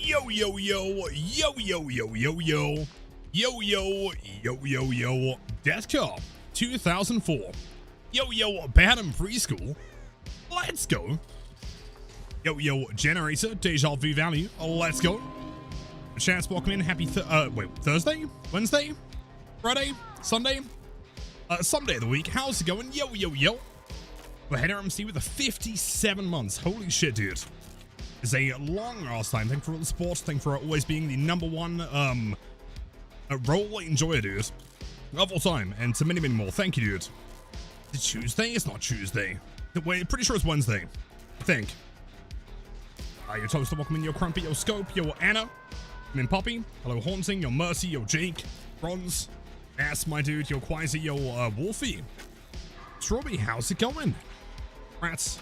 Yo, yo, yo, yo, yo, yo, yo, yo, yo, yo, yo, yo, yo, Desktop 2004. Yo, yo, Bantam Preschool. Let's go. Yo, yo, Generator, Deja Vu Value. Let's go. Chance walking in. Happy Thursday? Wednesday? Friday? Sunday? Sunday of the week. How's it going? Yo, yo, yo. We're head RMC with 57 months. Holy shit, dude. It's a long ass time. Thank you for all the support. Thank you for always being the #1 role enjoyer, dude. Of all time. And to many, many more. Thank you, dude. It's Tuesday? It's not Tuesday. Wait, pretty sure it's Wednesday. I think. Your Toaster, welcome in. Yo, Crumpy, yo, Scope, yo, Anna. I'm in Poppy. Hello, Haunting, yo, Mercy, yo, Jake. Bronze. Ass, my dude, yo, Quasi, yo, Wolfie. Strawberry, how's it going? Rats.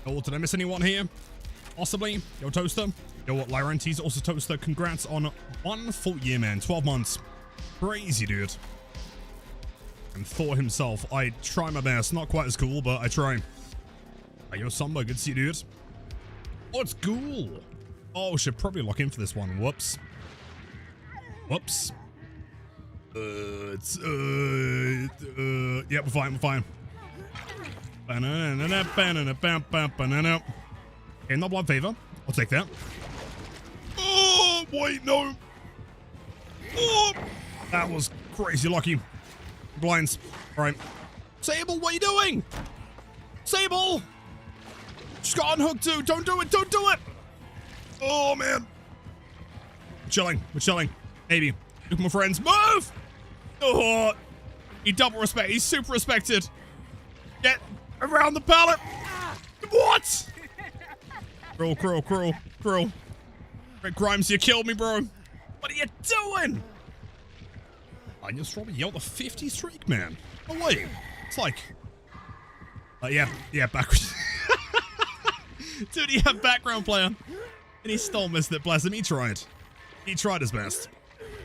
Oh, did I miss anyone here? Possibly. Yo, Toaster. Yo, Lyrantes, also Toaster. Congrats on 1 full year, man. 12 months. Crazy, dude. And Thor himself. I try my best. Not quite as cool, but I try. Yo, Samba, good to see you, dude. Oh, it's Ghoul. Oh, should probably lock in for this one. Whoops. Whoops. Yeah, we're fine, we're fine. Okay, not blood favor. I'll take that. Oh, wait, no. Oh, that was crazy lucky. Blinds. All right. Sable, what are you doing? Sable! Just got unhooked, dude. Don't do it. Don't do it. Oh, man. We're chilling. We're chilling. Maybe. Look, my friends. Move! Oh, he double respect. He's super respected. Get around the pallet. What? Cruel. Rick Grimes, you killed me, bro. What are you doing? I just probably yelled a 50 streak, man. Oh, wait. It's like... yeah, backwards. Dude, he had background player. And he still missed it. Bless him. He tried. He tried his best.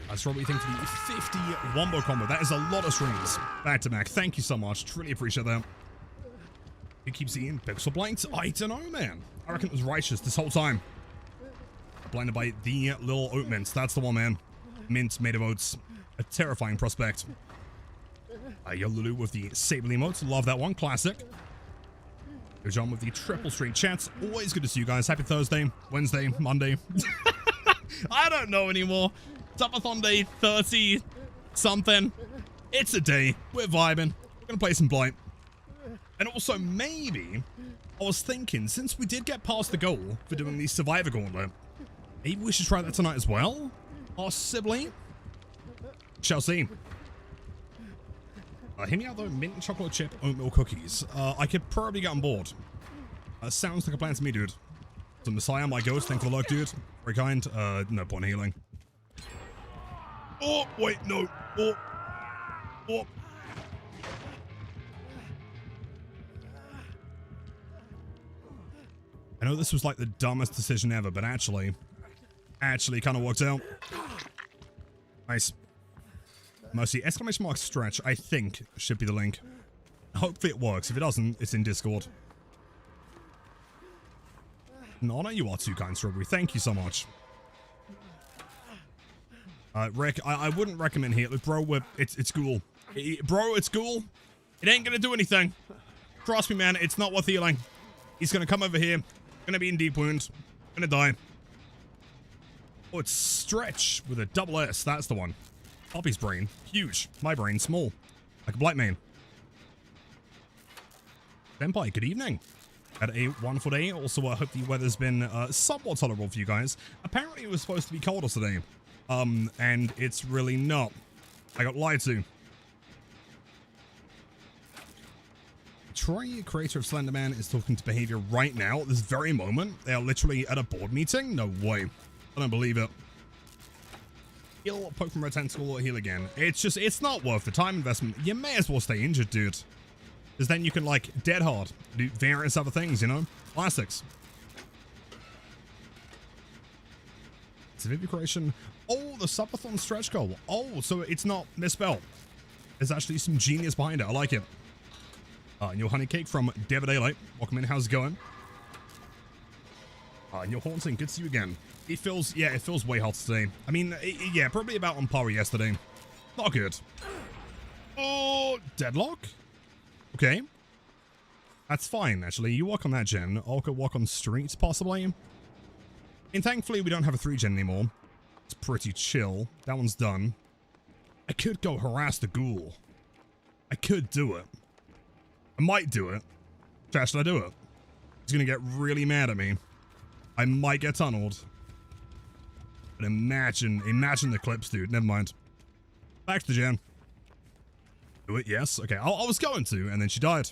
That's probably think for the 50 wombo combo. That is a lot of streams. Back to back. Thank you so much. Truly appreciate that. Who keeps seeing Pixel Blanks? I don't know, man. I reckon it was Righteous this whole time. Blinded by the little oat mints. That's the one, man. Mint made of oats. A terrifying prospect. Yo, Lulu with the Sable emotes. Love that one. Classic. Yo, John with the triple streak chats. Always good to see you guys. Happy Thursday, Wednesday, Monday. I don't know anymore. Subathon day 30 something. It's a day. We're vibing. We're gonna play some Blight. And also, maybe, I was thinking, since we did get past the goal for doing the Survivor Gauntlet, maybe we should try that tonight as well? Possibly. Shall see. Hear me out though, mint chocolate chip oatmeal cookies. I could probably get on board. Sounds like a plan to me, dude. The Messiah, my ghost, thank you for the luck, dude. Very kind. No point in healing. Oh, wait, no. Oh. I know this was like the dumbest decision ever, but actually kind of worked out. Nice. Mercy, exclamation mark stretch, I think, should be the link. Hopefully it works. If it doesn't, it's in Discord. Nana, you are too kind, Strawberry. Thank you so much. Rick, I wouldn't recommend here. Look, bro, it's Ghoul. Bro, it's Ghoul. It ain't gonna do anything. Trust me, man, it's not worth healing. He's gonna come over here. Gonna be in deep wounds. Gonna die. Oh, it's Stretch with a double S. That's the one. Poppy's brain. Huge. My brain. Small. Like a black man. Senpai, good evening. Had a wonderful day. Also, I hope the weather's been somewhat tolerable for you guys. Apparently, it was supposed to be colder today. And it's really not. I got lied to. Troy, creator of Slenderman, is talking to Behavior right now at this very moment. They are literally at a board meeting? No way. I don't believe it. Heal, poke from Red Tentacle, heal again. It's not worth the time investment. You may as well stay injured, dude. Because then you can, like, dead hard. Do various other things, you know? Classics. Civic creation. Oh, the Subathon stretch goal. Oh, so it's not misspelled. There's actually some genius behind it. I like it. Your honey cake from Dev Daylight. Welcome in. How's it going? You're haunting. Good to see you again. It feels, yeah, it feels way hot today. I mean, yeah, probably about on par with yesterday. Not good. Oh, deadlock? Okay. That's fine, actually. You walk on that gen. I'll go walk on streets, possibly. And thankfully, we don't have a 3 gen anymore. It's pretty chill. That one's done. I could go harass the ghoul. I could do it. I might do it. Should I do it? He's gonna get really mad at me. I might get tunneled. But imagine the clips, dude. Never mind. Back to the gen. Do it, yes. Okay, I was going to, and then she died.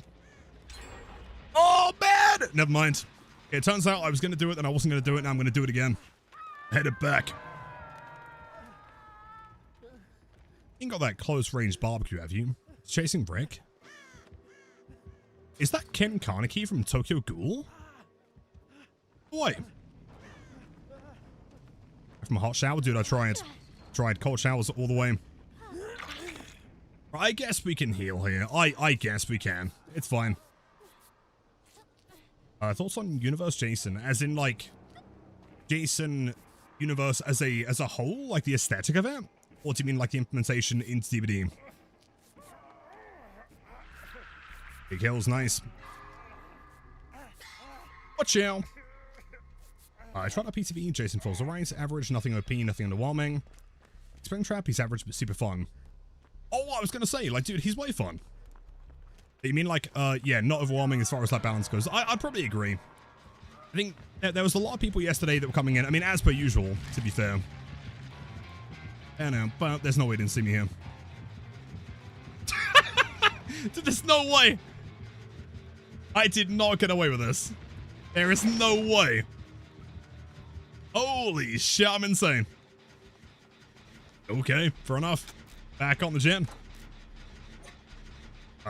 Oh, man! Never mind. It turns out I was going to do it, then I wasn't going to do it, and I'm going to do it again. Headed back. You ain't got that close-range barbecue, have you? Chasing Rick? Is that Ken Kaneki from Tokyo Ghoul? Wait. From a hot shower? Dude, I tried. Tried cold showers all the way. I guess we can heal here. I guess we can. It's fine. Thoughts on Universe Jason? As in, like, Jason Universe as a whole? Like, the aesthetic of it? Or do you mean, like, the implementation into DVD? Big kills, nice. Watch out! I tried out PTB, Jason falls alright, average, nothing OP, nothing underwhelming. Springtrap, he's average but super fun. Oh, I was gonna say, like, dude, he's way fun. You mean, like, yeah, not overwhelming as far as that balance goes. I'd probably agree. I think there was a lot of people yesterday that were coming in. I mean, as per usual, to be fair. I know, but there's no way he didn't see me here. Dude, there's no way. I did not get away with this. There is no way. Holy shit, I'm insane. Okay, fair enough. Back on the gen.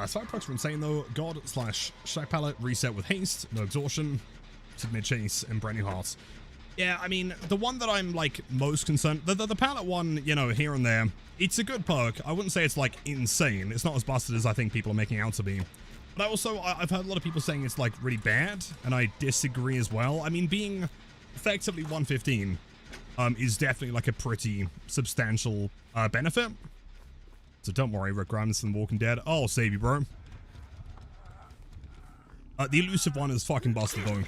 Side procs were insane though. God / Shack Palette, reset with haste, no exhaustion, submit chase, and brand new hearts. Yeah, I mean, the one that I'm like most concerned, the palette one, you know, here and there, it's a good perk. I wouldn't say it's like insane. It's not as busted as I think people are making out to be. But I've heard a lot of people saying it's like really bad, and I disagree as well. I mean, being effectively 115 is definitely like a pretty substantial benefit. So don't worry, Rick Grimes from The Walking Dead. I'll save you, bro. The elusive one is fucking busted, though.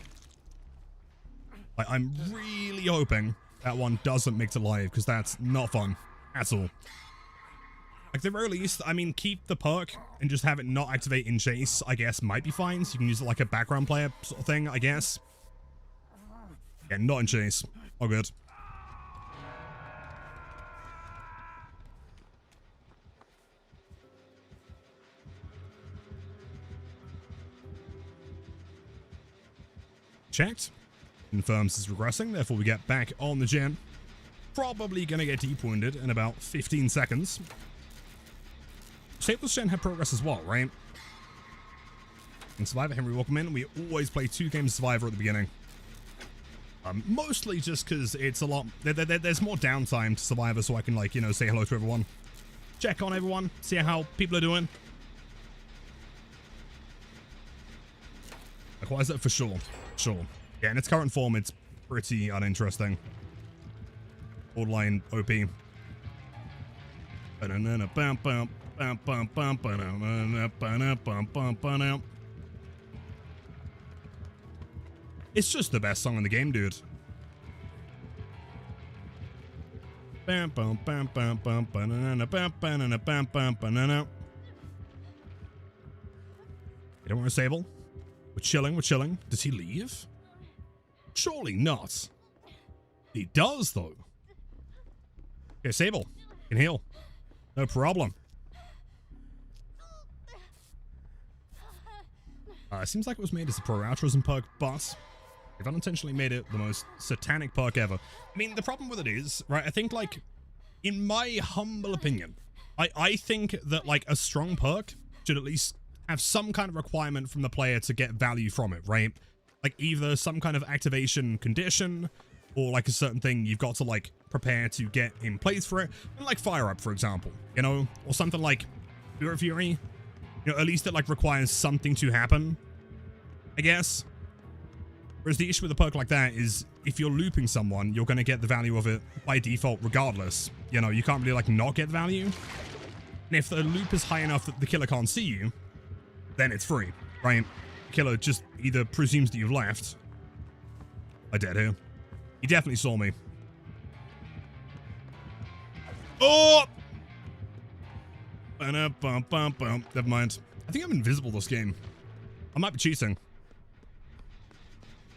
I'm really hoping that one doesn't make it alive, because that's not fun at all. Like, at the very least, I mean, keep the perk and just have it not activate in chase, I guess, might be fine. So you can use it like a background player sort of thing, I guess. Yeah, not in chase. All good. Checked. Confirms is regressing, therefore we get back on the gen. Probably gonna get deep wounded in about 15 seconds. Shapeless gen had progress as well, right? In Survivor, Henry, welcome in. We always play 2 games of Survivor at the beginning. Mostly just because it's a lot... There's more downtime to Survivor, so I can, like, you know, say hello to everyone. Check on everyone, see how people are doing. Likewise, for sure. Sure. Yeah, in its current form, it's pretty uninteresting. Borderline OP. It's just the best song in the game, dude. You don't want to Sable? We're chilling, we're chilling. Does he leave? Surely not. He does, though. Okay, Sable. Can heal. No problem. It seems like it was made as a pro altruism perk, but they've unintentionally made it the most satanic perk ever. I mean, the problem with it is, right, I think, like, in my humble opinion, I think that, like, a strong perk should at least have some kind of requirement from the player to get value from it, right? Like, either some kind of activation condition, or, like, a certain thing you've got to, like, prepare to get in place for it. Like Fire Up, for example, you know? Or something like Pure Fury. You know, at least it, like, requires something to happen, I guess. Whereas the issue with a perk like that is if you're looping someone, you're going to get the value of it by default regardless. You know, you can't really like not get value. And if the loop is high enough that the killer can't see you, then it's free, right? The killer just either presumes that you've left. I dead here. He definitely saw me. Oh! Never mind. I think I'm invisible this game. I might be cheating.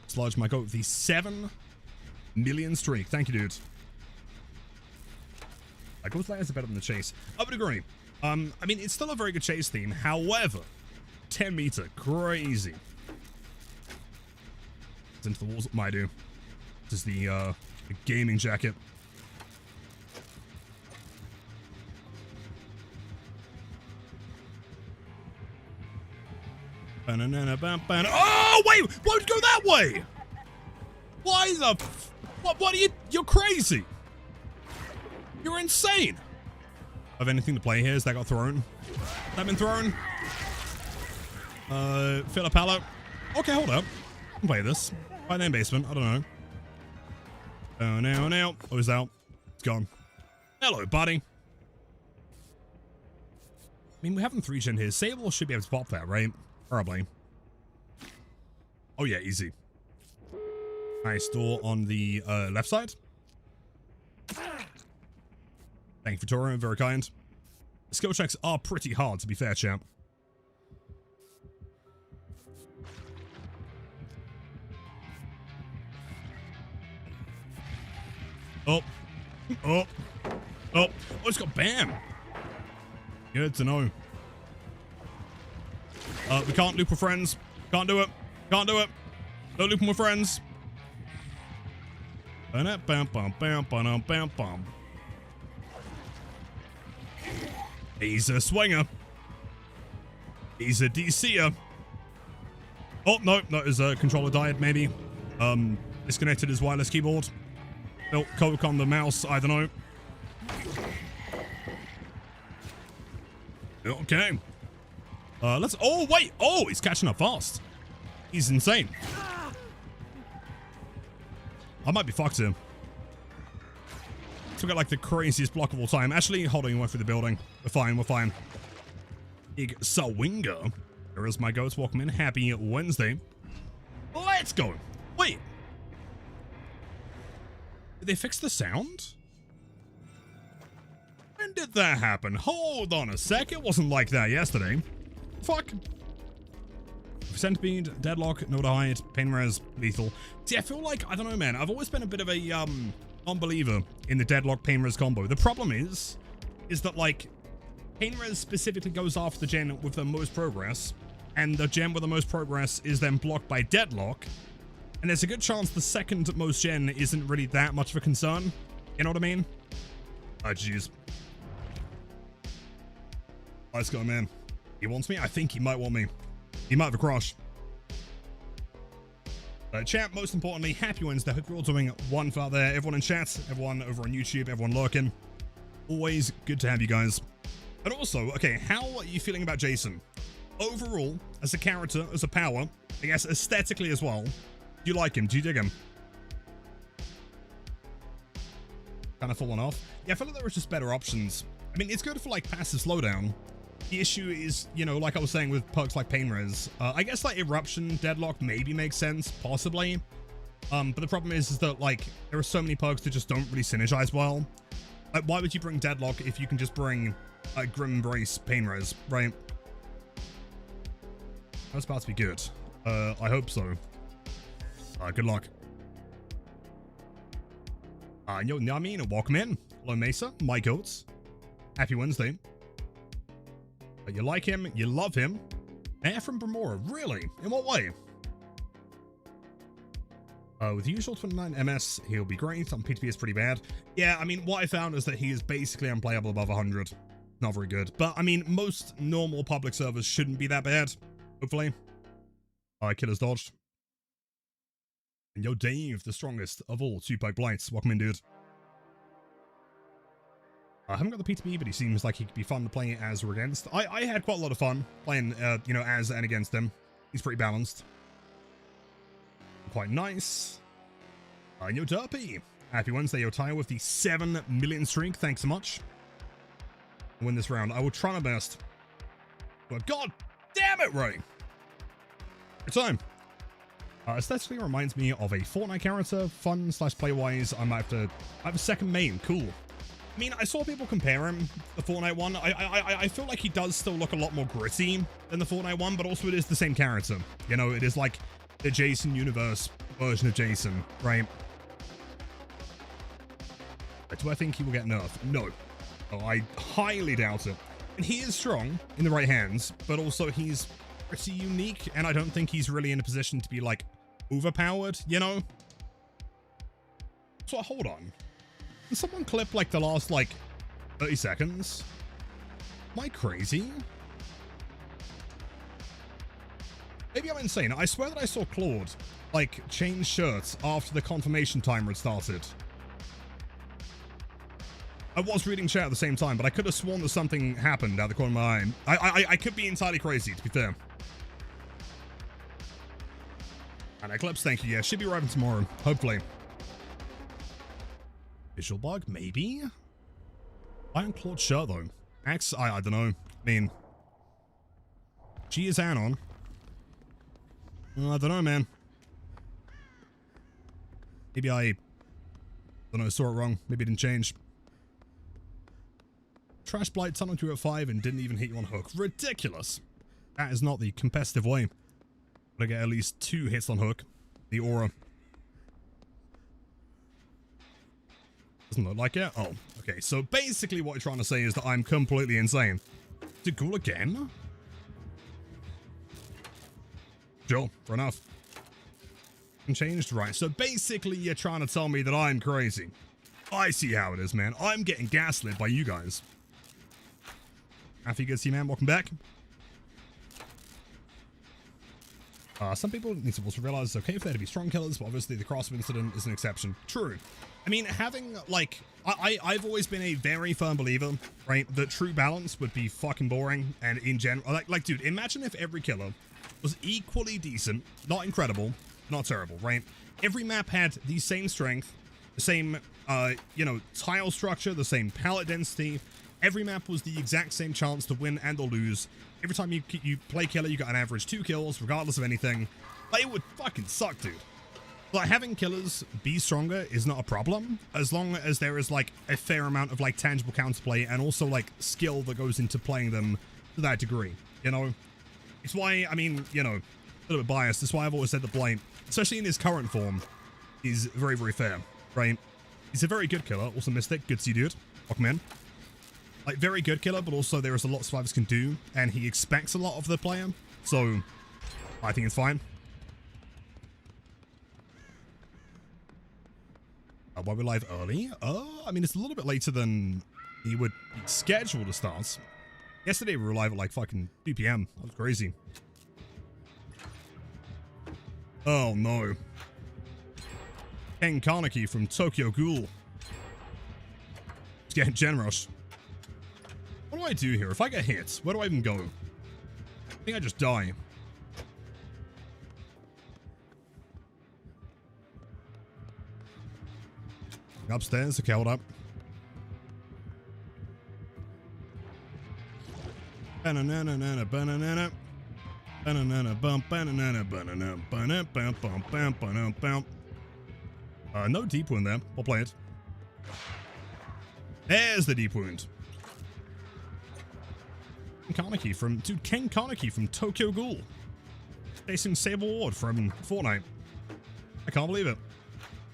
Sludge might go with the 7 million streak. Thank you, dude. Like, Ghost Layers are better than the chase. I would agree. I mean, it's still a very good chase theme. However, 10 meter, crazy. It's into the walls. My do. This is the gaming jacket. Oh, wait! Why would you go that way? Why the... What are you... You're crazy. You're insane. Have anything to play here? Has that got thrown? Has that been thrown? Fill a pallet. Okay, hold up. I can play this. Right there in basement. I don't know. Oh, now. Oh, it's out. It's gone. Hello, buddy. I mean, we have them 3-gen here. Sable should be able to pop that, right? Probably. Oh, yeah, easy. Nice door on the left side. Thank you, Vittorio. Very kind. Skill checks are pretty hard, to be fair, champ. Oh. It's got BAM. Good to know. We can't loop with friends. Can't do it. Can't do it. No looping with friends. He's a swinger. He's a DC'er. Oh, no, his controller died, maybe. Disconnected his wireless keyboard. No, coke on the mouse, I don't know. Okay. Let's... Oh, wait. Oh, he's catching up fast. He's insane. I might be fucked here. Took out like the craziest block of all time. Actually, hold on, you went through the building. We're fine. Big Swinger. There is my goats. Welcome in. Happy Wednesday. Let's go. Wait. Did they fix the sound? When did that happen? Hold on a sec. It wasn't like that yesterday. Fuck. Centipede, Deadlock, No to Hide, Pain Res, Lethal. See, I feel like, I don't know, man. I've always been a bit of a unbeliever in the Deadlock Pain Res combo. The problem is that, like, Pain Res specifically goes after the gen with the most progress, and the gen with the most progress is then blocked by Deadlock, and there's a good chance the second most gen isn't really that much of a concern. You know what I mean? Oh, jeez. Let's go, man. He wants me? I think he might want me. He might have a crush. Chat, most importantly, happy Wednesday. Hope you're all doing wonderful out there. Everyone in chat, everyone over on YouTube, everyone lurking. Always good to have you guys. And also, okay, how are you feeling about Jason? Overall, as a character, as a power, I guess aesthetically as well, do you like him? Do you dig him? Kind of fallen off. Yeah, I feel like there was just better options. I mean, it's good for, like, passive slowdown. The issue is, you know, like I was saying with perks like Pain Res, I guess, like, Eruption, Deadlock maybe makes sense, possibly. But the problem is that, like, there are so many perks that just don't really synergize well. Like, why would you bring Deadlock if you can just bring Grim Embrace, Pain Res, right? That's about to be good. I hope so. Good luck. Yo, Namin, welcome in. Hello, Mesa, my goats. Happy Wednesday. You like him, you love him. Air from Bramora, really? In what way? With the usual 29 MS, he'll be great. On PTB is pretty bad. Yeah, I mean, what I found is that he is basically unplayable above 100. Not very good. But, I mean, most normal public servers shouldn't be that bad. Hopefully. Killer's dodged. And yo, Dave, the strongest of all 2-pipe blights. Welcome in, dude. I haven't got the PTB, but he seems like he could be fun to play as or against. I had quite a lot of fun playing, you know, as and against him. He's pretty balanced. Quite nice. Yo, Derpy. Happy Wednesday, yo, Tyre, with the 7 million streak. Thanks so much. Win this round. I will try my best. But god damn it, Ray. Good time. Aesthetically reminds me of a Fortnite character. Fun / play-wise, I might have a second main. Cool. I mean, I saw people compare him to the Fortnite one. I feel like he does still look a lot more gritty than the Fortnite one, but also it is the same character. You know, it is like the Jason universe version of Jason, right? Do I think he will get nerfed? No. Oh, I highly doubt it. And he is strong in the right hands, but also he's pretty unique, and I don't think he's really in a position to be, like, overpowered, you know? So, hold on. Can someone clip, like, the last, like, 30 seconds? Am I crazy? Maybe I'm insane. I swear that I saw Claude, like, change shirts after the confirmation timer had started. I was reading chat at the same time, but I could have sworn that something happened out of the corner of my eye. I could be entirely crazy, to be fair. And Eclipse, thank you. Yeah, should be arriving tomorrow, hopefully. Visual bug, maybe? Iron Claude shirt, though. Axe, I don't know. I mean, she is Anon. I don't know, man. Maybe I don't know, saw it wrong. Maybe it didn't change. Trash Blight tunneled you at 5 and didn't even hit you on hook. Ridiculous. That is not the competitive way. Gotta get at least 2 hits on hook. The aura. Doesn't look like it. Oh, okay. So basically what you're trying to say is that I'm completely insane. Did Ghoul again? Sure, fair enough. Changed, right. So basically you're trying to tell me that I'm crazy. I see how it is, man. I'm getting gaslit by you guys. Happy good to see, man. Welcome back. Some people need to also realize it's okay for there to be strong killers, but obviously the cross incident is an exception. True. I mean, having, like, I've always been a very firm believer, right, that true balance would be fucking boring, and in general, like, dude, imagine if every killer was equally decent, not incredible, not terrible, right? Every map had the same strength, the same, you know, tile structure, the same pallet density. Every map was the exact same chance to win and or lose. Every time you play killer, you got an average 2 kills, regardless of anything. Like, it would fucking suck, dude. Like, having killers be stronger is not a problem, as long as there is, like, a fair amount of, like, tangible counterplay and also, like, skill that goes into playing them to that degree, you know? It's why, I mean, you know, a little bit biased. That's why I've always said that Blight, especially in his current form, is very, very fair, right? He's a very good killer. Also Mystic, good to see you, dude. Welcome in. Like, very good killer, but also there is a lot survivors can do, and he expects a lot of the player, so I think it's fine. Why we're live early? I mean, it's a little bit later than he would be scheduled to start. Yesterday we were live at like fucking 2 PM. That was crazy. Oh no. Ken Kaneki from Tokyo Ghoul. It's getting generous. What do I do here? If I get hit, where do I even go? I think I just die. Upstairs, okay, hold up. Banana, banana, banana, bump, banana, banana, banana, bump, bump, bump, bump, bump. No deep wound there. We'll play it. There's the deep wound. Ken Kaneki from Tokyo Ghoul. Facing Sable Ward from Fortnite. I can't believe it.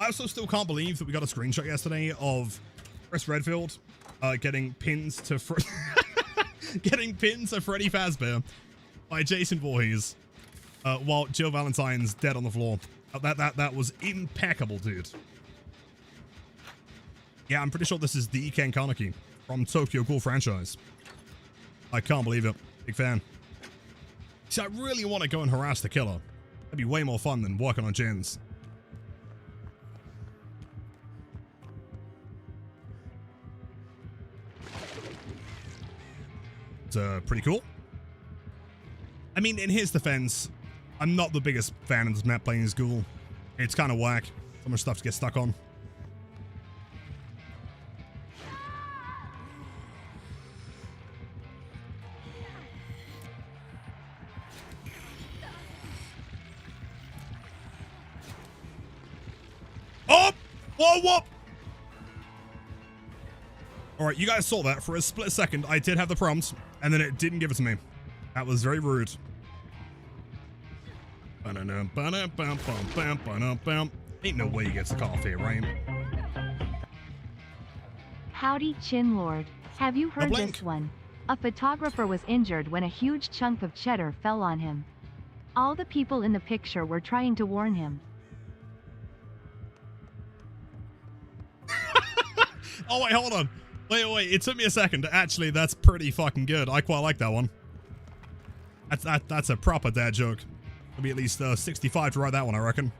I also still can't believe that we got a screenshot yesterday of Chris Redfield getting pinned to Freddy Fazbear by Jason Voorhees while Jill Valentine's dead on the floor. That was impeccable, dude. Yeah, I'm pretty sure this is the Ken Kaneki from Tokyo Ghoul franchise. I can't believe it. Big fan. See, I really want to go and harass the killer. That'd be way more fun than working on gens. It's pretty cool. I mean, in his defense, I'm not the biggest fan of this map playing as Ghoul. It's kind of whack. So much stuff to get stuck on. Oh! Whoa, whoa! Alright, you guys saw that. For a split second, I did have the prompt, and then it didn't give it to me. That was very rude. Ain't no way he gets a coffee, right? Howdy, Chin Lord. Have you heard this one? A photographer was injured when a huge chunk of cheddar fell on him. All the people in the picture were trying to warn him. Oh, wait, hold on. Wait, it took me a second. Actually, that's pretty fucking good. I quite like that one. That's a proper dad joke. There'll be at least 65 to write that one, I reckon.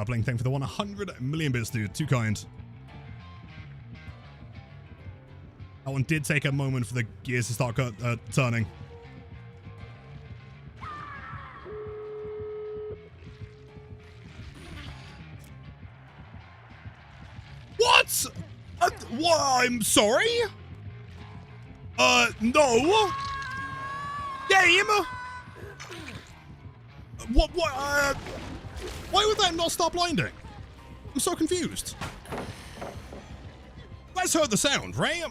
Blink, thank for the 100 million bits, dude. Too kind. That one did take a moment for the gears to start turning. What? What? I'm sorry? No. Game? What, why would that not stop blinding? I'm so confused. Let's heard the sound, right?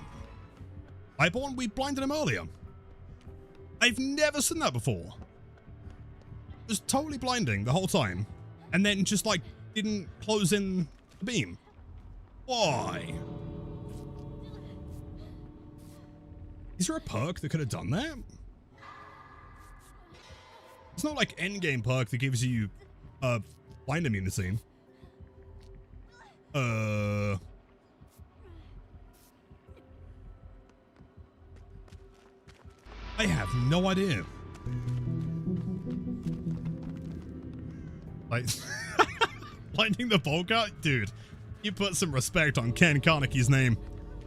We blinded him earlier. I've never seen that before. It was totally blinding the whole time, and then just, like, didn't close in the beam. Why? Is there a perk that could have done that? It's not like endgame perk that gives you blind immunity. I have no idea. Like, blinding the Volga? Dude, you put some respect on Ken Kaneki's name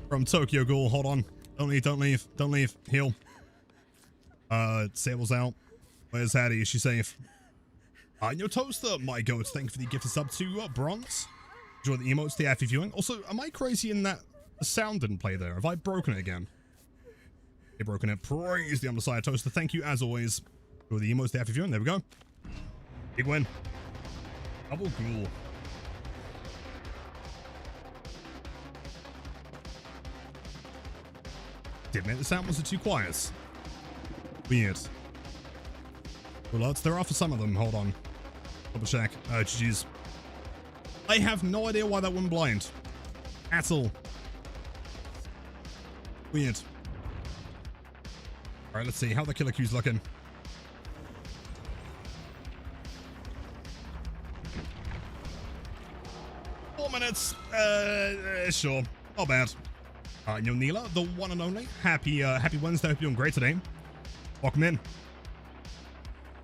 from Tokyo Ghoul. Hold on. Don't leave. Heal. Sable's out. Where's Hattie? Is she safe? Your toaster, my goat. Thank you for the gifted sub to Bronze. Enjoy the emotes, the AFI viewing. Also, am I crazy in that the sound didn't play there? Have I broken it again? I've broken it. Praise the Underside toaster. Thank you, as always. Enjoy the emotes, the AFI viewing. There we go. Big win. Double cool. Did admit the sound wasn't too quiet. Weird. Well, there are for some of them. Hold on. Double check. GG's. I have no idea why that went blind. At all. Weird. Alright, let's see how the killer queue's looking. Four minutes. Sure. Not bad. Neela, the one and only. Happy Wednesday. Hope you're doing great today. Welcome in.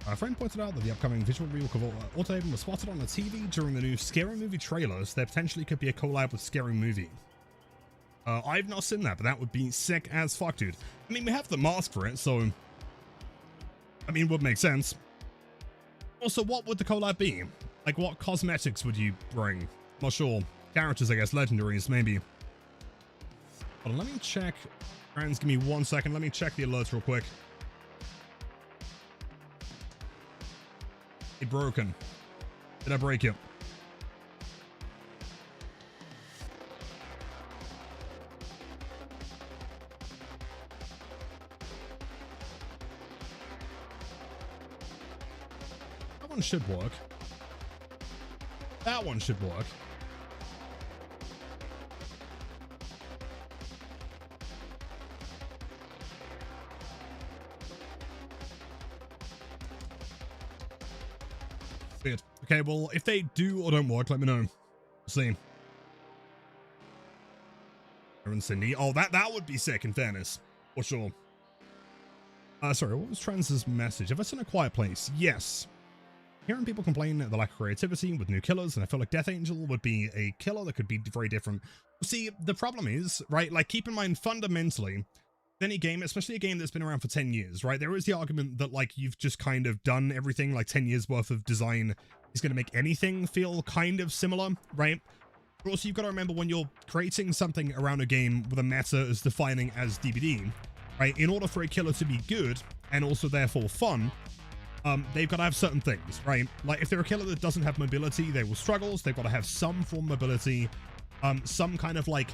A friend pointed out that the upcoming visual reveal of Autohaven was spotted on the TV during the new Scary Movie trailer, so there potentially could be a collab with Scary Movie. I've not seen that, but that would be sick as fuck, dude. I mean, we have the mask for it, so... I mean, would make sense. Also, what would the collab be? Like, what cosmetics would you bring? Not sure. Characters, I guess. Legendaries, maybe. Hold on, let me check. Friends, give me 1 second. Let me check the alerts real quick. It broken. Did I break it? That one should work. That one should work. Weird. Okay, well, if they do or don't work, let me know. We'll see. Aaron Cindy. Oh, that would be sick, in fairness. For sure. Sorry, what was Trans's message? Have I seen A Quiet Place? Yes. Hearing people complain the lack of creativity with new killers, and I feel like Death Angel would be a killer that could be very different. See, the problem is, right, like, keep in mind, fundamentally, any game, especially a game that's been around for 10 years, right, there is the argument that, like, you've just kind of done everything, like 10 years worth of design is going to make anything feel kind of similar, right? But also, you've got to remember when you're creating something around a game with a meta as defining as DBD, right? In order for a killer to be good and also therefore fun, they've got to have certain things, right? Like if they're a killer that doesn't have mobility, they will struggle. So they've got to have some form of mobility, some kind of like,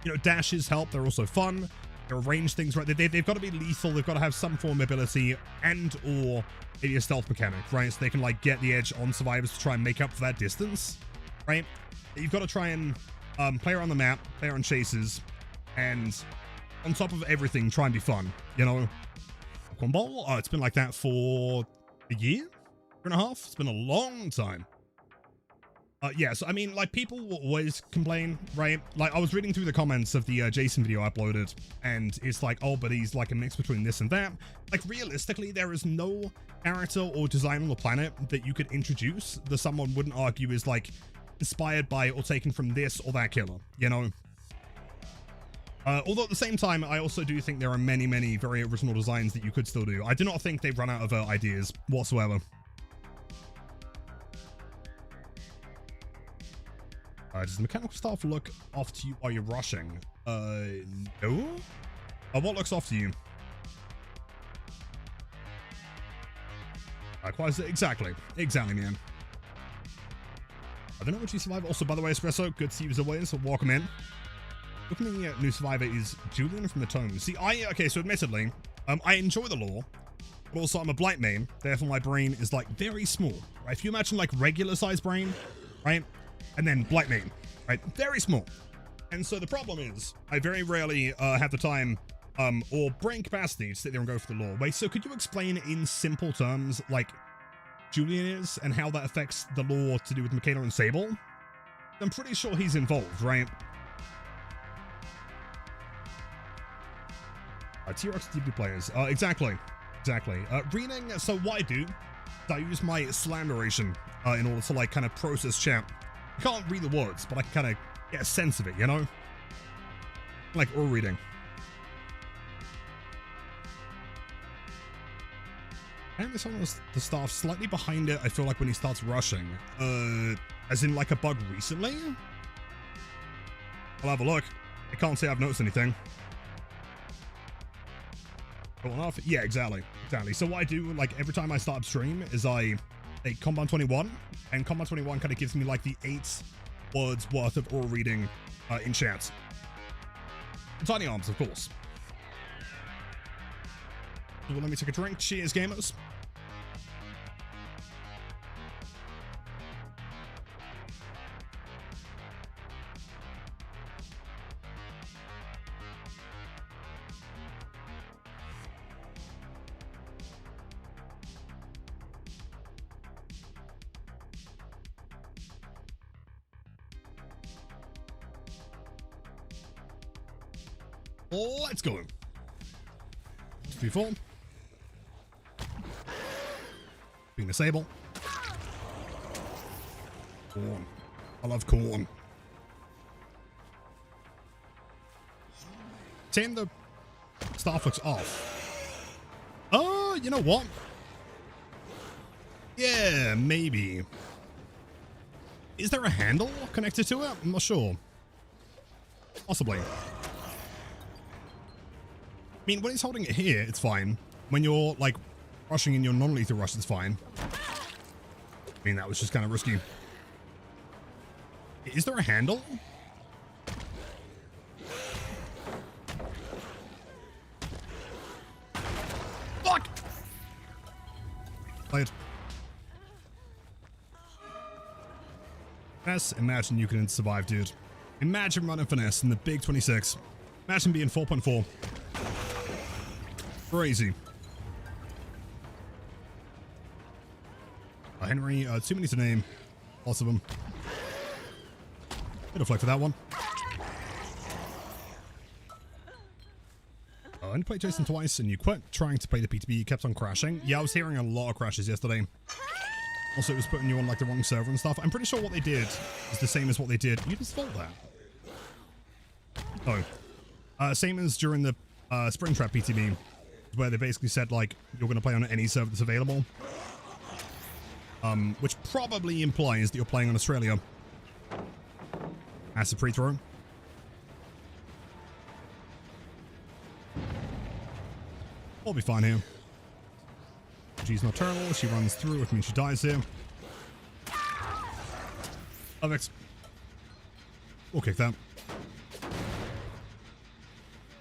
you know, dashes help. They're also fun. They arrange things right. They've got to be lethal. They've got to have some form of mobility and or maybe a stealth mechanic, right? So they can like get the edge on survivors to try and make up for that distance, right? You've got to try and play around the map, play around chases, and on top of everything, try and be fun, you know? Combo? Oh, it's been like that for a year and a half. It's been a long time. Yeah, so I mean, like, people will always complain, right? Like, I was reading through the comments of the Jason video I uploaded, and it's like, oh, but he's like a mix between this and that. Like, realistically, there is no character or design on the planet that you could introduce that someone wouldn't argue is like inspired by or taken from this or that killer, you know? Although at the same time, I also do think there are many, many very original designs that you could still do. I do not think they've run out of ideas whatsoever. Does the mechanical staff look off to you while you're rushing? No? What looks off to you? Likewise, exactly, man. I don't know what you survive. Also, by the way, Espresso, good to see you as always, so welcome in. Looking at new survivor is Julian from the Tome. See, okay, so admittedly, I enjoy the lore, but also I'm a blight main, therefore my brain is like very small, right? If you imagine like regular size brain, right? And then blight main, right? Very small. And so the problem is, I very rarely have the time or brain capacity to sit there and go for the lore. Wait, so could you explain in simple terms, like, Julian is and how that affects the lore to do with Michaela and Sable? I'm pretty sure he's involved, right? T-Rex DB players. Exactly. Reading, so what I do is I use my slam narration in order to, like, kind of process chat. I can't read the words, but I can kind of get a sense of it, you know? Like oral reading. And someone was the staff slightly behind it, I feel like, when he starts rushing. As in, like, a bug recently? I'll have a look. I can't say I've noticed anything. Going off? Yeah, exactly. So what I do, like, every time I start stream is I take Combat 21, and Combat 21 kind of gives me, like, the 8 words worth of oral reading in chat. Tiny arms, of course. Well, let me take a drink. Cheers, gamers. Let's go. 3-4. Being a Sable. Corn. I love corn. 10, the staff looks off. Oh, you know what? Yeah, maybe. Is there a handle connected to it? I'm not sure. Possibly. I mean, when he's holding it here, it's fine. When you're, like, rushing in your non-lethal rush, it's fine. I mean, that was just kind of risky. Is there a handle? Fuck! Play it. Finesse, imagine you can survive, dude. Imagine running Finesse in the big 26. Imagine being 4.4. Crazy. Henry, too many to name. Lots of them. Bit of flick for that one. I only played Jason twice and you quit trying to play the PTB. You kept on crashing. Yeah, I was hearing a lot of crashes yesterday. Also, it was putting you on like the wrong server and stuff. I'm pretty sure what they did is the same as what they did. You just fault that. Oh. Same as during the Springtrap PTB, where they basically said, like, you're going to play on any server that's available. Which probably implies that you're playing on Australia. As a pre-throw. We'll be fine here. She's nocturnal. She runs through, which means she dies here. Perfect. We'll kick that.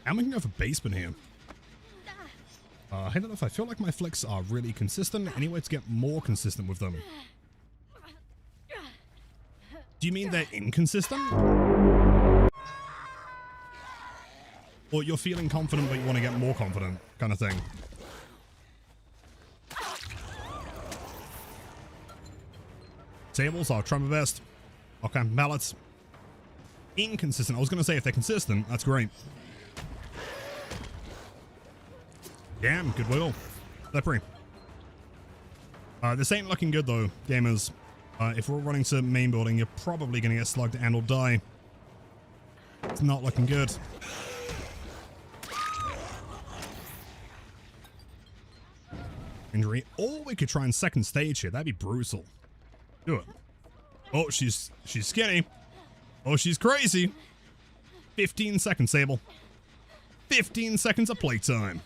And we can go for basement here. I don't know if I feel like my flicks are really consistent. Any way to get more consistent with them? Do you mean they're inconsistent? Or you're feeling confident but you want to get more confident kind of thing? Tables, I'll try my best. Okay, mallets. Inconsistent. I was going to say if they're consistent, that's great. Damn, good wiggle. Slippery. This ain't looking good though, gamers. If we're running to main building, you're probably going to get slugged and or die. It's not looking good. Injury. Or we could try and second stage here. That'd be brutal. Do it. Oh, she's skinny. Oh, she's crazy. 15 seconds, Sable. 15 seconds of playtime.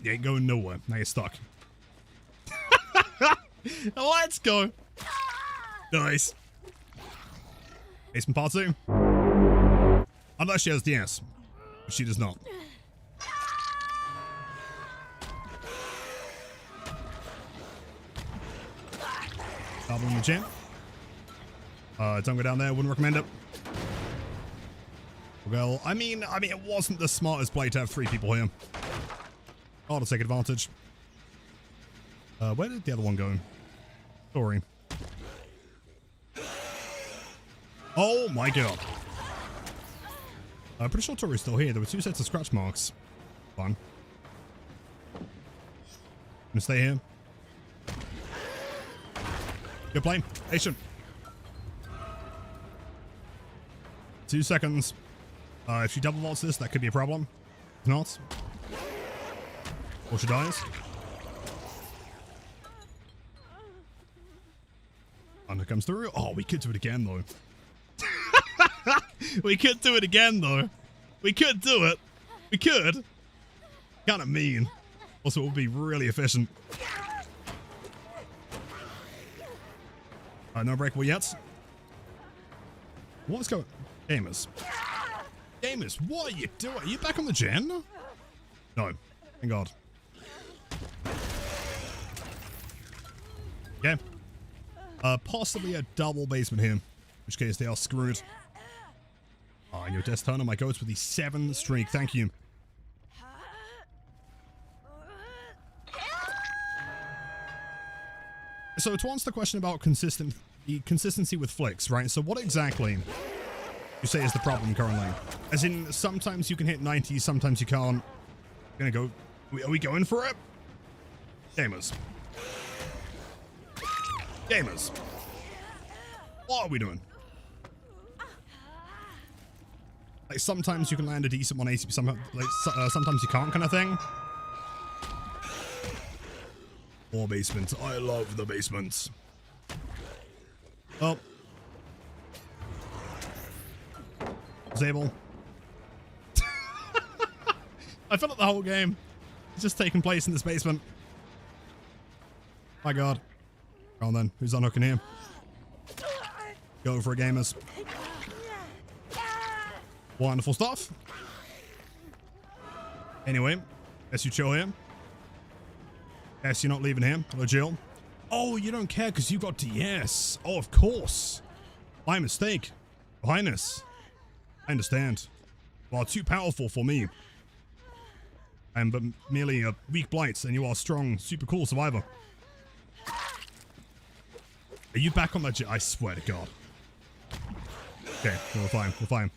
You ain't going nowhere. Now you're stuck. Let's go. Nice. Basement part 2. Unless she has DS. But she does not. Double in the gym. Don't go down there. Wouldn't recommend it. Well, I mean, it wasn't the smartest play to have 3 people here. Oh, to take advantage. Where did the other one go? Sorry. Oh my god. I'm pretty sure Tori's still here. There were 2 sets of scratch marks. Fun. Gonna stay here. Good play. Patient. 2 seconds. If she double vaults this, that could be a problem. If not. Or she dies. Under comes through. Oh, we could do it again, though. We could do it again, though. We could do it. We could. Kind of mean. Also, it would be really efficient. No breakable yet. What's going on? Gamers. Gamers, what are you doing? Are you back on the gen? No. Thank God. Okay. Possibly a double basement here. In which case they are screwed. Oh, and your death turn on my goats with the 7 streak. Thank you. So to answer the question about consistency with flicks, right? So what exactly you say is the problem currently? As in, sometimes you can hit 90, sometimes you can't. Gonna go. Are we going for it? Gamers. Gamers. What are we doing? Like, sometimes you can land a decent 180, sometimes you can't, kind of thing. More basements. I love the basements. Oh. Disable. I feel like the whole game is just taking place in this basement. My god. Go on then. Who's unhooking here? Go for a gamers. Wonderful stuff. Anyway, guess you chill here. Guess you're not leaving here. Hello, Jill. Oh, you don't care because you got DS. Oh, of course. My mistake. Your Highness. I understand. You are too powerful for me. I am but merely a weak blight, and you are a strong, super cool survivor. Are you back on that? I swear to God. Okay, we're fine. We're fine.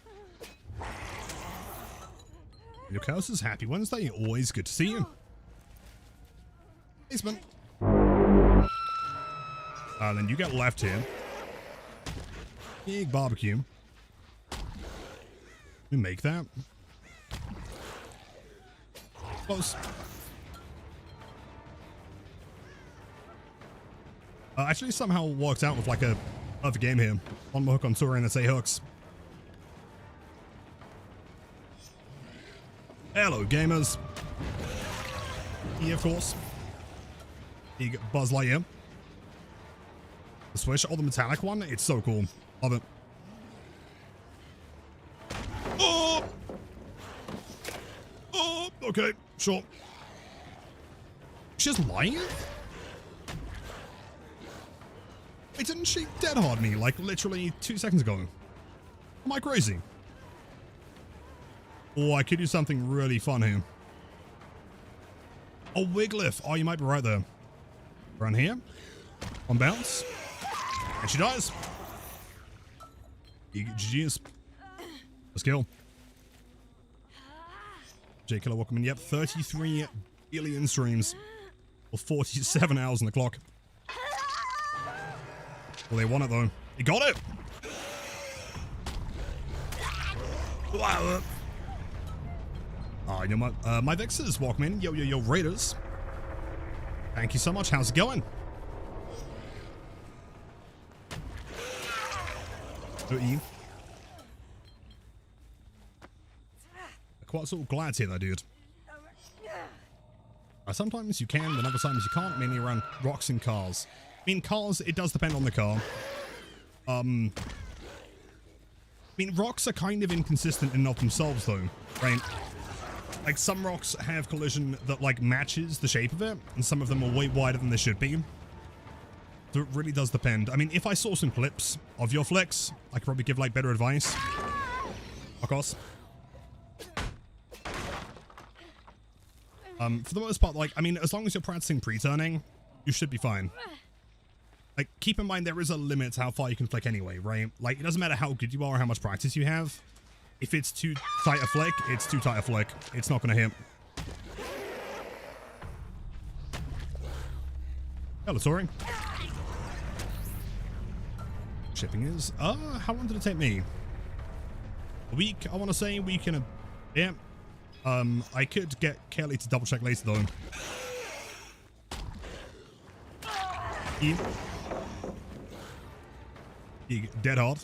Your house is happy Wednesday. Always good to see you. Basement. Then you get left here. Big barbecue. We make that. Close. Actually somehow worked out with like a other game here. On my hook on touring, let's say hooks. Hello, gamers. Here, of course. Big Buzz Lightyear. The Switch, oh, the metallic one. It's so cool. Love it. Oh! Oh, okay, sure. She's lying? Wait, didn't she dead hard me like literally 2 seconds ago? Am I crazy? Oh, I could do something really fun here. Oh, Wiglif. Oh, you might be right there. Run here. On bounce. And she dies. GG's. Let's kill. J Killer, welcome in. Yep, 33 billion streams. Or 47 hours on the clock. Well, they won it though. He got it! Wow. Yo, my Vixers, welcome in. Yo, yo, yo, Raiders. Thank you so much. How's it going? I'm quite sort of glad to hear that, dude. Sometimes you can, but other times you can't, mainly around rocks and cars. I mean, cars, it does depend on the car. I mean, rocks are kind of inconsistent in and of themselves, though, right? Like, some rocks have collision that, like, matches the shape of it, and some of them are way wider than they should be. So it really does depend. I mean, if I saw some clips of your flicks, I could probably give, like, better advice. Of course. For the most part, like, I mean, as long as you're practicing pre-turning, you should be fine. Like, keep in mind there is a limit to how far you can flick anyway, right? Like, it doesn't matter how good you are or how much practice you have. If it's too tight a flick, it's too tight a flick. It's not gonna hit. Hello, sorry. Shipping is, how long did it take me? A week, I want to say. Week and a, yeah. I could get Kelly to double check later though. Dead hard.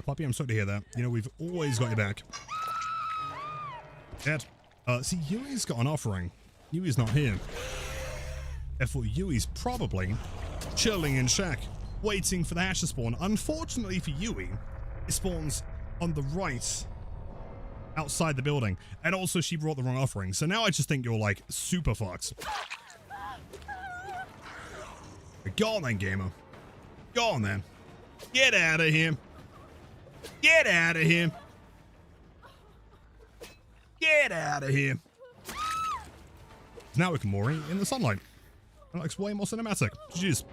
Poppy, I'm sorry to hear that. You know, we've always got your back. Dead. See, Yui's got an offering. Yui's not here. Therefore, Yui's probably chilling in shack, waiting for the hatch to spawn. Unfortunately for Yui, it spawns on the right, outside the building. And also, she brought the wrong offering. So now I just think you're, like, super fucked. Go on then, gamer. Go on then. Get out of here. Get out of here. Get out of here. Now we can Mori in the sunlight. That looks way more cinematic. Jeez.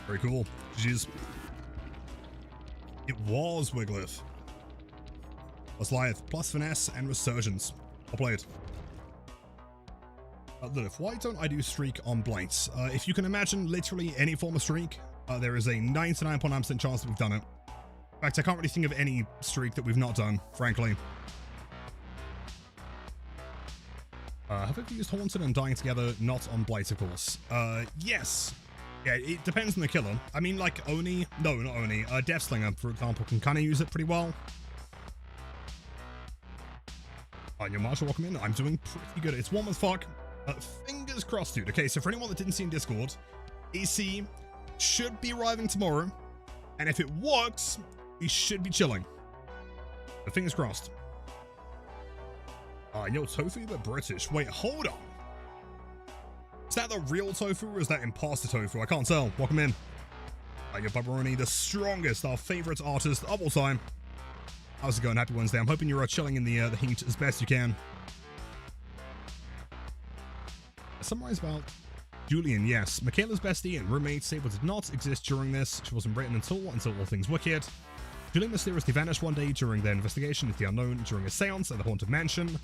Very cool. Jeez. It was Wiglif. Plus Lyeth, plus Finesse and Resurgence. I'll play it. Lilith, why don't I do streak on Blights? If you can imagine literally any form of streak, there is a 99.9% chance that we've done it. In fact, I can't really think of any streak that we've not done, frankly. Have we used Haunted and Dying Together? Not on Blights, of course. Yes. Yeah, it depends on the killer. I mean, like, Oni... No, not Oni. Deathslinger, for example, can kind of use it pretty well. Your Marshall, welcome in. I'm doing pretty good. It's warm as fuck. Fingers crossed, dude. Okay, so for anyone that didn't see in Discord, AC should be arriving tomorrow. And if it works, we should be chilling. But fingers crossed. Yo, tofu, but British. Wait, hold on. Is that the real tofu or is that imposter tofu? I can't tell. Welcome in. Yo, Barbaroni, the strongest, our favorite artist of all time. How's it going? Happy Wednesday. I'm hoping you're chilling in the heat as best you can. Summarize about Julian, yes. Michaela's bestie and roommate Sable did not exist during this. She wasn't written until All Things Wicked. Julian mysteriously vanished one day during their investigation into the unknown during a seance at the Haunted Mansion.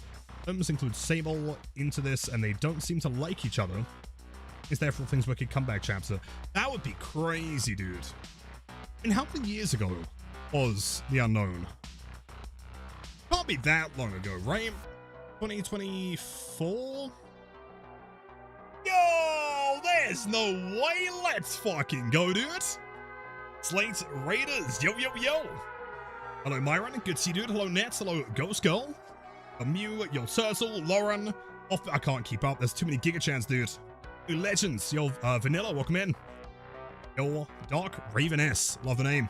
Terms include Sable into this, and they don't seem to like each other. Is there for All Things Wicked comeback chapter? That would be crazy, dude. And how many years ago was the unknown? Can't be that long ago, right? 2024? Yo, there's no way. Let's fucking go, dude. Slate Raiders, yo, yo, yo. Hello, Myron. Good to see you, dude. Hello, Nets. Hello, Ghost Girl. Mew, yo, Turtle, Lauren. I can't keep up. There's too many Giga Chans, dude. Yo, Legends, yo, Vanilla, welcome in. Yo, Dark Raven S. Love the name.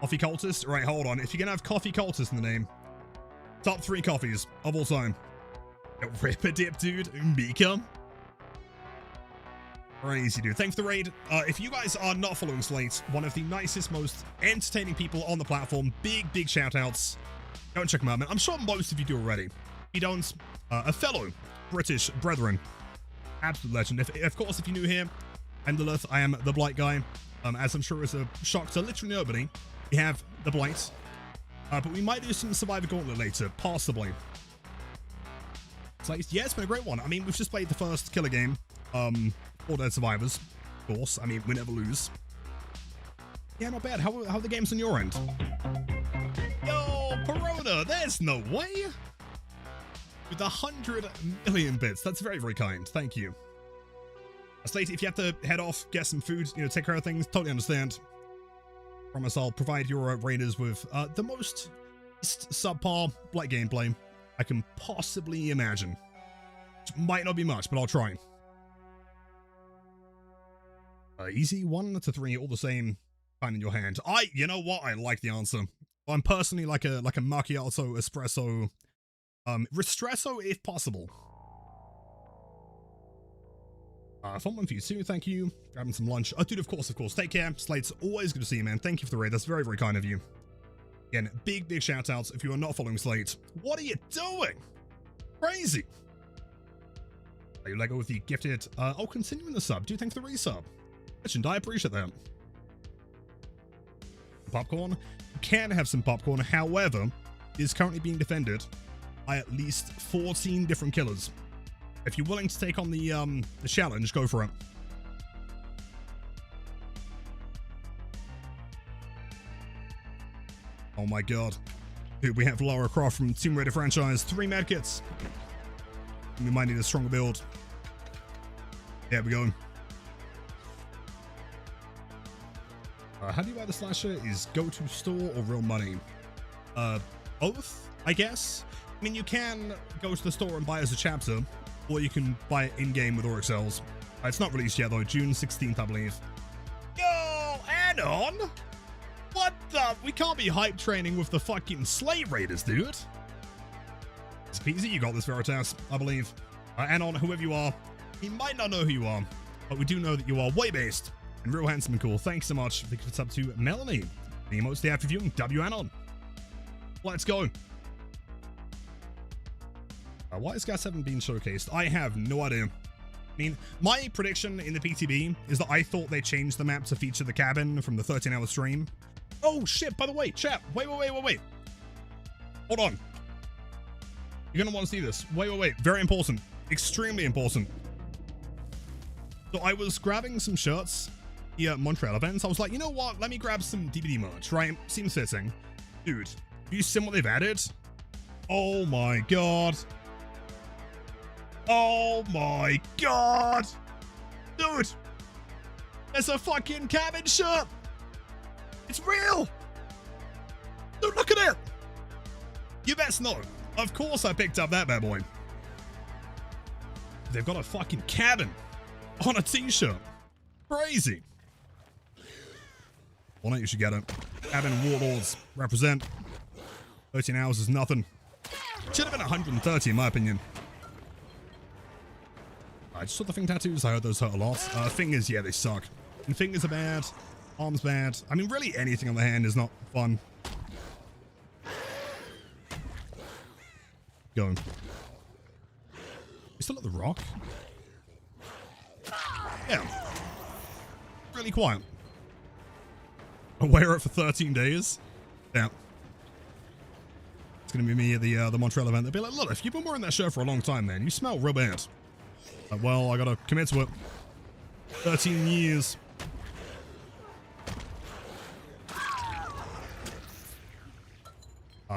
Coffee Cultist. Right, hold on. If you're gonna have Coffee Cultist in the name, top 3 coffees of all time. Yo, Ripper Dip, dude. Mika. Crazy, dude. Thanks for the raid. If you guys are not following Slate, one of the nicest, most entertaining people on the platform, big shout outs. Go and check them out, man. I'm sure most of you do already. If you don't, a fellow British brethren, absolute legend. Of course, if you're new here, I'm Lilith. I am the Blight guy. As I'm sure is a shock to literally nobody, we have the Blight. But we might do some Survivor Gauntlet later, possibly. Slate, yeah, it's been a great one. I mean, we've just played the first killer game. 4 Dead Survivors, of course. I mean, we never lose. Yeah, not bad. How are the games on your end? Yo, Perona, there's no way. With 100 million bits. That's very kind. Thank you. Slate, if you have to head off, get some food, take care of things, totally understand. Promise I'll provide your raiders with the most subpar Blight gameplay I can possibly imagine. Which might not be much, but I'll try. Easy, 1 to 3, all the same. Fine in your hand. You know what? I like the answer. I'm personally like a macchiato, espresso, ristresso if possible. Fun one for you too, thank you. Grabbing some lunch. Oh, dude, of course. Take care. Slate's always good to see you, man. Thank you for the raid. That's very kind of you. Again, big shout outs if you are not following Slate. What are you doing? Crazy. You Lego with the gifted. Continuing the sub. Do you think the resub? Legend, I appreciate that. Popcorn. You can have some popcorn, however, it is currently being defended by at least 14 different killers. If you're willing to take on the challenge, go for it. Oh my god. Dude, we have Lara Croft from Tomb Raider franchise. 3 medkits. We might need a stronger build. There we go. How do you buy the slasher? Is go to store or real money? Both, I guess. I mean, you can go to the store and buy as a chapter, or you can buy it in-game with Oryx Cells. It's not released yet, though. June 16th, I believe. Yo, Anon! What the? We can't be hype training with the fucking Slate Raiders, dude. It's peasy. You got this, Veritas, I believe. Anon, whoever you are, he might not know who you are, but we do know that you are way-based and real handsome and cool. Thanks so much. Thank you for sub to Melanie. The emotes day after viewing. W Anon. Let's go. Why is Gas 7 being showcased? I have no idea. I mean, my prediction in the PTB is that I thought they changed the map to feature the cabin from the 13-hour stream. Oh shit, by the way, chat. Wait. Hold on. You're gonna want to see this. Wait. Very important. Extremely important. So I was grabbing some shirts here at Montreal events. I was like, you know what? Let me grab some DBD merch, right? Seems fitting. Dude, have you seen what they've added? Oh my god. Oh my god. Dude. There's a fucking cabin shirt. It's real. Dude, look at it. You best know. Of course I picked up that bad boy. They've got a fucking cabin on a t-shirt. Crazy. Well, no, you should get it. Cabin Warlords represent. 13 hours is nothing. Should have been 130 in my opinion. I just saw the thing tattoos. I heard those hurt a lot. Fingers, yeah, they suck. And fingers are bad. Arms bad. I mean, really anything on the hand is not fun. Going. You still at the rock? Yeah. Really quiet. I'll wear it for 13 days. Yeah. It's gonna be me at the Montreal event. They'll be like, look, if you've been wearing that shirt for a long time, man, you smell real bad. Like, well, I gotta commit to it. 13 years.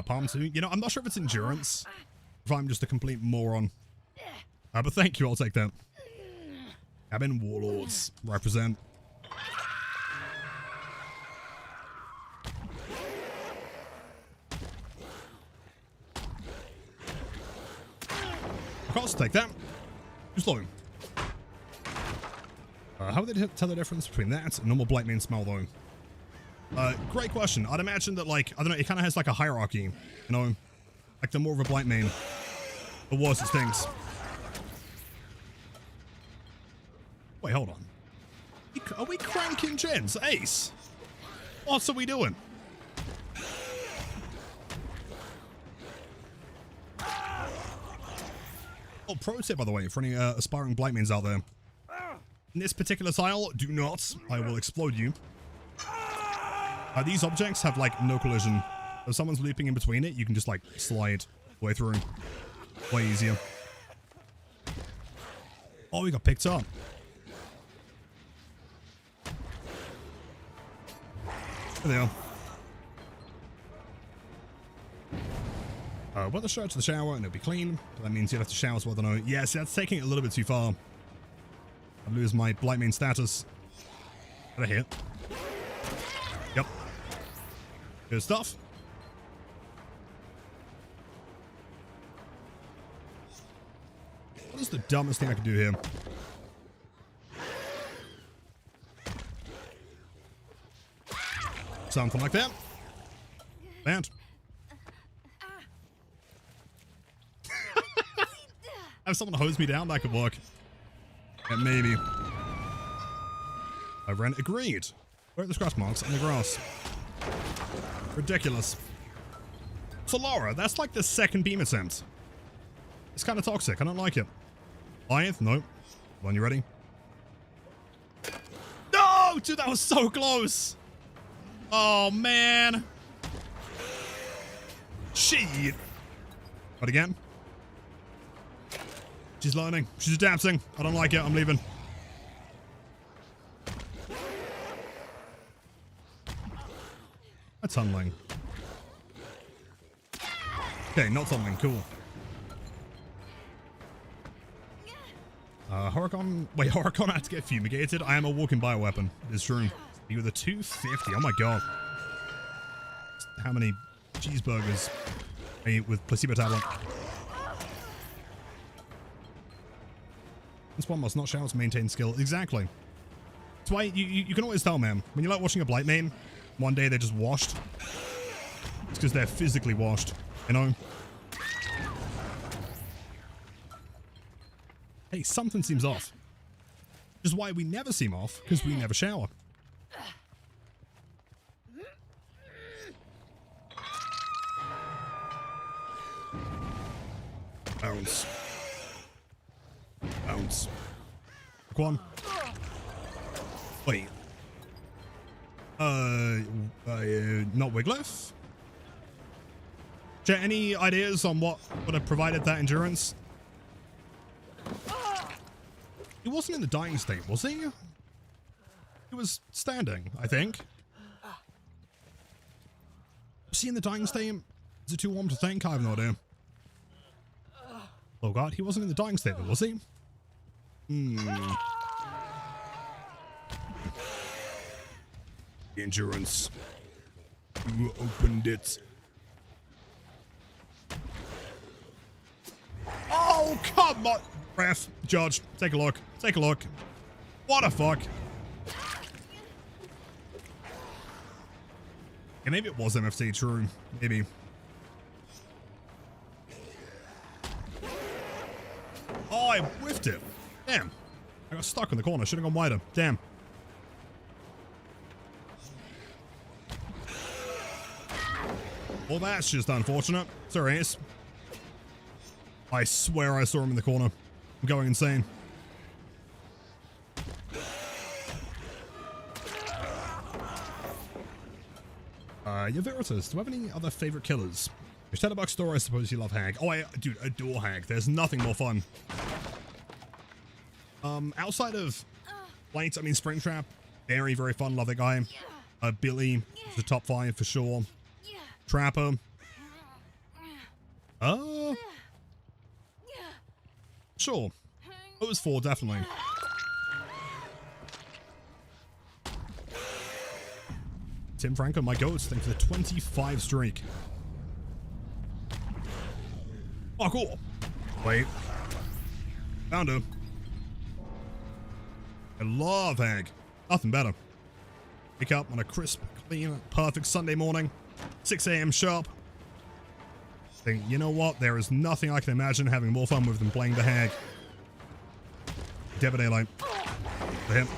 Palm 2. You know, I'm not sure if it's endurance. If I'm just a complete moron. But thank you, I'll take that. Cabin Warlords. Represent. Of course, take that. Just low. How would they tell the difference between that and normal Blight Main smell, though? Great question. I'd imagine that, like, I don't know, it kind of has like a hierarchy, you know? Like, the more of a Blight Main, the worse it stinks. Wait, hold on. Are we cranking gens? Ace? What are we doing? Oh, pro tip, by the way, for any aspiring Blight Mains out there. In this particular tile, do not. I will explode you. These objects have, like, no collision. If someone's looping in between it, you can just, like, slide way through. Way easier. Oh, we got picked up. There they are. Weather shirt to the shower and it'll be clean. That means you'll have to shower as well, don't know. Yes, that's taking it a little bit too far. I lose my Blight Main status. Get a hit. Yep. Good stuff. What is the dumbest thing I can do here? Something like that. And have someone hose me down, that could work. Yeah, maybe. I ran agreed. Where are the scratch marks on the grass? Ridiculous. So Laura, that's like the second beam attempt. It's kind of toxic. I don't like it. Lion? No. When you ready? No! Dude, that was so close. Oh, man. Shit. But again. She's learning. She's adapting. I don't like it. I'm leaving. A tunneling. Okay, not tunneling. Cool. Horicon. Wait, Horicon had to get fumigated. I am a walking bioweapon. It's true. You were the 250. Oh my god. How many cheeseburgers I eat with placebo tablet? This one must not shower to maintain skill. Exactly. That's why you can always tell, man. When you like watching a Blight Main, one day they're just washed. It's because they're physically washed, you know? Hey, something seems off. Which is why we never seem off, because we never shower. Bounce. Bounce. Go on. Wait. Not Wiglif? Chat, any ideas on what would have provided that endurance? He wasn't in the dying state, was he? He was standing, I think. Was he in the dying state? Is it too warm to think? I have no idea. Oh god, he wasn't in the dying state, was he? Endurance. Who opened it? Oh, come on! Ref, judge, take a look. Take a look. What the fuck? Yeah, maybe it was MFT, true. Maybe. Oh, I whiffed it. Damn. I got stuck in the corner. Should have gone wider. Damn. Well, that's just unfortunate. Sorry, Ace. I swear I saw him in the corner. I'm going insane. Yaveritas, do you have any other favorite killers? Your Shadowbuck store, I suppose you love Hag. Oh, I, dude, adore Hag. There's nothing more fun. Outside of Blight, I mean, Springtrap, very, very fun. Love that guy. Billy, the top 5 for sure. Trapper. Sure. Those 4, definitely. Tim Franco, my goat, thanks for the 25 streak. Oh, cool. Wait. Found her. I love Hag. Nothing better. Wake up on a crisp, clean, perfect Sunday morning. 6 a.m. sharp. Think, you know what? There is nothing I can imagine having more fun with than playing the Hag. Dead by Daylight. For him.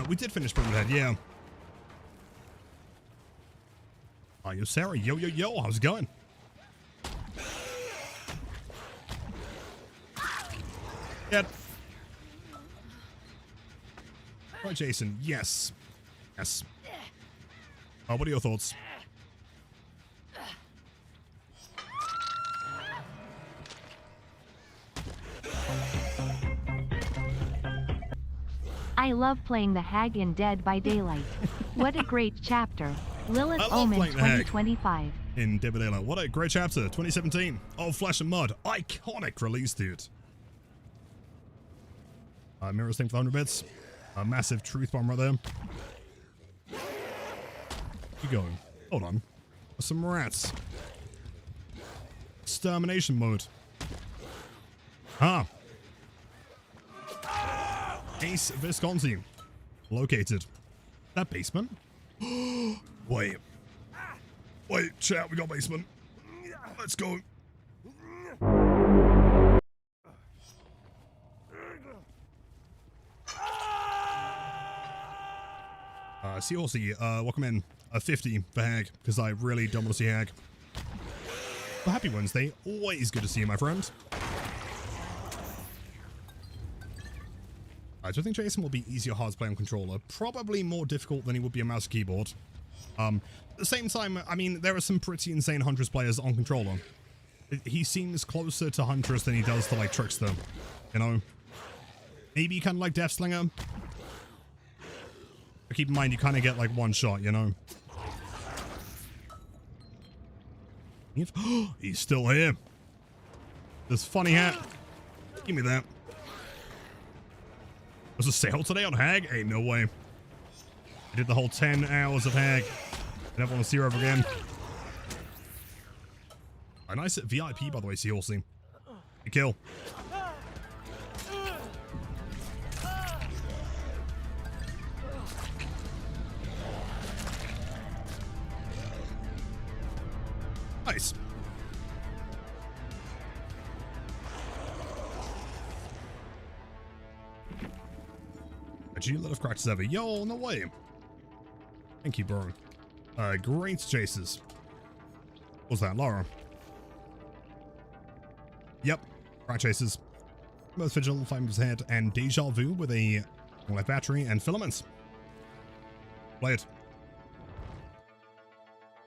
We did finish Pyramid Head, yeah. Oh, yo, Sarah. Yo, yo, yo. How's it going? Get. Right, Jason. Yes. Yes. What are your thoughts? I love playing the Hag in Dead by Daylight. What a great chapter. Lilith Omen 2025. In Dead by Daylight. What a great chapter. 2017. Oh, Flesh and Mud. Iconic release, dude. Mirrors thing for 100 bits. A massive truth bomb right there. Keep going. Hold on. Some rats. Extermination mode. Ah. Ace Visconti. Located. That basement? Wait. Wait, chat, we got basement. Let's go. Seahorse, welcome in. 50 for Hag, because I really don't want to see Hag. Well, happy Wednesday. Always good to see you, my friend. Do I think Jason will be easier hard to play on controller? Probably more difficult than he would be a mouse and keyboard. At the same time, I mean, there are some pretty insane Huntress players on controller. He seems closer to Huntress than he does to, like, Trickster. You know? Maybe kind of like Deathslinger. But keep in mind, you kind of get, like, one shot, you know? He's still here. This funny hat. Give me that. Was a sale today on Hag? Hey, no way. I did the whole 10 hours of Hag. I never want to see her ever again. A nice VIP, by the way, Seahorse. Good kill. Nice. A lot of cracks ever. Yo, no way. Thank you, bro. Great chases. What was that, Laura? Yep. Crack chases. Most vigilant, 5 moves ahead, and deja vu with a life battery and filaments. Play it.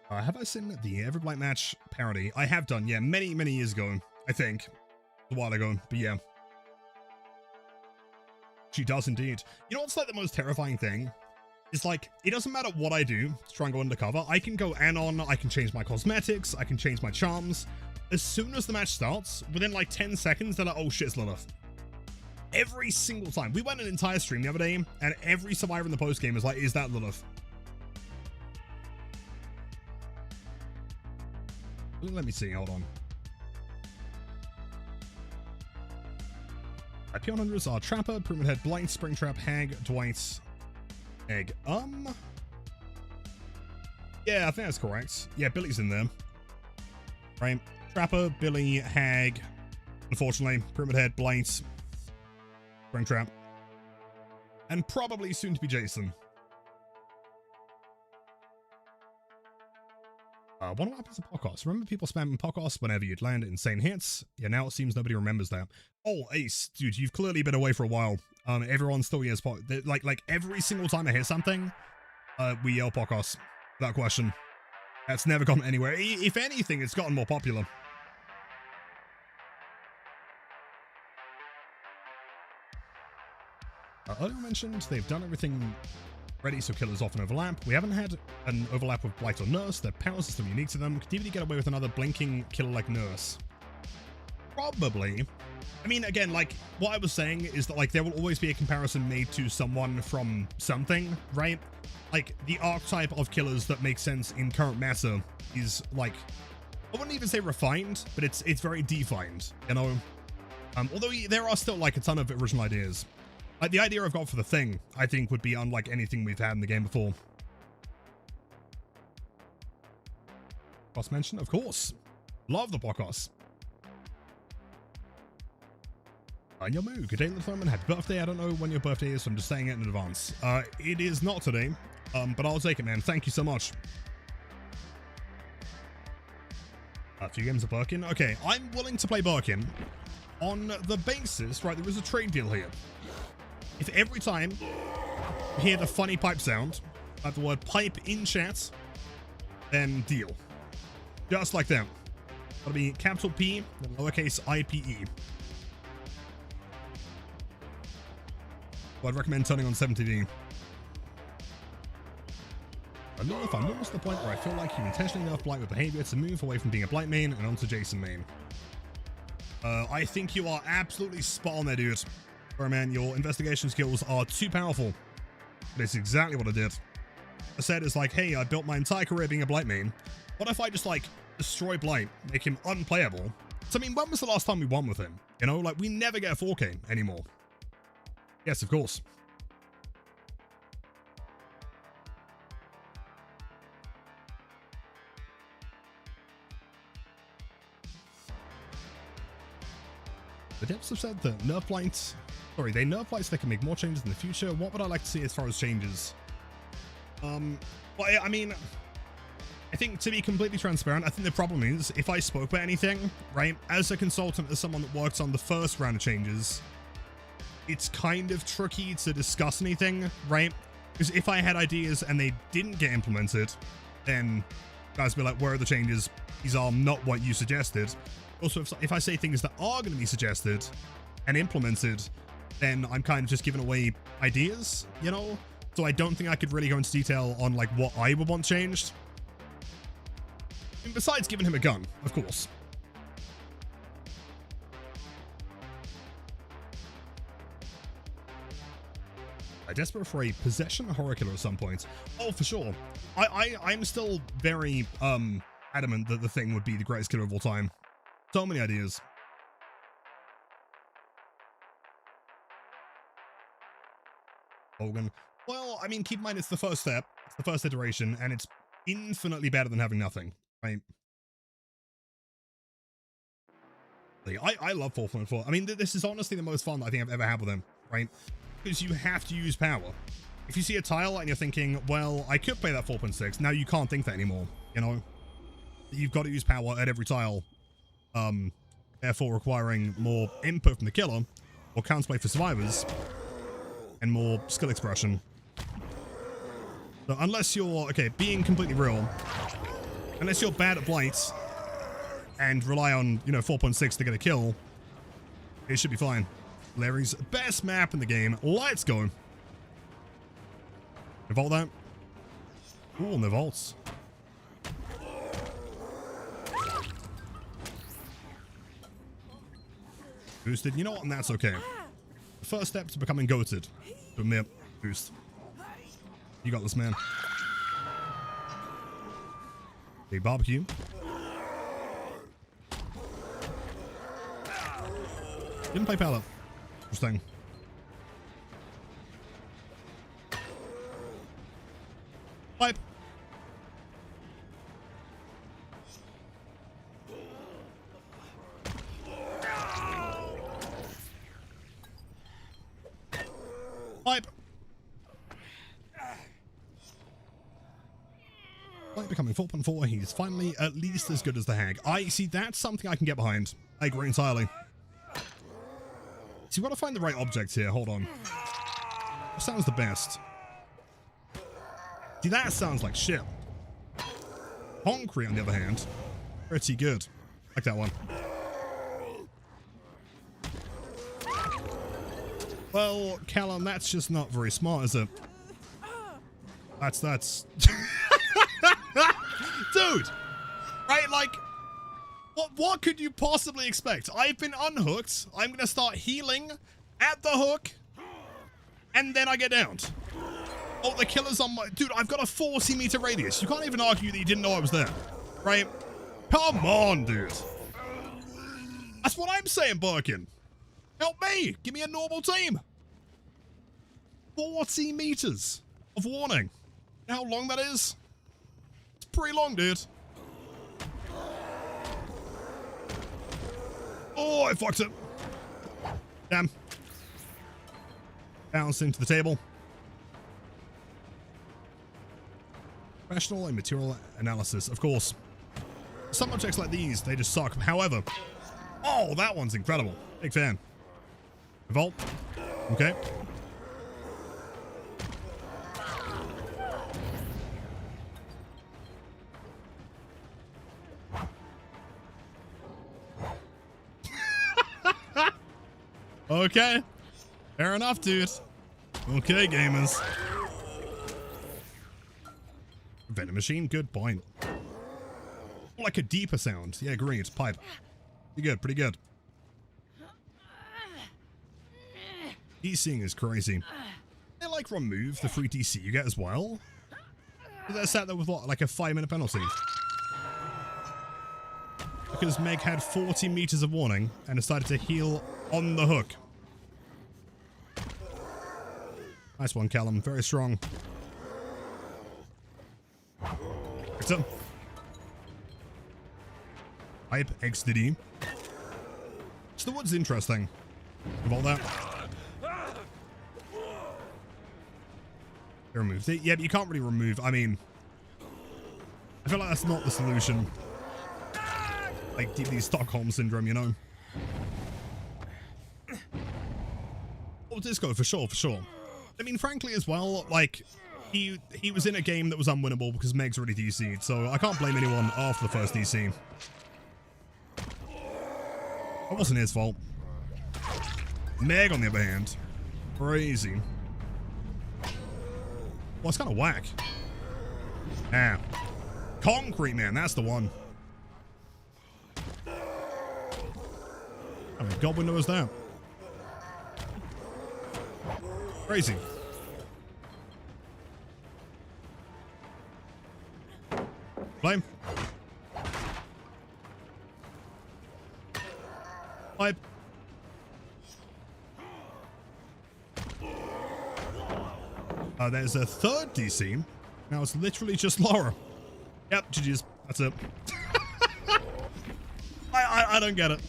Have I seen the Every Blight match parody? I have done, yeah, many, many years ago, I think. A while ago, but yeah. She does indeed. You know what's like the most terrifying thing? It's like, it doesn't matter what I do to try and go undercover. I can go anon, I can change my cosmetics, I can change my charms. As soon as the match starts, within like 10 seconds, they're like, oh shit, it's Lilith. Every single time. We went an entire stream the other day, and every survivor in the post game is like, is that Lilith? Let me see, hold on. P100s are Trapper, Pyramid Head, Blight, Springtrap, Hag, Dwight, Egg. Yeah, I think that's correct. Yeah, Billy's in there. Right. Trapper, Billy, Hag. Unfortunately, Pyramid Head, Blight, Springtrap. And probably soon to be Jason. What happens to podcasts? Remember people spamming podcasts whenever you'd land insane hits? Yeah, now it seems nobody remembers that. Oh, Ace, dude, you've clearly been away for a while. Everyone still hears like every single time I hear something, we yell Pocos. Without question. That's never gone anywhere. If anything, it's gotten more popular. Earlier mentioned, they've done everything ready so killers often overlap. We haven't had an overlap with Blight or Nurse. Their power system unique to them. Could even get away with another blinking killer like Nurse. Probably. I mean, again, like, what I was saying is that, like, there will always be a comparison made to someone from something, right? Like, the archetype of killers that makes sense in current meta is, like, I wouldn't even say refined, but it's very defined, you know? Although there are still, like, a ton of original ideas. Like, the idea I've got for the Thing, I think, would be unlike anything we've had in the game before. Boss mention? Of course. Love the Pocos. Yomu, good day, little Thurman. Happy birthday. I don't know when your birthday is, so I'm just saying it in advance. It is not today, but I'll take it, man. Thank you so much. A few games of Birkin. Okay, I'm willing to play Birkin on the basis, right, there is a trade deal here. If every time you hear the funny pipe sound, like the word pipe in chat, then deal. Just like that. That'll be capital P, then lowercase IPE. Well, I'd recommend turning on 70D. I don't know if I'm almost to the point where I feel like you intentionally nerf Blight with behavior to move away from being a Blight main and onto Jason main. I think you are absolutely spot on there, dude. Sorry, man, your investigation skills are too powerful. But it's exactly what I did. I said it's like, hey, I built my entire career being a Blight main. What if I just, like, destroy Blight, make him unplayable? So, I mean, when was the last time we won with him? You know, like, we never get a 4K anymore. Yes, of course. The devs have said that nerf Blights... Sorry, they nerf Blights that can make more changes in the future. What would I like to see as far as changes? Well, I mean... I think, to be completely transparent, I think the problem is, if I spoke about anything, right, as a consultant, as someone that worked on the first round of changes, it's kind of tricky to discuss anything, right? Because if I had ideas and they didn't get implemented, then guys would be like, where are the changes? These are not what you suggested. Also, if I say things that are going to be suggested and implemented, then I'm kind of just giving away ideas, you know? So I don't think I could really go into detail on, like, what I would want changed. And besides giving him a gun, of course. I'm desperate for a possession horror killer at some point. Oh, for sure. I'm still very adamant that the Thing would be the greatest killer of all time. So many ideas. Hogan. Well, I mean, keep in mind it's the first step. It's the first iteration, and it's infinitely better than having nothing, right? I love 4.4. I mean, this is honestly the most fun that I think I've ever had with him, right? Because you have to use power. If you see a tile and you're thinking, well, I could play that 4.6, now you can't think that anymore, you know? You've got to use power at every tile, therefore requiring more input from the killer, or counterplay for survivors, and more skill expression. So unless you're, okay, being completely real, unless you're bad at Blight, and rely on, you know, 4.6 to get a kill, it should be fine. Larry's best map in the game. Let's go. Vault that. Ooh, and the vaults. Boosted. You know what? And that's okay. The first step to becoming goated. To admit, boost. You got this, man. Big barbecue. Didn't play pallet. Interesting. Pipe. Pipe. Pipe becoming 4.4. He's finally at least as good as the Hag. I see, that's something I can get behind. I agree entirely. So you've got to find the right object here. Hold on. What sounds the best? See, that sounds like shit. Concrete, on the other hand, pretty good. Like that one. Well, Callum, that's just not very smart, is it? That's... Dude! Right, like... What could you possibly expect? I've been unhooked. I'm gonna start healing at the hook. And then I get downed. Oh, the killer's on my... Dude, I've got a 40-meter radius. You can't even argue that you didn't know I was there. Right? Come on, dude. That's what I'm saying, Birkin. Help me. Give me a normal team. 40 meters of warning. You know how long that is? It's pretty long, dude. Oh, I fucked it. Damn. Bounce into the table. Professional and material analysis, of course. Some objects like these, they just suck. However, oh, that one's incredible. Big fan. Vault. Okay. Okay. Fair enough, dude. Okay, gamers. Venom machine, good point. Like a deeper sound. Yeah, agreed. Pipe. Pretty good, pretty good. DCing is crazy. They like remove the free DC you get as well. They're sat there with what, like a 5-minute penalty. Because Meg had 40 meters of warning and decided to heal on the hook. Nice one, Callum. Very strong. It's up. Pipe XDD. So the wood's interesting. Of all that. Remove. Yeah, but you can't really remove. I mean, I feel like that's not the solution. Like the Stockholm syndrome, you know. Oh, Disco, for sure, for sure. I mean, frankly, as well, like, he was in a game that was unwinnable because Meg's already DC'd, so I can't blame anyone after the first DC. That wasn't his fault. Meg, on the other hand, crazy. Well, it's kind of whack. Ah. Concrete, man, that's the one. How many god window is that? Crazy. Flame. Pipe. There's a third DC. Now it's literally just Laura. Yep, GG's. That's it. I don't get it.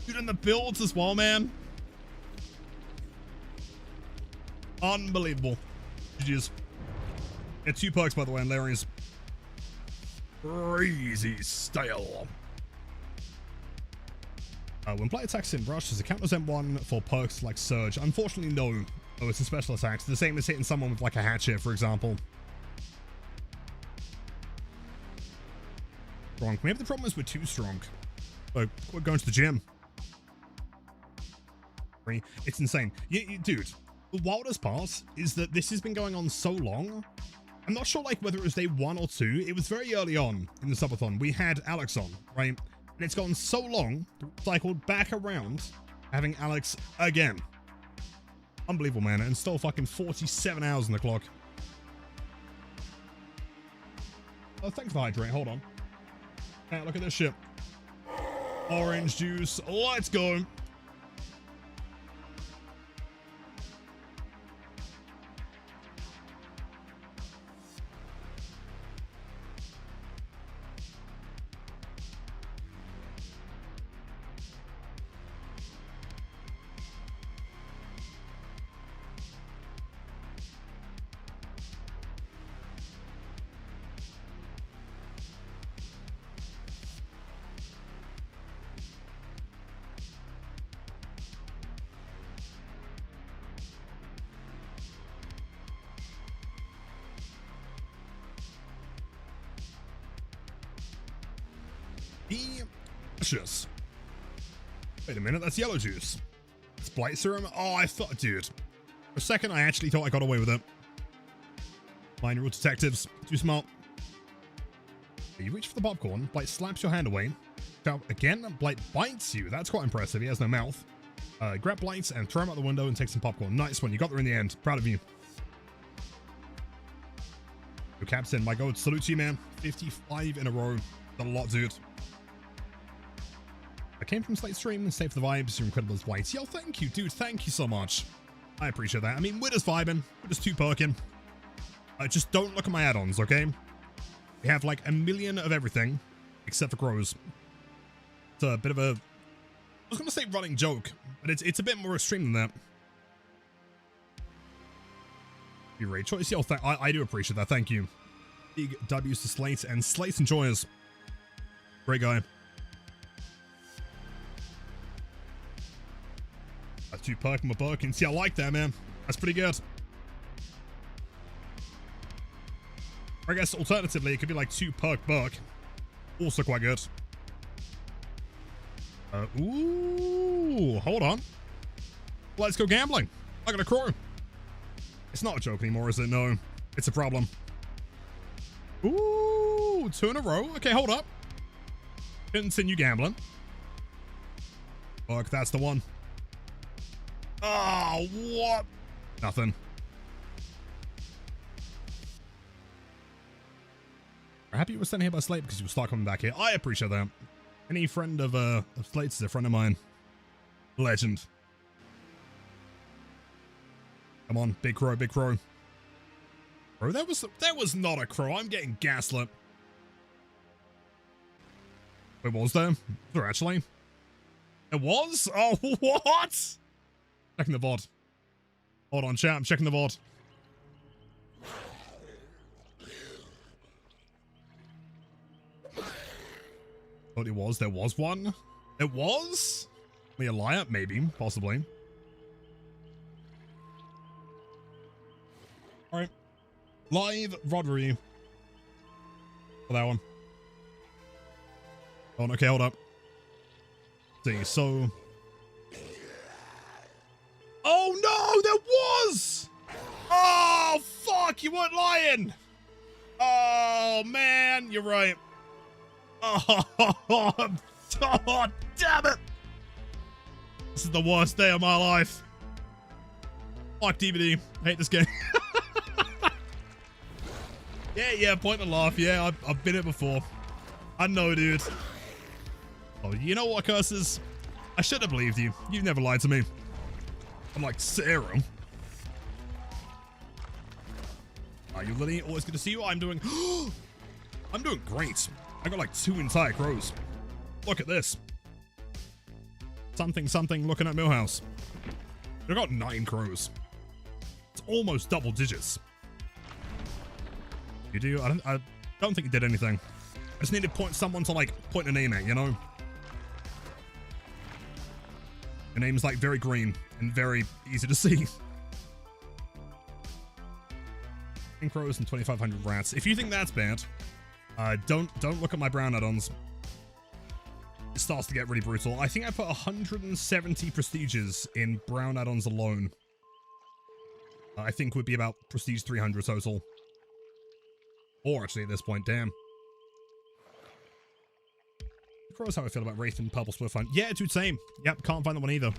Dude, in the builds as well, man. Unbelievable. GG's. Yeah, 2 perks, by the way, and Larry's crazy style. When player attacks in Rush, does it count as M1 for perks like Surge? Unfortunately, no. Oh, it's a special attack. It's the same as hitting someone with like a hatchet, for example. Strong. Maybe the problem is we're too strong. We're going to the gym. It's insane. Dude, the wildest part is that this has been going on so long. I'm not sure like whether it was day 1 or 2. It was very early on in the Subathon. We had Alex on, right? And it's gone so long, cycled back around having Alex again. Unbelievable, man. And still fucking 47 hours on the clock. Oh, thanks for the hydrate. Hold on. Yeah, look at this shit. Orange juice. Let's go. Delicious. Wait a minute, that's yellow juice. It's blight serum. Oh, I thought, dude. For a second, I actually thought I got away with it. Minor rule detectives. Too smart. You reach for the popcorn. Blight slaps your hand away. Now, again, Blight bites you. That's quite impressive. He has no mouth. Grab Blight and throw him out the window and take some popcorn. Nice one. You got there in the end. Proud of you. Your captain. My God. Salute to you, man. 55 in a row. That's a lot, dude. I came from Slate Stream and saved the vibes. You're incredible as White. Yo, thank you, dude. Thank you so much. I appreciate that. I mean, we're just vibing. We're just 2 perking. Just don't look at my add-ons, okay? We have like a million of everything except for crows. It's a bit of a, I was gonna say running joke, but it's a bit more extreme than that. You great choice. Yo, I do appreciate that. Thank you. Big W's to Slate and Slate enjoyers. Great guy. That's 2 perking with Birkins. Yeah, I like that, man. That's pretty good. I guess alternatively, it could be like 2 perk Burk. Also quite good. Ooh, hold on. Let's go gambling. I got a crow. It's not a joke anymore, is it? No, it's a problem. Ooh, 2 in a row. Okay, hold up. Continue gambling. Look, that's the one. Oh, what? Nothing. I'm happy you were sent here by Slate because you will start coming back here. I appreciate that. Any friend of Slate's is a friend of mine. Legend. Come on, big crow, big crow. Bro, that was not a crow. I'm getting gaslit. Wait, was there? Was there actually? It was? Oh, what? Checking the VOD. Hold on, chat. I'm checking the VOD. Thought it was. There was one. It was? Me a liar? Maybe. Possibly. Alright. Live VOD review. For that one. Oh, okay, hold up. See, so... Oh no, there was! Oh, fuck, you weren't lying! Oh, man, you're right. Oh, damn it! This is the worst day of my life. Fuck DVD. I hate this game. Yeah, point and laugh. Yeah, I've been it before. I know, dude. Oh, you know what, curses? I should have believed you. You've never lied to me. I'm like, Sarah. Are you Lily? Always good to see you. I'm doing... I'm doing great. I got like 2 entire crows. Look at this. Something looking at Millhouse. I got 9 crows. It's almost double digits. You do? I don't think it did anything. I just need to point someone to like point a name at, you know? Your name's like very green and very easy to see. 10 crows and 2,500 rats. If you think that's bad, don't look at my brown add-ons. It starts to get really brutal. I think I put 170 prestiges in brown add-ons alone. I think would be about prestige 300 total. Or actually at this point, damn. Crows, how I feel about Wraith and Purple Subathon. Yeah, dude, same. Yep, can't find that one either.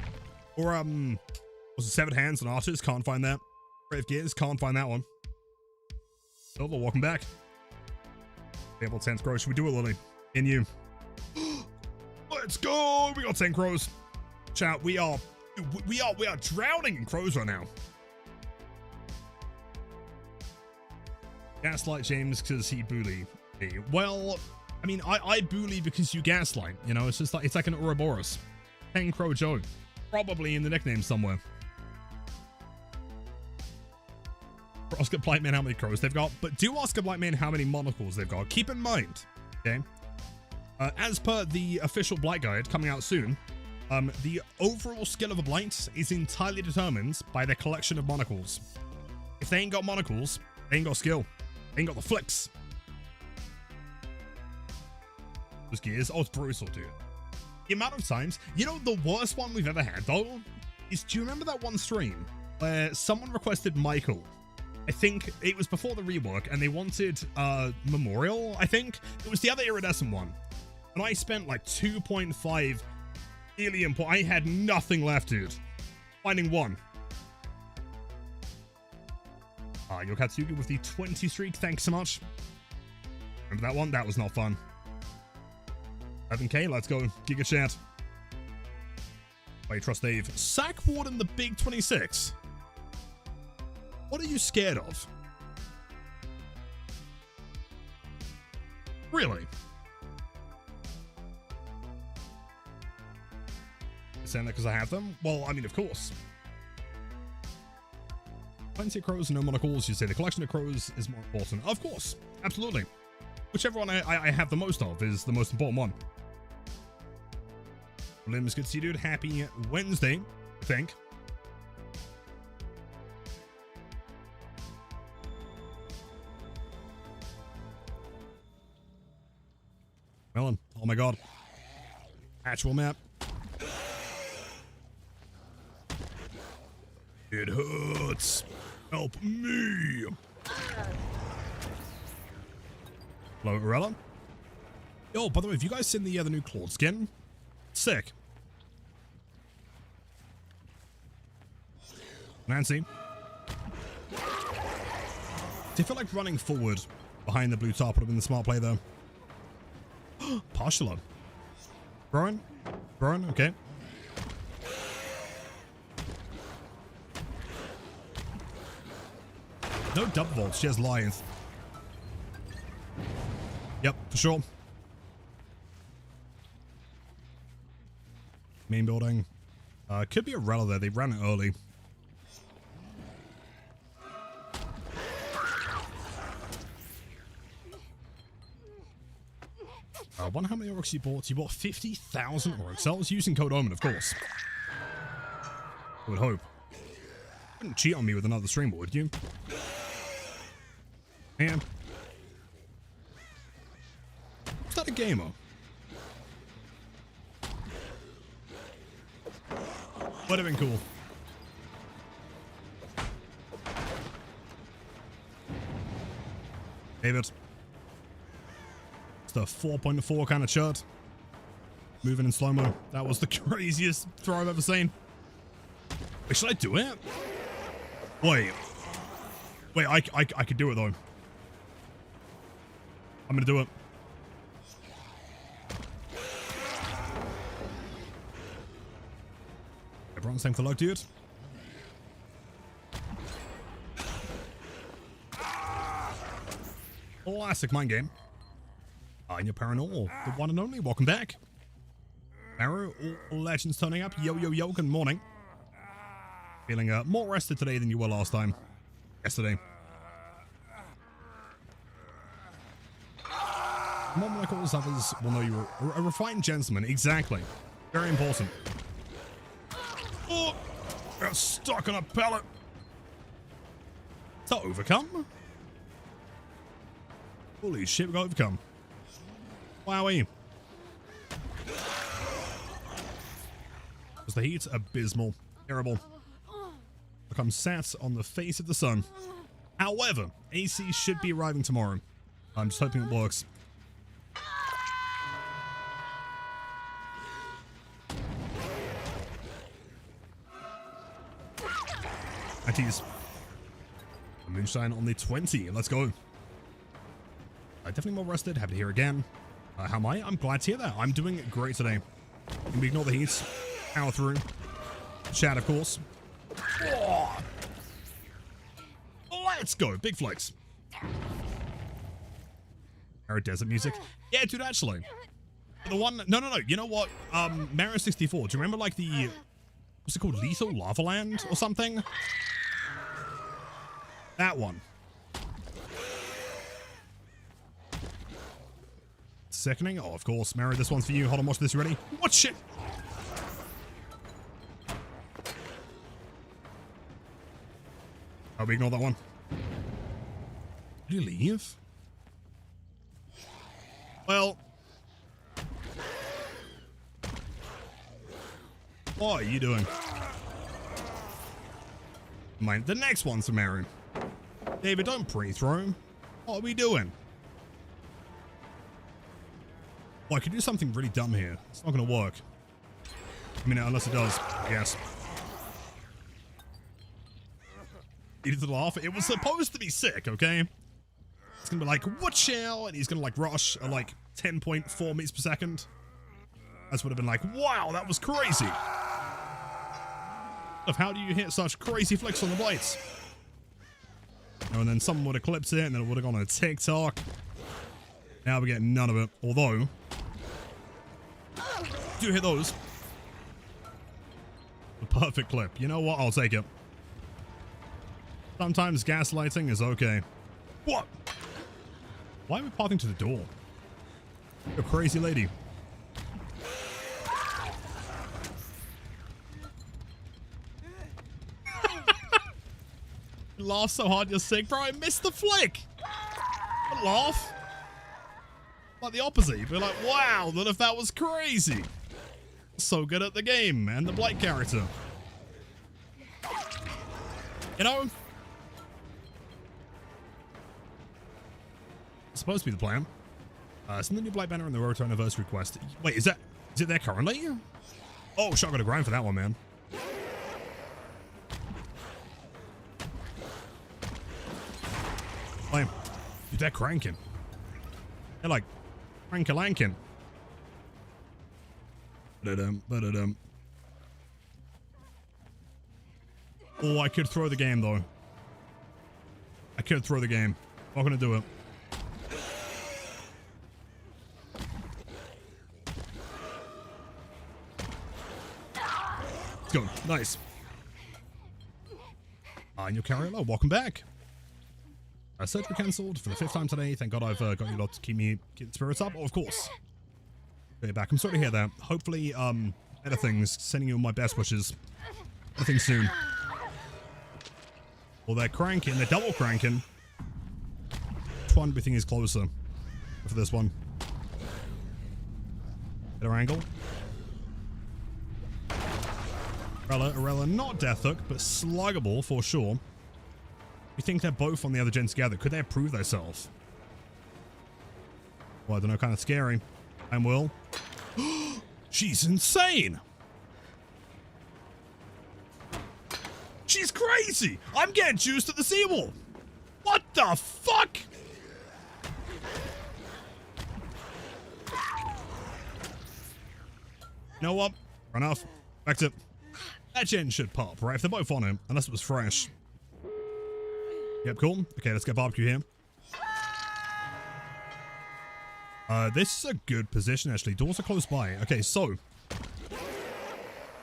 Or, was it Severed Hands and Archers? Can't find that. Brave Gears, can't find that one. Silver, welcome back. Table 10 crows. Should we do it, Lily? In you. Let's go! We got 10 crows. Chat, we are drowning in crows right now. Gaslight James because he bully me. Well, I mean, I bully because you gaslight. You know, it's just like, it's like an Ouroboros. 10 Crow Joe. Probably in the nickname somewhere. Ask a Blight Man how many crows they've got, but do ask a Blight Man how many monocles they've got. Keep in mind, okay, as per the official Blight Guide coming out soon, the overall skill of a Blight is entirely determined by their collection of monocles. If they ain't got monocles, they ain't got skill. They ain't got the flicks. Those gears. Oh, it's brutal, dude. The amount of times, you know, the worst one we've ever had though is, do you remember that one stream where someone requested Michael? I think it was before the rework, and they wanted Memorial. I think it was the other iridescent one, and I spent like 2.5 million points. I had nothing left, dude. Finding one. Yokatsugi with the 20 streak. Thanks so much. Remember that one? That was not fun. 11k, let's go. Giga chat. Wait, trust Dave. Sack Warden the Big 26. What are you scared of? Really? You're saying that because I have them? Well, I mean, of course. Plenty of crows, no monocles. You say the collection of crows is more important. Of course. Absolutely. Whichever one I have the most of is the most important one. Limbs, good to see you, dude. Happy Wednesday, I think. Melon, oh my god. Actual map. It hurts. Help me. Hello, Arella. Yo, by the way, have you guys seen the new Claude skin? Sick. Nancy. Do you feel like running forward behind the blue top would have been the smart play, though? Postula. Brian? Brian, okay. No double vaults, she has lions. Yep, for sure. Main building. Could be a Rella there. They ran it early. I wonder how many orcs you bought. You bought 50,000 orcs. That was using Code Omen, of course. I would hope. You wouldn't cheat on me with another stream, would you? Man. Is that a gamer? Would have been cool. David. It's the 4.4 kind of shirt. Moving in slow-mo. That was the craziest throw I've ever seen. Wait, should I do it? Wait. Wait, I could do it though. I'm gonna do it. Everyone's thanks for luck, dude. Classic mind game. And your paranormal, the one and only. Welcome back. Arrow, all legends turning up. Yo, yo, yo, good morning. Feeling more rested today than you were last time. Yesterday. More like all others will know you were a refined gentleman. Exactly. Very important. Oh, got stuck on a pallet. Is that overcome? Holy shit, we got overcome. Wowie. Was the heat abysmal? Terrible. Look, I'm sat on the face of the sun. However, AC should be arriving tomorrow. I'm just hoping it works. I tease. Moonshine on the 20. Let's go. Definitely more rested. Happy to hear again. How am I? I'm glad to hear that. I'm doing great today. Can we ignore the heat? Power through. Chat, of course. Oh. Let's go. Big flex. Mario Desert music. Yeah, dude, actually. The one... No. You know what? Mario 64. Do you remember, like, the... What's it called? Lethal Lava Land or something? That one. Seconding. Oh, of course. Mario, this one's for you. Hold on, watch this. You ready? Watch it. Oh, we ignore that one. Did he leave? Well, What are you doing? Mind, the next one's a Mary. David, don't pre-throw. What are we doing? Well, I could do something really dumb here. It's not going to work. I mean, unless it does. Yes. He did the laugh. It was supposed to be sick, okay? It's going to be like, watch out, and he's going to like rush at like 10.4 meters per second. That would have been like, wow, that was crazy. Of how do you hit such crazy flicks on the blades? Oh, and then someone would have clipped it, and then it would have gone on a TikTok. Now we're getting none of it. Although, do hit those. The perfect clip. You know what? I'll take it. Sometimes gaslighting is okay. What? Why are we pathing to the door? You're a crazy lady. Laugh so hard you're sick, bro. I missed the flick. Don't laugh. Like the opposite. Be like, wow, what if that was crazy? So good at the game, man. The Blake character. You know? It's supposed to be the plan. Send the new Blight banner on the road to anniversary quest. Wait, is it there currently? Oh, shot got a grind for that one, man. Dude, they're cranking. They're like crank-a-lanking. Ba-da-dum. Oh, I could throw the game, though. I could throw the game. Not gonna do it. Let's go. Nice. And your carrier low. Welcome back. Surgery cancelled for the 5th time today. Thank God I've got you lot to keep the spirits up. Oh, of course. Get back. I'm sorry to hear that. Hopefully, better things. Sending you my best wishes. Nothing soon. Well, they're cranking. They're double cranking. Which one do we think is closer for this one? Better angle. Arella, not Death Hook, but sluggable for sure. You think they're both on the other gen together? Could they prove themselves? Well, I don't know, kind of scary. And Will. She's insane! She's crazy! I'm getting juiced at the seawall! What the fuck? You know what? Run off. Back to... That gen should pop, right? If they're both on him, unless it was fresh. Yep, cool. Okay, let's get barbecue here. This is a good position, actually. Doors are close by. Okay, so.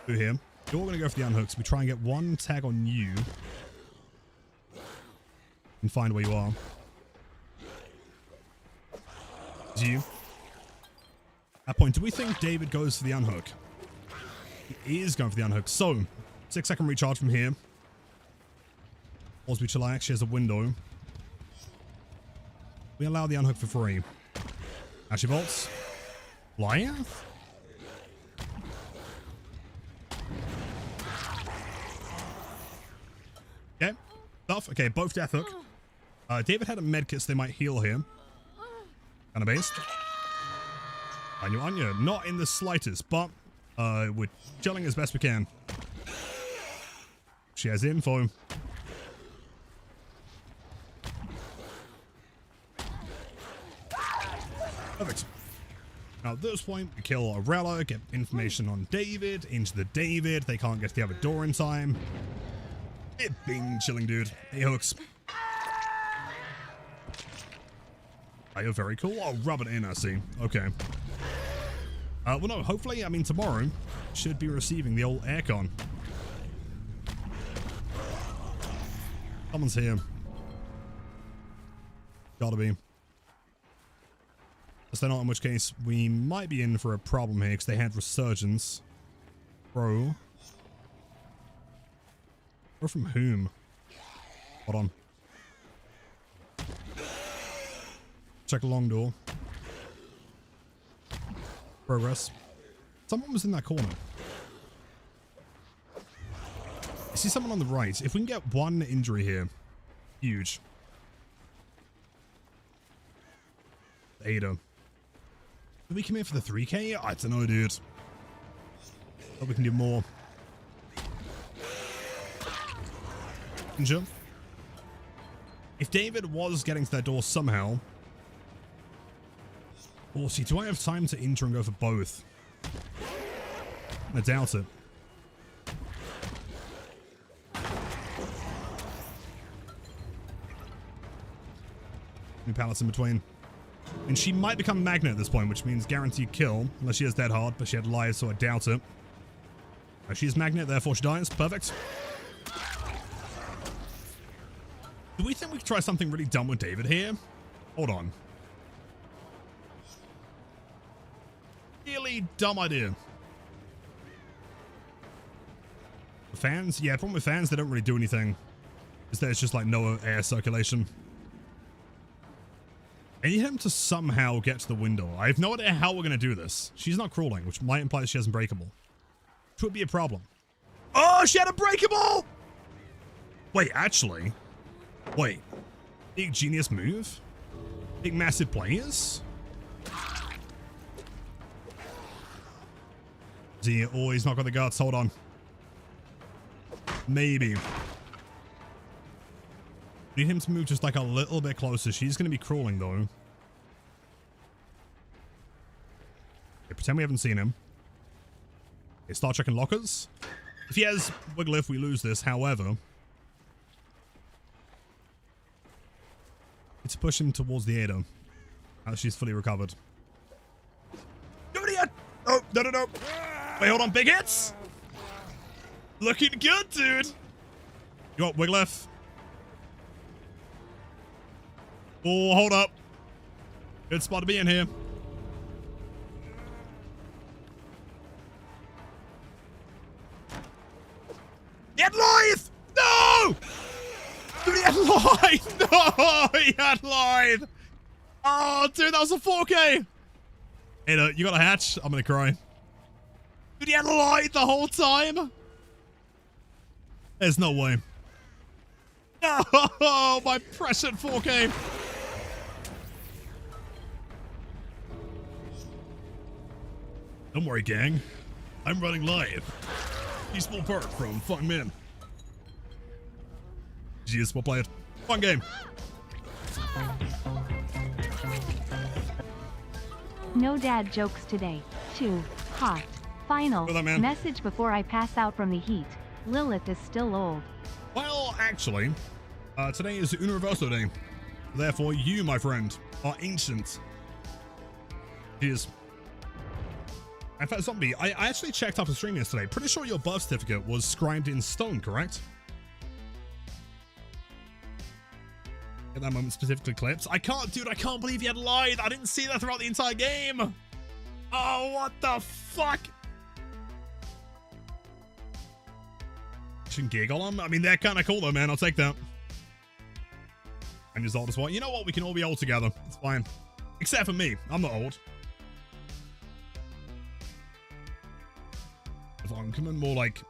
Through here. You're going to go for the unhooks. We try and get one tag on you. And find where you are. It's you. At that point, do we think David goes for the unhook? He is going for the unhook. So, 6-second recharge from here. Osby Chile actually has a window. We allow the unhook for free. Ashy Bolts. Goliath? Okay. Stuff. Okay, both Death Hook. David had a medkit, so they might heal here. Kind of based. Anya, not in the slightest, but we're chilling as best we can. She has info. Perfect. Now at this point, we kill Arella, get information on David, into the David. They can't get to the other door in time. Bing, chilling dude. Hey, hooks. Oh, you're very cool. Oh, rub it in, I see. Okay. Well, no, hopefully, I mean, tomorrow, should be receiving the old aircon. Someone's here. Gotta be. If they're not, in which case, we might be in for a problem here, because they had resurgence. Bro. Or from whom? Hold on. Check a long door. Progress. Someone was in that corner. I see someone on the right. If we can get one injury here, huge. Ada. Did we come here for the 3K? I don't know, dude. Hope we can do more. Injure. If David was getting to that door somehow. Oh, see, do I have time to injure and go for both? I doubt it. New pallets in between. And she might become Magnet at this point, which means guaranteed kill. Unless she has Dead Hard, but she had Live, so I doubt it. She's Magnet, therefore she dies. Perfect. Do we think we could try something really dumb with David here? Hold on. Really dumb idea. The fans? Yeah, problem with fans, they don't really do anything. Because there's just like no air circulation. I need him to somehow get to the window. I have no idea how we're going to do this. She's not crawling, which might imply that she has Unbreakable. Which would be a problem. Oh, she had Unbreakable! Wait, actually. Wait. Big genius move? Big massive players? Oh, he's not got the guts. Hold on. Maybe. Need him to move just like a little bit closer. She's going to be crawling though. Okay, pretend we haven't seen him. Okay, start checking lockers. If he has Wigglyff, we lose this. However, it's push him towards the Ada. As she's fully recovered. Oh, no, no, no. Wait, hold on. Big hits. Looking good, dude. You got Wigglyff. Oh, hold up. Good spot to be in here. He had Lithe! No! Dude, he had Lithe! No! He had Lithe! Oh, dude, that was a 4K! Hey, you got a hatch? I'm gonna cry. Dude, he had Lithe the whole time? There's no way. Oh, my precious 4K. Don't worry, gang. I'm running live. Peaceful perk from Fun Men. GS, we'll play it. Fun game. No dad jokes today. Too hot. Final message before I pass out from the heat. Lilith is still old. Well, actually, today is Universo Day. Therefore, you, my friend, are ancient. Cheers. In fact, Zombie, I actually checked after stream yesterday. Pretty sure your birth certificate was scribed in stone, correct? At that moment specifically clips. I can't, dude, I can't believe you had lied. I didn't see that throughout the entire game. Oh, what the fuck? Gig on them. I mean, they're kind of cool though, man. I'll take that. And his oldest one. You know what? We can all be old together. It's fine. Except for me. I'm not old. If I'm coming more like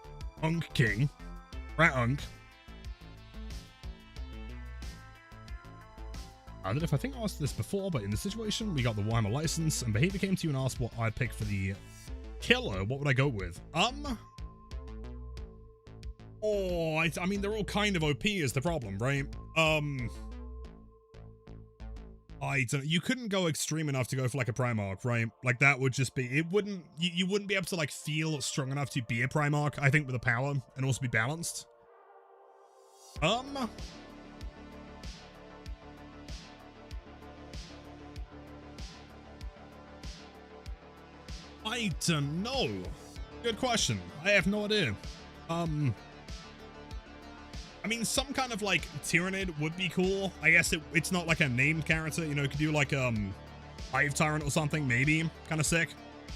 Unk King. Rat Unk. I don't know if I think I asked this before, but in the situation, we got the Warhammer license, and Behavior came to you and asked what I'd pick for the killer. What would I go with? Oh, I mean, they're all kind of OP is the problem, right? I don't know. You couldn't go extreme enough to go for like a Primarch, right? Like that would just be, it wouldn't, you wouldn't be able to like feel strong enough to be a Primarch, I think, with the power and also be balanced. I don't know. Good question. I have no idea. I mean, some kind of like Tyrannid would be cool. I guess it's not like a named character, you know, could do like Hive Tyrant or something, maybe. Kind of sick.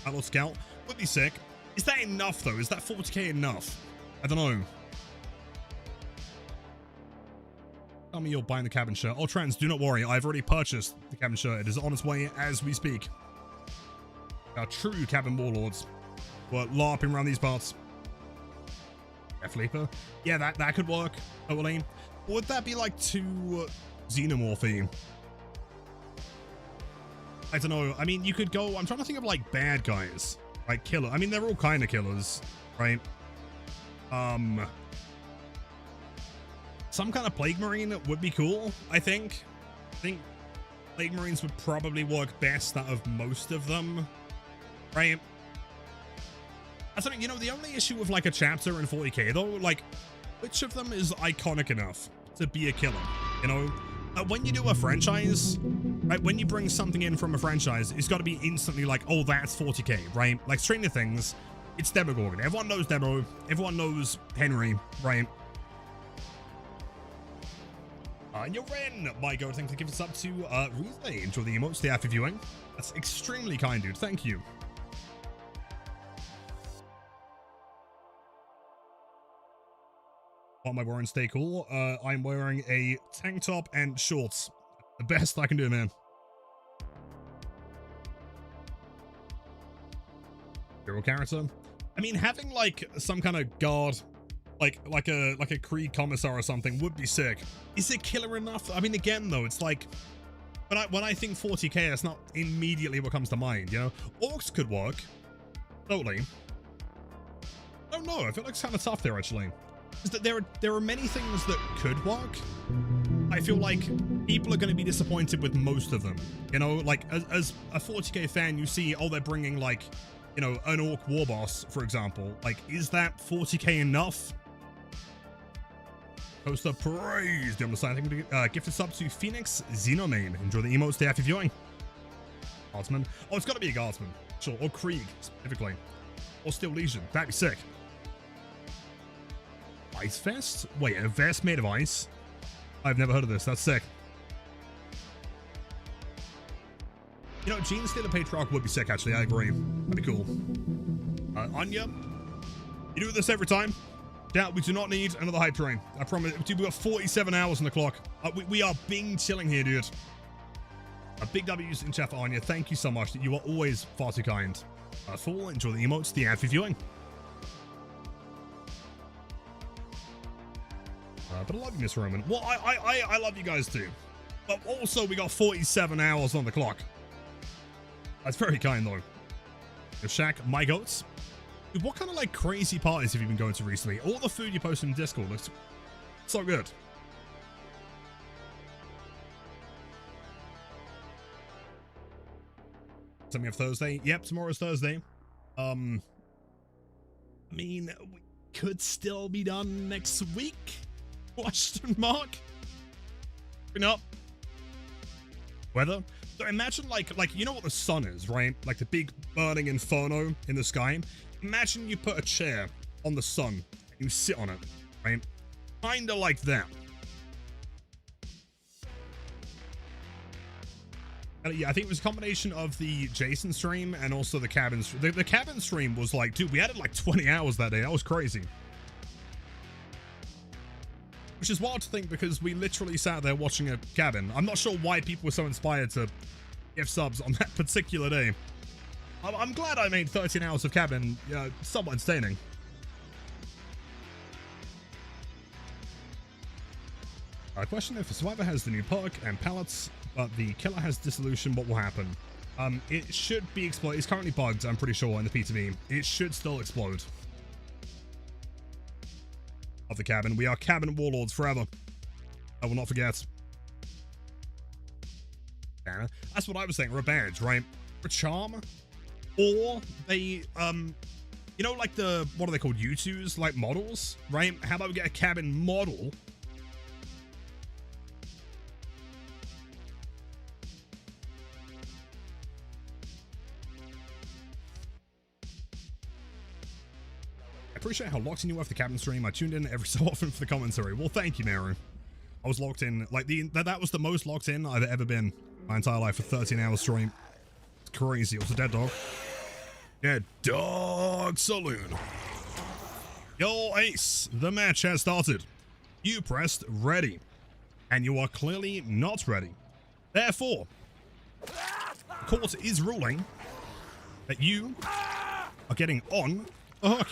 Battle Scout would be sick. Is that enough though? Is that 40k enough? I don't know. Tell me you're buying the cabin shirt. Oh, Trans, do not worry. I've already purchased the cabin shirt. It is on its way as we speak. Our true cabin warlords were LARPing around these parts. F-Leaper. Yeah, that could work. Totally. Would that be like too xenomorphy? I don't know. I mean, you could go... I'm trying to think of like bad guys. Like killer. I mean, they're all kind of killers, right? Some kind of Plague Marine would be cool, I think. I think Plague Marines would probably work best out of most of them, right? That's something, you know, the only issue with like a chapter in 40k though, like, which of them is iconic enough to be a killer, you know? When you do a franchise, right, when you bring something in from a franchise, it's got to be instantly like, oh, that's 40k, right? Like Stranger Things, it's Demogorgon. Everyone knows Demo. Everyone knows Henry, right? And you're in, my god, thanks for giving us up to Relay. Enjoy the emotes, the after viewing. That's extremely kind, dude. Thank you. What am I wearing? Stay cool. I'm wearing a tank top and shorts. The best I can do, man. Hero character. I mean, having like some kind of guard, like a Krieg commissar or something would be sick. Is it killer enough? I mean, again though, it's like when I think 40k, that's not immediately what comes to mind. You know, orcs could work. Totally. I don't know. I feel like it's kind of tough there actually. Is that there are many things that could work. I feel like people are going to be disappointed with most of them. You know, like as a 40k fan, you see, oh, they're bringing like, you know, an orc war boss, for example. Like, is that 40k enough? Poster praised on the side. I think gifted sub to Phoenix Xenomane. Enjoy the emotes day after viewing. Guardsman. Oh, it's got to be a guardsman. Sure. Or Krieg, specifically. Or Steel Legion. That'd be sick. Ice vest? Wait, a vest made of ice? I've never heard of this. That's sick. You know, Gene Stealer Patriarch would be sick, actually. I agree. That'd be cool. Anya, you do this every time? Yeah, we do not need another hype train. I promise. Dude, we got 47 hours on the clock. We are Bing chilling here, dude. Big W's in chat for Anya. Thank you so much. You are always far too kind. Fool, enjoy the emotes, the ad for viewing. But I love you, Miss Roman. Well, I love you guys too. But also, we got 47 hours on the clock. That's very kind, though. Shaq, my goats. Dude, what kind of like crazy parties have you been going to recently? All the food you post in Discord looks so good. Something of Thursday. Yep, tomorrow's Thursday. I mean, we could still be done next week. Question mark? No. Weather? So imagine like you know what the sun is, right? Like the big burning inferno in the sky. Imagine you put a chair on the sun and you sit on it, right? Kinda like that. Yeah, I think it was a combination of the Jason stream and also the cabin. The cabin stream was like, dude, we had it like 20 hours that day. That was crazy. Which is wild to think because we literally sat there watching a cabin. I'm not sure why people were so inspired to give subs on that particular day. I'm glad I made 13 hours of cabin somewhat entertaining. Question: if the survivor has the new perk and pallets, but the killer has dissolution, what will happen? It should be explode. It's currently bugged, I'm pretty sure, in the PTB. It should still explode. Of the cabin. We are cabin warlords forever. I will not forget. Yeah, that's what I was saying. Revenge, right? For charm. Or they, you know, like the, what are they called? U2s? Like models, right? How about we get a cabin model? I appreciate how locked in you were for the cabin stream. I tuned in every so often for the commentary. Well, thank you, Meru. I was locked in. Like, that was the most locked in I've ever been my entire life for 13 hours stream. It's crazy. It was a dead dog. Dead dog saloon. Yo, Ace, the match has started. You pressed ready, and you are clearly not ready. Therefore, the court is ruling that you are getting on a hook.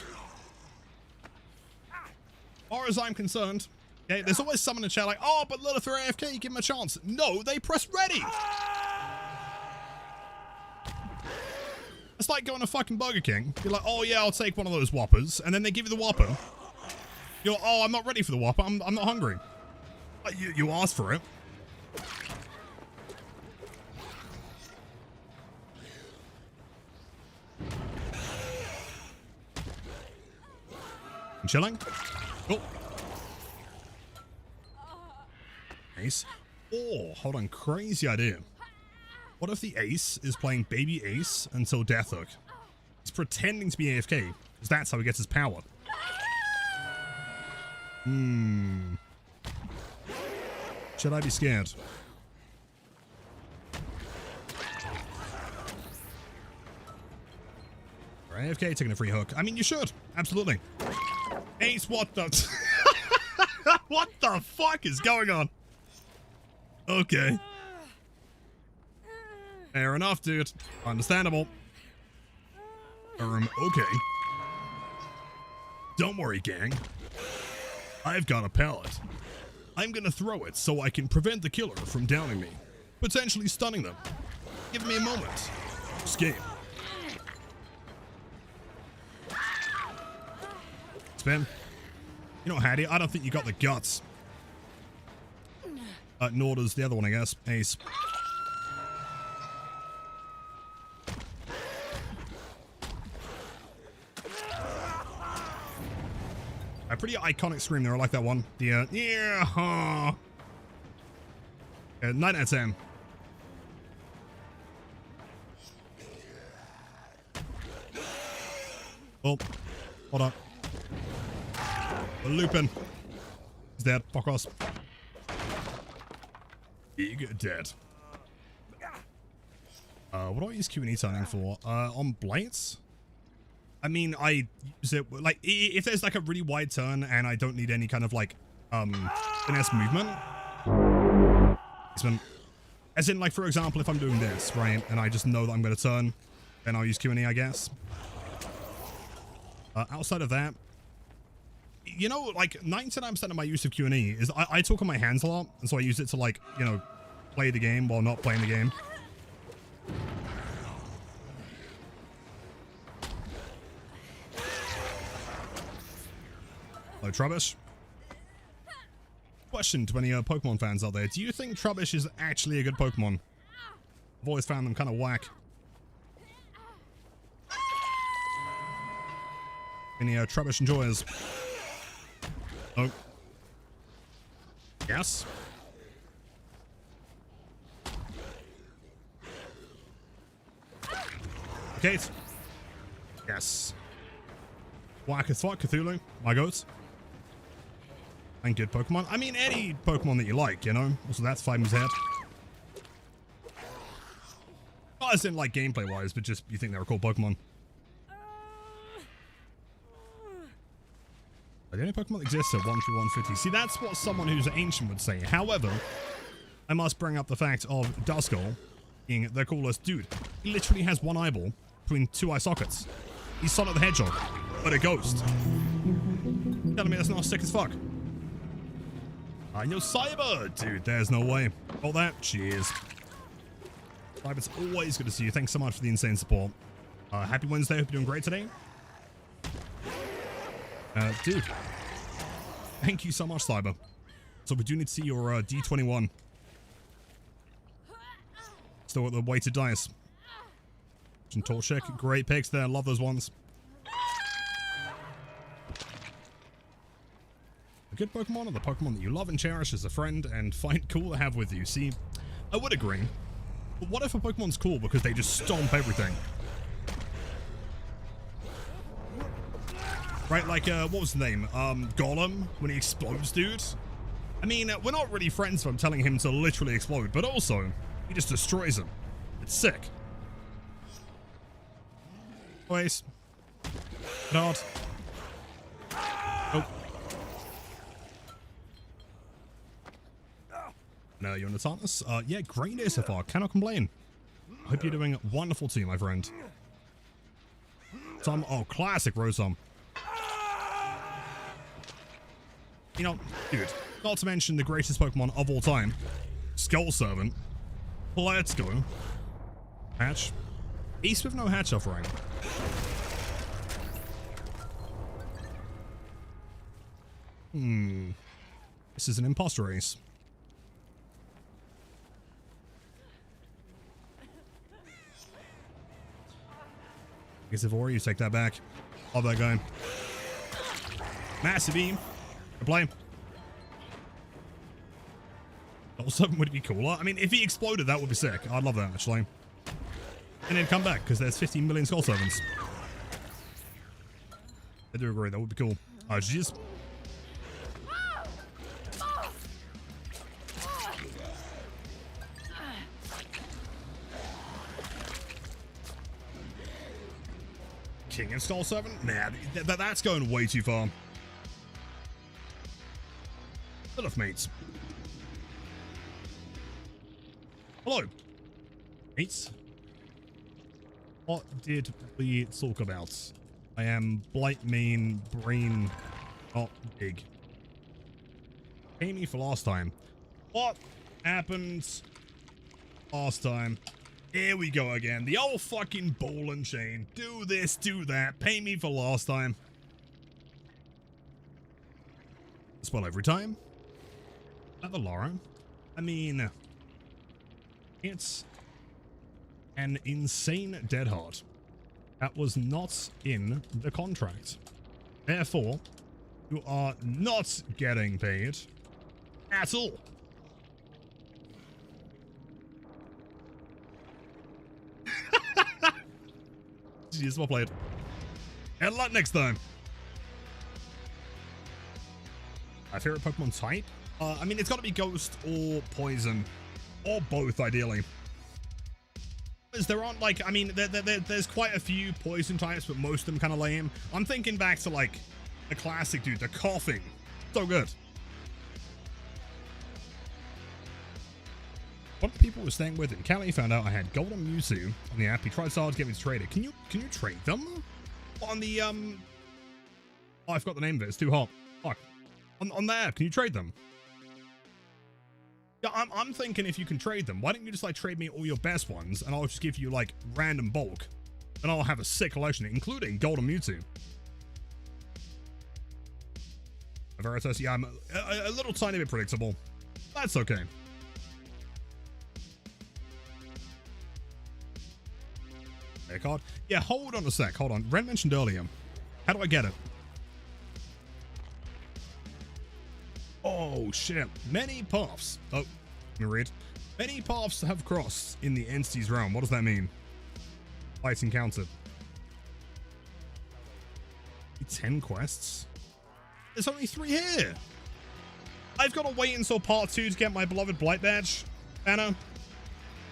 far as I'm concerned, okay, there's always someone in the chat like, oh, but Lilith are AFK, give them a chance. No, they press ready. It's like going to fucking Burger King. You're like, oh yeah, I'll take one of those Whoppers. And then they give you the Whopper. You're like, oh, I'm not ready for the Whopper. I'm not hungry. Like, you asked for it. I'm chilling. Oh. Ace. Oh, hold on. Crazy idea. What if the Ace is playing Baby Ace until Death Hook? He's pretending to be AFK, because that's how he gets his power. Should I be scared? Or AFK taking a free hook. I mean, you should. Absolutely. Ace, what the... What the fuck is going on? Okay. Fair enough, dude. Understandable. Okay. Don't worry, gang. I've got a pallet. I'm gonna throw it so I can prevent the killer from downing me, potentially stunning them. Give me a moment. Escape. Spin. You know, Hattie, I don't think you got the guts. Nor does the other one, I guess. Ace. A pretty iconic scream there. I like that one. The, yeah, huh. 9 out of 10. Oh, hold up. We're looping. He's dead. Fuck us. Big dead. What do I use Q&E turning for? On Blades? I mean, I use it, like, if there's, like, a really wide turn and I don't need any kind of, like, finesse movement. As in, like, for example, if I'm doing this, right, and I just know that I'm going to turn, then I'll use Q&E, I guess. Outside of that, you know, like, 99% of my use of Q&E is I talk on my hands a lot, and so I use it to, like, you know, play the game while not playing the game. Hello, Trubbish. Question to any Pokemon fans out there. Do you think Trubbish is actually a good Pokemon? I've always found them kind of whack. Any Trubbish enjoyers? Oh. Yes. Okay. Yes. Whack as fuck, Cthulhu. My goats. And good Pokemon. I mean, any Pokemon that you like, you know? Also, that's 5 moves ahead. Not as in, like, gameplay-wise, but just you think they're cool Pokemon. The only Pokemon that exists at 1 through 150. See, that's what someone who's ancient would say. However, I must bring up the fact of Duskull being the coolest dude. He literally has one eyeball between 2 eye sockets. He's Sonic the Hedgehog, but a ghost. Telling me that's not sick as fuck. I know Cyber! Dude, there's no way. All that, cheers. Cyber, it's always good to see you. Thanks so much for the insane support. Happy Wednesday. Hope you're doing great today. Dude. Thank you so much, Cyber. So we do need to see your D21. Still got the weighted dice. And Torchic. Great picks there. Love those ones. A good Pokemon are the Pokemon that you love and cherish as a friend and find cool to have with you. See, I would agree. But what if a Pokemon's cool because they just stomp everything? Right, like, what was the name? Golem, when he explodes, dude? I mean, we're not really friends if I'm telling him to literally explode, but also, he just destroys him. It's sick. Waste. Not. Oh. No, you're on the Tartarus? Yeah, great day so far. Cannot complain. Hope you're doing wonderful too, my friend. Tom, oh, classic Rotom. You know, dude, not to mention the greatest Pokemon of all time, Skull Servant. Let's go. Hatch. East with no hatch offering. This is an imposter race. I guess if Ori, you take that back. Love that guy. Massive beam. Play. Also, would be cooler. I mean, if he exploded, that would be sick. I'd love that, actually. And then come back, because there's 15 million Skull Servants. I do agree, that would be cool. Oh, jeez. King and Skull Servant? Nah, that's going way too far. Enough, mates. Hello. Mates. What did we talk about? I am blight main brain not big. Pay me for last time. What happened last time? Here we go again. The old fucking ball and chain. Do this, do that. Pay me for last time. Spell every time. At the Laura. I mean, it's an insane dead heart. That was not in the contract. Therefore, you are not getting paid at all. Jeez, well played. And luck next time. My favorite Pokemon type? I mean, it's got to be Ghost or Poison. Or both, ideally. Because there aren't, like, I mean, there's quite a few Poison types, but most of them kind of lame. I'm thinking back to, like, the classic, dude, the Coughing. So good. One of the people we're staying with in Cali found out I had Golden Mewtwo on the app. He tried so hard to get me to trade it. Can you trade them? On the, oh, I forgot the name of it. It's too hot. Fuck. On the app, can you trade them? Yeah, I'm thinking if you can trade them, why don't you just, like, trade me all your best ones, and I'll just give you, like, random bulk, and I'll have a sick collection, including Golden Mewtwo. Veritas, yeah, I'm a little tiny bit predictable. That's okay. Card. Yeah, hold on a sec. Hold on. Ren mentioned earlier. How do I get it? Oh, shit. Many paths. Oh, let me read. Many paths have crossed in the entity's realm. What does that mean? Fights encountered. 10 quests? There's only 3 here. I've got to wait until part 2 to get my beloved Blight badge. Anna.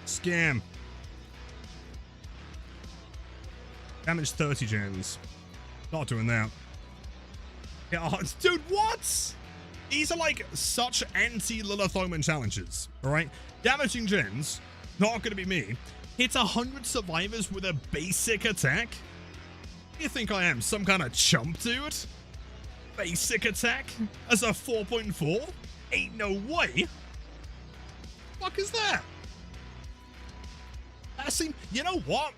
Scam. Damage 30 gens. Not doing that. Yeah, oh, dude, what? These are like such anti-Lilith challenges, alright? Damaging gens, not going to be me. Hits 100 survivors with a basic attack? You think I am some kind of chump, dude? Basic attack as a 4.4? Ain't no way. Fuck is that? That seems, you know what?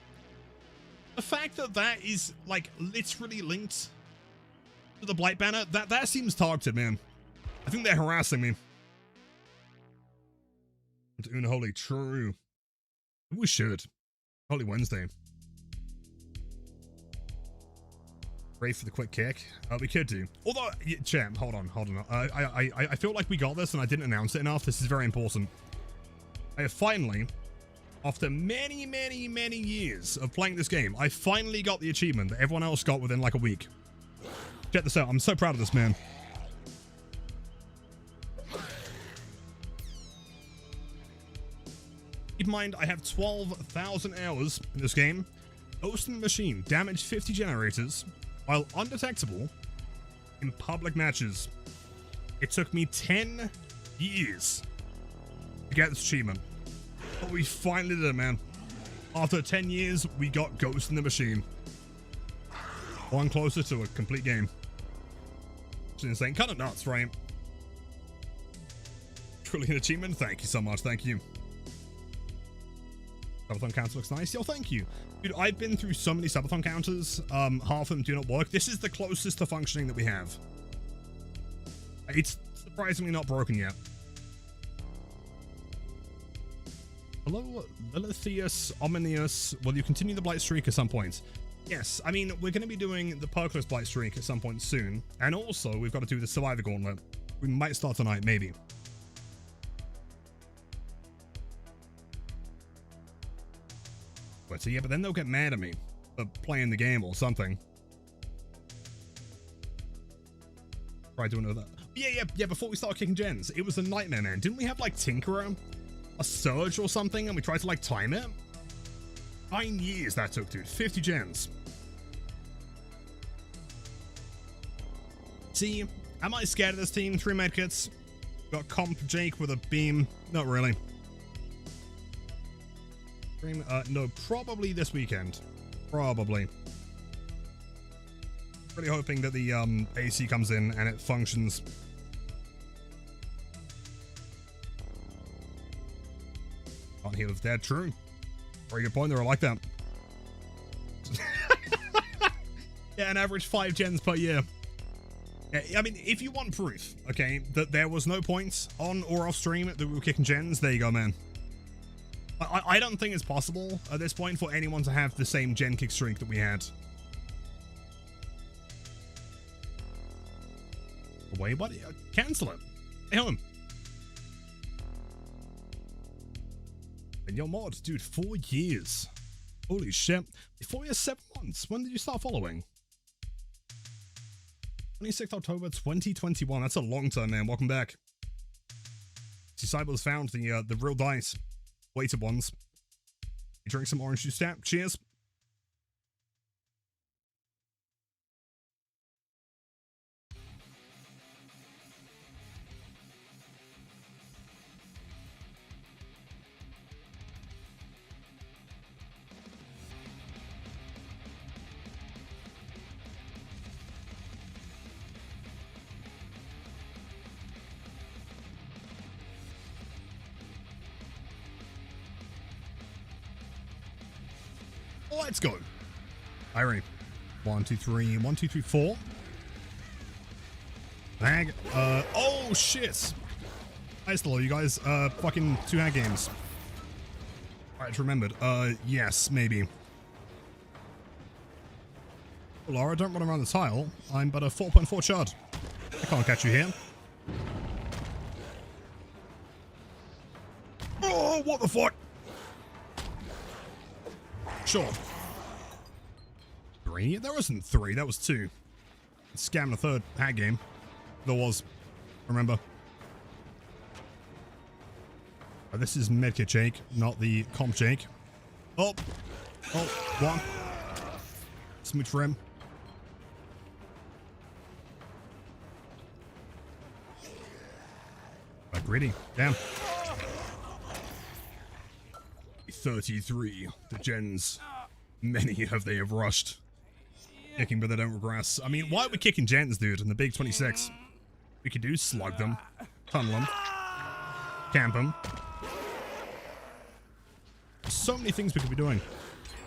The fact that that is, like, literally linked to the Blight banner, that seems targeted, man. I think they're harassing me. Unholy, true. We should. Holy Wednesday. Ready for the quick kick? We could do. Although, yeah, champ, hold on. I feel like we got this and I didn't announce it enough. This is very important. I have finally... After many years of playing this game, I finally got the achievement that everyone else got within like a week. Check this out. I'm so proud of this, man. Keep in mind, I have 12,000 hours in this game. Ghost in the Machine damaged 50 generators while undetectable in public matches. It took me 10 years to get this achievement. But we finally did it, man. After 10 years, we got Ghost in the Machine. One closer to a complete game. It's insane. Kind of nuts, right? Trillion achievement. Thank you so much. Thank you. Subathon counter looks nice. Yo, thank you. Dude, I've been through so many Subathon counters. Half of them do not work. This is the closest to functioning that we have. It's surprisingly not broken yet. Hello, Lilithius, Ominius. Will you continue the Blight Streak at some point? Yes, I mean, we're going to be doing the Perkless Blight Streak at some point soon. And also, we've got to do the Survivor Gauntlet. We might start tonight, maybe. But so yeah, but then they'll get mad at me for playing the game or something. Try doing that. Yeah, before we start kicking gens, it was a nightmare, man. Didn't we have, like, Tinkerer? A Surge or something, and we tried to, like, time it? 9 years that took, dude. 50 gens. See, am I scared of this team? 3 medkits. Got Comp Jake with a beam. Not really. No, probably this weekend. Probably. Really hoping that the AC comes in and it functions. Can't heal if dead. True. Very good point there. I like that. Yeah, an average 5 gens per year. I mean, if you want proof, okay, that there was no points on or off stream that we were kicking gens, there you go, man. I don't think it's possible at this point for anyone to have the same gen kick streak that we had. Away, buddy. Cancel it. Hey, home. And your mod, dude, 4 years. Holy shit. 4 years, 7 months. When did you start following? 26th October 2021. That's a long time, man. Welcome back. See, Cyber's found the real dice. Weighted ones. You drink some orange juice tap. Cheers. Let's go. Irony. 1, 2, 3. 1, 2, 3, 4. Hag. Oh shit. Nice hello, you guys. Fucking 2 hag games. Alright, remembered. Yes, maybe. Laura, don't run around the tile. I'm but a 4.4 shard. I can't catch you here. Oh, what the fuck? Sure. 3? There wasn't 3, that was 2. Scam the 3rd hag game. There was. Remember. This is medkit Jake, not the comp Jake. Oh. Oh, 1. Smooch for him. Greedy. Damn. 33. The gens. Many have they have rushed. Kicking but they don't regress. I mean, why are we kicking gens, dude, in the big 26? We could do slug them. Tunnel them. Camp them. So many things we could be doing.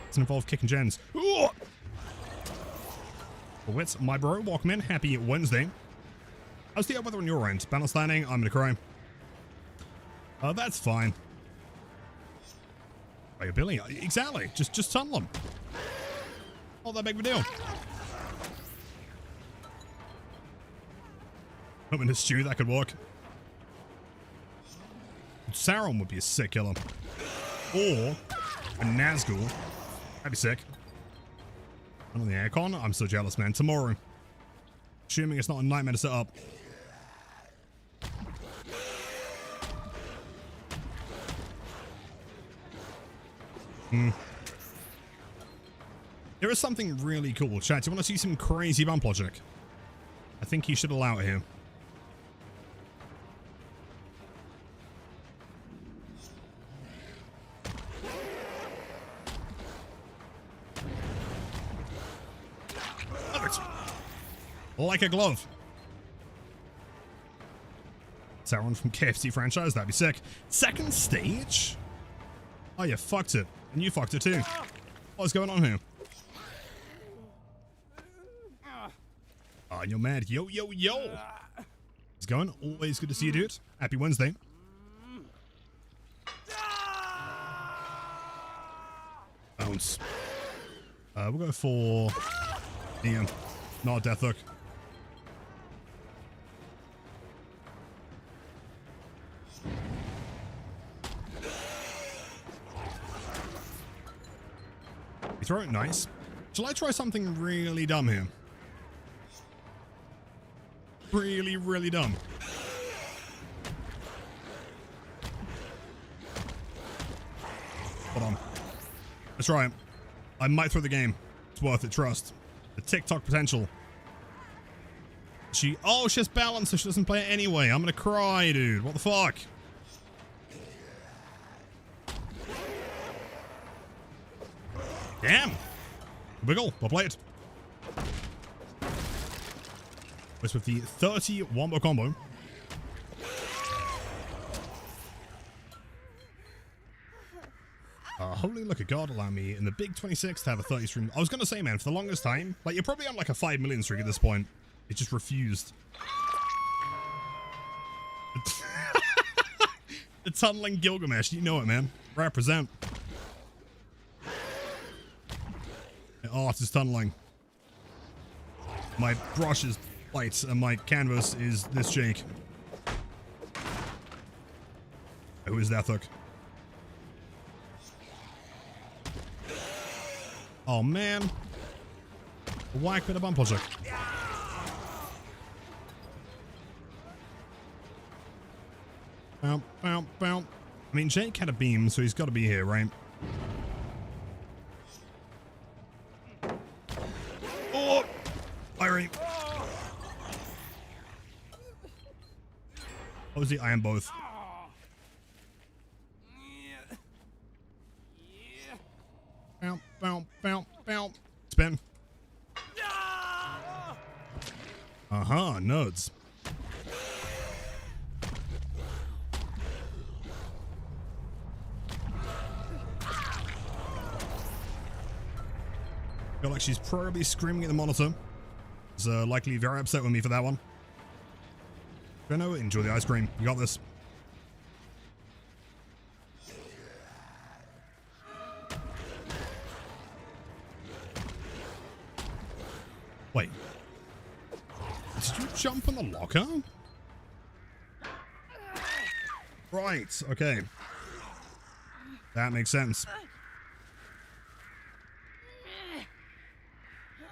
It's involved kicking gens. Ooh! Wits, my bro, welcome in. Happy Wednesday. How's the weather on your end? Battle standing, I'm gonna cry. That's fine. Oh, you're Billy. Exactly. Just tunnel them. Not that big of a deal. I'm in a stew, that could work. Sauron would be a sick killer. Or a Nazgul. That'd be sick. On the aircon? I'm so jealous, man. Tomorrow. Assuming it's not a nightmare to set up. There is something really cool. Chat, do you want to see some crazy bump logic? I think he should allow it here. Like a glove. Taron from KFC franchise. That'd be sick. Second stage? Oh, you fucked it. And you fucked it too. What's going on here? Oh, you're mad. Yo, yo, yo. How's it going? Always good to see you, dude. Happy Wednesday. Bounce. We'll go for... Yeah, not a death hook. You throw it nice. Shall I try something really dumb here? Really, really dumb. Hold on. Let's try it. I might throw the game. It's worth it, trust. The TikTok potential. Oh, she has balance, so she doesn't play it anyway. I'm gonna cry, dude. What the fuck? Damn. Wiggle. We'll play it. This with the 30 wombo combo. Holy look at God, allow me in the big 26 to have a 30 stream. I was gonna say, man, for the longest time, like, you're probably on like a 5 million streak at this point. It just refused. The tunneling Gilgamesh, you know it, man. Represent. The art is tunneling. My brush is light and my canvas is this Jake. Who is that hook? Oh man. A whack with a bump hook. Bow, bow, bow. I mean, Jake had a beam, so he's got to be here, right? Oh! Irie. Obviously, I am both. Bow, bow, bow, bow. Spin. Uh-huh, nuds. Feel like she's probably screaming at the monitor. She's likely very upset with me for that one. Gonna enjoy the ice cream. You got this. Wait. Did you jump in the locker? Right, okay. That makes sense.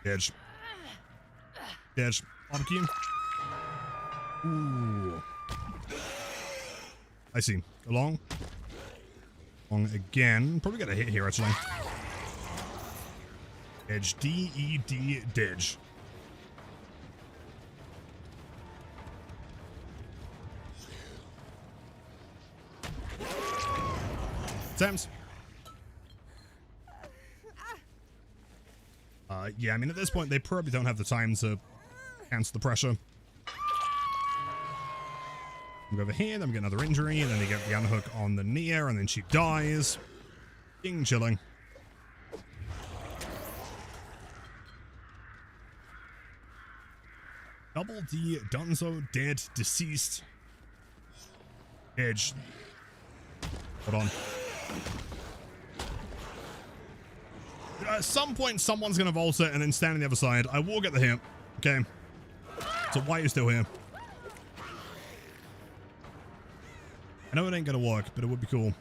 Edge. Edge. Barbecue. Ooh. I see. Go long. Long again. Probably got a hit here, actually. Edge. D-E-D. Didge. Attempts. Yeah, I mean, at this point, they probably don't have the time to cancel the pressure. Go over here, then we get another injury, and then they get the unhook on the Nia, and then she dies. Ding, chilling. Double D, Dunzo, dead, deceased. Edge. Hold on. At some point, someone's going to vault it and then stand on the other side. I will get the hit. Okay. So why are you still here? I know it ain't going to work, but it would be cool.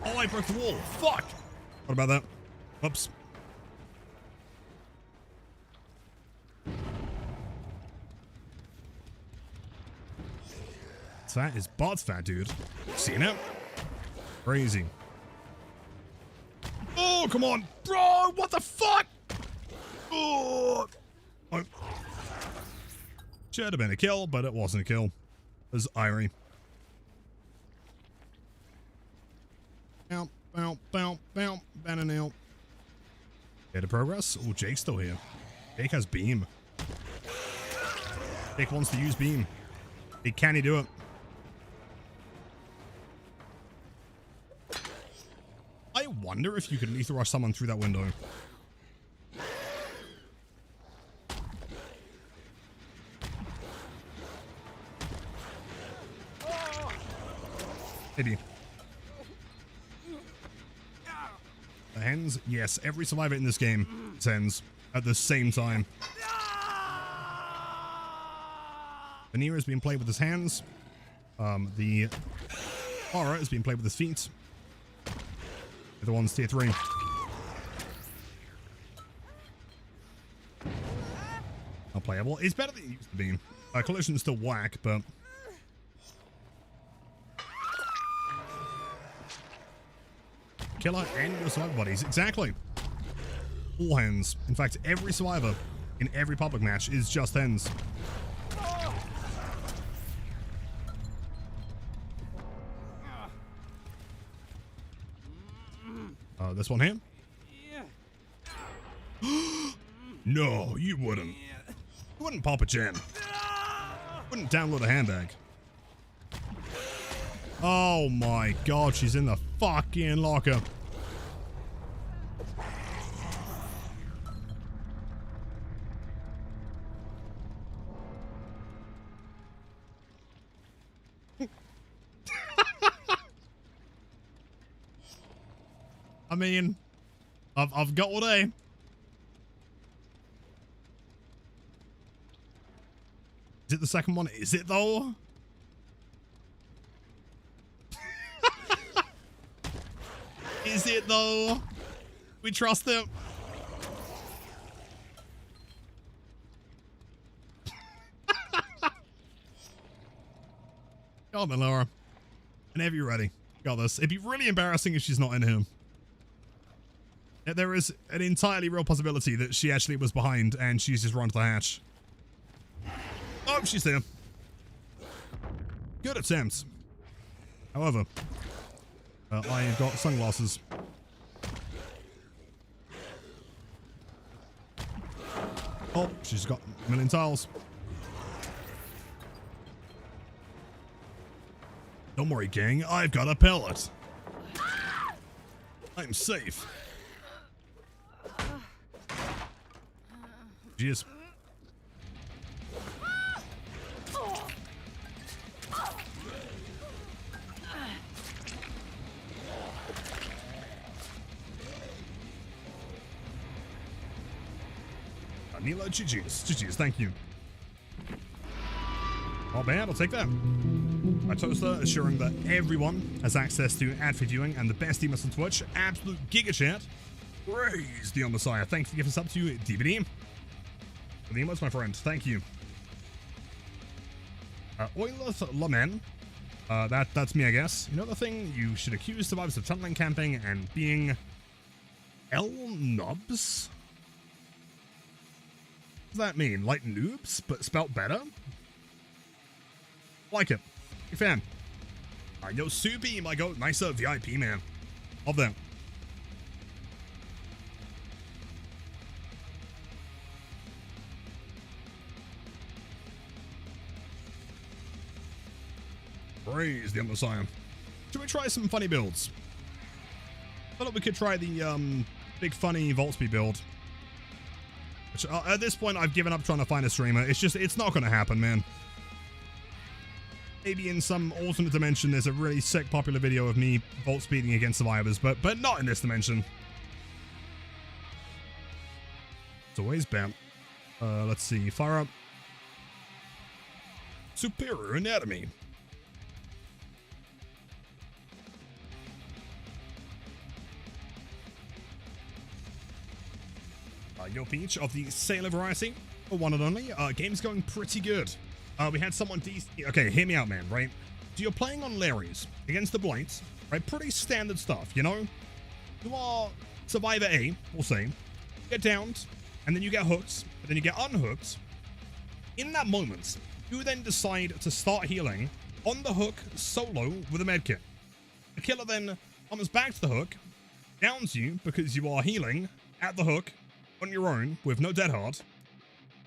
Oh, I broke the wall. Fuck. What about that? Oops. That is bot's fat, dude. Seen it? Crazy. Oh, come on. Bro, what the fuck? Oh. Oh. Should have been a kill, but it wasn't a kill. It was Irie. Bow, bow, bow, bow, banana. Bit of progress. Oh, Jake's still here. Jake has beam. Jake wants to use beam. Can he do it? I wonder if you could lethal rush someone through that window. Maybe. The hens? Yes, every survivor in this game is hens at the same time. Vanilla has been played with his hands. The Aura has been played with his feet. The other one's tier 3. Not playable. It's better than it used to be. Collision's still whack, but... Killer and your survivor buddies. Exactly. All hens. In fact, every survivor in every public match is just hens. This one here? No, you wouldn't. You wouldn't pop a gen. Wouldn't download a handbag. Oh my god, she's in the fucking locker. I mean, I've got all day. Is it the second one? Is it though? Is it though? We trust him. Come on, Laura. Whenever you're ready. Got this. It'd be really embarrassing if she's not in here. There is an entirely real possibility that she actually was behind and she's just run to the hatch. Oh, she's there. Good attempt. However, I've got sunglasses. Oh, she's got a million tiles. Don't worry, gang. I've got a pellet. I'm safe. Jeez. Nila, GG's, thank you. Oh man, I'll take that. My toaster assuring that everyone has access to ad-free viewing and the best emails on Twitch. Absolute giga chat. Praise the Messiah. Thanks for giving us up to DVD. The emotes, my friend. Thank you. Oilers Lamen. That's me, I guess. You know the thing? You should accuse survivors of tunneling, camping, and being L-nubs? What does that mean? Like noobs, but spelt better? Like it. Big fan. Yo, Subi, my god, nicer VIP, man. Love them. Praise the Messiah. Should we try some funny builds? I thought we could try the big funny Vault Speed build. Which, at this point, I've given up trying to find a streamer. It's not going to happen, man. Maybe in some alternate dimension, there's a really sick popular video of me Vault Speeding against survivors, but not in this dimension. It's always bam. Let's see. Fire up. Superior Anatomy. Yo Peach of the Sailor variety, for one and only. Game's going pretty good. We had someone okay, hear me out, man, right? So you're playing on Larry's against the Blights, right? Pretty standard stuff, you know? You are Survivor A, we'll say. You get downed, and then you get hooked, and then you get unhooked. In that moment, you then decide to start healing on the hook solo with a medkit. The killer then comes back to the hook, downs you because you are healing, at the hook on your own with no dead hard,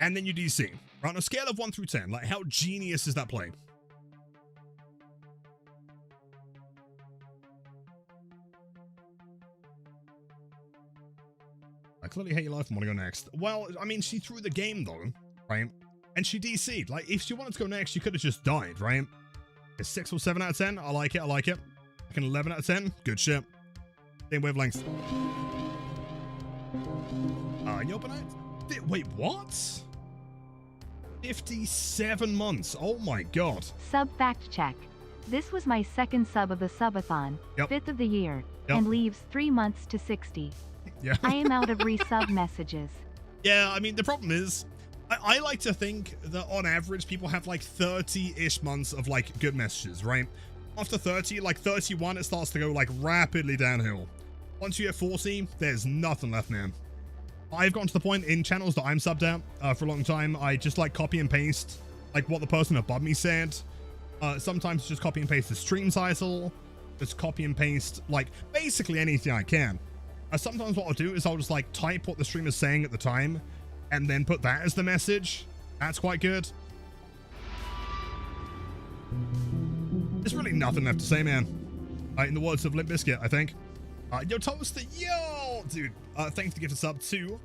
and then you DC. Right, on a scale of 1 through 10, like how genius is that play? I clearly hate your life and want to go next. Well, I mean, she threw the game though, right? And she DC'd. Like, if she wanted to go next, she could have just died, right? A 6 or 7 out of 10. I like it. I like it. Like an 11 out of 10. Good shit. Same wavelength. You open it? Wait, what? 57 months. Oh my god. Sub fact check. This was my second sub of the Subathon, 5th of the year, and leaves 3 months to 60. Yeah. I am out of resub messages. Yeah, I mean, the problem is, I like to think that on average, people have like 30-ish months of like good messages, right? After 30, like 31, it starts to go like rapidly downhill. Once you hit 40, there's nothing left, man. I've gotten to the point in channels that I'm subbed at for a long time. I just like copy and paste like what the person above me said. Sometimes just copy and paste the stream title. Just copy and paste like basically anything I can. Sometimes what I'll do is I'll just like type what the streamer's saying at the time and then put that as the message. That's quite good. There's really nothing left to say, man. In the words of Limp Bizkit, I think. Yo, Toaster, yo! Dude, thanks for the gift of sub too.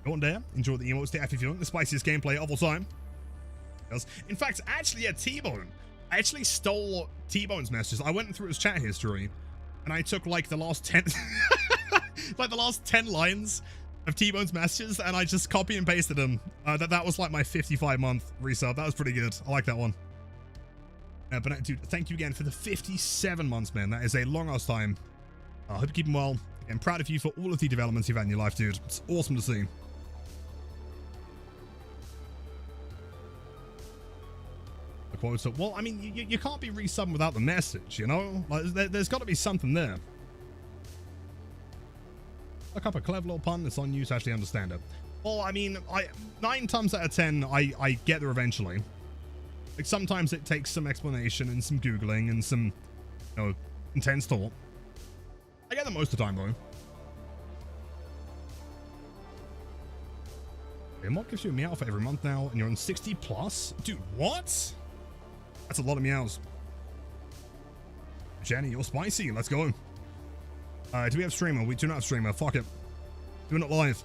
Go on there, enjoy the emotes, the FF, the spiciest gameplay of all time. In fact, actually, yeah, T-Bone. I actually stole T-Bone's messages. I went through his chat history, and I took like the last 10... like the last 10 lines of T-Bone's messages, and I just copy and pasted them. That was like my 55-month resub. That was pretty good. I like that one. But dude, thank you again for the 57 months, man. That is a long-ass time. I hope you're keeping well. I'm proud of you for all of the developments you've had in your life, dude. It's awesome to see. The quote, so, well, I mean, you can't be resubbing without the message, you know? Like, there's got to be something there. Look up a clever little pun that's on you to actually understand it. Well, I mean, 9 times out of 10, I get there eventually. Like, sometimes it takes some explanation and some Googling and some, you know, intense thought. I get them most of the time, though. Okay, Mod gives you a meow for every month now, and you're on 60 plus? Dude, what? That's a lot of meows. Jenny, you're spicy. Let's go. Do we have streamer? We do not have streamer. Fuck it. Doing it live.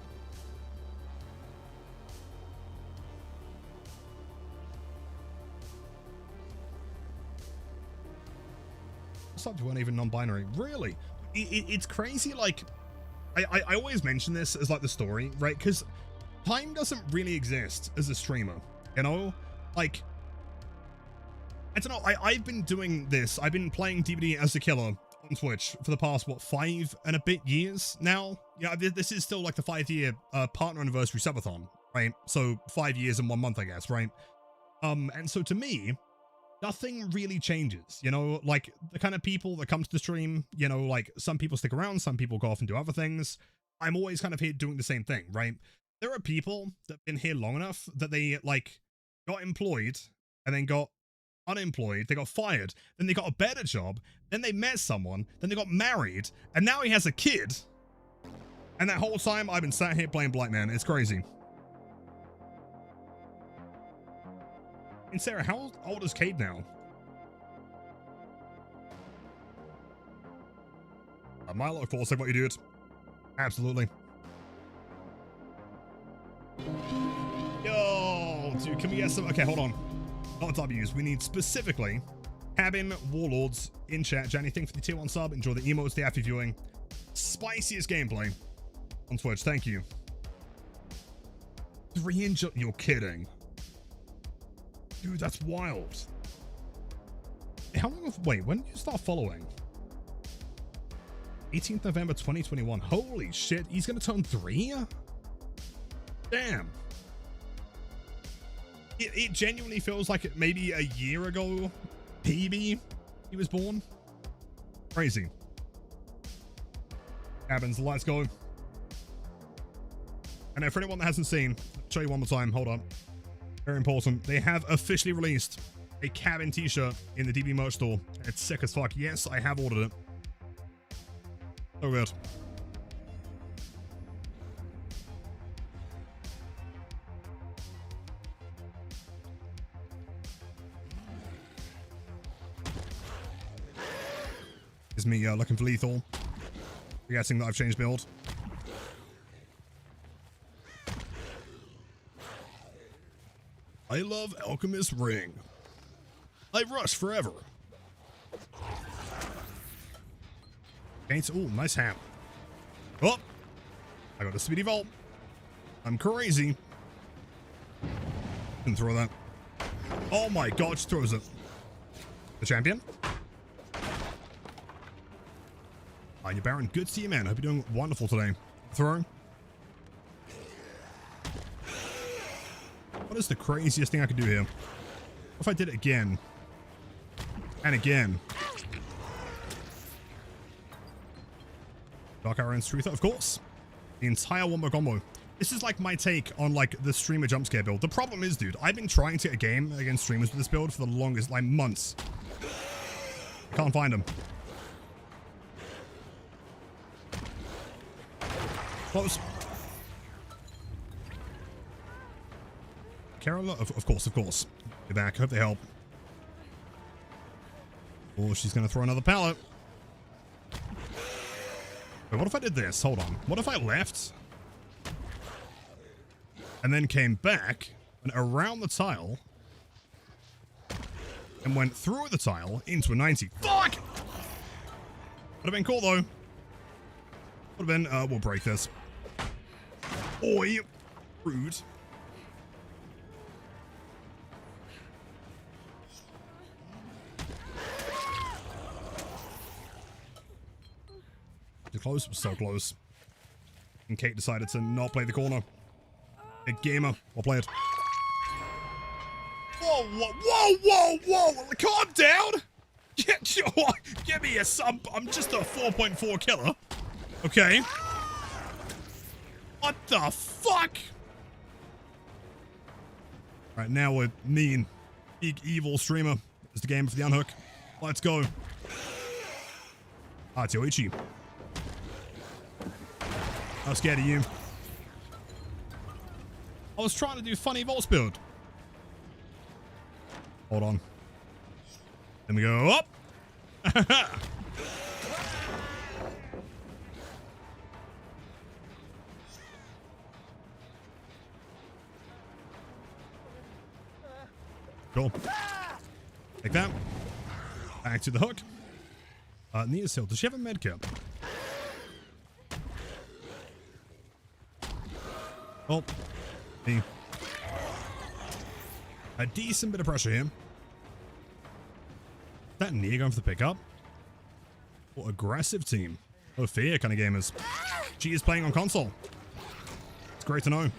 Subs weren't even non-binary. Really? It's crazy. Like, I always mention this as like the story, right? Because time doesn't really exist as a streamer, you know? Like, I don't know. I've been doing this. I've been playing DBD as a killer on Twitch for the past, what, 5 and a bit years now? Yeah, this is still like the 5-year partner anniversary subathon, right? So 5 years and 1 month, I guess, right? And so to me, nothing really changes, you know, like the kind of people that come to the stream, you know, like some people stick around, some people go off and do other things. I'm always kind of here doing the same thing, right? There are people that have been here long enough that they like got employed and then got unemployed, they got fired, then they got a better job, then they met someone, then they got married, and now he has a kid. And that whole time I've been sat here playing Black Man. It's crazy. And Sarah, how old is Cade now? Milo, of course, I got you, dude. Absolutely. Yo, dude, can we get some... Okay, hold on. Not W's. We need specifically Cabin Warlords in chat. Jenny, thanks for the tier 1 sub. Enjoy the emotes, the after viewing. Spiciest gameplay on Twitch. Thank you. 3 inch... You're kidding. Dude, that's wild. How long of... Wait, when did you start following? 18th November 2021. Holy shit, he's gonna turn 3? Damn. It genuinely feels like it maybe a year ago, maybe, he was born. Crazy. Cabins, let's go. And for anyone that hasn't seen, I'll show you one more time. Hold on. Very important. They have officially released a cabin t-shirt in the DB merch store. It's sick as fuck. Yes, I have ordered it. So good. is me looking for lethal. Forgetting that I've changed build. I love Alchemist Ring. I rush forever. Oh, nice ham. Oh, I got a speedy vault. I'm crazy. Didn't throw that. Oh my god, she throws it. The champion. Hi, you Baron. Good to see you, man. Hope you're doing wonderful today. Throw. What is the craziest thing I could do here? What if I did it again? And again. Dark Arrow and Truther, of course. The entire wombo combo. This is like my take on like the streamer jump scare build. The problem is, dude, I've been trying to get a game against streamers with this build for the longest, like months. I can't find them. Close. Carol, of course. Get back. Hope they help. Oh, she's going to throw another pallet. Wait, what if I did this? Hold on. What if I left? And then came back and around the tile. And went through the tile into a 90. Fuck! Would have been cool, though. Would have been, we'll break this. Oi! Rude. Too close? So close. And Kate decided to not play the corner. Big gamer. I'll play it. Whoa! Calm down! Give me a sub. I'm just a 4.4 killer. Okay. What the fuck? Right, now we're mean. Big evil streamer. Is the game for the unhook. Let's go. Yoichi. I'm scared of you. I was trying to do funny vaults build. Hold on. Then we go up. Cool. Like that. Back to the hook. Nia Hill. Does she have a med kit? Oh. Me. A decent bit of pressure here. Is that Nia going for the pickup? What aggressive team. Oh, fear kind of gamers. She is playing on console. It's great to know.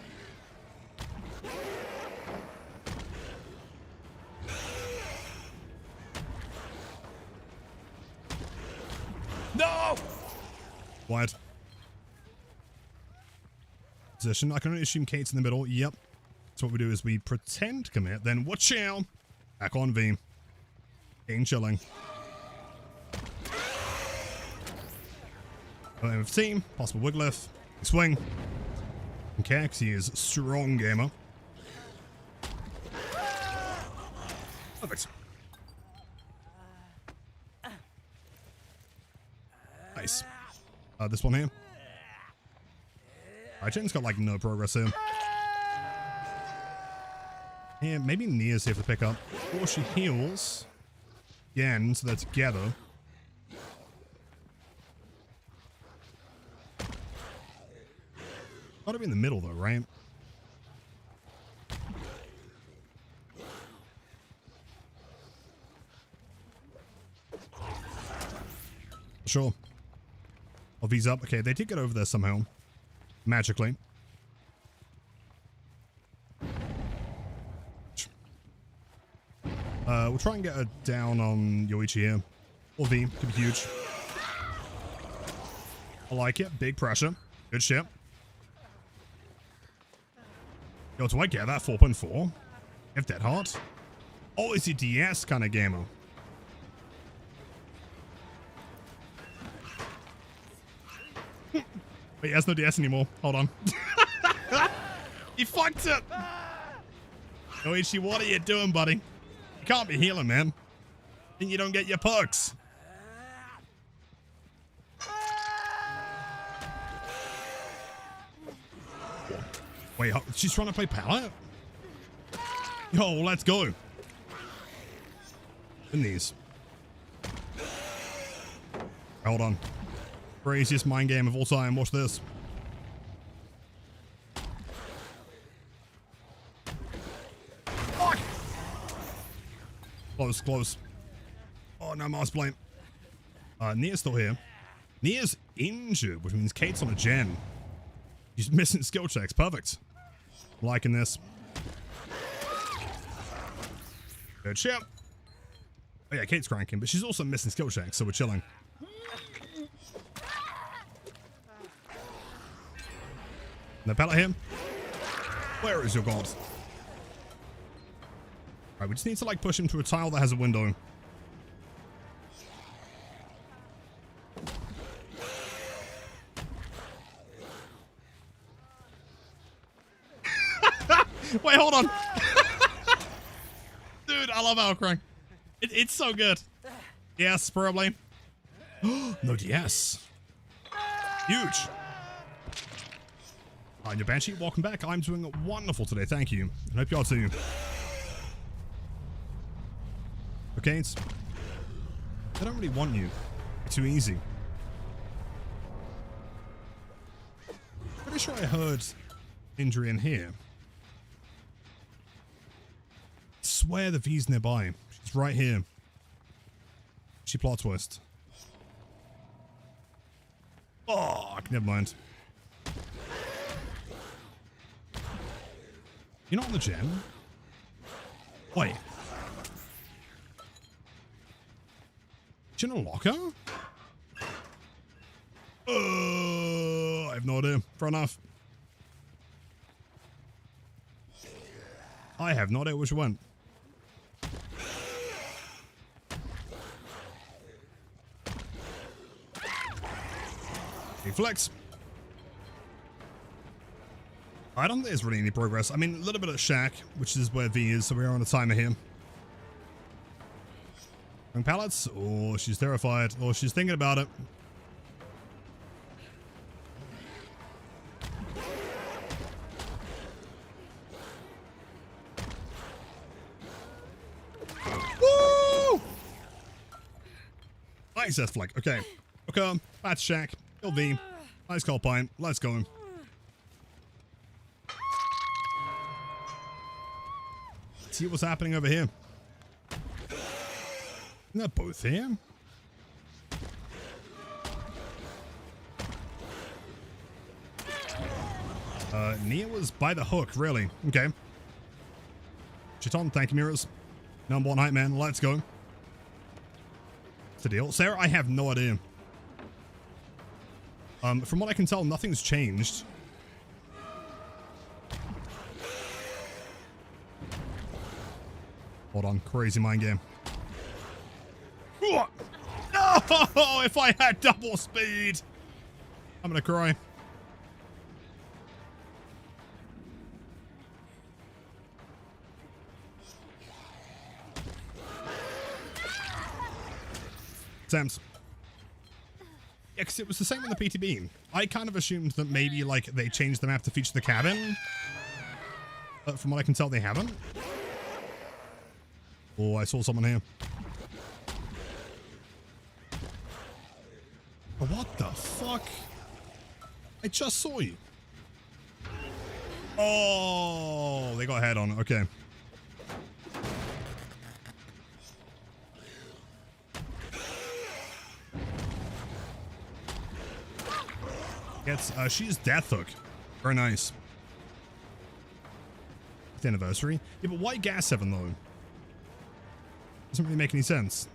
No! What? Position. I can only assume Kate's in the middle. Yep. So what we do is we pretend to commit, then watch out. Back on V. Game chilling. team. Possible Wigglyth. Swing. Okay, because he is a strong gamer. Perfect. Nice. This one here. Alright, Jen's got like no progress here. Yeah, maybe Nia's here for the pickup. Or she heals again, so they're together. Gotta be in the middle though, right? Sure. Oh, V's up. Okay, they did get over there somehow. Magically. We'll try and get her down on Yoichi here. Or V. Could be huge. I like it. Big pressure. Good shit. Yo, do I get that 4.4? If that hard? Oh, is he DS kind of gamer? Wait, he has no DS anymore. Hold on. He fucked it! Yoichi, what are you doing, buddy? You can't be healing, man. Then you don't get your perks. Wait, she's trying to play pallet? Yo, let's go. In these. Hold on. Craziest mind game of all time. Watch this. Fuck! Close, close. Oh, no mouse blame. Nia's still here. Nia's injured, which means Kate's on a gen. She's missing skill checks. Perfect. I'm liking this. Good shit. Oh yeah, Kate's cranking, but she's also missing skill checks, so we're chilling. No pallet here. Where is your god? Alright, we just need to like push him to a tile that has a window. Wait, hold on. Dude, I love Outcrank. It's so good. Yes, probably. No DS. Huge. Hi, your Banshee, welcome back. I'm doing wonderful today, thank you. I hope you are too. Okay, I don't really want you. It's too easy. Pretty sure I heard injury in here. I swear the V's nearby. She's right here. She plot twist. Oh, never mind. You're not on the gem? Wait. She in a locker? I have no idea. Fair enough. I have no idea where she went. Hey, flex. I don't think there's really any progress. I mean, a little bit at Shack, which is where V is, so we are on a timer here. Wrong pallets? Oh, she's terrified. Oh, she's thinking about it. Woo! Nice S-flag. Okay. Okay, that's Shack. Kill V. Nice call, Pine. Let's go. See what's happening over here. Isn't that both here? Nia was by the hook, really. Okay. Chiton, thank you, mirrors. Number one hype man, let's go. What's the deal? Sarah, I have no idea. From what I can tell, nothing's changed. Hold on, crazy mind game. No! If I had double speed! I'm gonna cry. Sam's. Yeah, because it was the same in the PTB. I kind of assumed that maybe, like, they changed the map to feature the cabin. But from what I can tell, they haven't. Oh, I saw someone here. Oh, what the fuck? I just saw you. Oh, they got a head on it. Okay. Gets, she's Death Hook. Very nice. 5th anniversary. Yeah, but why Gas 7 though? Doesn't really make any sense.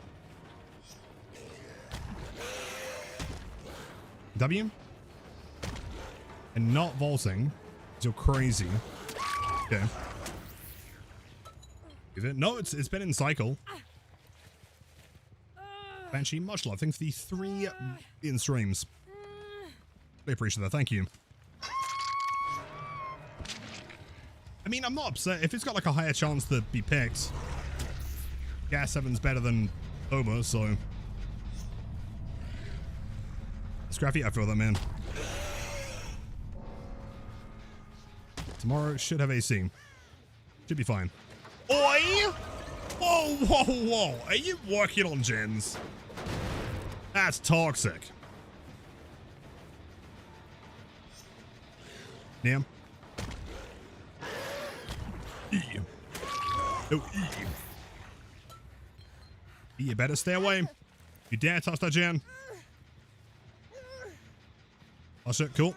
W? And not vaulting. You're crazy. Okay. Is it? No, it's been in cycle. Banshee, much love. Thanks for the 3 in streams. Really appreciate that. Thank you. I mean, I'm not upset. If it's got like a higher chance to be picked, Gas 7's better than Oba, so. Scrappy, I feel that, man. Tomorrow should have AC. Should be fine. Oi! Whoa, whoa, whoa. Are you working on gens? That's toxic. Damn. E. No, E. You better stay away. You dare touch that gen. Oh shit, cool.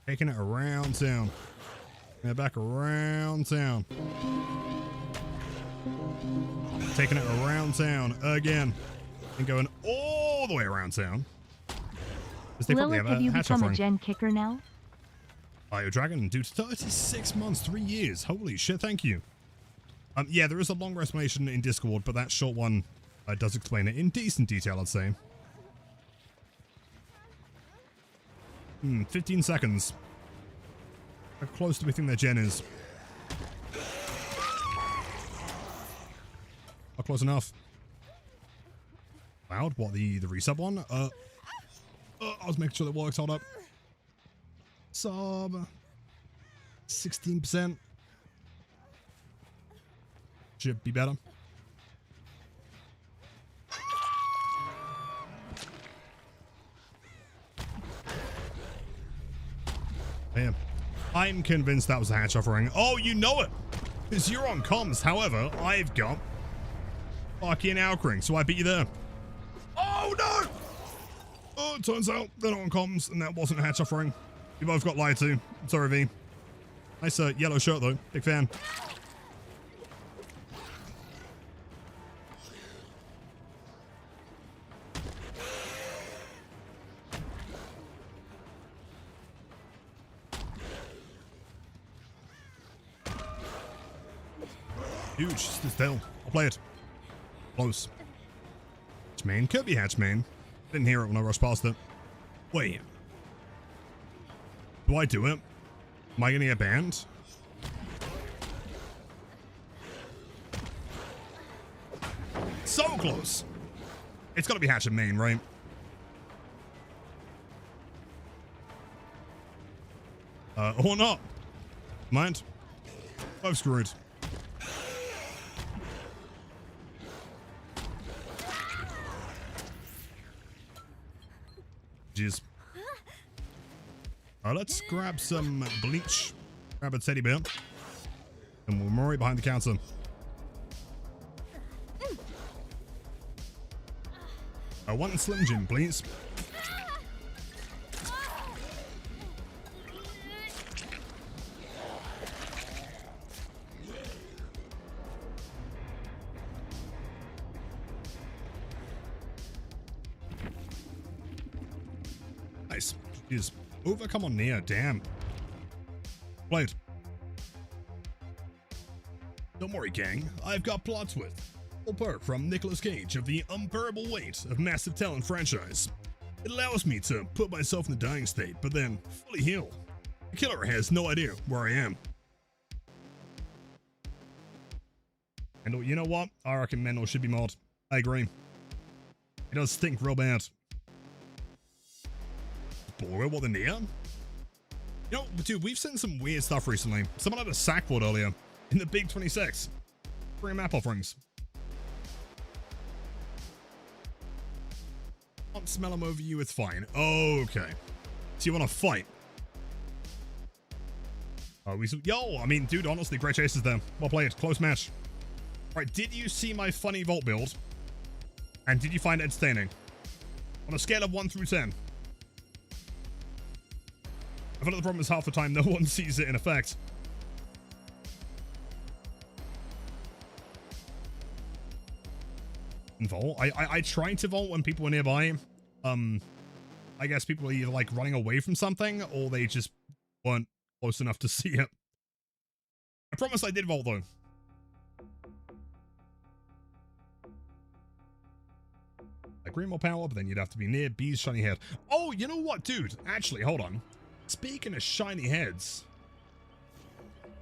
Taking it around town. And back around town. Taking it around town again. And going all the way around town. Lilith, have you become a gen kicker now? Bio Dragon, dude, 36 months, 3 years. Holy shit, thank you. Yeah, there is a longer explanation in Discord, but that short one does explain it in decent detail, I'd say. 15 seconds. How close do we think their gen is? Not close enough. Loud, what, the resub one? I was making sure that works. Hold up. Sub 16%. Should be better. Damn. I'm convinced that was a hatch offering. Oh, you know it! Because you're on comms. However, I've got fucking Alcring, so I beat you there. Oh, no! Oh, it turns out they're not on comms, and that wasn't a hatch offering. You both got lied to. Sorry, V. Nice yellow shirt, though. Big fan. Huge. Stay still. I'll play it. Close. Hatchmain. Could be Hatchmain. Didn't hear it when I rushed past it. Wait. Do I do it? Am I gonna get banned? So close. It's gotta be Hatchet main, right? Or not. Mind. Both screwed. Jeez. Let's grab some bleach. Grab a teddy bear. And we're right behind the counter. One Slim Jim, please. Nice. Jeez. Over, come on near, damn. Played. Don't worry, gang. I've got plot twist. A perk from Nicolas Cage of the unbearable weight of massive talent franchise. It allows me to put myself in the dying state, but then fully heal. The killer has no idea where I am. And you know what? I reckon Mendel should be mod. I agree. It does stink real bad. Boy, what the near? You know, dude, we've seen some weird stuff recently. Someone had a sackboard earlier in the Big 26. Free map offerings. Can't smell them over you, it's fine. Okay. So you want to fight? Oh, yo, I mean, dude, honestly, great chases there. Well played. Close match. Right, did you see my funny vault build? And did you find it entertaining? On a scale of 1 through 10. I feel like the problem is half the time no one sees it in effect. Vault. I tried to vault when people were nearby. I guess people were either like running away from something or they just weren't close enough to see it. I promise I did vault though. Agree more power, but then you'd have to be near B's shiny head. Oh, you know what, dude? Actually, hold on. Speaking of shiny heads,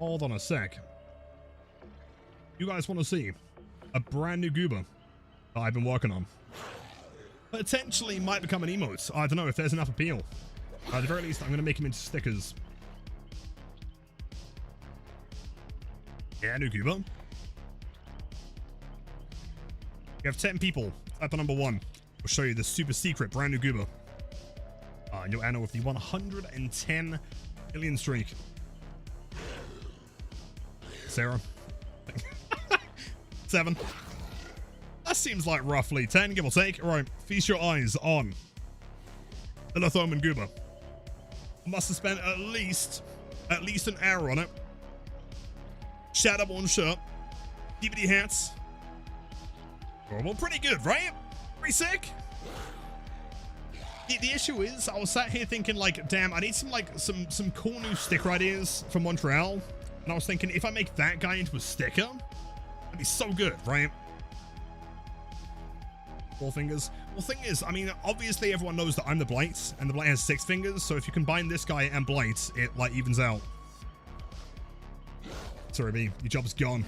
hold on a sec. You guys want to see a brand new goober that I've been working on. Potentially might become an emote. I don't know if there's enough appeal. At the very least, I'm going to make him into stickers. Yeah, new goober. You have 10 people at the number 1. We'll show you the super secret brand new goober. And you'll enter with the 110 million streak. Sarah. 7. That seems like roughly 10, give or take. All right, feast your eyes on the Lithoman goober. Must have spent at least an hour on it. Shadowborn shirt, DVD hats. Well, pretty good, right? Pretty sick. The issue is, I was sat here thinking, like, damn, I need some cool new sticker ideas from Montreal. And I was thinking, if I make that guy into a sticker, that'd be so good, right? 4 fingers. Well, thing is, I mean, obviously everyone knows that I'm the Blight, and the Blight has 6 fingers. So if you combine this guy and Blight, it like evens out. Sorry, B, your job's gone.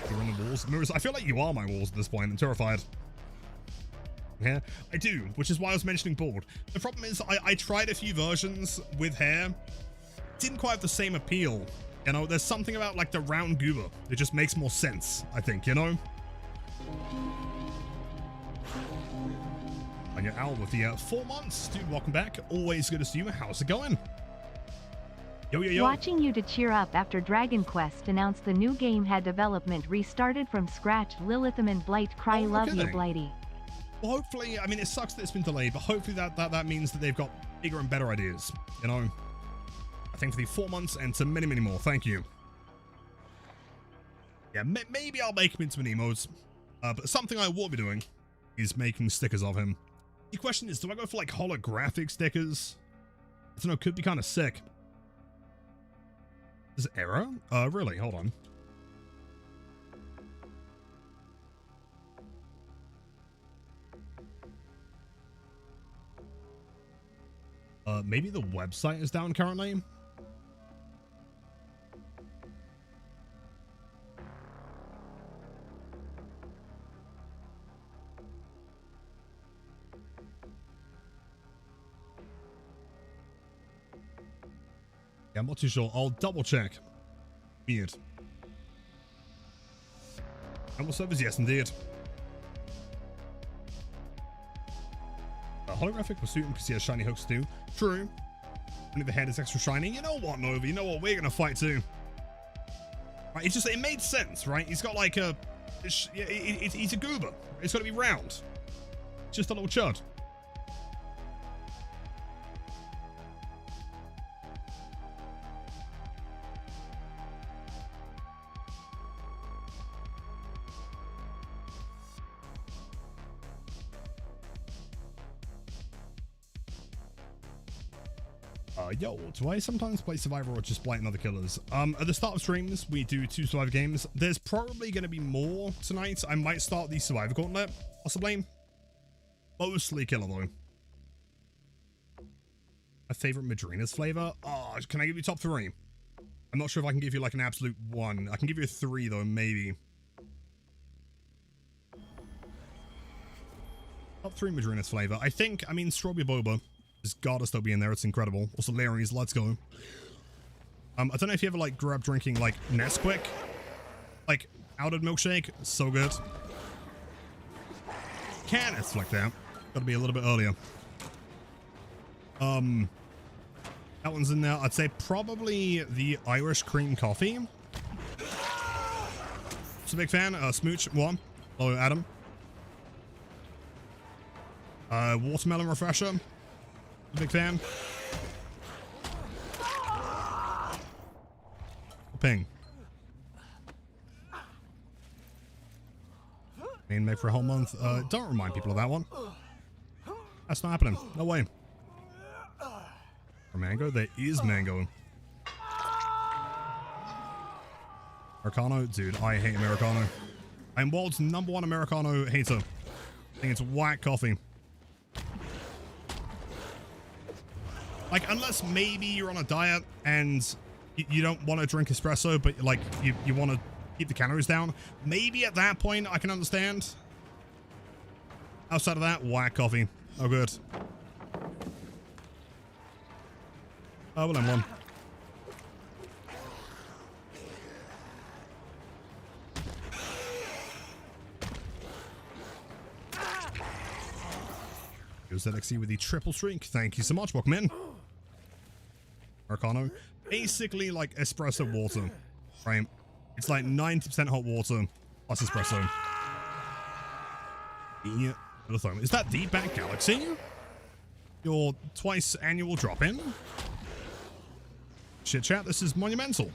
You're on the walls. Mirrors, I feel like you are my walls at this point. I'm terrified. Yeah, I do, which is why I was mentioning board. The problem is, I tried a few versions with hair. Didn't quite have the same appeal. You know, there's something about like the round goober that just makes more sense, I think, you know? And you're out with the 4 months. Dude, welcome back. Always good to see you. How's it going? Yo, yo, yo. Watching you to cheer up after Dragon Quest announced the new game had development restarted from scratch. Lilitham and Blight cry love you, Blighty. Well, hopefully, I mean, it sucks that it's been delayed, but hopefully that means that they've got bigger and better ideas, you know? I think for the 4 months and to many, many more. Thank you. Yeah, maybe I'll make him into an emote, but something I will be doing is making stickers of him. The question is, do I go for like holographic stickers? I don't know, could be kind of sick. Is it error? Really? Hold on. Maybe the website is down currently. Yeah, I'm not too sure. I'll double check. Weird. Animal servers? Yes, indeed. Holographic pursuit because he has shiny hooks too. True. Only the head is extra shiny. You know what, Nova? You know what? We're gonna fight too. Right? It made sense, right? He's got like a, he's a goober. It's got to be round. Just a little chud. Yo, do I sometimes play Survivor or just Blight and other killers? At the start of streams, we do 2 Survivor games. There's probably going to be more tonight. I might start the Survivor Gauntlet, possibly. Mostly killer, though. My favorite Madrina's flavor? Oh, can I give you top 3? I'm not sure if I can give you like an absolute 1. I can give you a 3, though, maybe. Top 3 Madrina's flavor. I mean, Strawberry Boba. There's gotta still be in there. It's incredible. Also, Larry's. Let's go. I don't know if you ever like grew up drinking like Nesquik, like powdered milkshake. So good. It's like that. Gotta be a little bit earlier. That one's in there. I'd say probably the Irish cream coffee. Just a big fan. Smooch 1. Hello, Adam. Watermelon refresher. Big fan. Ping. Main make for a whole month. Don't remind people of that one. That's not happening. No way. For mango? There is mango. Americano? Dude, I hate Americano. I'm world's #1 Americano hater. I think it's whack coffee. Like, unless maybe you're on a diet and you don't want to drink espresso, but like you want to keep the calories down. Maybe at that point I can understand. Outside of that, whack coffee. Oh, good. Oh, well, I'm one. Here's ZXC with the triple shrink. Thank you so much. Welcome in. Americano. Basically like espresso water, right? It's like 90% hot water plus espresso. Yeah. Is that the Bat Galaxy? Your twice annual drop-in? Shit chat, this is monumental.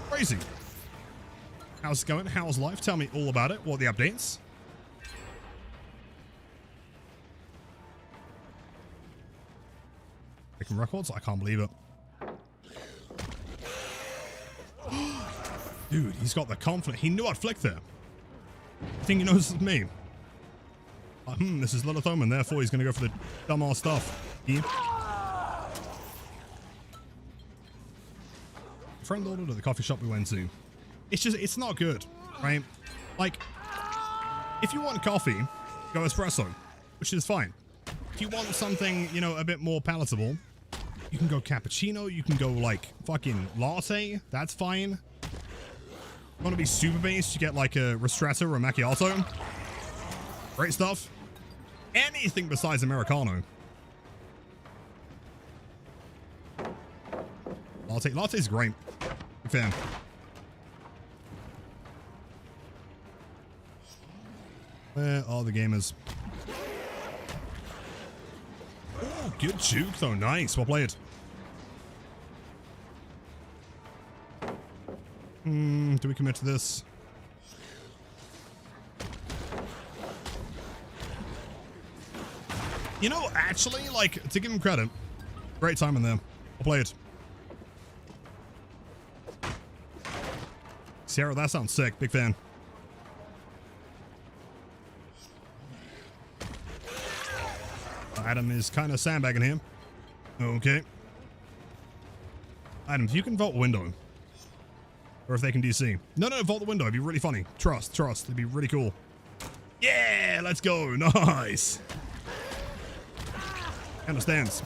Crazy. How's it going? How's life? Tell me all about it. What are the updates? Making records? I can't believe it. Dude, he's got the confidence. He knew I'd flick there. I think he knows it's me. This is Lilith-Omen, therefore he's going to go for the dumbass stuff. Yeah. Friend ordered at the coffee shop we went to. It's not good, right? Like, if you want coffee, go espresso, which is fine. If you want something, you know, a bit more palatable, you can go cappuccino, you can go, like, fucking latte, that's fine. You want to be super based, you get, like, a ristretto or a macchiato. Great stuff. Anything besides Americano. Latte's great. Big fan. Where are the gamers? Oh, good juke though. Nice. Well played. Do we commit to this? You know, actually, like, to give him credit, great time in there. Well played. Sierra, that sounds sick. Big fan. Adam is kind of sandbagging him. Okay. Adam, if you can vault a window. Or if they can DC. No, vault the window. It'd be really funny. Trust. It'd be really cool. Yeah, let's go. Nice. Understands.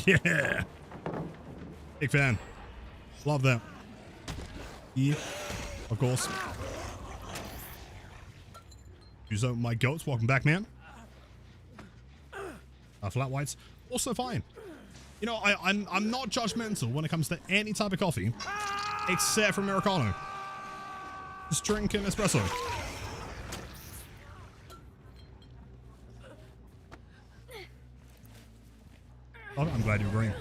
Yeah. Big fan. Love that. Yeah. Of course. Uso, my goats. Welcome back, man. Flat whites. Also fine. You know, I'm not judgmental when it comes to any type of coffee. Except for Americano. Just drink an espresso. Oh, I'm glad you're agreeing.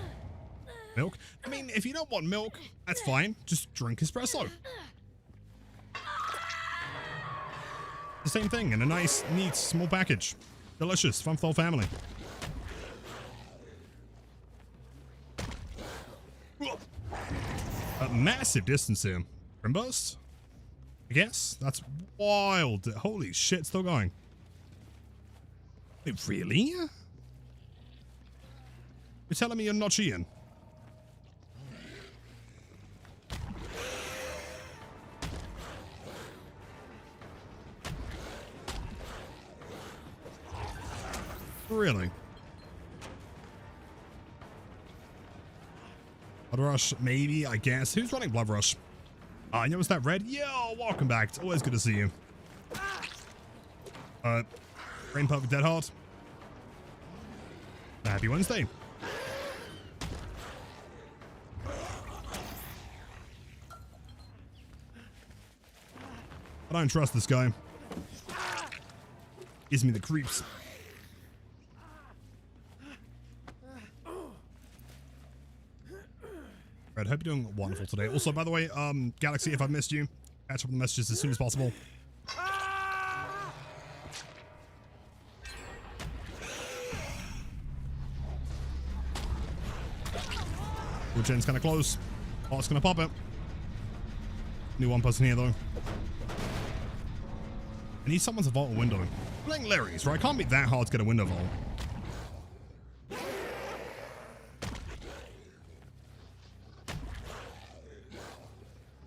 Milk? I mean, if you don't want milk, that's fine. Just drink espresso. The same thing in a nice, neat, small package. Delicious. Fun for the whole family. A massive distance here. Rimburst? I guess? That's wild. Holy shit, still going. Wait, really? You're telling me you're not cheating? Really? Blood Rush, maybe, I guess. Who's running Blood Rush? You know, is that Red? Yo, welcome back. It's always good to see you. Rain Pup Dead Heart. Happy Wednesday. I don't trust this guy. Gives me the creeps. Red, hope you're doing wonderful today. Also, by the way, Galaxy, if I've missed you, catch up on the messages as soon as possible. Your gen's kind of close. Oh, it's going to pop it. New one person here, though. I need someone to vault a window. Playing Larry's, right? Can't be that hard to get a window vault.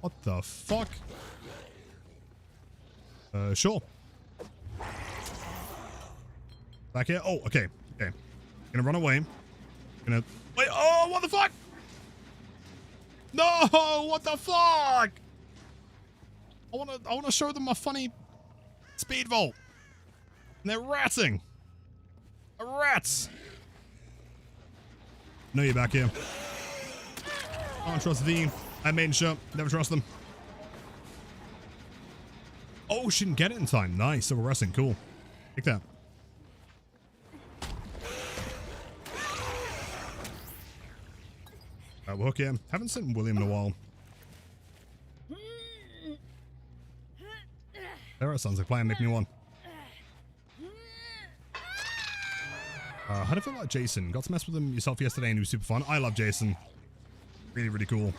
What the fuck? Sure. Back here. Oh, okay. Okay. Gonna run away. Gonna wait. Oh, what the fuck? No, what the fuck? I wanna show them my funny speed vault. And they're ratting. Rats. No, you're back here. I don't trust V. I made sure. Never trust them. Oh, she didn't get it in time. Nice. So we're resting. Cool. Take that. We'll hook him. Haven't seen William in a while. There sounds like plan. Make me one. How do you feel about Jason? Got to mess with him yourself yesterday and he was super fun. I love Jason. Really, really cool.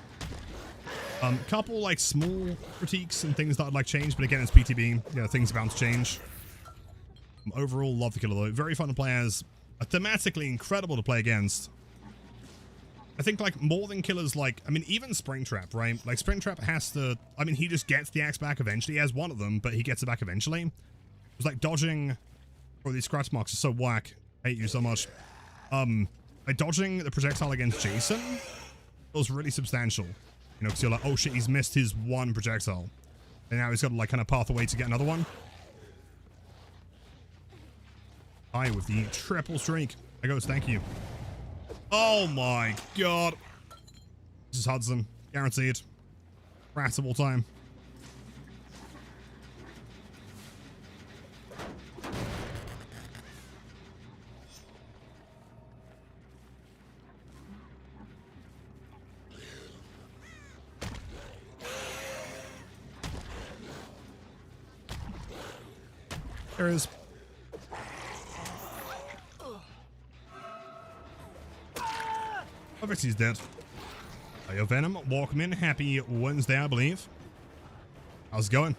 Couple like small critiques and things that I'd like change, but again, it's PTB. You know, things are bound to change. Overall, love the killer though. Very fun to play as. Thematically incredible to play against. I think like more than killers like, I mean, even Springtrap, right? Like Springtrap has to, I mean, he just gets the axe back eventually. He has one of them, but he gets it back eventually. It's like dodging, or these scratch marks are so whack. I hate you so much. Like dodging the projectile against Jason was really substantial. You know, because you're like, oh shit, he's missed his one projectile. And now he's got to like kind of path away to get another one. Hi with the triple streak. I goes, thank you. Oh my god. This is Hudson. Guaranteed. Ratable time. There is. Obviously he's dead. Yo, Venom, welcome in. Happy Wednesday, I believe. How's it going?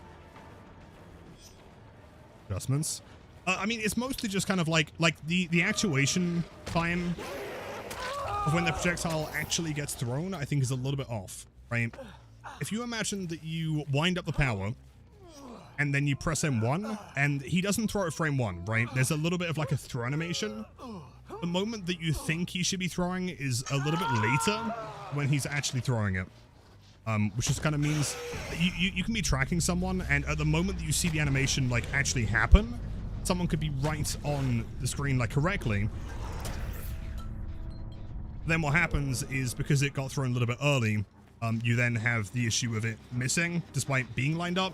Adjustments. I mean, it's mostly just kind of like the actuation time of when the projectile actually gets thrown, I think is a little bit off, right? If you imagine that you wind up the power and then you press M1 and he doesn't throw it frame 1, right? There's a little bit of like a throw animation. The moment that you think he should be throwing is a little bit later when he's actually throwing it. Which just kind of means you can be tracking someone, and at the moment that you see the animation like actually happen, someone could be right on the screen like correctly. Then what happens is, because it got thrown a little bit early, you then have the issue of it missing despite being lined up.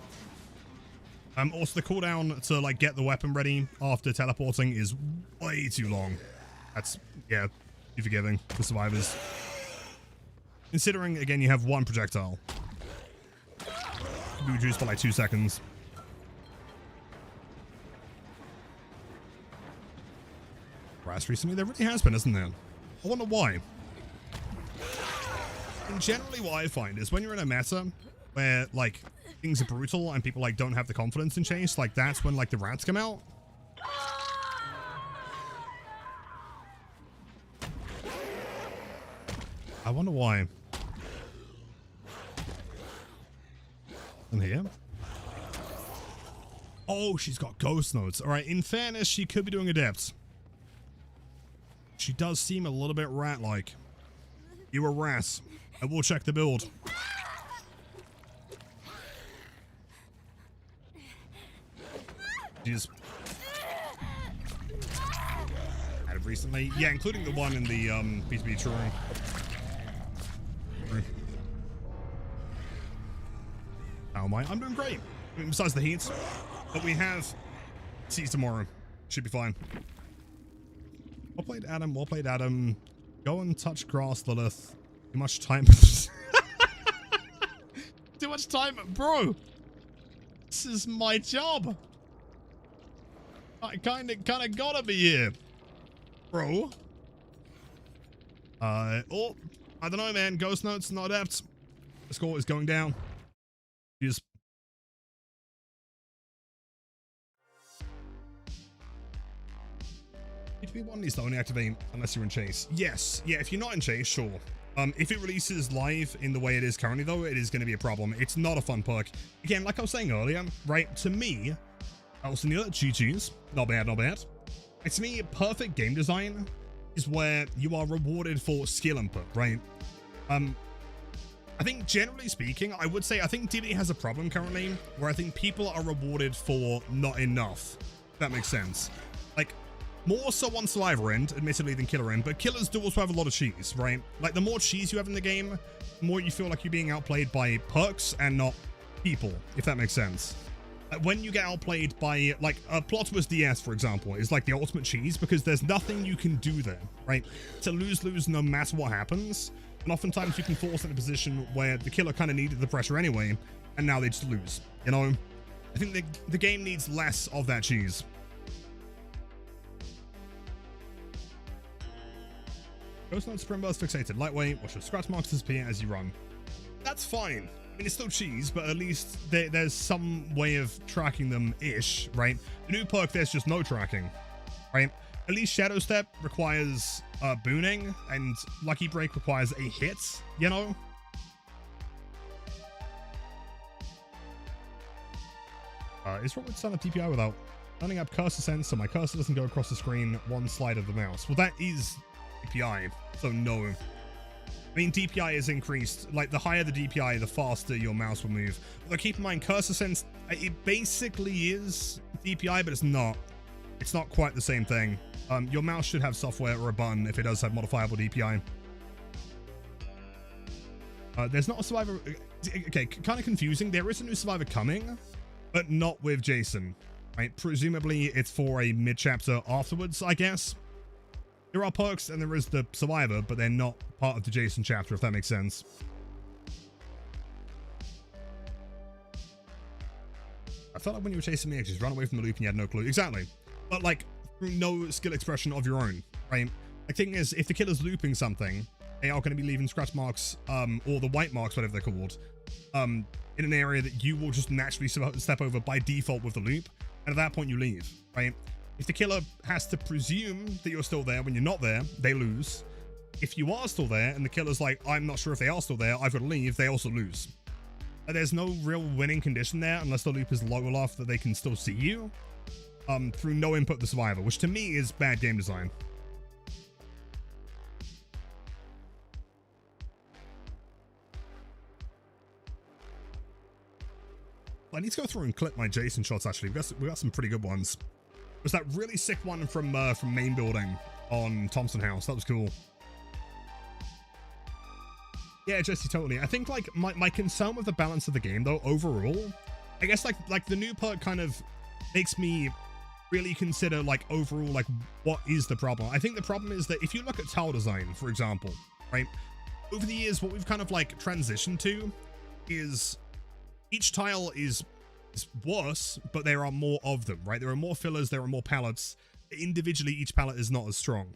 Also, the cooldown to like get the weapon ready after teleporting is way too long. That's, yeah, be forgiving for survivors. Considering, again, you have one projectile. Could be reduced by like 2 seconds. Brass recently, there really has been, isn't there? I wonder why. And generally what I find is when you're in a meta where, like, things are brutal and people, like, don't have the confidence in change, like, that's when, like, the rats come out. I wonder why. In here? Oh, she's got ghost notes. All right, in fairness, she could be doing adepts. She does seem a little bit rat-like. You a rat. I will check the build. She's added recently. Yeah, including the one in the PTB touring. How am I? I'm doing great. I mean, besides the heat. But we have seas tomorrow. Should be fine. Well played, Adam. Well played, Adam. Go and touch grass, Lilith. Too much time. Too much time. Bro. This is my job. I kinda gotta be here. Bro. Oh, I don't know, man. Ghost notes, not adept. The score is going down. Just PTB1 needs to only activate unless you're in chase. Yes. Yeah, if you're not in chase, sure. If it releases live in the way it is currently, though, it is going to be a problem. It's not a fun perk. Again, like I was saying earlier, right? To me, also near GG's, not bad, not bad. To me, perfect game design is where you are rewarded for skill input, right? I think generally speaking, I would say I think DB has a problem currently where I think people are rewarded for not enough. If that makes sense. Like, more so on survivor end, admittedly, than killer end, but killers do also have a lot of cheese, right? Like, the more cheese you have in the game, the more you feel like you're being outplayed by perks and not people, if that makes sense. When you get outplayed by, like, a plot twist DS, for example, is like the ultimate cheese because there's nothing you can do there, right? To lose no matter what happens. And oftentimes you can force in a position where the killer kind of needed the pressure anyway, and now they just lose, you know? I think the game needs less of that cheese. Ghost Knight Sprint Burst fixated. Lightweight, watch your scratch marks disappear as you run. That's fine. I mean, it's still cheese, but at least there's some way of tracking them-ish, right? The new perk, there's just no tracking, right? At least Shadow Step requires booning, and Lucky Break requires a hit, you know? Is Robert son of DPI without turning up cursor sense so my cursor doesn't go across the screen one slide of the mouse? Well, that is DPI, so no. I mean, DPI is increased. Like, the higher the DPI, the faster your mouse will move. Although, keep in mind, cursor sense, it basically is DPI, but it's not. It's not quite the same thing. Your mouse should have software or a button if it does have modifiable DPI. There's not a survivor. Okay, kind of confusing. There is a new survivor coming, but not with Jason, right? Presumably, it's for a mid-chapter afterwards, I guess. There are perks and there is the survivor, but they're not part of the Jason chapter, if that makes sense. I felt like when you were chasing me, I just ran away from the loop and you had no clue. Exactly. But, like, through no skill expression of your own, right? The thing is, if the killer's looping something, they are going to be leaving scratch marks, or the white marks, whatever they're called, in an area that you will just naturally step over by default with the loop. And at that point, you leave, right? If the killer has to presume that you're still there when you're not there, they lose. If you are still there and the killer's like, I'm not sure if they are still there, I've got to leave, they also lose. There's no real winning condition there unless the loop is low enough that they can still see you. Through no input the survivor, which to me is bad game design. I need to go through and clip my Jason shots, actually. We got some pretty good ones. Was that really sick one from main building on Thompson House? That was cool. Yeah, Jesse, totally. I think, like, my concern with the balance of the game, though, overall, I guess, like the new perk kind of makes me really consider, like, overall, like, what is the problem? I think the problem is that if you look at tile design, for example, right, over the years, what we've kind of, like, transitioned to is each tile is worse, but there are more of them, right? There are more fillers, there are more palettes. Individually, each palette is not as strong.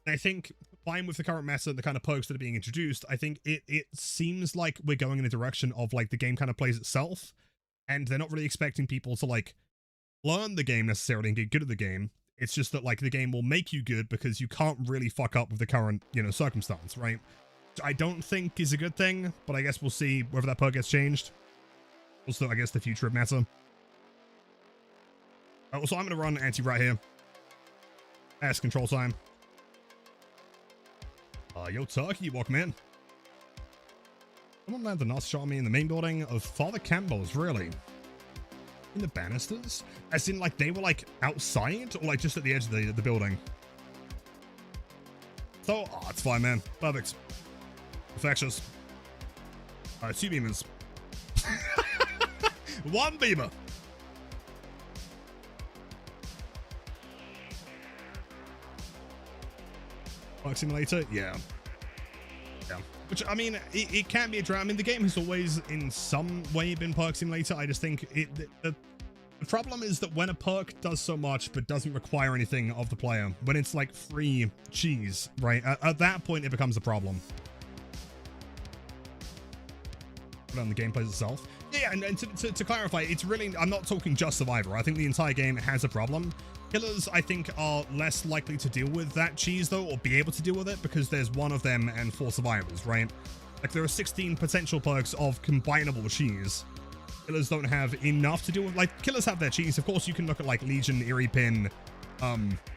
And I think, fine with the current meta, the kind of perks that are being introduced, I think it seems like we're going in a direction of, like, the game kind of plays itself, and they're not really expecting people to, like, learn the game necessarily and get good at the game. It's just that, like, the game will make you good because you can't really fuck up with the current, you know, circumstance, right? Which I don't think is a good thing, but I guess we'll see whether that perk gets changed. Also, I guess the future of meta. Also, I'm going to run anti right here. S control time. Yo, Turkey, welcome in. Someone landed a nice shot on me in the main building of Father Campbell's, really? In the banisters? As in, like, they were, like, outside? Or, like, just at the edge of the building? So, it's fine, man. Perfect. Infectious. Alright, 2 beamers. 1 beamer. Park Simulator? Yeah. Which, I mean, it can be a drama. I mean, the game has always, in some way, been Park Simulator. I just think the problem is that when a perk does so much but doesn't require anything of the player, when it's like free cheese, right? At that point, it becomes a problem. But on the gameplay itself. Yeah, and to clarify, it's really, I'm not talking just Survivor. I think the entire game has a problem. Killers, I think, are less likely to deal with that cheese, though, or be able to deal with it, because there's one of them and 4 survivors, right? Like, there are 16 potential perks of combinable cheese. Killers don't have enough to deal with. Like, killers have their cheese. Of course, you can look at, like, Legion, Eerie Pin,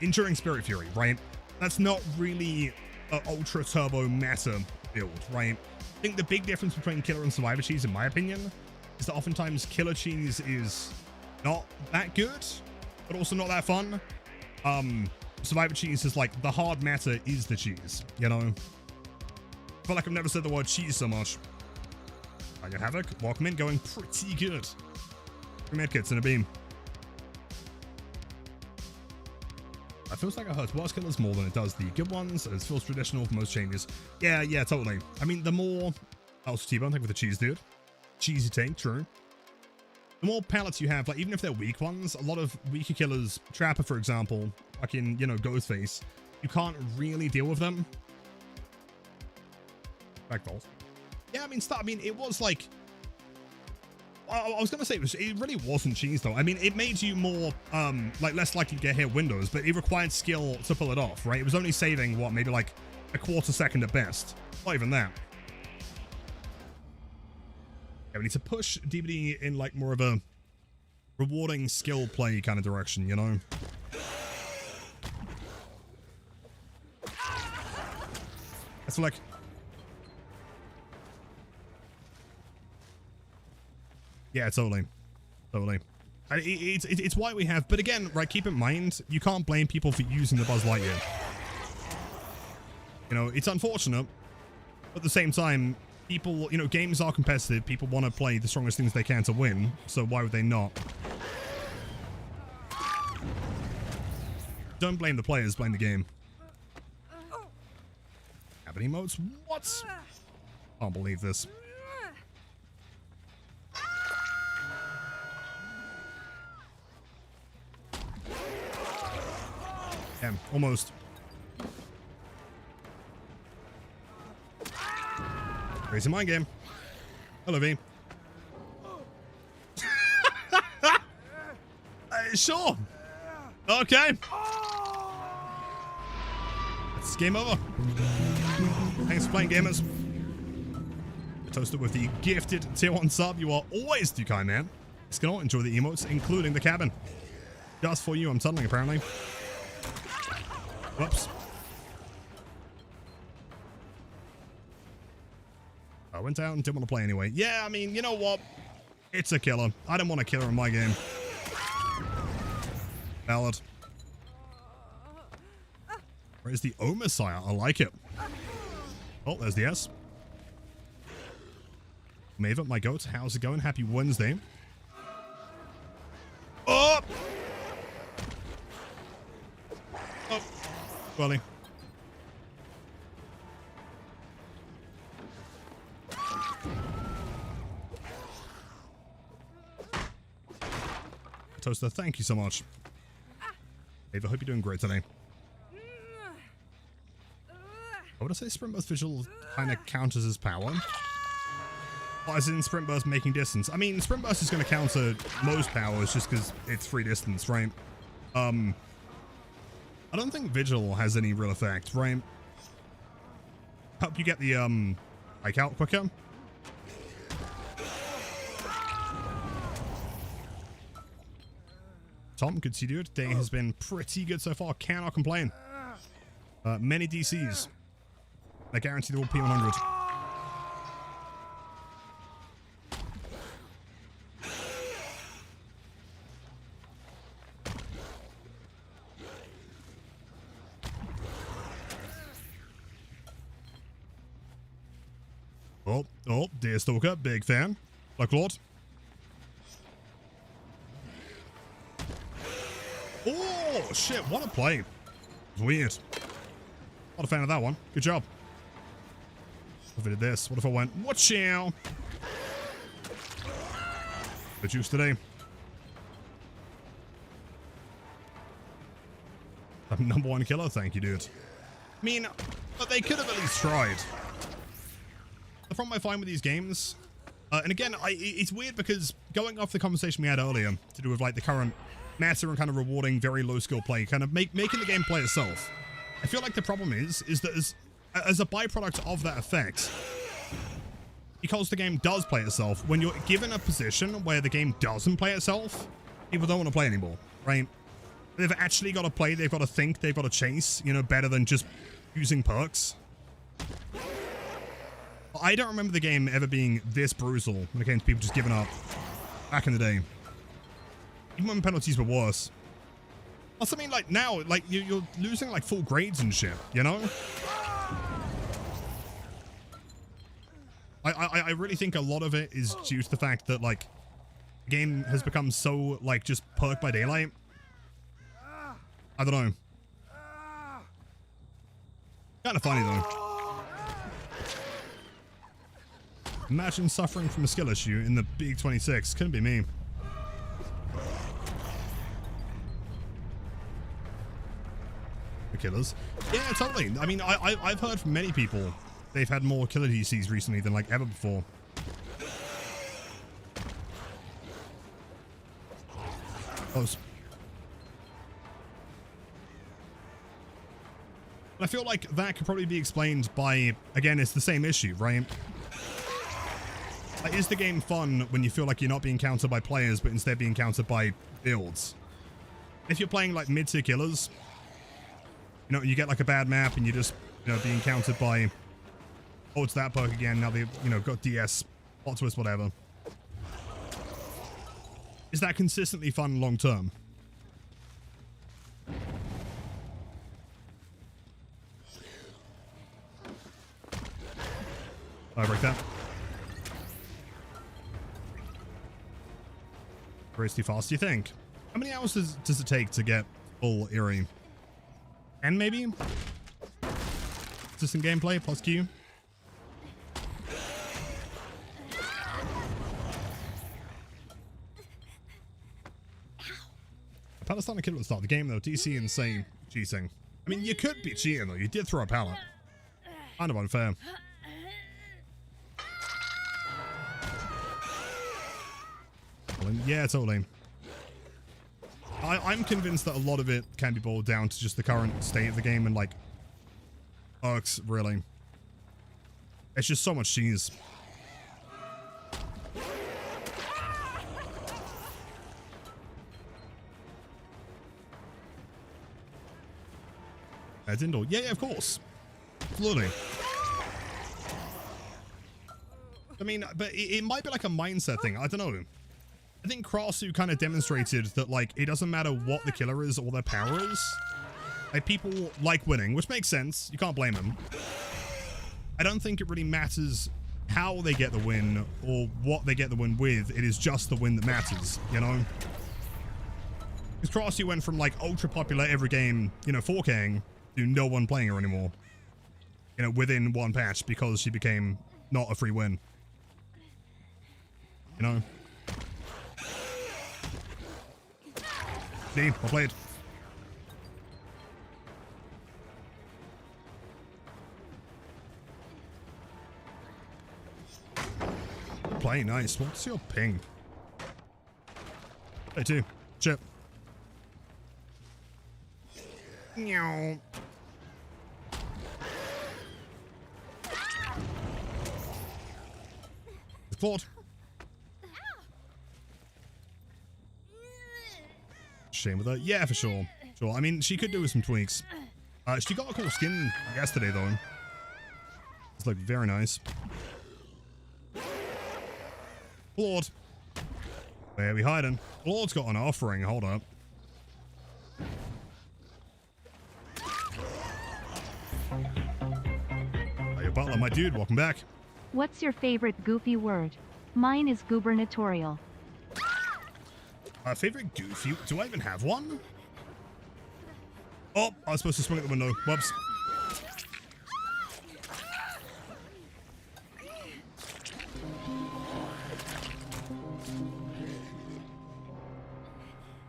Enduring Spirit Fury, right? That's not really an ultra turbo meta build, right? I think the big difference between killer and survivor cheese, in my opinion, is that oftentimes killer cheese is not that good, but also not that fun. Survivor cheese is like the hard meta is the cheese, you know? I feel like I've never said the word cheese so much. I get Havoc, welcome in, going pretty good. 3 medkits and a beam. It feels like it hurts worse killers more than it does the good ones. It feels traditional for most changes. Yeah, totally. I mean, the more... Oh, T-Bone, thank you for the cheese, dude. Cheesy take, true. The more pallets you have, like, even if they're weak ones, a lot of weaker killers, Trapper, for example, fucking, you know, Ghostface, you can't really deal with them. Backballs. Yeah, I mean, it was like... I was gonna say it really wasn't cheese though. I mean, it made you more like less likely to get hit windows, but it required skill to pull it off, right? It was only saving what, maybe like a quarter second at best. Not even that. Yeah, we need to push DBD in like more of a rewarding skill play kind of direction, you know? It's like... Yeah, totally. It's why we have, but again, right, keep in mind, you can't blame people for using the Buzz Lightyear. You know, it's unfortunate, but at the same time, people, you know, games are competitive, people want to play the strongest things they can to win, so why would they not? Don't blame the players, blame the game. Have any emotes? What? Can't believe this. Damn, almost. Crazy mind game. Hello, V. Sure. Okay. It's game over. Thanks for playing, gamers. Toasted with the gifted tier 1 sub. You are always too kind, man. Skill, enjoy the emotes, including the cabin. Just for you, I'm tunneling, apparently. Whoops. I went out and didn't want to play anyway. Yeah, I mean, you know what? It's a killer. I don't want a killer in my game. Valid. Where's the O Messiah? I like it. Oh, there's the S. Maven, my goat. How's it going? Happy Wednesday. Oh! Oh. Welly. Toaster, thank you so much. Dave, I hope you're doing great today. I would say Sprint Burst Visual kind of counters his power. As in Sprint Burst making distance. I mean, Sprint Burst is going to counter most powers just because it's free distance, right? I don't think Vigil has any real effect, right? Help you get the, hike out quicker. Tom, good to see you, dude. Day has been pretty good so far. Cannot complain. Many DCs. I guarantee they will P100. Oh, Deerstalker, big fan. Black Lord. Oh, shit, what a play. It was weird. Not a fan of that one. Good job. What if I did this? What if I went, watch out? The juice today. I'm #1 killer, thank you, dude. I mean, but they could have at least tried. The problem I find with these games, and again, it's weird because going off the conversation we had earlier to do with like the current meta and kind of rewarding very low skill play, kind of making the game play itself. I feel like the problem is that as a byproduct of that effect, because the game does play itself, when you're given a position where the game doesn't play itself, people don't want to play anymore, right? They've actually got to play, they've got to think, they've got to chase, you know, better than just using perks. I don't remember the game ever being this brutal when it came to people just giving up back in the day. Even when penalties were worse. Also, I mean, like, now, like, you're losing, like, full grades and shit, you know? I really think a lot of it is due to the fact that, like, the game has become so, like, just perk by daylight. I don't know. Kind of funny, though. Imagine suffering from a skill issue in the Big 26. Couldn't be me. The killers. Yeah, totally. I mean, I've heard from many people they've had more killer DCs recently than like ever before. Close. I feel like that could probably be explained by, again, it's the same issue, right? Is the game fun when you feel like you're not being countered by players, but instead being countered by builds? If you're playing like mid-tier killers, you know, you get like a bad map and you're just, you know, being countered by, oh, it's that perk again. Now they've, you know, got DS, plot twist, whatever. Is that consistently fun long term? I break that. Race too fast, do you think? How many hours does it take to get full Eerie? 10 maybe? System gameplay plus Q. Palestine kid at the start of the game though. DC insane cheating. I mean, you could be cheating though. You did throw a pallet. Kind of unfair. Yeah, totally. I'm convinced that a lot of it can be boiled down to just the current state of the game and like perks, really. It's just so much cheese. Dindle. Yeah, of course. Absolutely. I mean, but it might be like a mindset thing. I don't know. I think Krasu kind of demonstrated that, like, it doesn't matter what the killer is or their power is. Like, people like winning, which makes sense. You can't blame them. I don't think it really matters how they get the win or what they get the win with. It is just the win that matters, you know? Because Krasu went from, like, ultra popular every game, you know, 4King to no one playing her anymore. You know, within one patch because she became not a free win. You know? See, well played. Play nice. What's your ping? Hey, too. Chip. Meow. Fought. Shame with her. Yeah, for sure. Sure. I mean, she could do with some tweaks. She got a cool skin yesterday, though. It's like very nice. Lord. Where are we hiding? Lord's got an offering. Hold up. Hey, Butler, my dude. Welcome back. What's your favorite goofy word? Mine is gubernatorial. Favorite goofy? Do I even have one? Oh, I was supposed to swing at the window. Whoops.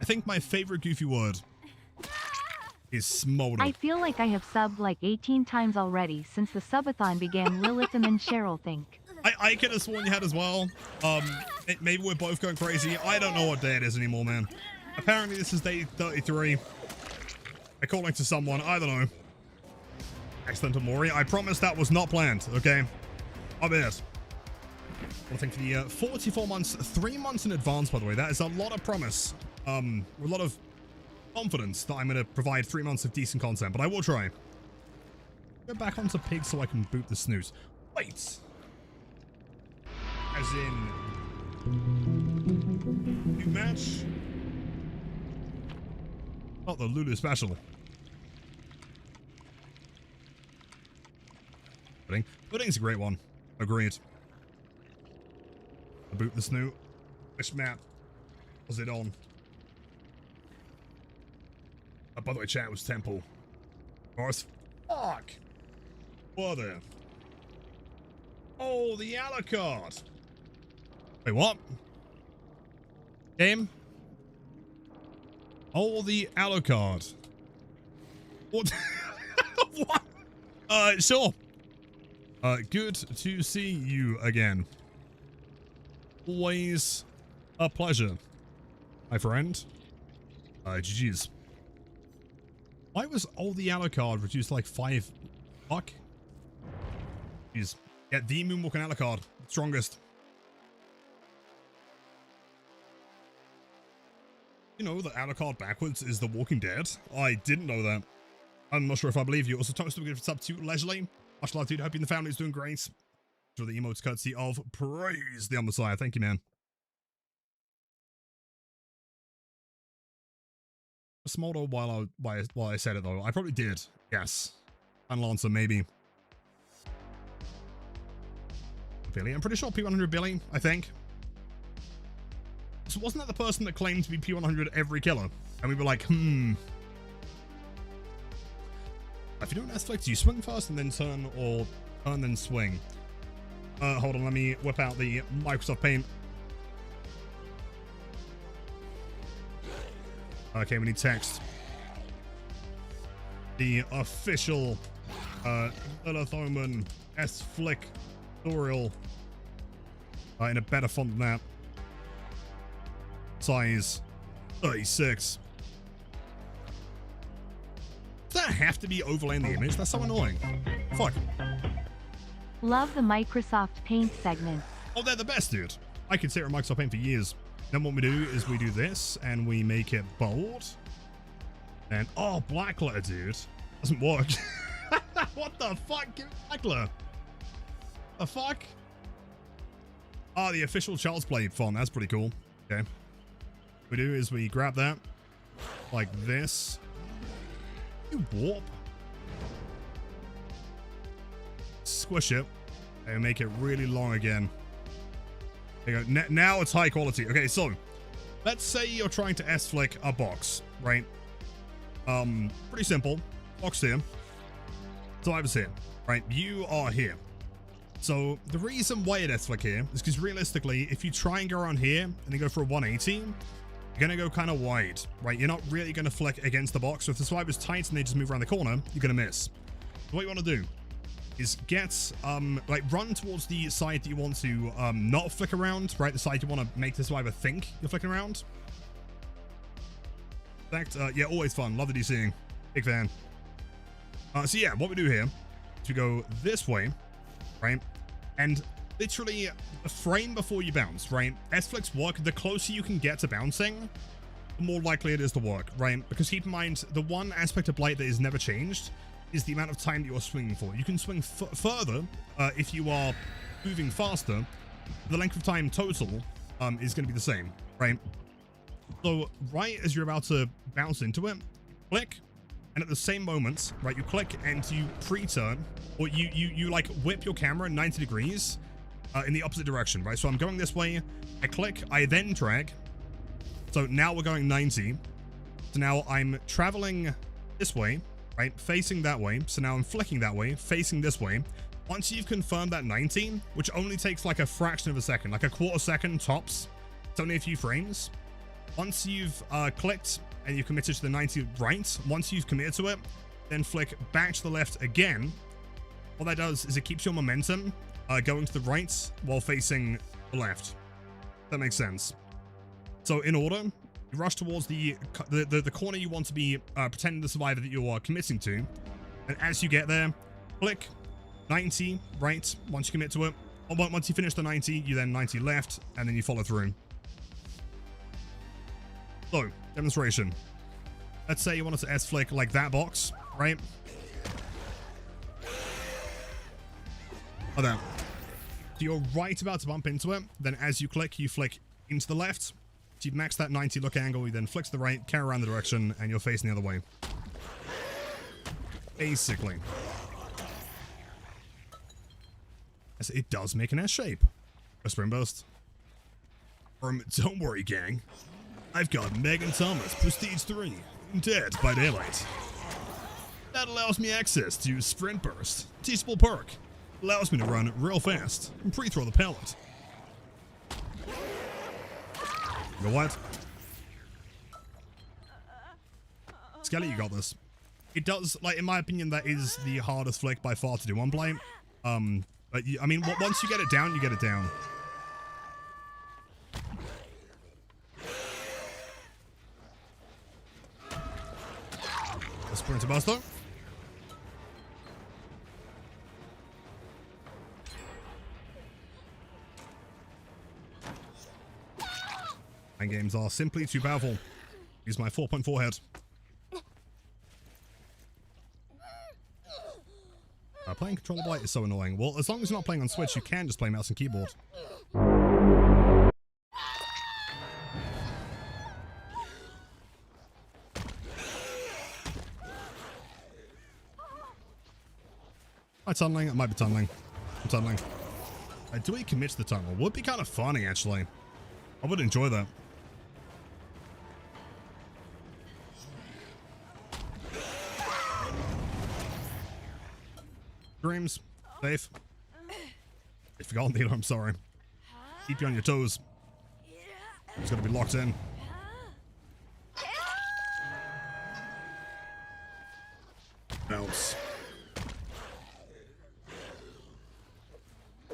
I think my favorite goofy word is smolder. I feel like I have subbed like 18 times already since the subathon began. Lilith and Cheryl think. I could have sworn you had as well. Maybe we're both going crazy. I don't know what day it is anymore, man. Apparently this is day 33. According to someone, I don't know. Excellent, Mori. I promise that was not planned, okay? I bet. I think for the 44 months, 3 months in advance, by the way. That is a lot of promise. A lot of confidence that I'm going to provide 3 months of decent content, but I will try. Go back onto pig so I can boot the snooze. Wait. As in... new match? Not the Lulu special. Pudding. Pudding's a great one. Agreed. Boot the snoo. Which map was it on? Oh, by the way, chat was Temple. Of course. Fuck! What there? Oh, the Alucard! Wait, what? Game? Oh, the Alucard. What? What? Sure. Good to see you again. Always a pleasure, my friend. GG's. Why was all the Alucard reduced to like 5? Fuck. Jeez. Yeah, the Moonwalking Alucard. Strongest. You know that Alucard backwards is The Walking Dead? I didn't know that. I'm not sure if I believe you. Also, Thomas, to give it up to Leisurely. Much love, dude. Hope you and the family is doing great. For the emotes courtesy of Praise the Messiah. Thank you, man. Smolder while I said it though. I probably did. Yes. And Lancer, maybe. Billy. I'm pretty sure P100 Billy, I think. So wasn't that the person that claimed to be P100 every killer? And we were like, If you do an S-Flick, do you swing first and then turn, or turn then swing? Hold on, let me whip out the Microsoft Paint. Okay, we need text. The official Lilith S-Flick tutorial in a better font than that. Size 36. Does that have to be overlaying the image? That's so annoying. Fuck. Love the Microsoft Paint segment. Oh, they're the best, dude. I could sit on Microsoft Paint for years. Then what we do is we do this, and we make it bold. And, oh, black letter, dude. Doesn't work. What the fuck? Give me black letter. The fuck? Oh, the official Child's Play font. That's pretty cool. Okay. What we do is we grab that. Like this. You warp. Squish it. And make it really long again. There you go. Now it's high quality. Okay, so let's say you're trying to S-flick a box, right? Pretty simple. Box here. So I was here, right? You are here. So the reason why it S-flick here is because realistically, if you try and go around here and then go for a 180, you're gonna go kind of wide, right? You're not really gonna flick against the box. So if the swipe is tight and they just move around the corner, you're gonna miss. So what you want to do is get, like, run towards the side that you want to not flick around, right? The side you want to make the swiper think you're flicking around. In fact, yeah, always fun. Love the DCing. Big fan. So yeah, what we do here is we go this way, right? And literally a frame before you bounce, right? S-flicks work. The closer you can get to bouncing, the more likely it is to work, right? Because keep in mind, the one aspect of Blight that is never changed is the amount of time that you're swinging for. You can swing further if you are moving faster. The length of time total is going to be the same, right? So right as you're about to bounce into it, click, and at the same moment, right, you click and you pre-turn, or you like whip your camera 90 degrees in the opposite direction, right? So I'm going this way, I click, I then drag. So now we're going 90. So now I'm traveling this way, right, facing that way. So now I'm flicking that way, facing this way. Once you've confirmed that 90, which only takes like a fraction of a second, like a quarter second tops, it's only a few frames. Once you've clicked and you've committed to the 90 right, once you've committed to it, then flick back to the left again. What that does is it keeps your momentum going to the right while facing the left. That makes sense. So in order, You rush towards the corner you want to be pretending the survivor that you are committing to. And as you get there, click 90 right once you commit to it. Once you finish the 90, you then 90 left, and then you follow through. So, demonstration. Let's say you want us to S-flick like that box, right? Like that. So you're right about to bump into it. Then as you click, you flick into the left. So you've maxed that 90 look angle. You then flick to the right, carry around the direction, and you're facing the other way. Basically. Yes, it does make an S shape. A spring burst. Don't worry, gang. I've got Megan Thomas, Prestige 3, Dead by Daylight. That allows me access to Sprint Burst, teachable perk. Allows me to run real fast and pre-throw the pellet. You know what? Skelly, you got this. It does, like, in my opinion, that is the hardest flick by far to do on play. But I mean, once you get it down, you get it down. The Sprinter Buster. And games are simply too powerful. Use my 4.4 head. Playing controller blight is so annoying. Well, as long as you're not playing on Switch, you can just play mouse and keyboard. Am I tunneling? I might be tunneling. I'm tunneling. Do we commit to the tunnel? Would be kind of funny, actually. I would enjoy that. Dreams. Safe. I forgot the dealer, I'm sorry. Keep you on your toes. It's gonna be locked in. Bounce.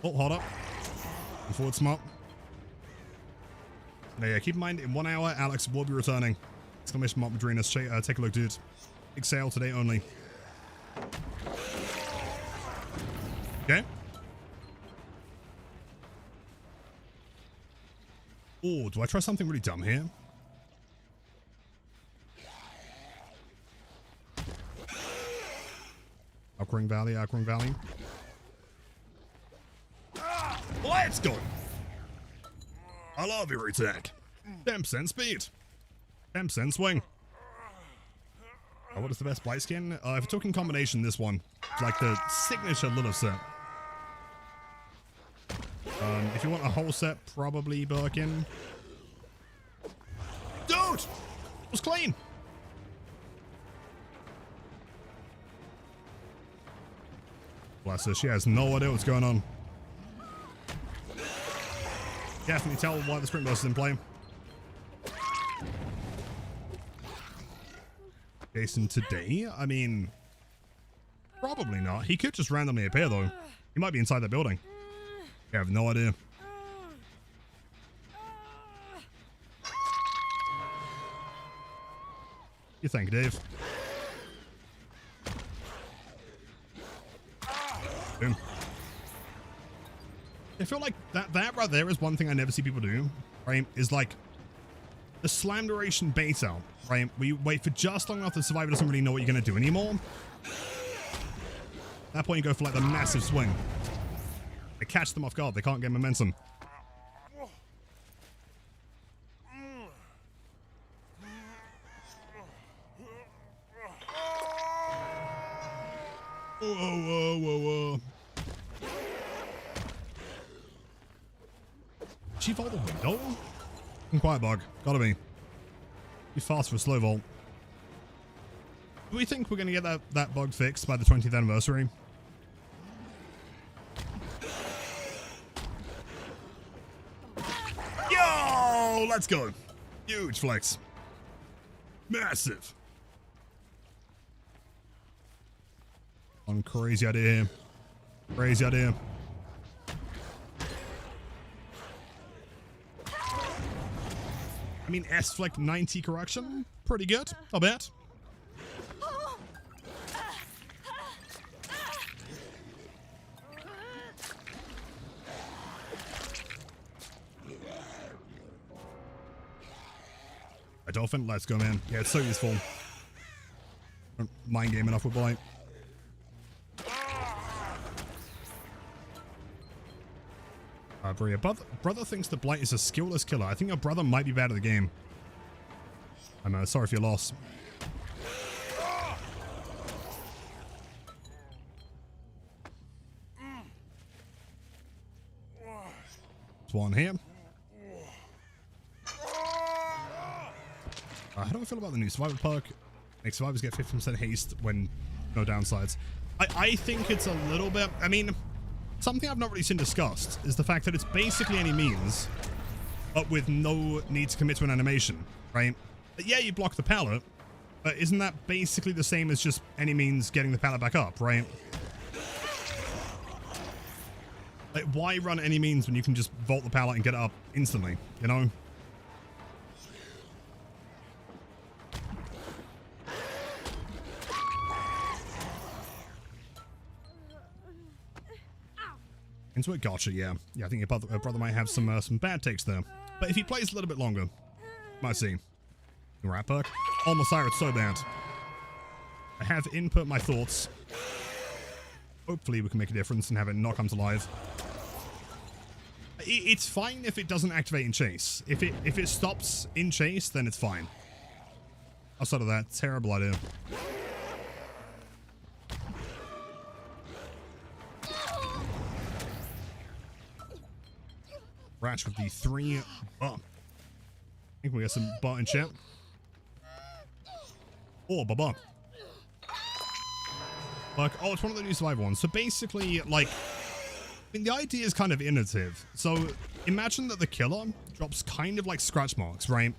Oh, hold up. And forward smart. Now, yeah, keep in mind, in 1 hour, Alex will be returning. Exclamation mark Madrinas. Take a look, dude. Big sale today only. Okay. Oh, do I try something really dumb here? Aquaring Valley, Aquaring Valley. Let's go! I love your attack. 10% speed. 10% swing. Oh, what is the best blight skin? If we're talking combination, this one. It's like the signature Lilith set. If you want a whole set, probably Birkin. Dude! It was clean! Bless her, she has no idea what's going on. Definitely tell why the sprint burst is in play. Jason today? I mean, probably not. He could just randomly appear though. He might be inside that building. I have no idea. You think, Dave? Boom. I feel like that right there is one thing I never see people do, right? Is like the slam duration beta, right? We wait for just long enough that the survivor doesn't really know what you're going to do anymore. At that point, you go for like the massive swing. They catch them off guard. They can't get momentum. Whoa, whoa, whoa, whoa. She vault the window? Quiet bug. Gotta be. Be fast for a slow vault. Do we think we're gonna get that bug fixed by the 20th anniversary? Yo! Let's go. Huge flex. Massive. One crazy idea here. Crazy idea. I mean, S-Flick 90 correction. Pretty good. Not bad. A dolphin, let's go, man. Yeah, it's so useful. Don't mind game enough with Blight. Bro, your brother thinks that Blight is a skillless killer. I think your brother might be bad at the game. I'm sorry for your loss. There's one here. How do I feel about the new survivor perk? Makes survivors get 50% haste when no downsides. I think it's a little bit... I mean, something I've not really seen discussed is the fact that it's basically any means, but with no need to commit to an animation, right? But yeah, you block the pallet, but isn't that basically the same as just any means getting the pallet back up, right? Like, why run any means when you can just vault the pallet and get it up instantly, you know? Into it, gotcha, yeah. Yeah, I think your brother might have some bad takes there. But if he plays a little bit longer, might see. Rat perk. Almost Siren's so bad. I have input my thoughts. Hopefully we can make a difference and have it not come to life. It's fine if it doesn't activate in chase. If it stops in chase, then it's fine. Outside of that, terrible idea. Ratch with the 3 bump. I think we got some bot in chat. Oh, baba. Like, oh, it's one of the new survivor ones. So basically, like, I mean, the idea is kind of innovative. So imagine that the killer drops kind of like scratch marks, right?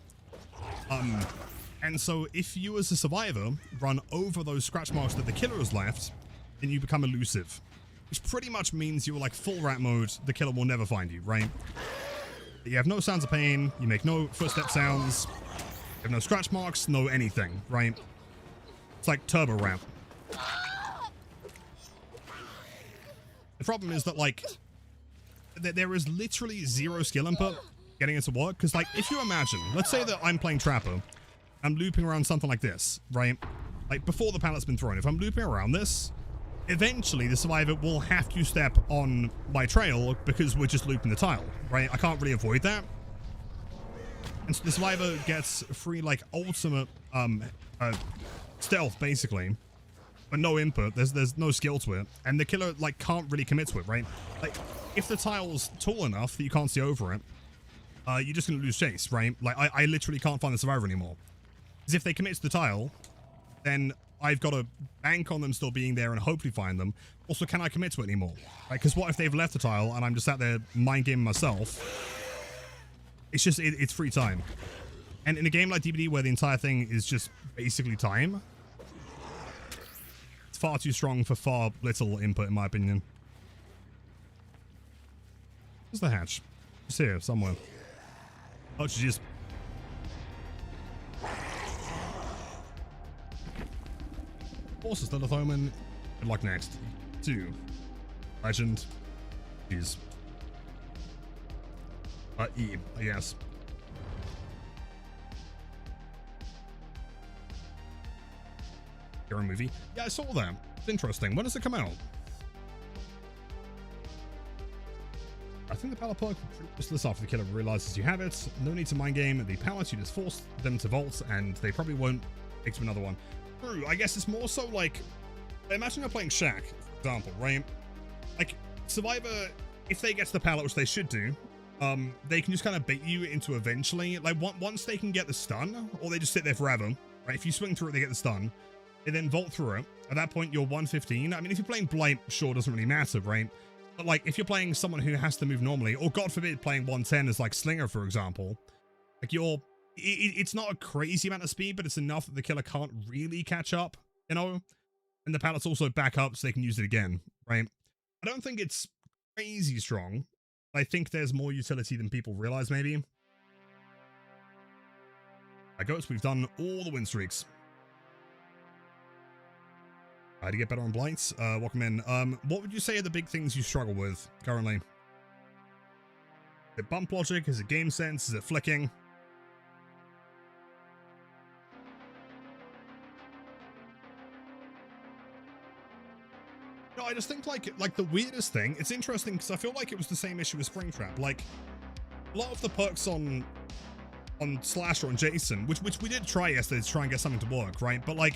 And so if you as a survivor run over those scratch marks that the killer has left, then you become elusive. Which pretty much means you're like full rat mode, the killer will never find you, right? You have no sounds of pain, you make no footstep sounds, you have no scratch marks, no anything, right? It's like turbo rat. The problem is that, like, there is literally zero skill input getting it to work, because, like, if you imagine, let's say that I'm playing Trapper, I'm looping around something like this, right? Like, before the pallet's been thrown, if I'm looping around this, eventually the survivor will have to step on my trail because we're just looping the tile, right? I can't really avoid that. And so the survivor gets free, like, ultimate stealth, basically, but no input. There's no skill to it, and the killer, like, can't really commit to it, right? Like, if the tile's tall enough that you can't see over it, you're just gonna lose chase, right? Like, I literally can't find the survivor anymore. Because if they commit to the tile, then I've got to bank on them still being there and hopefully find them. Also, can I commit to it anymore? Right? Because what if they've left the tile and I'm just sat there mind gaming myself? It's just, it's free time. And in a game like DBD where the entire thing is just basically time, it's far too strong for far little input, in my opinion. Where's the hatch? It's here, somewhere. Oh, she just... Also, Stealth Omen. Good luck next. 2. Legend. Jeez. E, I guess. Hero movie. Yeah, I saw that. It's interesting. When does it come out? I think the pallet perk will pretty useless after the killer realizes you have it. No need to mind game the pallets. You just force them to vault, and they probably won't pick to another one. True. I guess it's more so like, imagine you're playing Shaq, for example, right? Like, Survivor, if they get to the pallet, which they should do, they can just kind of bait you into eventually, like, once they can get the stun, or they just sit there forever, right? If you swing through it, they get the stun. They then vault through it. At that point, you're 115. I mean, if you're playing Blight, sure, doesn't really matter, right? But, like, if you're playing someone who has to move normally, or God forbid, playing 110 as, like, Slinger, for example, like, it's not a crazy amount of speed, but it's enough that the killer can't really catch up, you know? And the pallets also back up so they can use it again, right? I don't think it's crazy strong. I think there's more utility than people realize, maybe. Goats, we've done all the win streaks. How to get better on blights. Welcome in. What would you say are the big things you struggle with currently? Is it bump logic? Is it game sense? Is it flicking? No, I just think like the weirdest thing, it's interesting because I feel like it was the same issue with Springtrap. Like a lot of the perks on Slash or on Jason, which we did try yesterday to try and get something to work, right? But like,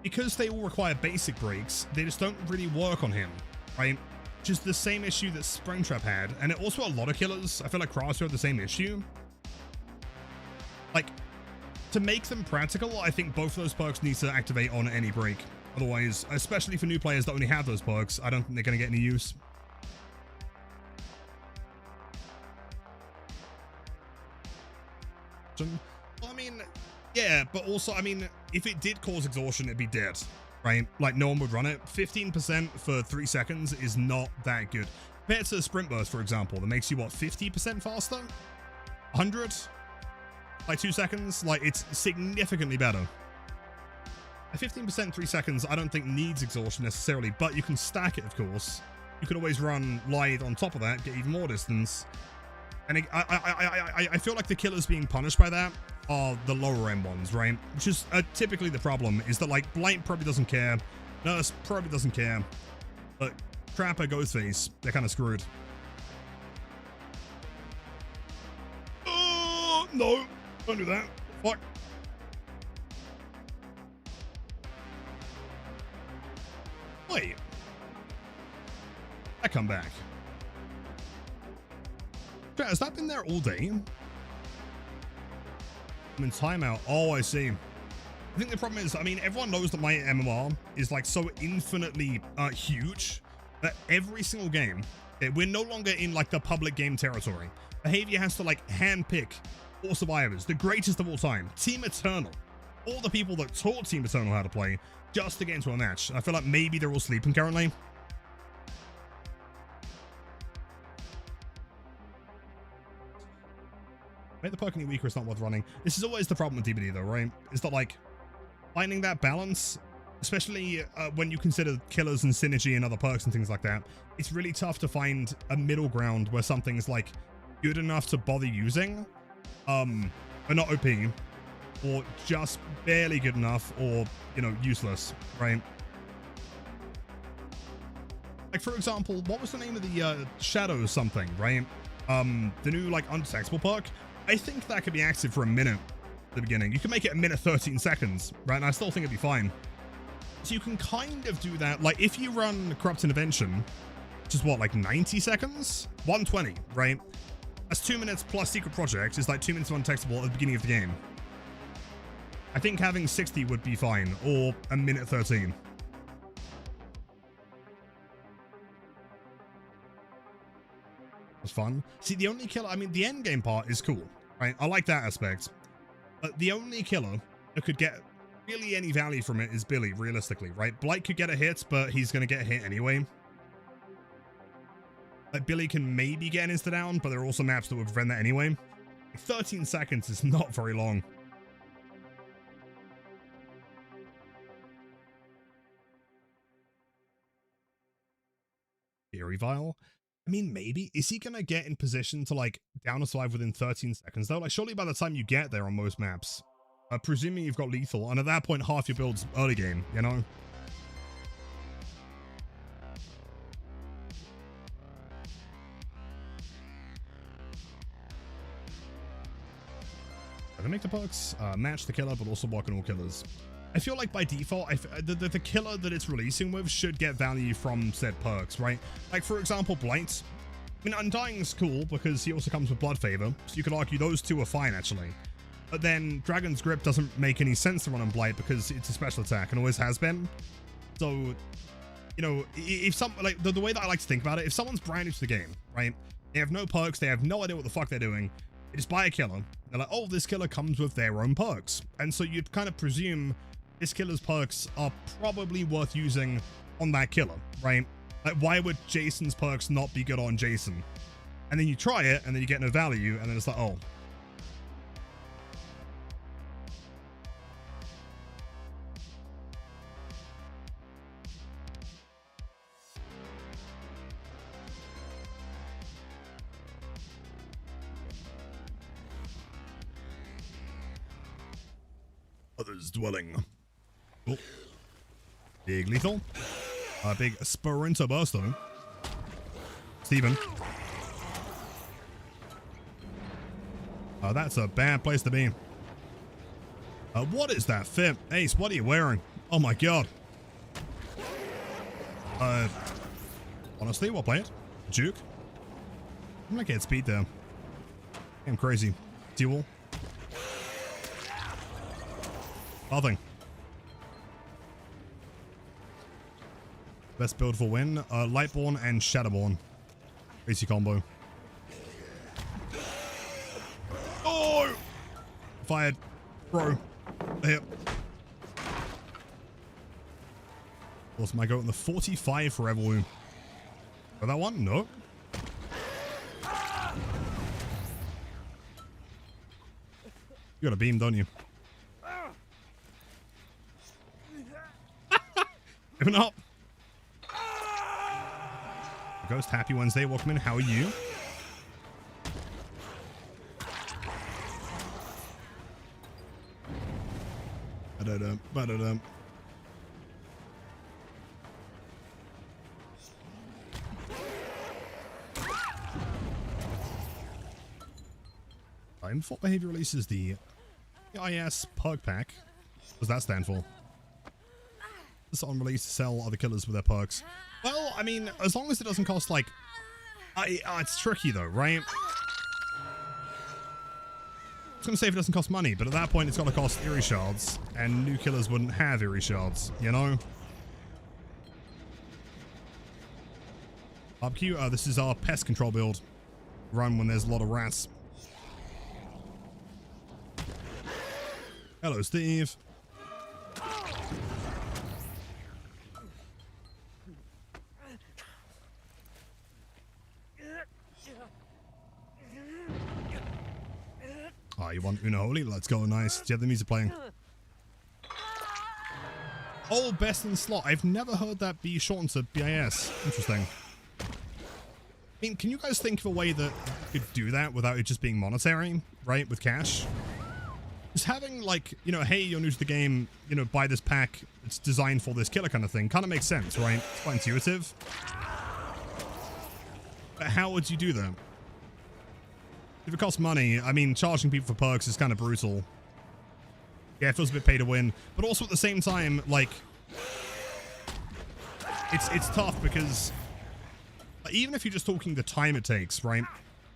because they all require basic breaks, they just don't really work on him, right? Which is the same issue that Springtrap had, and it also a lot of killers. I feel like Crosshair had the same issue. Like, to make them practical, I think both of those perks need to activate on any break. Otherwise, especially for new players that only have those perks, I don't think they're going to get any use. Well, I mean, yeah, but also, I mean, if it did cause exhaustion, it'd be dead, right? Like, no one would run it. 15% for 3 seconds is not that good. Compared to Sprint Burst, for example, that makes you, what, 50% faster? 100? Like 2 seconds? Like, it's significantly better. A 15% 3 seconds, I don't think needs exhaustion necessarily, but you can stack it, of course. You can always run Lithe on top of that, get even more distance. And I feel like the killers being punished by that are the lower end ones, right? Which is typically the problem, is that like Blight probably doesn't care, Nurse probably doesn't care, but Trapper, Ghostface, they're kind of screwed. Oh, no, don't do that. Fuck. Wait. I come back. Has that been there all day? I'm in timeout. Oh, I see. I think the problem is, I mean, everyone knows that my MMR is like so infinitely huge that every single game, we're no longer in like the public game territory. Behavior has to like handpick all survivors, the greatest of all time, Team Eternal, all the people that taught Team Eternal how to play just to get into a match. I feel like maybe they're all sleeping currently. Make the perk any weaker, it's not worth running. This is always the problem with DBD though, right? Is that like finding that balance, especially when you consider killers and synergy and other perks and things like that, it's really tough to find a middle ground where something's like good enough to bother using, but not OP, or just barely good enough, or, you know, useless, right? Like, for example, what was the name of the Shadow something, right? The new like undetectable perk. I think that could be active for a minute at the beginning. You can make it a minute 13 seconds, right? And I still think it'd be fine. So you can kind of do that. Like if you run Corrupt Intervention, which is what, like 90 seconds? 120, right? That's 2 minutes plus Secret Project is like 2 minutes of undetectable at the beginning of the game. I think having 60 would be fine, or a minute 13. Was fun. See, the only killer, I mean, the end game part is cool, right? I like that aspect. But the only killer that could get really any value from it is Billy, realistically, right? Blight could get a hit, but he's going to get a hit anyway. Like, Billy can maybe get an insta-down, but there are also maps that would prevent that anyway. 13 seconds is not very long. Fury Vial. I mean, maybe. Is he going to get in position to, like, down a survive within 13 seconds, though? Like, surely by the time you get there on most maps, presuming you've got lethal, and at that point, half your build's early game, you know? I'm gonna make the perks match the killer, but also work on all killers. I feel like by default, the killer that it's releasing with should get value from said perks, right? Like, for example, Blight. I mean, Undying's cool because he also comes with Blood Favor, so you could argue those two are fine, actually. But then Dragon's Grip doesn't make any sense to run on Blight because it's a special attack and always has been. So, you know, if some, like, the way that I like to think about it, if someone's brand new to the game, right? They have no perks, they have no idea what the fuck they're doing. They just buy a killer. They're like, oh, this killer comes with their own perks. And so you'd kind of presume this killer's perks are probably worth using on that killer, right? Like, why would Jason's perks not be good on Jason? And then you try it, and then you get no value, and then it's like, oh. mother's dwelling. Oh. Big lethal. Big sprinter burst though. Steven. That's a bad place to be. What is that fit? Ace, what are you wearing? Oh my god. Honestly, we'll play it. Juke. I'm not getting speed there. I'm crazy. Duel. Nothing. Best build for win. Lightborn and Shadowborn. Crazy combo. Oh! Fired. Bro. Here. Also, I go in the 45 for Revel. Got that one? No. You got a beam, don't you? Open up. Ghost, happy Wednesday. Welcome in. How are you? Ba-da-dum. Fault behavior releases the IS perk pack. What does that stand for? It's on release to sell other killers with their perks. Well, I mean, as long as it doesn't cost like... it's tricky though, right? I was going to say if it doesn't cost money, but at that point it's got to cost Eerie Shards, and new killers wouldn't have Eerie Shards, you know? Barbecue, this is our pest control build. Run when there's a lot of rats. Hello, Steve. Oh, you want Unholy? Let's go. Nice. Do you have the music playing? Oh, best in slot. I've never heard that be shortened to BIS. Interesting. I mean, can you guys think of a way that you could do that without it just being monetary, right? With cash? Just having, like, you know, hey, you're new to the game, you know, buy this pack, it's designed for this killer kind of thing. Kind of makes sense, right? It's quite intuitive. But how would you do that? If it costs money, I mean, charging people for perks is kind of brutal. Yeah, it feels a bit pay to win. But also at the same time, like, it's tough because even if you're just talking the time it takes, right?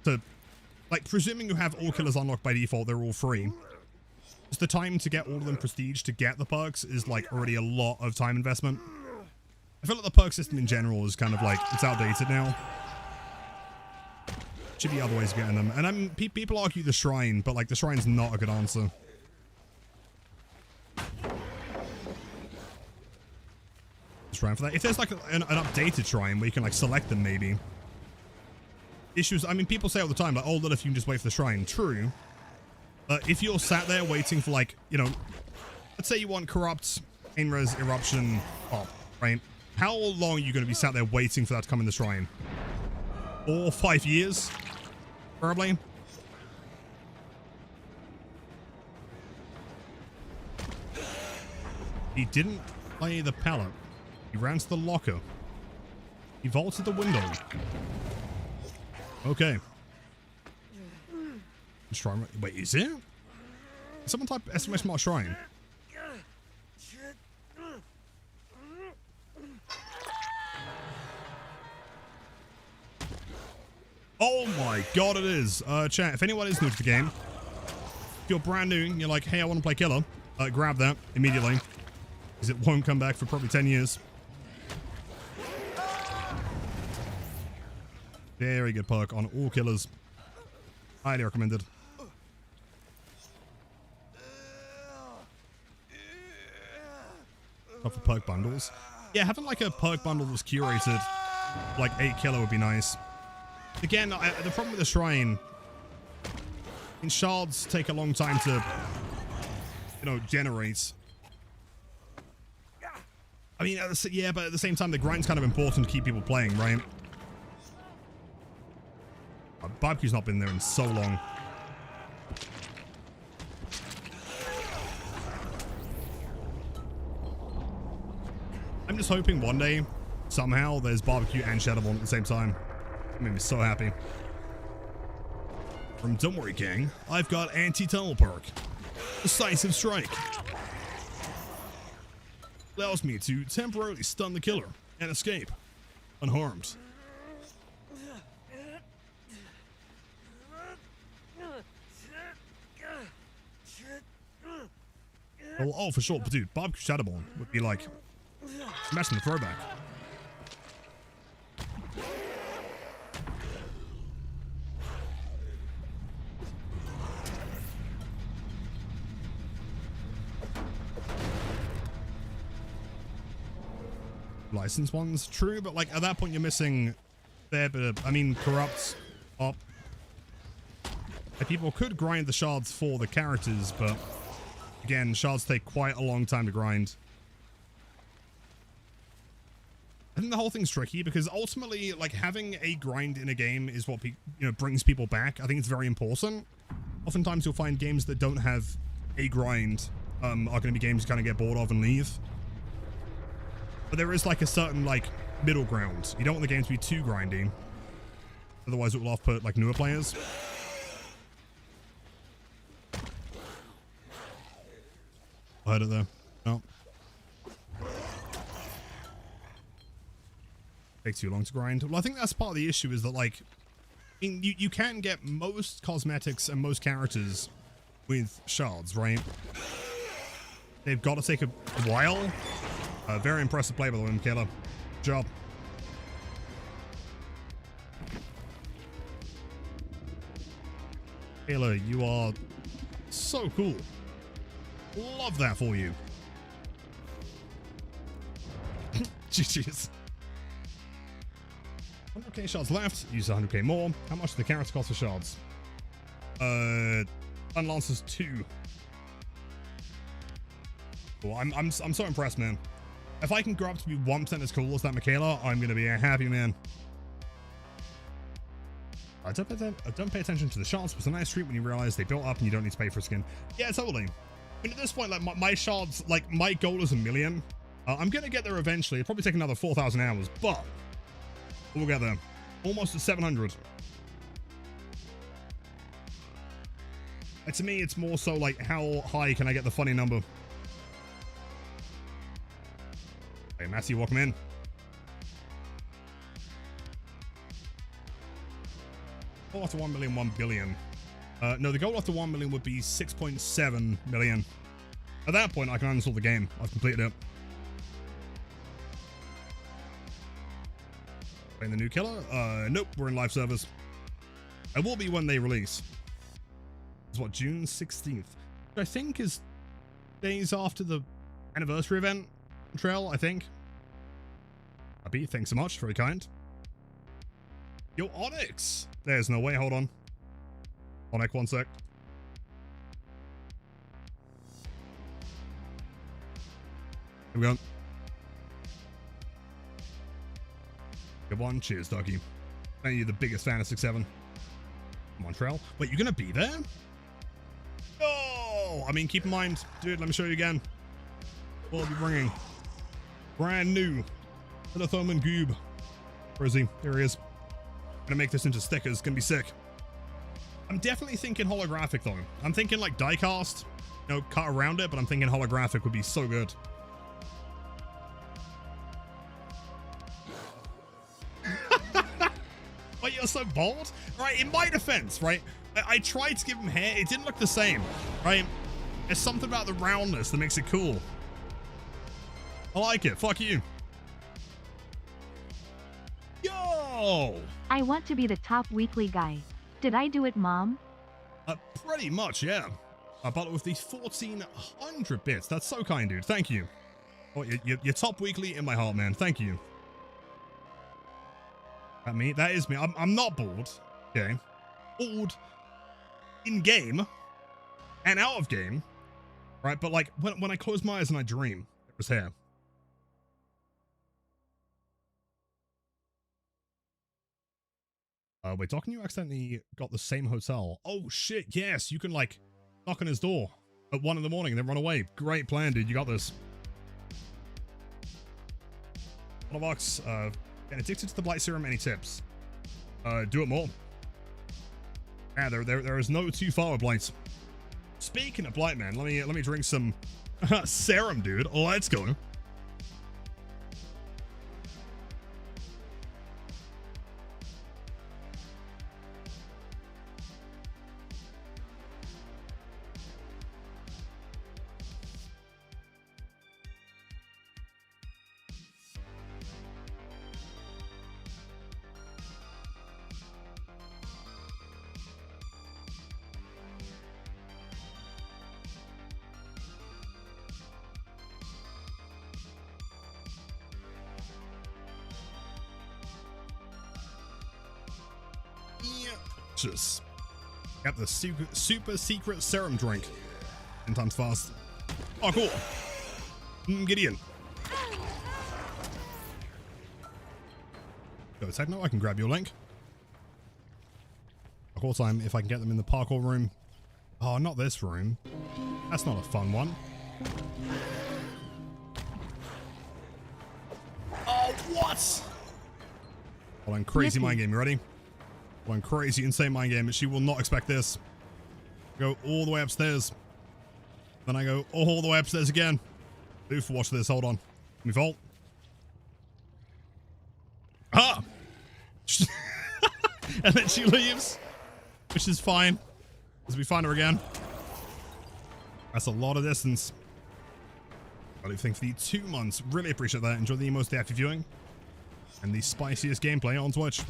To, like, presuming you have all killers unlocked by default, they're all free. Just the time to get all of them prestige to get the perks is, like, already a lot of time investment. I feel like the perk system in general is kind of, like, it's outdated now. Should be other ways of getting them. And people argue the shrine, but, like, the shrine's not a good answer. Shrine for that. If there's, like, an updated shrine where you can, like, select them, maybe. Issues, I mean, people say all the time, like, oh, Lilith, you can just wait for the shrine. True. If you're sat there waiting for, like, you know, let's say you want Corrupt, Ainres, Eruption, Pop, right? How long are you going to be sat there waiting for that to come in the shrine? 4 or 5 years? Probably. He didn't play the pallet. He ran to the locker. He vaulted the window. Okay. Shrine. Wait, is it? Someone type SMS mark shrine. Oh my god, it is. Chat, if anyone is new to the game, if you're brand new and you're like, hey, I want to play killer, grab that immediately. Because it won't come back for probably 10 years. Very good perk on all killers. Highly recommended. Not for perk bundles. Yeah, having like a perk bundle that's curated, like 8 killer would be nice. Again, the problem with the shrine, shards take a long time to, you know, generate. I mean, yeah, but at the same time, the grind's kind of important to keep people playing, right? Barbecue's not been there in so long. just hoping one day, somehow, there's barbecue and Shadowborn at the same time. It made me so happy. From Don't Worry Gang, I've got Anti-Tunnel Perk. Decisive Strike. Allows me to temporarily stun the killer and escape unharmed. Oh, for sure. But dude, barbecue Shadowborn would be like smashing the throwback. Licensed ones, true, but like at that point you're missing there, but I mean, corrupts up. Like, people could grind the shards for the characters, but again, shards take quite a long time to grind. I think the whole thing's tricky because ultimately, like, having a grind in a game is what brings people back. I think it's very important. Oftentimes you'll find games that don't have a grind are going to be games you kind of get bored of and leave. But there is like a certain like middle ground. You don't want the game to be too grindy, otherwise it will off-put like newer players. I heard it there. No. Takes too long to grind. Well, I think that's part of the issue is that like, I mean, you can get most cosmetics and most characters with shards, right? They've got to take a while. Very impressive play by the way, Michaela. Good job. Michaela, you are so cool. Love that for you. GG's. 100k shards left. Use 100k more. How much do the character cost for shards? Unlancers 2. Cool. I'm so impressed, man. If I can grow up to be 1% as cool as that Michaela, I'm gonna be a happy man. I don't pay attention to the shards, but it's a nice treat when you realize they built up and you don't need to pay for skin. Yeah, totally. I mean, at this point, like my shards, like my goal is 1 million. I'm gonna get there eventually. It'll probably take another 4,000 hours, but we'll get there. Almost at 700. And to me, it's more so like how high can I get the funny number? Hey, Massey, welcome in. Goal after 1 million, 1 billion. No, the goal after 1 million would be 6.7 million. At that point, I can uninstall the game. I've completed it. Playing the new killer? Nope, we're in live service. I will be when they release. It's what, June 16th? Which I think is days after the anniversary event. Trail, I think. Happy, thanks so much, very kind. Yo, Onyx! There's no way, hold on. Onyx, one sec. Here we go. Good one, cheers, Ducky. Thank you, the biggest fan of 6-7. Come on, Trail. Wait, you're gonna be there? Oh! I mean, keep in mind, dude, let me show you again. What will be bringing? Brand new Subathon Goob. Where is he? There he is. Gonna make this into stickers. Gonna be sick. I'm definitely thinking holographic though. I'm thinking like diecast, you know, cut around it, but I'm thinking holographic would be so good. Wait, you're so bold? Right, in my defense, right? I tried to give him hair. It didn't look the same, right? There's something about the roundness that makes it cool. I like it. Fuck you. Yo! I want to be the top weekly guy. Did I do it, Mom? Pretty much, yeah. But with the 1,400 bits. That's so kind, dude. Thank you. Oh, you're top weekly in my heart, man. Thank you. That me? That is me. I'm not bored. Okay. Bored in game and out of game. Right? But like when I close my eyes and I dream, it was here. Wait, Doc, and you accidentally got the same hotel. Oh shit, yes, you can like knock on his door at 1 in the morning and then run away. Great plan, dude, you got this. Box, getting addicted to the blight serum. Any tips? Do it more. Yeah, there is no too far with blights. Speaking of blight, man, let me drink some serum, dude. Let's go. Just got the super secret serum drink 10 times fast. Oh, cool. Gideon. Go, Techno, I can grab your link. Of course, if I can get them in the parkour room. Oh, not this room. That's not a fun one. Oh, what? Hold on, crazy mind game. You ready? One crazy, insane mind game, and she will not expect this. Go all the way upstairs. Then I go all the way upstairs again. Oof, watch this. Hold on. Let me vault. Ah! And then she leaves, which is fine, as we find her again. That's a lot of distance. I do think for the 2 months. Really appreciate that. Enjoy the most active viewing and the spiciest gameplay on Twitch.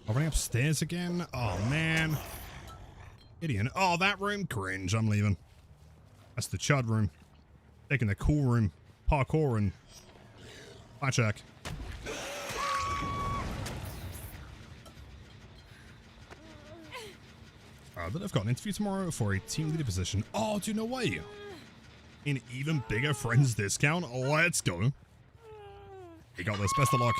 Oh, running upstairs again? Oh, man. Idiot. Oh, that room? Cringe. I'm leaving. That's the chud room. Taking the cool room. Parkour and blackjack. But I've got an interview tomorrow for a team leader position. Oh, do you know what? An even bigger friends discount? Let's go. You got this. Best of luck.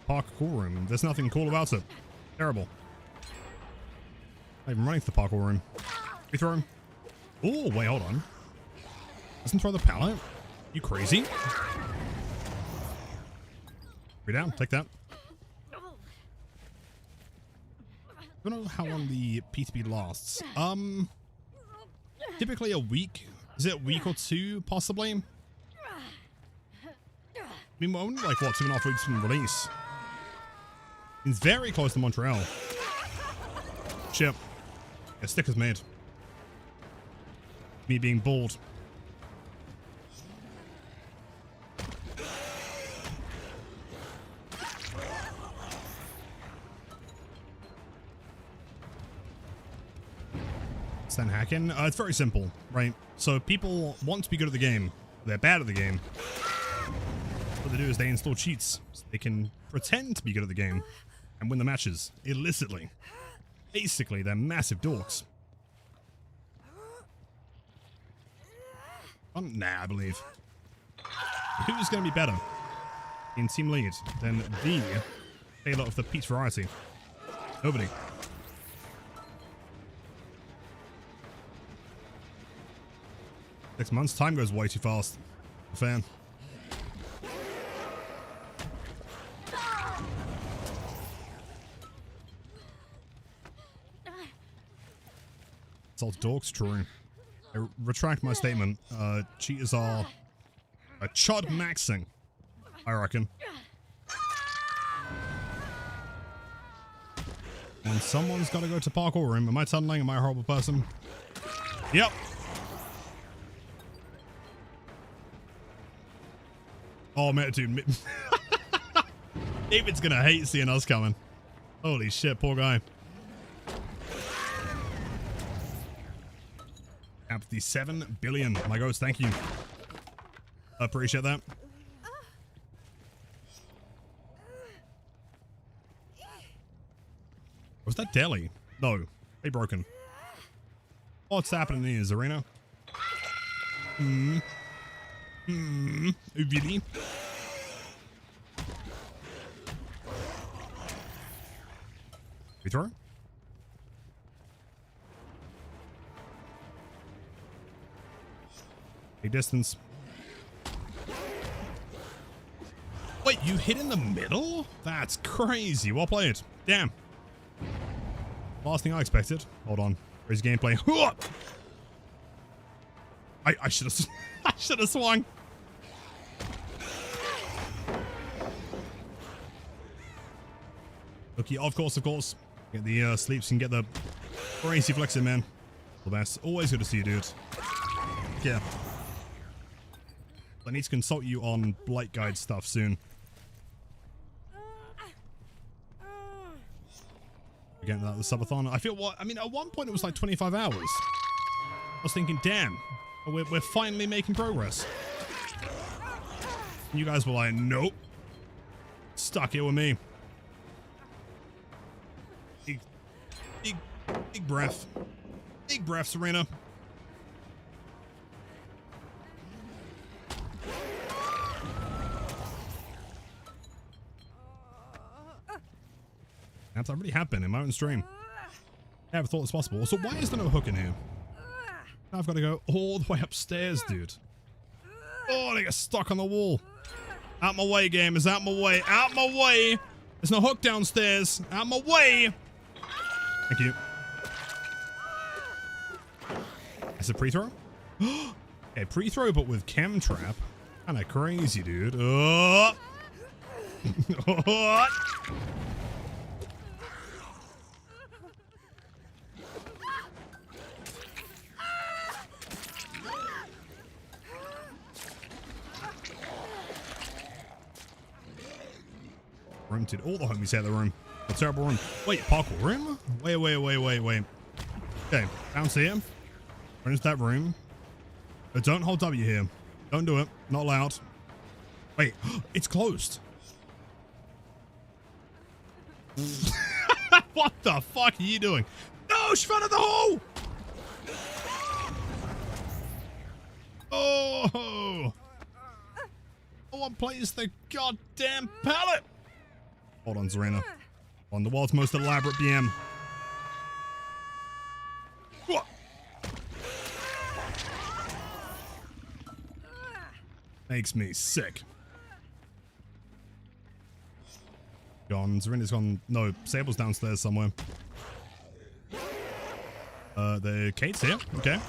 Parkour room. There's nothing cool about it. Terrible. I'm running to the parkour room. We throw him. Oh, wait, hold on. Doesn't throw the pallet? You crazy? Three down. Take that. I don't know how long the PTB lasts. Typically a week. Is it a week or two, possibly? I mean, we're only like, what, 2.5 weeks from release? It's very close to Montreal. Shit. Yeah, stickers made. Me being bored. Then hacking. It's very simple, right? So people want to be good at the game. They're bad at the game. What they do is they install cheats. So they can pretend to be good at the game and win the matches illicitly. Basically, they're massive dorks. Nah, I believe. Who's going to be better in team lead than the Taylor of the Peach variety? Nobody. 6 months? Time goes way too fast. A fan. It's all dorks, true. I retract my statement. Cheaters are a chud maxing, I reckon. And someone's got to go to parkour room. Am I tunneling? Am I a horrible person? Yep. Oh, man, dude. David's gonna hate seeing us coming. Holy shit, poor guy. Up the 7 billion. My ghost, thank you. Appreciate that. Was that Delhi? No, they broken. What's happening in his arena? Really? We throw? Big distance. Wait, you hit in the middle? That's crazy. Well played. Damn. Last thing I expected. Hold on. Where's gameplay? I should have I should have swung. Okay, of course. Get the sleeps and get the crazy flexing, man. The best. Always good to see you, dude. Yeah. I need to consult you on Blight Guide stuff soon. Again, the Subathon. I feel I mean, at one point it was like 25 hours. I was thinking, damn, we're finally making progress. And you guys were like, nope. Stuck here with me. Big breath. Big breath, Serena. I really have been in my own stream. I never thought it was possible. So why is there no hook in here? Now I've got to go all the way upstairs, dude. Oh, I get stuck on the wall. Out my way, gamers. Out my way. Out my way. There's no hook downstairs. Out my way. Thank you. Is it pre-throw? Okay, pre-throw, but with chem trap. Kind of crazy, dude. Oh. Room to all the homies out of the room. A terrible room. Wait, parkour room? Wait. Okay, bounce here. Run into that room. But don't hold W here. Don't do it. Not allowed. Wait, it's closed. What the fuck are you doing? No, she fell in the hole! Oh! No one plays the goddamn pallet! Hold on, Serena. On the world's most elaborate BM. Makes me sick. Gone. Serena's gone. No, Sable's downstairs somewhere. The Kate's here. Okay.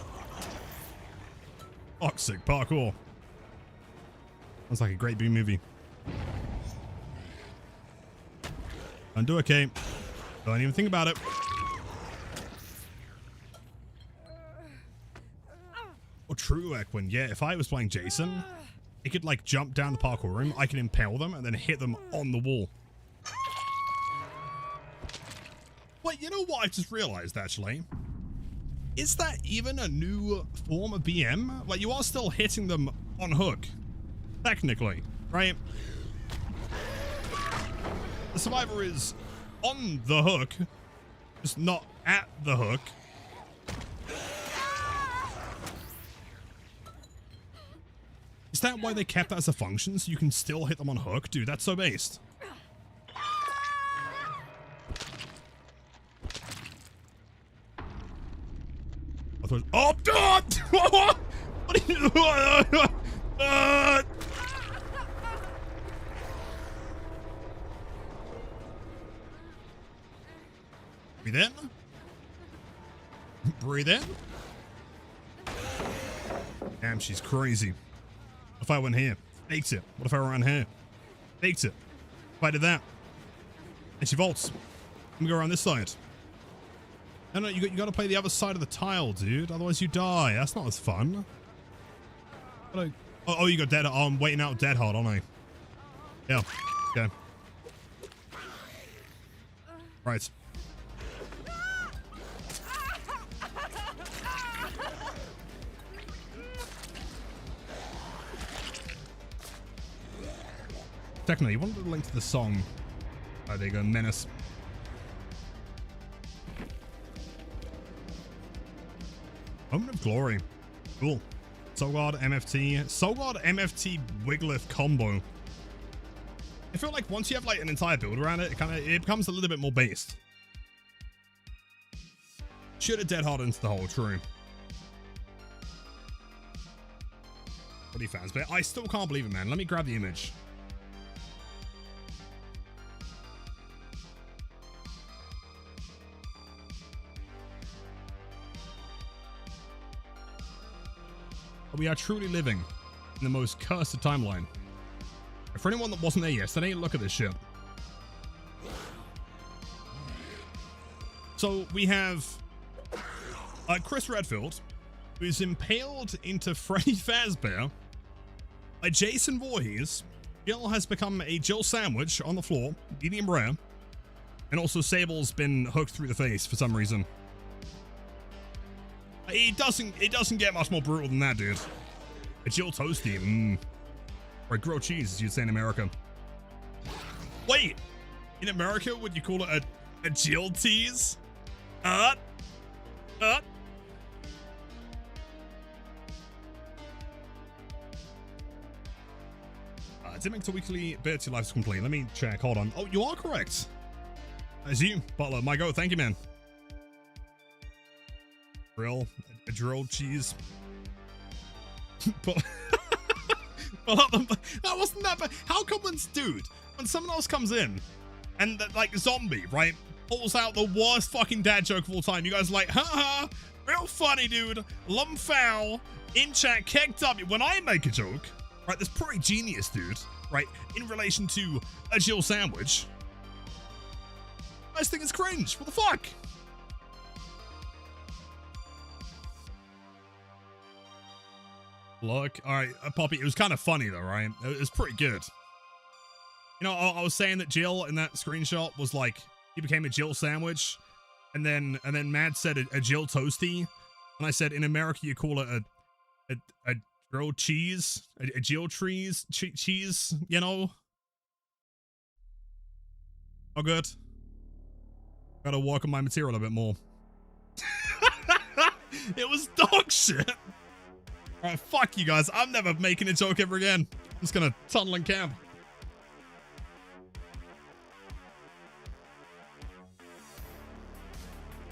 Toxic parkour. Sounds like a great B movie. Undo a Kate. Don't even think about it. Oh, true, Equin. Yeah, if I was playing Jason, he could like jump down the parkour room. I can impale them and then hit them on the wall. Wait, you know what I just realized actually? Is that even a new form of BM? Like, you are still hitting them on hook. Technically, right? The survivor is on the hook, just not at the hook. Is that why they kept that as a function, so you can still hit them on hook? Dude, that's so based. Oh, God! What are you doing? Breathe in. Breathe in. Damn, she's crazy. What if I went here? Faked it. What if I were around here? Faked it. If I did that. And she vaults. Let me go around this side. No, you got to play the other side of the tile, dude. Otherwise you die. That's not as fun. Oh, you got dead. Oh, I'm waiting out dead hard, aren't I? Yeah. Okay. Right. Technically, you wanted to link to the song. Oh, there you go. Menace. Moment of Glory. Cool. Soul Guard MFT. Soul Guard MFT Wiglith combo. I feel like once you have like an entire build around it, it becomes a little bit more based. Should have dead hard into the hole, true. Freddy Fazbear. I still can't believe it, man. Let me grab the image. We are truly living in the most cursed timeline. For anyone that wasn't there yesterday, look at this shit. So we have Chris Redfield, who's impaled into Freddy Fazbear. Jason Voorhees. Jill has become a Jill sandwich on the floor, medium rare. And also Sable's been hooked through the face for some reason. It doesn't get much more brutal than that, dude. A Jill toasty, or grilled cheese, as you'd say in America. Wait, in America, would you call it a Jill tease? Dimming to weekly bits, your life's complete. Let me check, hold on. Oh, you are correct. As you, Butler, my go, thank you, man. A grilled cheese. But that wasn't that bad. How come when someone else comes in and like zombie, right, pulls out the worst fucking dad joke of all time, you guys are like, haha, real funny, dude, lumfoul, in chat, kegged up. When I make a joke, right, that's pretty genius, dude, right, in relation to a Jill sandwich, I just think it's cringe. What the fuck? Look, all right, Poppy, it was kind of funny though, right? It was pretty good. You know, I was saying that Jill in that screenshot was like, he became a Jill sandwich, and then Matt said a Jill toasty, and I said in America you call it a grilled cheese, a Jill cheese, you know? Oh, good. Gotta work on my material a bit more. It was dog shit. Alright, fuck you guys. I'm never making a joke ever again. I'm just gonna tunnel and camp.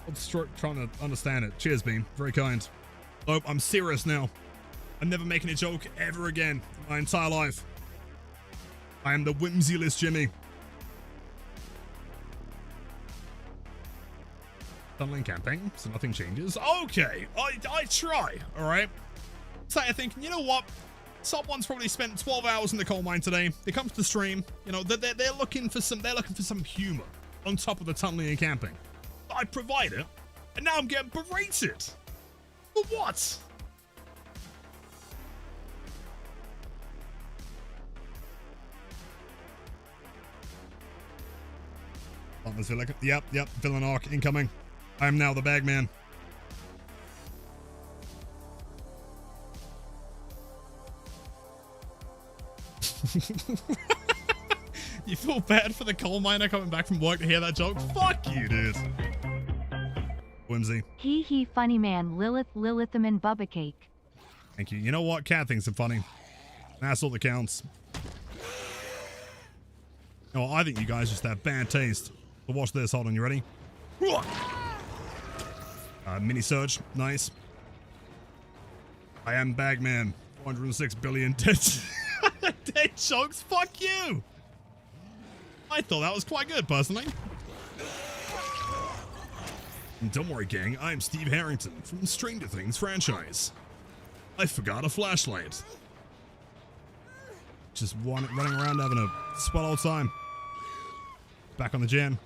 I'm trying to understand it. Cheers, Beam. Very kind. Oh, I'm serious now. I'm never making a joke ever again in my entire life. I am the whimsyless Jimmy. Tunneling camping, so nothing changes. Okay, I try, alright? So I think, you know what? Someone's probably spent 12 hours in the coal mine today. They come to the stream, you know, they're looking for some humor on top of the tunneling and camping. I provide it, and now I'm getting berated. For what? Yep, villain arc incoming. I am now the bagman. You feel bad for the coal miner coming back from work to hear that joke? Fuck you, dude. Whimsy. Hee, funny man, Lilitham and Bubba Cake. Thank you. You know what? Cat thinks I'm funny. That's all that counts. Oh, I think you guys just have bad taste. So watch this. Hold on, you ready? Mini surge. Nice. I am Bagman. 406 billion dead. Dead jokes? Fuck you! I thought that was quite good, personally. And don't worry, gang. I'm Steve Harrington from the Stranger Things franchise. I forgot a flashlight. Just running around having a swell old time. Back on the jam.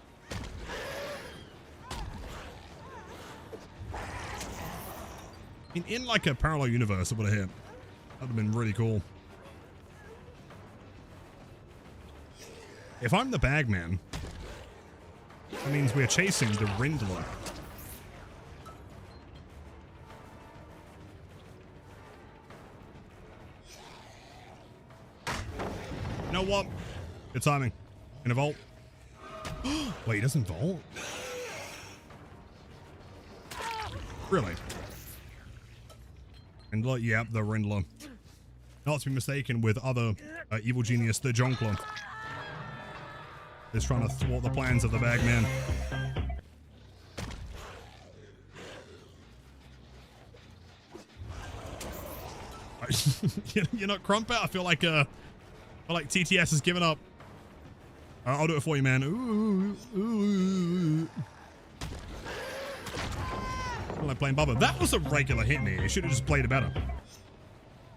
In like a parallel universe, it would have hit. That would have been really cool. If I'm the bagman, that means we're chasing the Rindler. You know what? Good timing. In a vault. Wait, he doesn't vault? Really? Rindler? Yep, the Rindler. Not to be mistaken with other evil genius, the Jonkler. Is trying to thwart the plans of the bagman. You're not Crumpet? I feel like TTS has given up. I'll do it for you, man. Ooh. I like playing Bubba. That was a regular hit me. You should have just played it better.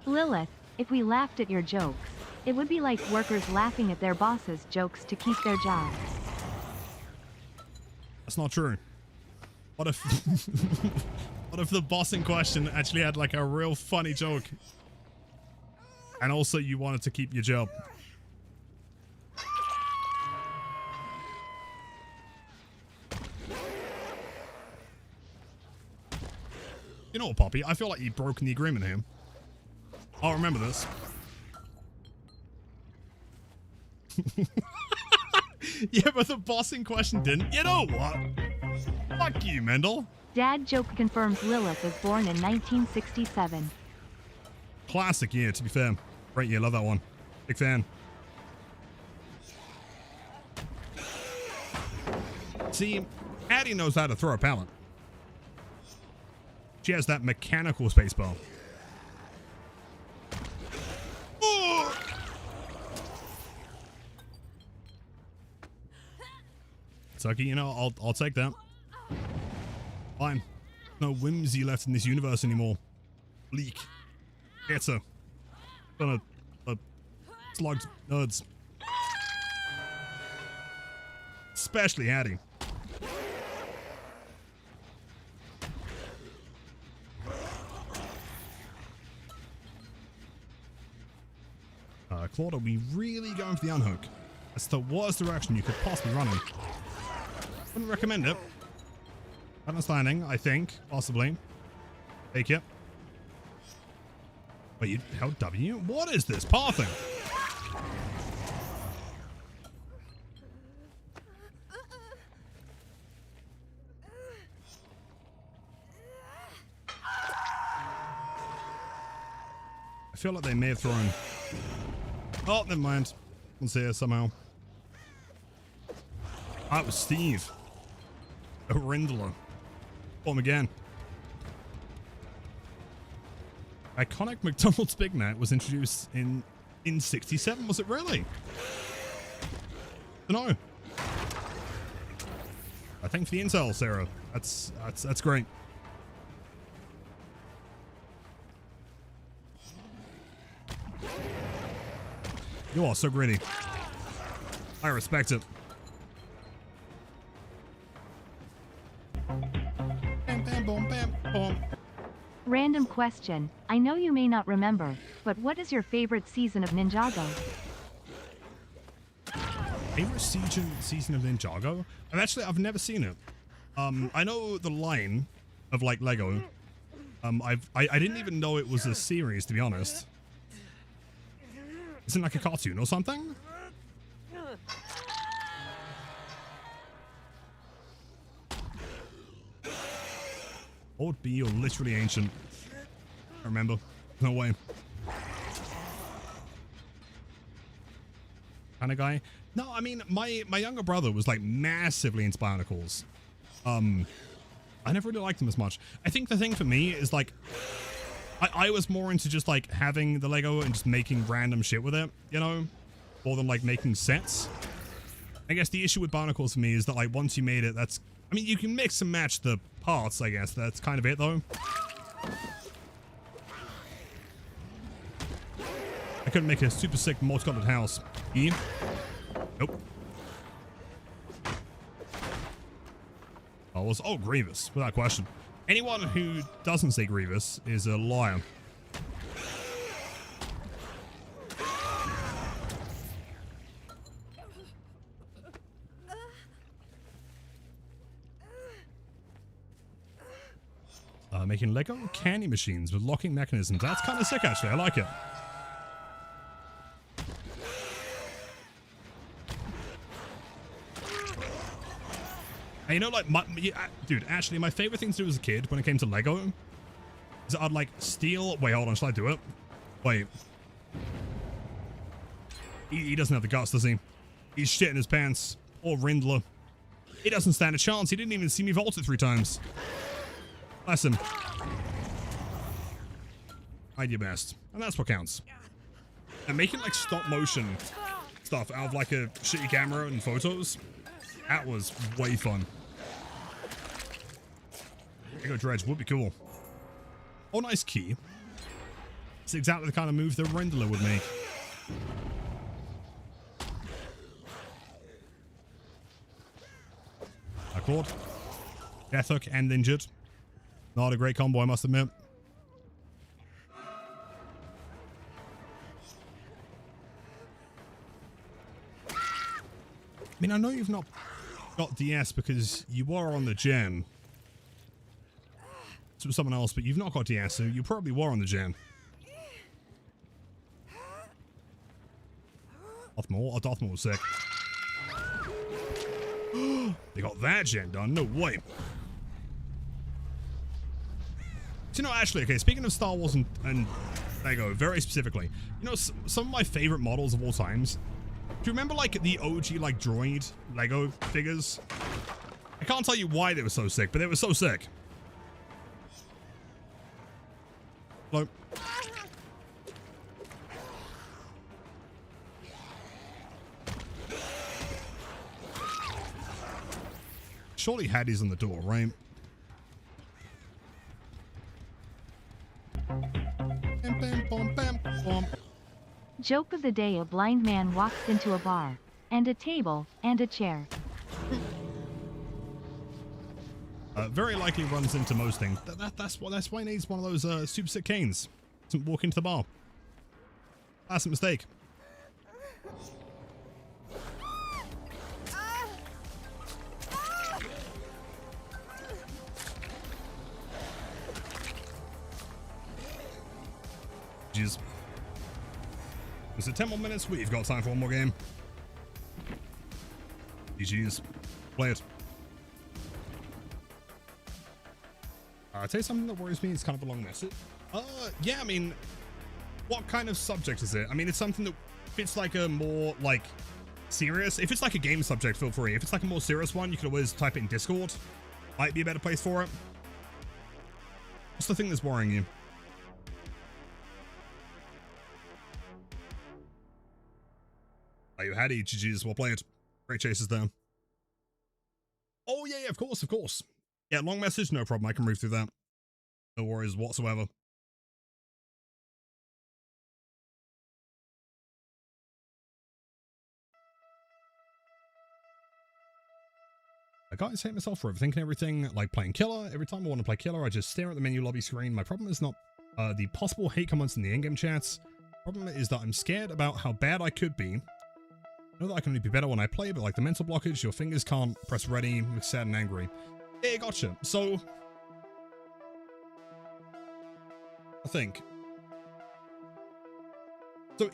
Lilith, if we laughed at your jokes, it would be like workers laughing at their bosses' jokes to keep their jobs. That's not true. What if what if the boss in question actually had like a real funny joke? And also you wanted to keep your job. You know what, Poppy? I feel like you've broken the agreement here. I'll remember this. Yeah, but the boss in question didn't. You know what? Fuck you, Mendel. Dad joke confirms Lilith was born in 1967. Classic year, to be fair. Great year, love that one. Big fan. See, Addie knows how to throw a pallet. She has that mechanical spacebar. Oh! Sucky, you know, I'll take that. Fine. No whimsy left in this universe anymore. Bleak. Cancer. Gonna slugged nerds. Especially Hattie. Claude, are we really going for the unhook? That's the worst direction you could possibly run in. Wouldn't recommend it. Understanding, I think, possibly. Take it. Wait, you held W? What is this pathing? I feel like they may have thrown... Oh, never mind. Let's see it somehow. That was Steve. A Rindler. Form again. Iconic McDonald's Big Mac was introduced in 67. Was it really? I don't know. I think for the intel, Sarah. That's great. You are so gritty. I respect it. Bam, bam, boom, bam, boom. Random question. I know you may not remember, but what is your favorite season of Ninjago? Favorite season of Ninjago? I've never seen it. I know the line of like Lego. I didn't even know it was a series, to be honest. Isn't it like a cartoon or something? Old B, you're literally ancient. I remember. No way. Kind of guy. No, I mean, my younger brother was like massively into Bionicles. I never really liked them as much. I think the thing for me is like, I was more into just like having the Lego and just making random shit with it, you know, more than like making sets. I guess the issue with Barnacles for me is that like once you made it, that's, I mean, you can mix and match the parts, I guess. That's kind of it though. I couldn't make a super sick multicolored house. Ian? Nope. Oh, Grievous, without question. Anyone who doesn't say Grievous is a liar. Making Lego candy machines with locking mechanisms. That's kind of sick, actually. I like it. And you know, like, dude, actually, my favorite thing to do as a kid when it came to Lego is I'd, like, steal... Wait, hold on. Shall I do it? Wait. He doesn't have the guts, does he? He's shitting his pants. Or Rindler. He doesn't stand a chance. He didn't even see me vault it 3 times. Bless him. Tried your best. And that's what counts. And making like stop motion stuff out of like a shitty camera and photos, that was way fun. There you go, Dredge. Would be cool. Oh, nice key. It's exactly the kind of move that Rendeler would make. I caught. Death hook and injured. Not a great combo, I must admit. I mean, I know you've not got DS because you are on the gen. It's with someone else, but you've not got DS, so you probably were on the gen. Dothmore? Oh, Dothmore was sick. They got that gen done. No way. So, you know, actually, okay, speaking of Star Wars and Lego, very specifically, you know, some of my favorite models of all times. Do you remember, like, the OG, like, droid Lego figures? I can't tell you why they were so sick, but they were so sick. Hello? Surely Hattie's on the door, right? Joke of the day: a blind man walks into a bar, and a table, and a chair. Very likely runs into most things. That's why he needs one of those super sick canes to walk into the bar. That's a mistake. Jeez. Is it 10 more minutes? We've got time for one more game. GG's. Play it. I'll tell you something that worries me. It's kind of a long message. Yeah, I mean, what kind of subject is it? I mean, it's something that fits like a more, like, serious. If it's like a game subject, feel free. If it's like a more serious one, you can always type it in Discord. Might be a better place for it. What's the thing that's worrying you? You had GG's. We'll play it. Great chases down. Oh, yeah, of course, of course. Yeah, long message, no problem. I can move through that. No worries whatsoever. I can't hate myself for overthinking everything, like playing Killer. Every time I want to play Killer, I just stare at the menu lobby screen. My problem is not the possible hate comments in the in-game chats. Problem is that I'm scared about how bad I could be. I know that I can only be better when I play, but like the mental blockage, your fingers can't press ready, I'm sad and angry. Yeah, gotcha. So, I think. So,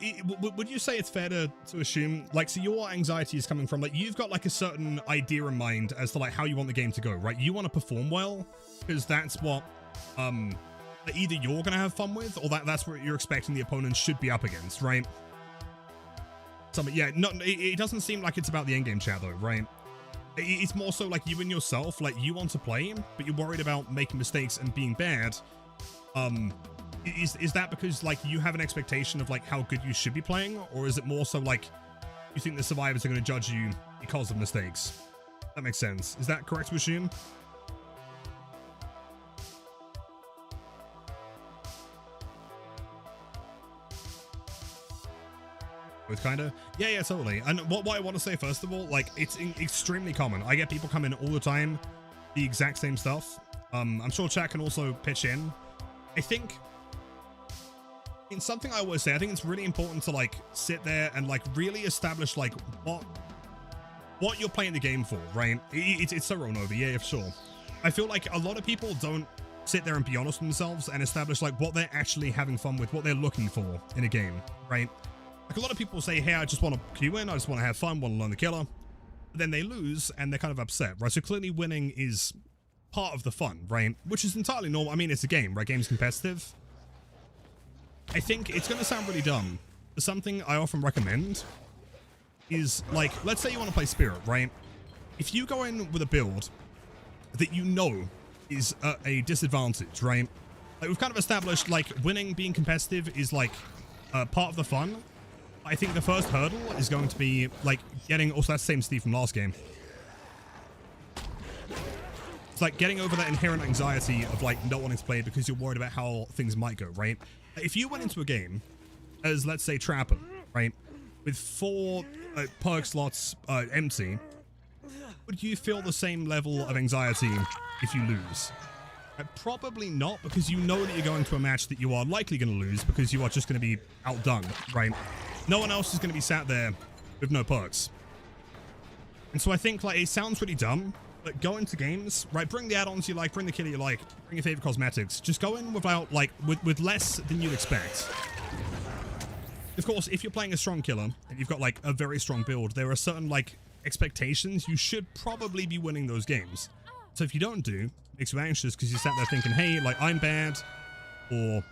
would you say it's fair to assume, like, so your anxiety is coming from, like, you've got like a certain idea in mind as to like how you want the game to go, right? You want to perform well, because that's what, either you're gonna have fun with, or that's what you're expecting the opponent should be up against, right? So, yeah, it doesn't seem like it's about the endgame chat though, right? It's more so like you and yourself, like you want to play, but you're worried about making mistakes and being bad. Is that because like you have an expectation of like how good you should be playing, or is it more so like you think the survivors are going to judge you because of mistakes? That makes sense. Is that correct to assume? With kind of, yeah, totally. And what I want to say first of all, like it's extremely common. I get people come in all the time, the exact same stuff. I'm sure chat can also pitch in. I think in something I always say, I think it's really important to like sit there and like really establish like what you're playing the game for, right? It's so wrong over, yeah, for sure. I feel like a lot of people don't sit there and be honest with themselves and establish like what they're actually having fun with, what they're looking for in a game, right? Like a lot of people say, hey, I just want to queue in, I just want to have fun, want to learn the killer. But then they lose and they're kind of upset, right? So clearly winning is part of the fun, right? Which is entirely normal. I mean, it's a game, right? Game's competitive. I think it's going to sound really dumb, but something I often recommend is like, let's say you want to play Spirit, right? If you go in with a build that you know is a disadvantage, right? Like, we've kind of established, like, winning, being competitive is, like, part of the fun. I think the first hurdle is going to be, like, getting... Also, that's the same Steve from last game. It's like getting over that inherent anxiety of, like, not wanting to play because you're worried about how things might go, right? If you went into a game as, let's say, Trapper, right, with 4 perk slots empty, would you feel the same level of anxiety if you lose? Probably not, because you know that you're going to a match that you are likely going to lose because you are just going to be outdone, right? No one else is going to be sat there with no perks. And so I think, like, it sounds really dumb, but go into games, right? Bring the add-ons you like, bring the killer you like, bring your favorite cosmetics. Just go in without, like, with less than you'd expect. Of course, if you're playing a strong killer and you've got, like, a very strong build, there are certain, like, expectations. You should probably be winning those games. So if you don't do, it makes you anxious because you sat there thinking, hey, like, I'm bad, or,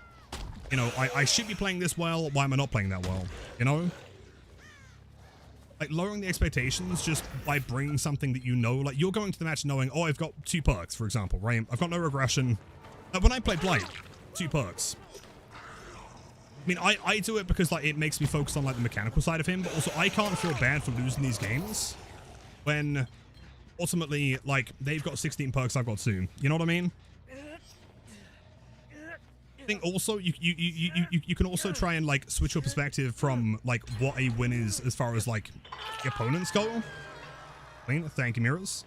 you know, I should be playing this well, why am I not playing that well, you know? Like, lowering the expectations just by bringing something that you know, like, you're going to the match knowing, oh, I've got 2 perks, for example, right? I've got no regression. When I play Blight, 2 perks. I mean, I do it because, like, it makes me focus on, like, the mechanical side of him, but also I can't feel bad for losing these games when ultimately, like, they've got 16 perks, I've got 2. You know what I mean? I think also you can also try and, like, switch your perspective from, like, what a win is as far as, like, the opponents go. Thank you, mirrors.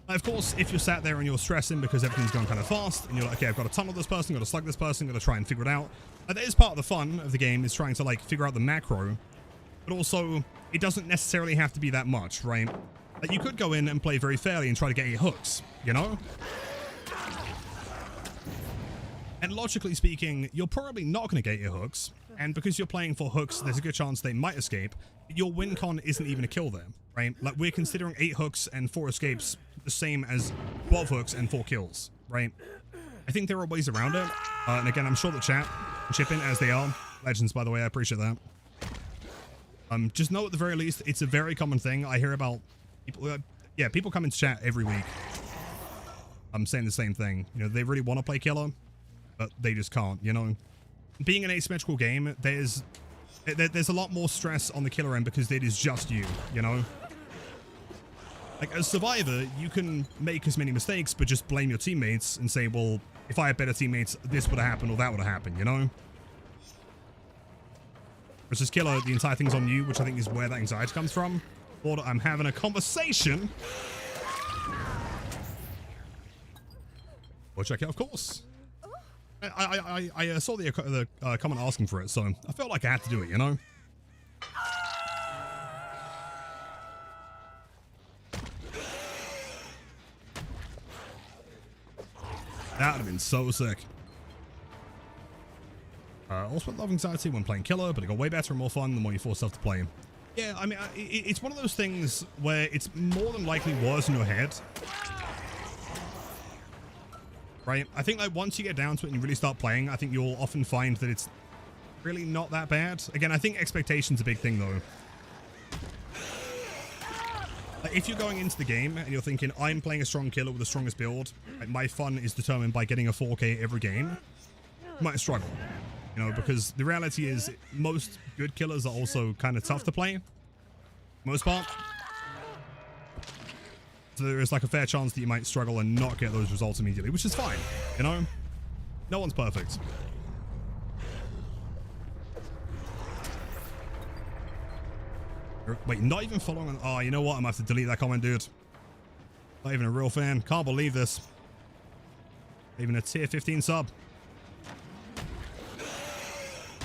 Of course, if you're sat there and you're stressing because everything's going kind of fast, and you're like, okay, I've got to tunnel this person, got to slug this person, got to try and figure it out. That is part of the fun of the game, is trying to, like, figure out the macro. But also, it doesn't necessarily have to be that much, right? Like, you could go in and play very fairly and try to get your hooks, you know? And logically speaking, you're probably not going to get your hooks. And because you're playing for hooks, there's a good chance they might escape. Your win con isn't even a kill there, right? Like, we're considering 8 hooks and 4 escapes the same as 12 hooks and 4 kills, right? I think there are ways around it. And again, I'm sure the chat can chip in as they are. Legends, by the way, I appreciate that. Just know at the very least, it's a very common thing. I hear about people, yeah, people come into chat every week. I'm saying the same thing. You know, they really want to play killer, but they just can't, you know? Being an asymmetrical game, there's a lot more stress on the killer end because it is just you, you know? Like, as Survivor, you can make as many mistakes, but just blame your teammates and say, well, if I had better teammates, this would have happened or that would have happened, you know? Versus killer, the entire thing's on you, which I think is where that anxiety comes from. Or I'm having a conversation. Well, check it, of course. I saw the comment asking for it, so I felt like I had to do it, you know? That would have been so sick. Also, love anxiety when playing killer, but it got way better and more fun the more you force yourself to play. Yeah, I mean, it's one of those things where it's more than likely worse in your head. Right? I think, like, once you get down to it and you really start playing, I think you'll often find that it's really not that bad. Again, I think expectation's a big thing, though. Like, if you're going into the game and you're thinking, I'm playing a strong killer with the strongest build, like, my fun is determined by getting a 4K every game, you might struggle. You know, because the reality is most good killers are also kind of tough to play. Most part. So there is, like, a fair chance that you might struggle and not get those results immediately, which is fine, you know? No one's perfect. Wait, not even following on... Oh, you know what? I'm going to have to delete that comment, dude. Not even a real fan. Can't believe this. Even a tier 15 sub.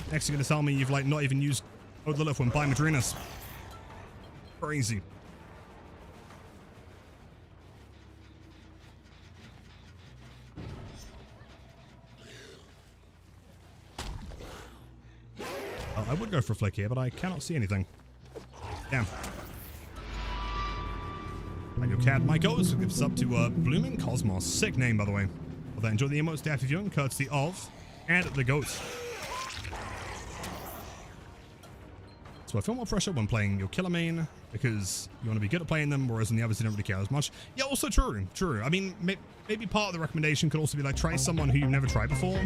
Next, you're going to tell me you've, like, not even used Code Lilith when buying Madrinas. Crazy. I would go for a flick here, but I cannot see anything. Damn. And your cat, my ghost, gives up to Blooming Cosmos. Sick name, by the way. Well, then enjoy the emotes, Daffy Viewing, courtesy of and the goat. So I feel more pressure when playing your killer main because you want to be good at playing them, whereas in the others you don't really care as much. Yeah, also true. I mean, maybe part of the recommendation could also be like try someone who you've never tried before.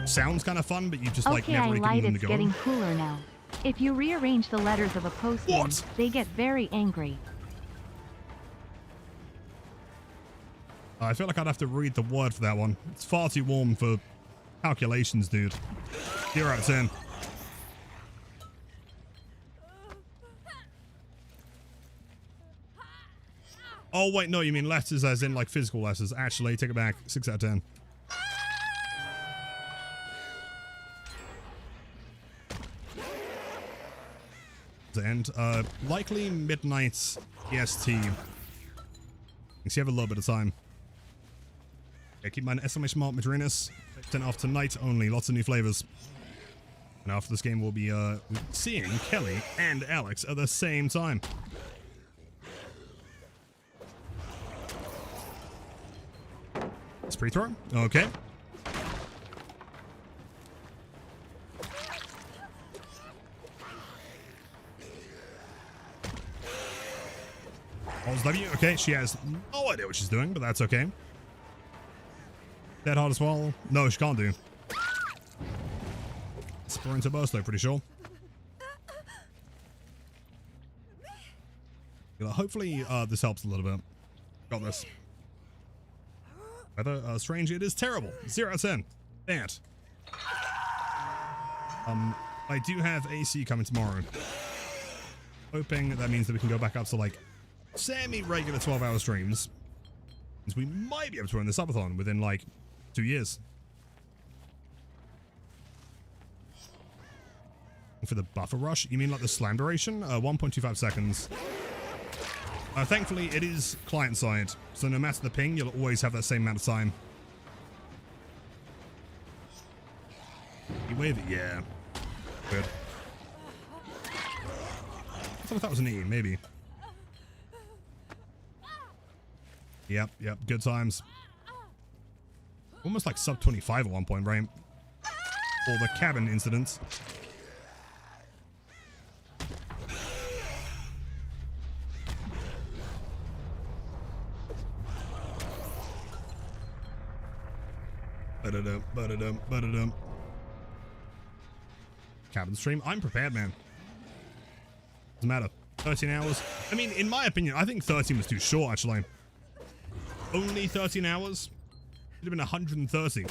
Sounds kind of fun, but you've just like never really given them the go. Okay, I lied. It's getting cooler now. If you rearrange the letters of a postman, they get very angry. I feel like I'd have to read the word for that one. It's far too warm for calculations, dude. 0 out of 10. Oh, wait, no, you mean letters as in, like, physical letters. Actually, take it back. 6 out of 10. And, likely midnight EST. You have a little bit of time. Yeah, keep in mind, exclamation mark Madrinas. 10 off tonight only. Lots of new flavors. And after this game, we'll be, seeing Kelly and Alex at the same time. Free throw. Okay. Balls W. Okay, she has no idea what she's doing, but that's okay. Dead hard as well. No, she can't do. Sprinter burst though, pretty sure. Hopefully, this helps a little bit. Got this. Weather, strange, it is terrible. 0 out of 10. Bad. I do have AC coming tomorrow. Hoping that means that we can go back up to like semi-regular 12-hour streams. Because we might be able to run the Subathon within like 2 years. For the buffer rush, you mean like the slam duration? 1.25 seconds. Thankfully, it is client-side, so no matter the ping, you'll always have that same amount of time. You wave it? Yeah. Good. I thought that was an E, maybe. Yep, good times. Almost like sub 25 at one point, right? Or the cabin incident. Ba-da-dum. Cabin stream. I'm prepared, man. Doesn't matter. 13 hours. I mean, in my opinion, I think 13 was too short, actually. Only 13 hours? Should have been 130.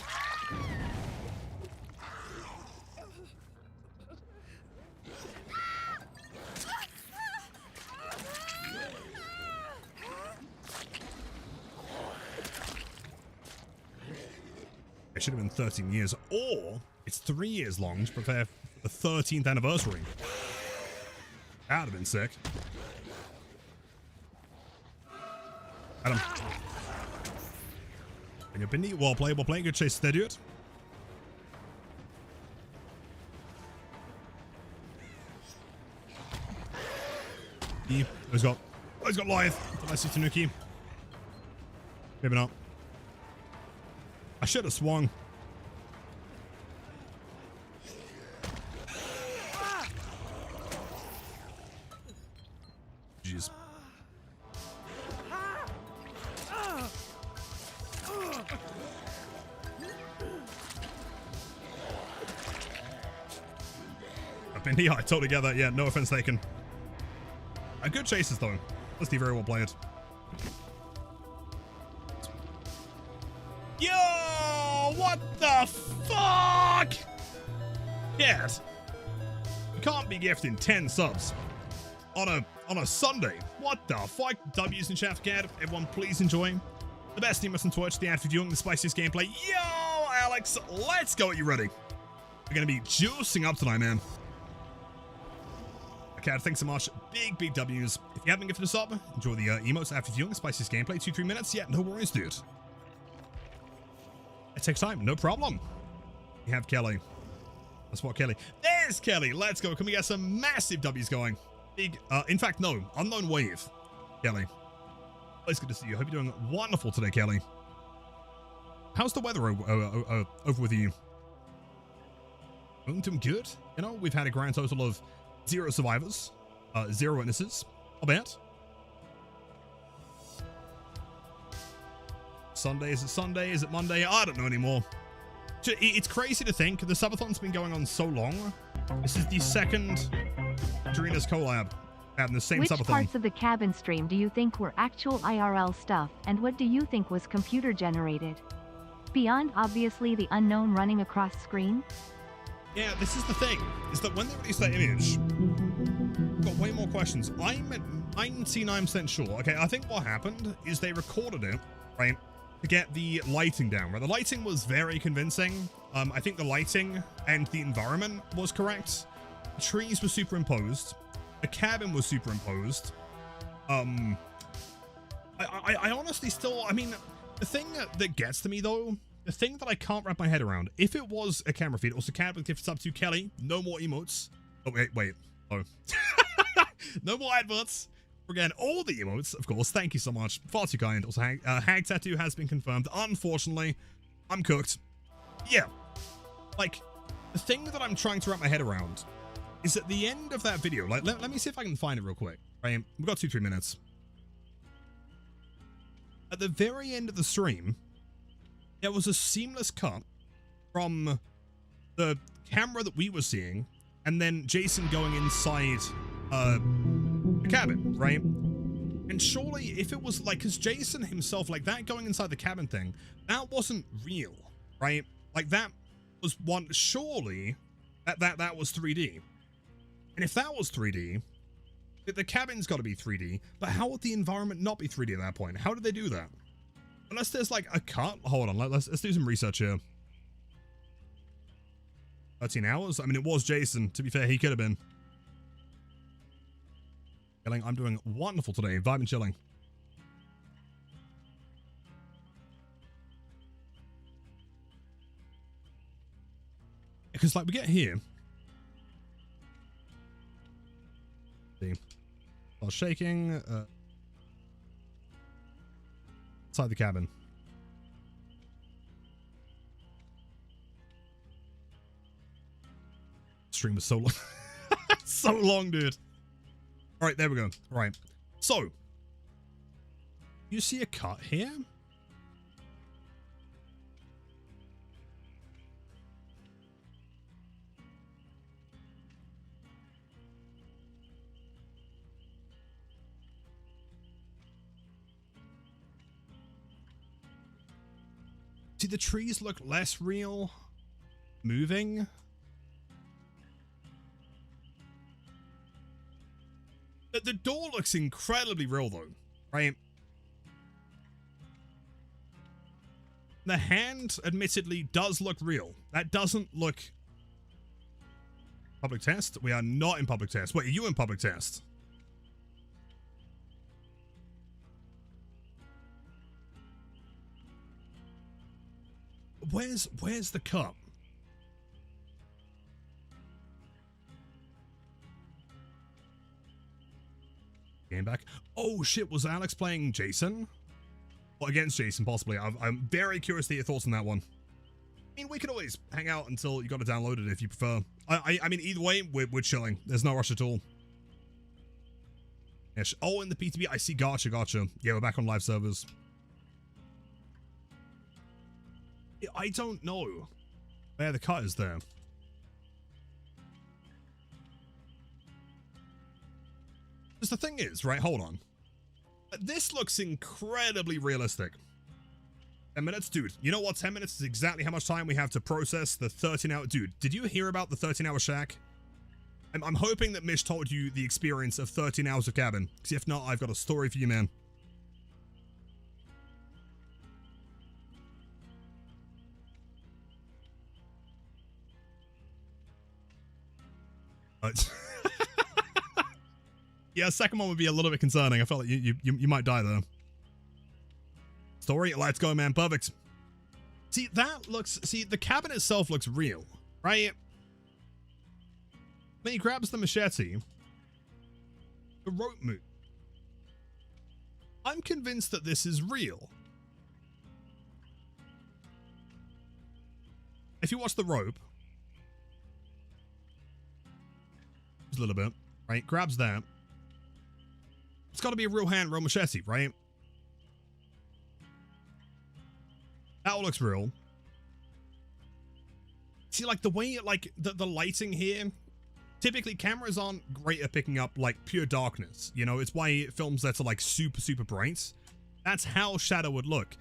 It should have been 13 years, or it's 3 years long to prepare for the 13th anniversary. That would have been sick. Adam. Bring up Bindi. Well played. Good chase. Steady it. He's got live. Nice Tanuki. Maybe not. I should have swung. Jeez. I've been here. I totally get that. Yeah, no offense taken. Good chases though. Let's be very well played. Yo! What the fuck? Yes. You can't be gifting 10 subs on a Sunday. What the fuck? W's in chat for cat. Everyone, please enjoy. The best team on Twitch, the ad for viewing, the spiciest gameplay. Yo, Alex, let's go. Are you ready? We're gonna be juicing up tonight, man. Okay, thanks so much. Big W's. If you haven't gifted a sub, enjoy the emotes after viewing, the spiciest gameplay. 2-3 minutes. Yeah, no worries, dude. It takes time, no problem. You have Kelly. That's what Kelly. There's Kelly. Let's go. Can we get some massive W's going? Big, in fact, no. Unknown wave. Kelly. It's good to see you. Hope you're doing wonderful today, Kelly. How's the weather over with you? Doing good? You know, we've had a grand total of 0 survivors, 0 witnesses. I'll bet. Sunday, is it Sunday? Is it Monday? I don't know anymore. It's crazy to think the Subathon's been going on so long. This is the second Drena's collab and the same Subathon. Which parts of the cabin stream do you think were actual IRL stuff, and what do you think was computer generated? Beyond obviously the unknown running across screen? Yeah, this is the thing, is that when they released that image, I've got way more questions. I'm at 99% sure. Okay, I think what happened is they recorded it, right, to get the lighting down, right? The lighting was very convincing. I think the lighting and the environment was correct. The trees were superimposed. The cabin was superimposed. I honestly still, I mean, the thing that gets to me though, the thing that I can't wrap my head around, if it was a camera feed, it was a cabin gift sub to Kelly, no more emotes. Oh, wait. Oh. No more adverts. Again, all the emotes, of course. Thank you so much. Far too kind. Also, Hag Tattoo has been confirmed. Unfortunately, I'm cooked. Yeah. Like, the thing that I'm trying to wrap my head around is at the end of that video, like, let me see if I can find it real quick. Right? We've got 2-3 minutes. At the very end of the stream, there was a seamless cut from the camera that we were seeing, and then Jason going inside the cabin, right? And surely if it was like, because Jason himself, like that going inside the cabin thing, that wasn't real, right? Like that was one, surely that was 3D. And if that was 3D, the cabin's got to be 3D, but how would the environment not be 3D at that point? How did they do that? Unless there's like a cut. Hold on, let's do some research here. 13 hours? I mean, it was Jason. To be fair, he could have been. I'm doing wonderful today. Vibe and chilling. Because like we get here. See. While shaking. Inside the cabin. Stream was so long. So long, dude. All right, there we go. All right. So, you see a cut here? See, the trees look less real. Moving. The door looks incredibly real though, right? The hand, admittedly, does look real. That doesn't look... Public test? We are not in public test. Wait, are you in public test? Where's the cup? Game back. Oh shit, was Alex playing Jason? Well, against Jason, possibly. I'm very curious to get your thoughts on that one. I mean, we could always hang out until you got to download it if you prefer. I mean, either way, we're chilling. There's no rush at all. Ish. Oh, in the PTB, I see. Gotcha. Yeah, we're back on live servers. I don't know. There, the cut is there. Because the thing is, right, hold on. This looks incredibly realistic. 10 minutes? Dude, you know what? 10 minutes is exactly how much time we have to process the 13-hour... Dude, did you hear about the 13-hour shack? I'm hoping that Mish told you the experience of 13 hours of cabin. Because if not, I've got a story for you, man. Yeah, second one would be a little bit concerning. I felt like you might die there. Story, let's go, man. Perfect. See, the cabin itself looks real, right? Then he grabs the machete. The rope move. I'm convinced that this is real. If you watch the rope, a little bit, right? Grabs that. It's got to be a real hand, real machete, right? That all looks real. See, like, the way, like, the lighting here, typically cameras aren't great at picking up, like, pure darkness. You know, it's why films that are, like, super, super bright. That's how Shadow would look.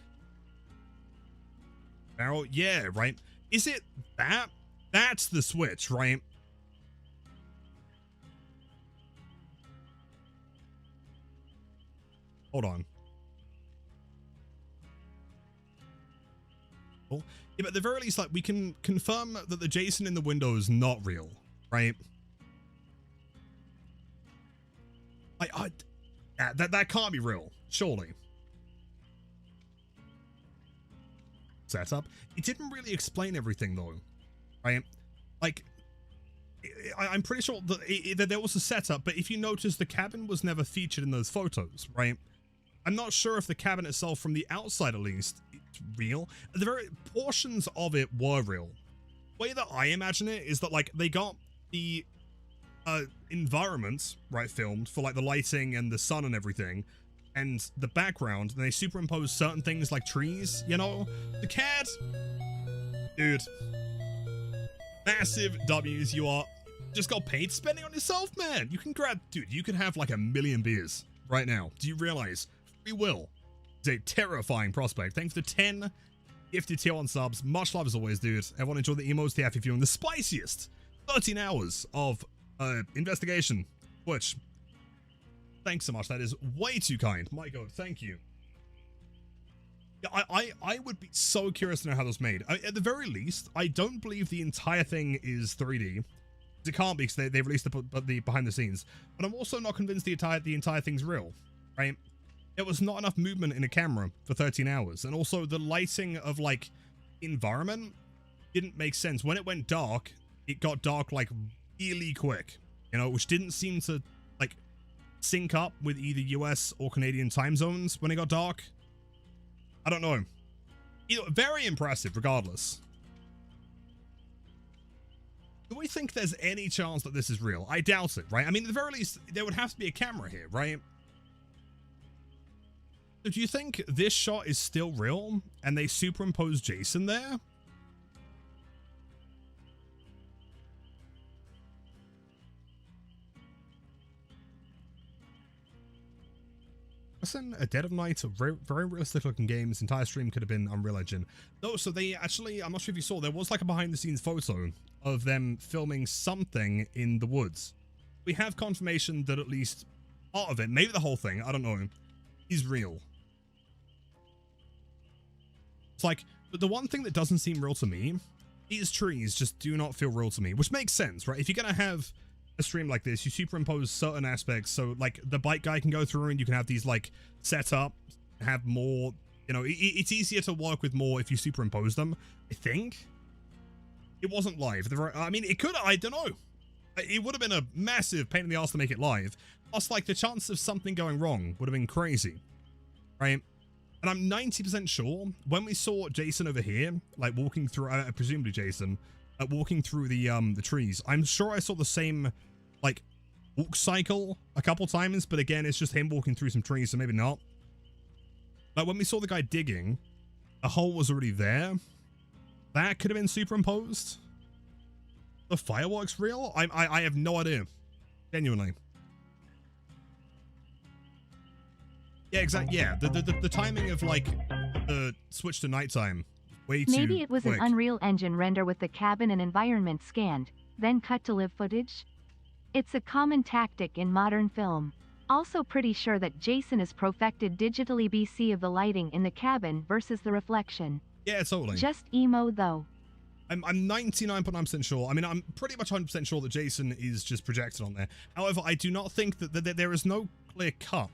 Barrel, yeah, right? Is it that? That's the switch, right? Hold on. Yeah, but at the very least, like, we can confirm that the Jason in the window is not real, right? Like, that can't be real, surely. Setup. It didn't really explain everything, though, right? Like, I'm pretty sure that there was a setup, but if you notice, the cabin was never featured in those photos, right? I'm not sure if the cabin itself, from the outside at least, it's real. The very portions of it were real. The way that I imagine it is that, like, they got the environment, right, filmed for, like, the lighting and the sun and everything, and the background, and they superimpose certain things like trees, you know? The cat, dude, massive W's. You are just got paid spending on yourself, man. You can grab, dude, you could have like 1,000,000 beers right now. Do you realize free will is a terrifying prospect? Thanks for 10 gifted tier 1 subs. Much love as always, dude. Everyone enjoy the emotes, the happy feeling, the spiciest 13 hours of investigation, which, thanks so much. That is way too kind. My God, thank you. Yeah, I would be so curious to know how this was made. At the very least, I don't believe the entire thing is 3D. It can't be, because they released the behind the scenes. But I'm also not convinced the entire thing's real, right? There was not enough movement in a camera for 13 hours. And also the lighting of, like, environment didn't make sense. When it went dark, it got dark, like, really quick, you know, which didn't seem to, like, sync up with either US or Canadian time zones when it got dark. I don't know. Very impressive, regardless. Do we think there's any chance that this is real? I doubt it, right? I mean, at the very least, there would have to be a camera here, right? So do you think this shot is still real and they superimpose Jason there? Listen, a Dead of Night, very, very realistic looking game. This entire stream could have been Unreal Engine. No, so they actually, I'm not sure if you saw, there was like a behind the scenes photo of them filming something in the woods. We have confirmation that at least part of it, maybe the whole thing, I don't know, is real. It's like, but the one thing that doesn't seem real to me, these trees just do not feel real to me, which makes sense, right? If you're going to have a stream like this, you superimpose certain aspects, so like the bike guy can go through and you can have these like set up, have more, you know, it's easier to work with more if you superimpose them, I think. It wasn't live. I mean, it could, I don't know. It would have been a massive pain in the ass to make it live. Plus, like, the chance of something going wrong would have been crazy, right? And I'm 90% sure when we saw Jason over here, like walking through, presumably Jason, walking through the trees, I'm sure I saw the same, like, walk cycle a couple times, but again, it's just him walking through some trees, so maybe not. Like, when we saw the guy digging, the hole was already there. That could have been superimposed. The fireworks real? I have no idea. Genuinely. Yeah, exactly. Yeah, the timing of, like, the switch to nighttime, way too Maybe it was quick. an Unreal Engine render with the cabin and environment scanned, then cut to live footage. It's a common tactic in modern film. Also pretty sure that Jason is perfected digitally BC of the lighting in the cabin versus the reflection. Yeah, totally. Just emo though. I'm 99.9% sure. I mean, I'm pretty much 100% sure that Jason is just projected on there. However, I do not think that there is no clear cut,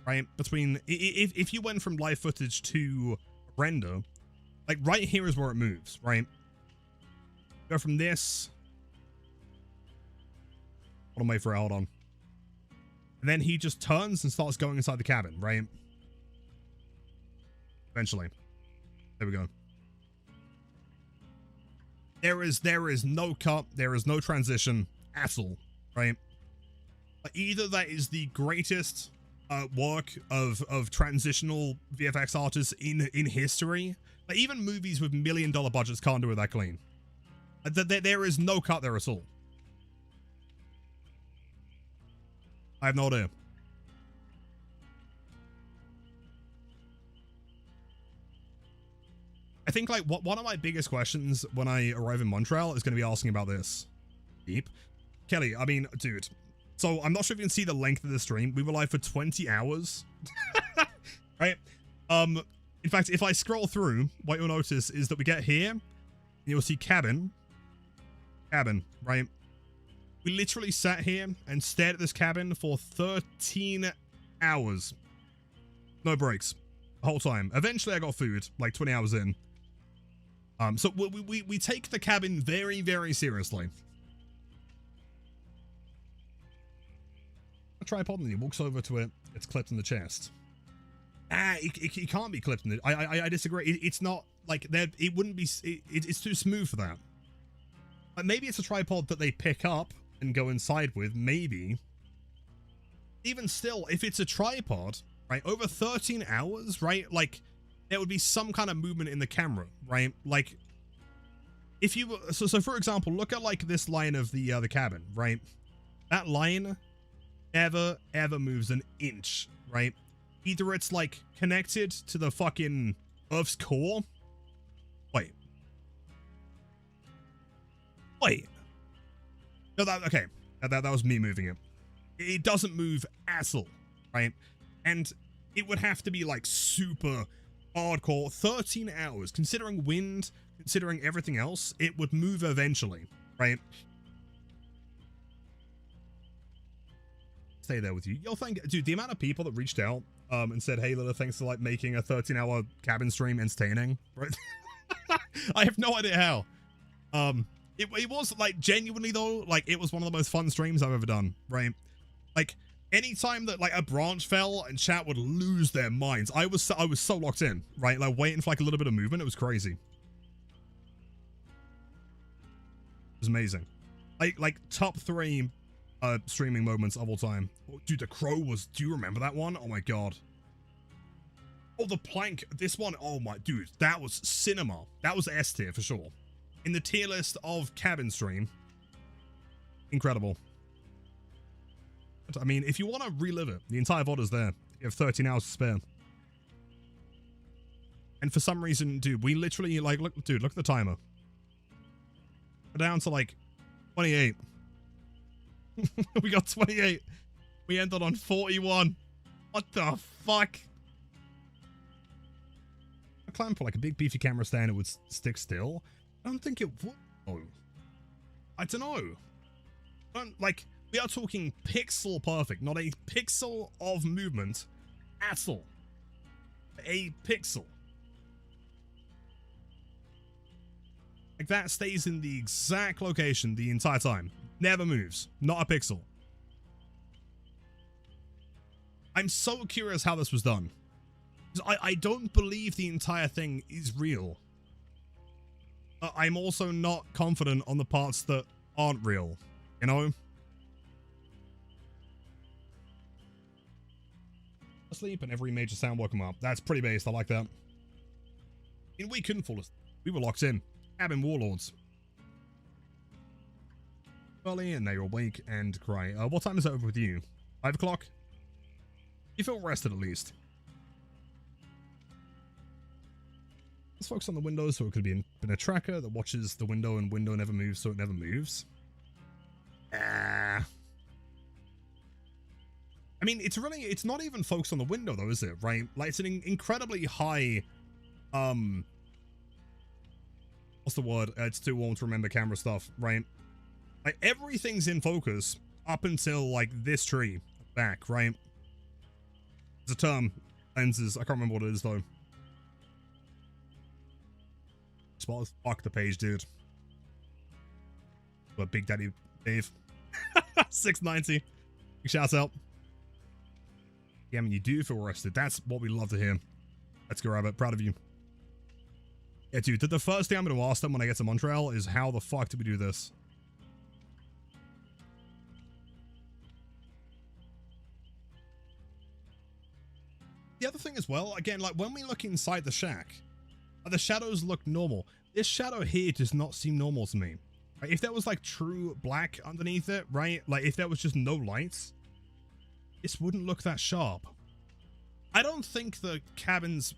right, between, if you went from live footage to render, like right here is where it moves, right? Go from this. Hold on. And then he just turns and starts going inside the cabin, right? Eventually. There we go. There is no cut, there is no transition at all, right? Either that is the greatest work of transitional VFX artists in history. Like, even movies with $1 million budgets can't do it that clean. There is no cut there at all. I have no idea. I think, like, one of my biggest questions when I arrive in Montreal is going to be asking about this. Deep. Kelly, I mean, dude. So, I'm not sure if you can see the length of the stream. We were live for 20 hours. Right? In fact, if I scroll through, what you'll notice is that we get here, and you'll see cabin. Cabin, right? We literally sat here and stared at this cabin for 13 hours. No breaks. The whole time. Eventually, I got food, like 20 hours in. So we take the cabin very, very seriously. A tripod, and he walks over to it. It's clipped in the chest. It can't be clipped in it. I disagree. It's not like that. It wouldn't be. It's too smooth for that. Like, maybe it's a tripod that they pick up and go inside with. Maybe. Even still, if it's a tripod, right, over 13 hours, right, like, there would be some kind of movement in the camera, right? Like, if you so for example, look at like this line of the cabin, right? That line ever moves an inch, right? Either it's like connected to the fucking Earth's core. Wait. No, okay. That was me moving it. It doesn't move at all, right? And it would have to be like super hardcore. 13 hours, considering wind, considering everything else, it would move eventually, right? Stay there with you. Yo, dude, the amount of people that reached out and said, hey, Lila, thanks for like making a 13-hour cabin stream entertaining, right? I have no idea how. It was like genuinely though, like it was one of the most fun streams I've ever done, right? Like anytime that like a branch fell and chat would lose their minds, I was so locked in, right? Like waiting for like a little bit of movement. It was crazy. It was amazing. Like top 3 streaming moments of all time. Oh, dude, the crow was. Do you remember that one? Oh my god. Oh, the plank. This one. Oh my dude, that was cinema. That was S tier for sure. In the tier list of cabin stream. Incredible. I mean, if you want to relive it, the entire VOD there. You have 13 hours to spare. And for some reason, dude, we literally, like, look at the timer. We're down to, like, 28. We got 28. We ended on 41. What the fuck? A clamp for, like, a big beefy camera stand, it would stick still. I don't think it would. Oh. I don't know. Like, we are talking pixel perfect, not a pixel of movement at all. A pixel. Like, that stays in the exact location the entire time. Never moves. Not a pixel. I'm so curious how this was done. I don't believe the entire thing is real. I'm also not confident on the parts that aren't real, you know? Asleep and every major sound woke him up. That's pretty based, I like that. And we couldn't fall asleep. We were locked in. Cabin warlords. Early and they're awake and cry. What time is it over with you? 5 o'clock? You feel rested at least. Let's focus on the window, so it could have been a tracker that watches the window and window never moves, so it never moves. I mean, it's not even focused on the window though, is it? Right? Like, it's an incredibly high, what's the word? It's too warm to remember camera stuff, right? Like, everything's in focus up until, like, this tree back, right? It's a term. Lenses. I can't remember what it is, though. Well, fuck the page, dude. But Big Daddy Dave. 690. Big shout out. Yeah, I mean, you do feel rested. That's what we love to hear. Let's go, Rabbit. Proud of you. Yeah, dude, the first thing I'm going to ask them when I get to Montreal is how the fuck did we do this? thing as well, again, like when we look inside the shack, the shadows look normal. This shadow here does not seem normal to me. Right? If there was like true black underneath it, right? Like if there was just no lights, this wouldn't look that sharp. I don't think the cabin's...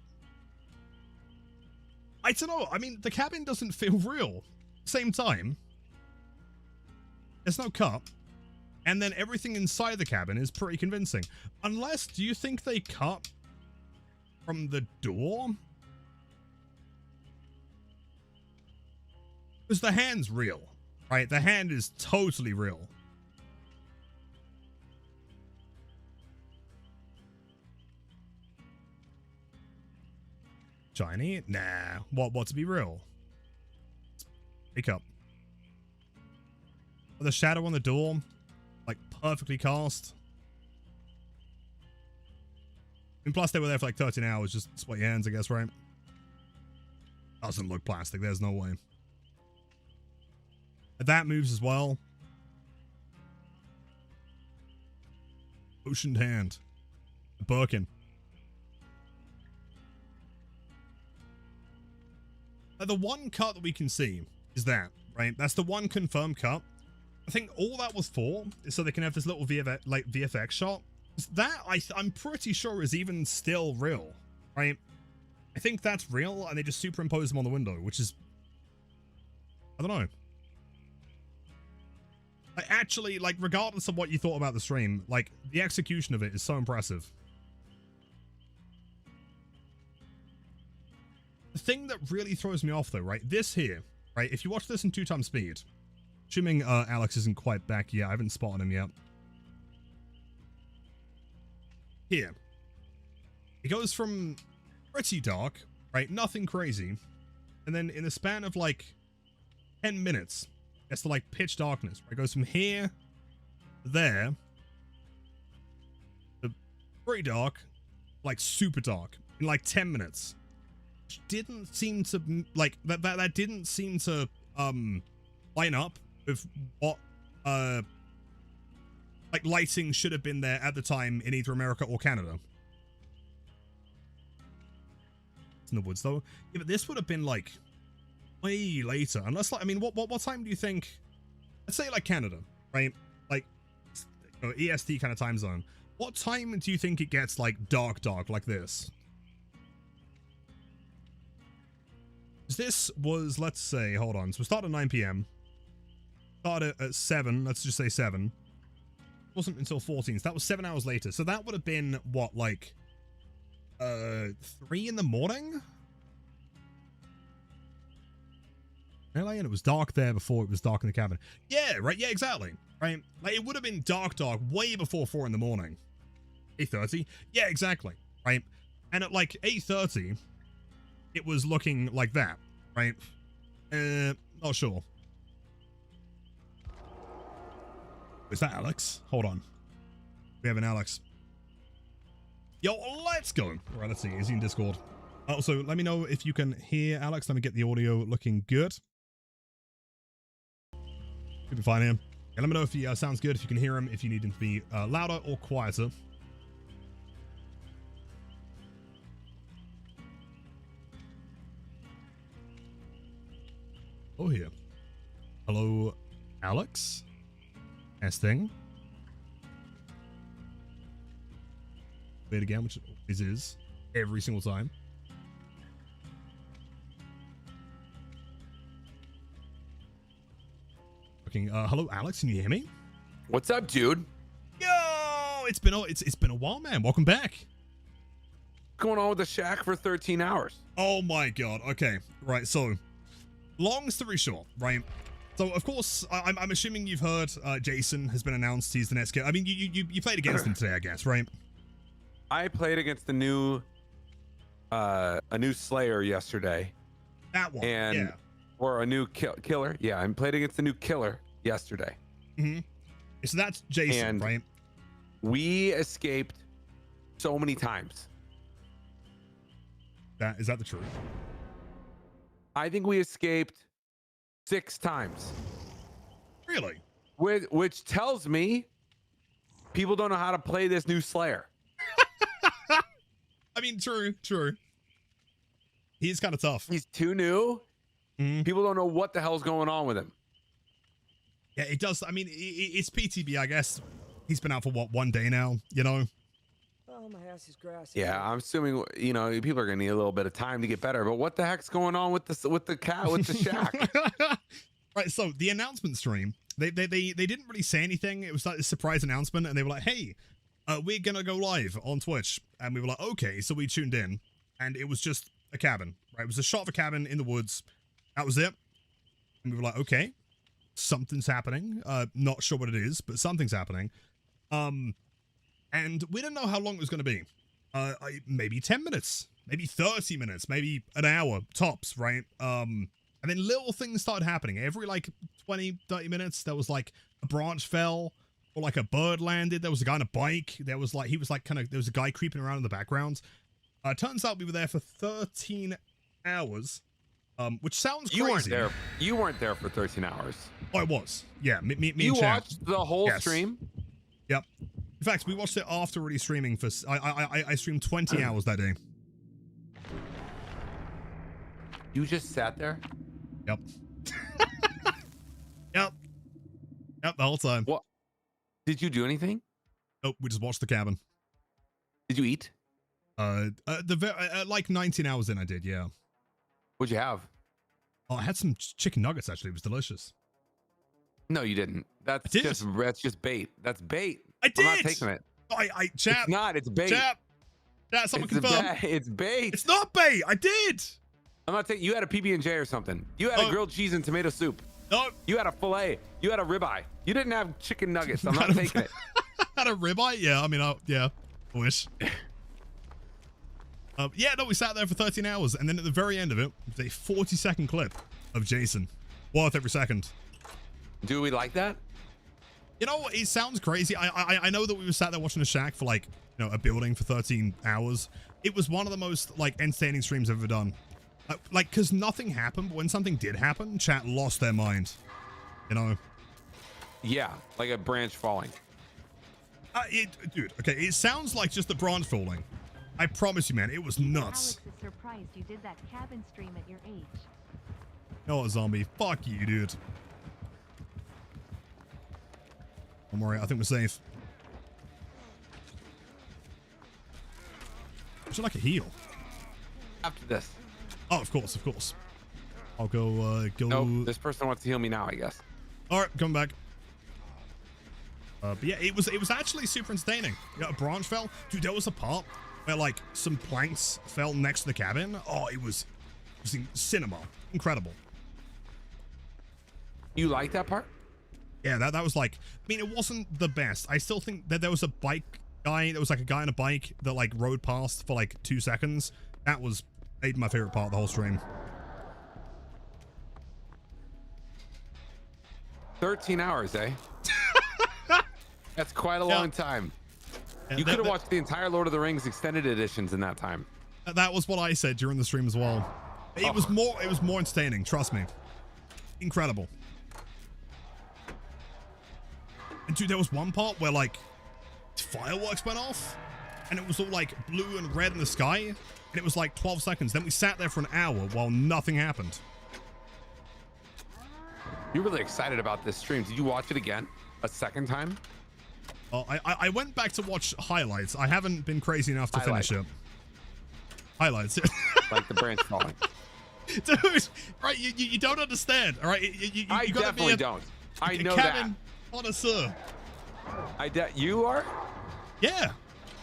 I don't know. I mean, the cabin doesn't feel real. Same time, there's no cut. And then everything inside the cabin is pretty convincing. Unless, do you think they cut from the door? Because the hand's real, right? The hand is totally real. Shiny? Nah. What to be real? Pick up. The shadow on the door, like perfectly cast. And plus they were there for like 13 hours, just sweaty hands, I guess, right? Doesn't look plastic, there's no way. That moves as well. Oceaned hand. Birkin. The one cut that we can see is that, right? That's the one confirmed cut. I think all that was for is so they can have this little VFX shot. That I'm pretty sure is even still real, right? I think that's real, and they just superimpose them on the window, which is, I don't know. Like, actually, like, regardless of what you thought about the stream, like, the execution of it is so impressive. The thing that really throws me off, though, right? This here, right? If you watch this in 2x speed, assuming Alex isn't quite back yet, I haven't spotted him yet. Here. It goes from pretty dark, right? Nothing crazy. And then in the span of, like, 10 minutes, it's to, like, pitch darkness. Right? It goes from here to there to pretty dark, like, super dark in, like, 10 minutes. Didn't seem to like that didn't seem to line up with what like lighting should have been there at the time in either America or Canada. It's in the woods though. Yeah, but this would have been like way later, unless like I mean what time do you think? Let's say like Canada, right? Like you know, EST kind of time zone. What time do you think it gets like dark like this? This was, let's say, hold on. So we started at 9 p.m. Started at 7. Let's just say 7. Wasn't until 14. So that was 7 hours later. So that would have been, what, like, 3 in the morning? LA, and it was dark there before it was dark in the cabin. Yeah, right. Yeah, exactly. Right. Like, it would have been dark way before 4 in the morning. 8:30. Yeah, exactly. Right. And at, like, 8:30... it was looking like that, right? Not sure. Is that Alex? Hold on. We have an Alex. Yo, let's go. All right, let's see. Is he in Discord? Also, let me know if you can hear Alex. Let me get the audio looking good. Should be fine here. Yeah, let me know if he sounds good, if you can hear him, if you need him to be louder or quieter. Oh, here. Hello, Alex. Testing. Play it again, which it always is. Every single time. Okay, hello, Alex. Can you hear me? What's up, dude? Yo! It's been a while, man. Welcome back. What's going on with the shack for 13 hours? Oh, my God. Okay. Right, so... long story short, right? So, of course, I'm assuming you've heard Jason has been announced. He's the next kid. I mean, you played against him today, I guess, right? I played against the new, a new Slayer yesterday. That one, and, yeah. Or a new killer. Yeah, I played against the new killer yesterday. Mm-hmm. So that's Jason, and right? We escaped so many times. Is that the truth? I think we escaped 6 times. Really? Which tells me people don't know how to play this new Slayer. I mean, true. He's kind of tough. He's too new. People don't know what the hell's going on with him. Yeah, it does. I mean, it's PTB, I guess. He's been out for what, 1 day now, you know? Oh, my ass is grassy. Yeah, I'm assuming, you know, people are gonna need a little bit of time to get better. But what the heck's going on with the shack? Right. So the announcement stream, they didn't really say anything. It was like a surprise announcement, and they were like, "Hey, we're gonna go live on Twitch," and we were like, "Okay." So we tuned in, and it was just a cabin. Right. It was a shot of a cabin in the woods. That was it. And we were like, "Okay, something's happening. Not sure what it is, but something's happening." And we didn't know how long it was going to be. Maybe 10 minutes, maybe 30 minutes, maybe an hour tops, right? And then little things started happening. Every like 20, 30 minutes, there was like a branch fell or like a bird landed. There was a guy on a bike. There was like, there was a guy creeping around in the background. Turns out we were there for 13 hours, which sounds crazy. You weren't there for 13 hours. Oh, I was. Yeah, me you and Chad. watched the whole stream? Yep. In fact, we watched it after already streaming for. I streamed 20 hours that day. You just sat there? Yep. Yep. The whole time. What? Did you do anything? Nope. We just watched the cabin. Did you eat? Like 19 hours in, I did. Yeah. What'd you have? Oh, I had some chicken nuggets. Actually, it was delicious. No, you didn't. That's just bait. That's bait. I did. I'm not taking it. Chap. It's not. It's bait. Chap. Someone confirm. It's bait. It's not bait. I did. I'm not taking. You had a PB&J or something. You had a grilled cheese and tomato soup. No. You had a fillet. You had a ribeye. You didn't have chicken nuggets. I'm not taking it. Had a ribeye? Yeah. I mean, yeah. I wish. Yeah. No, we sat there for 13 hours, and then at the very end of it, was a 40-second clip of Jason. Worth every second. Do we like that? You know, it sounds crazy. I know that we were sat there watching a shack for like, you know, a building for 13 hours. It was one of the most like entertaining streams I've ever done. Like, because nothing happened, but when something did happen, chat lost their mind. You know? Yeah, like a branch falling. Dude, okay, it sounds like just the branch falling. I promise you, man, it was nuts. Alex is surprised you did that cabin stream at your age. Oh, zombie. Fuck you, dude. Don't worry, I think we're safe. Would you like a heal? After this. Oh, of course. I'll go, Nope, this person wants to heal me now, I guess. All right, come back. But yeah, it was actually super entertaining. Yeah, a branch fell. Dude, there was a part where like some planks fell next to the cabin. Oh, it was cinema. Incredible. You like that part? Yeah, that was like, I mean, it wasn't the best. I still think that there was a bike guy. There was like a guy on a bike that like rode past for like 2 seconds. That was maybe my favorite part of the whole stream. 13 hours, eh? That's quite a long time. Yeah, you could have watched the entire Lord of the Rings extended editions in that time. That was what I said during the stream as well. It was more entertaining, trust me. Incredible. And dude, there was one part where like fireworks went off and it was all like blue and red in the sky and it was like 12 seconds. Then we sat there for an hour while nothing happened. You're really excited about this stream. Did you watch it again? A second time? Oh, I went back to watch highlights. I haven't been crazy enough to finish it. Highlights. Like the branch falling. Dude, right, you don't understand, all right? You I definitely don't. I know that. Connoisseur. You are? Yeah. In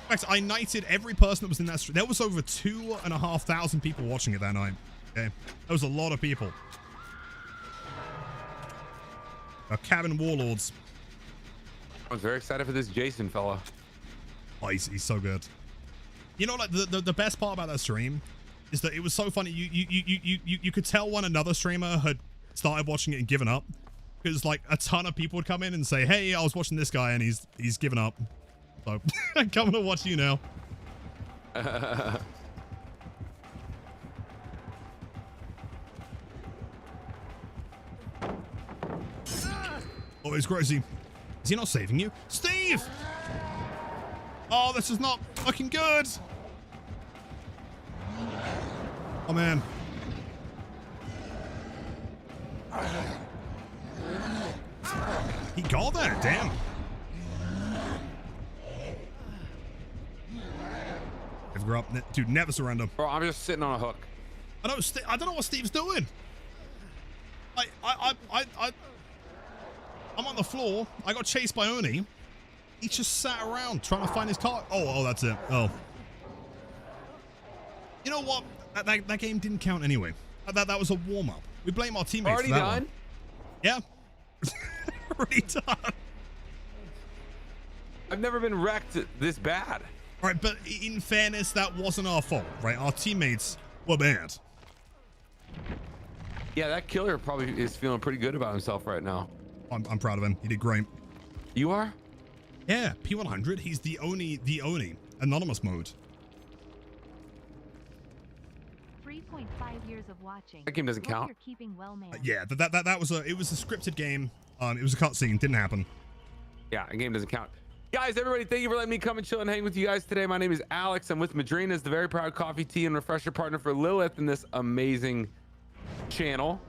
fact, I knighted every person that was in that stream. There was over 2,500 people watching it that night. Okay, that was a lot of people. Cabin warlords. I was very excited for this Jason fella. Oh, he's so good. You know, like the best part about that stream is that it was so funny. You could tell when another streamer had started watching it and given up, because like a ton of people would come in and say, "Hey, I was watching this guy and he's given up, so I'm coming to watch you now." Oh, it's crazy. Is he not saving you? Steve! Oh, this is not looking good. Oh, man. He got that, damn. Never up, dude, never surrender. Bro, I'm just sitting on a hook. I don't know what Steve's doing. I'm on the floor. I got chased by Ernie. He just sat around trying to find his car. Oh, that's it. Oh. You know what? That game didn't count anyway. That was a warm-up. We blame our teammates Already for that done? one. Yeah. Already done. I've never been wrecked this bad. All right, but in fairness, that wasn't our fault, right? Our teammates were bad. Yeah, that killer probably is feeling pretty good about himself right now. I'm proud of him. He did great. You are? Yeah, P100. He's the Oni anonymous mode. 3.5 years of watching. That game doesn't Hope count. You're keeping well, man. Yeah, that was a scripted game. It was a cutscene. Didn't happen. Yeah, a game doesn't count. Guys, everybody, thank you for letting me come and chill and hang with you guys today. My name is Alex. I'm with Madrina's, the very proud coffee, tea, and refresher partner for Lilith in this amazing channel.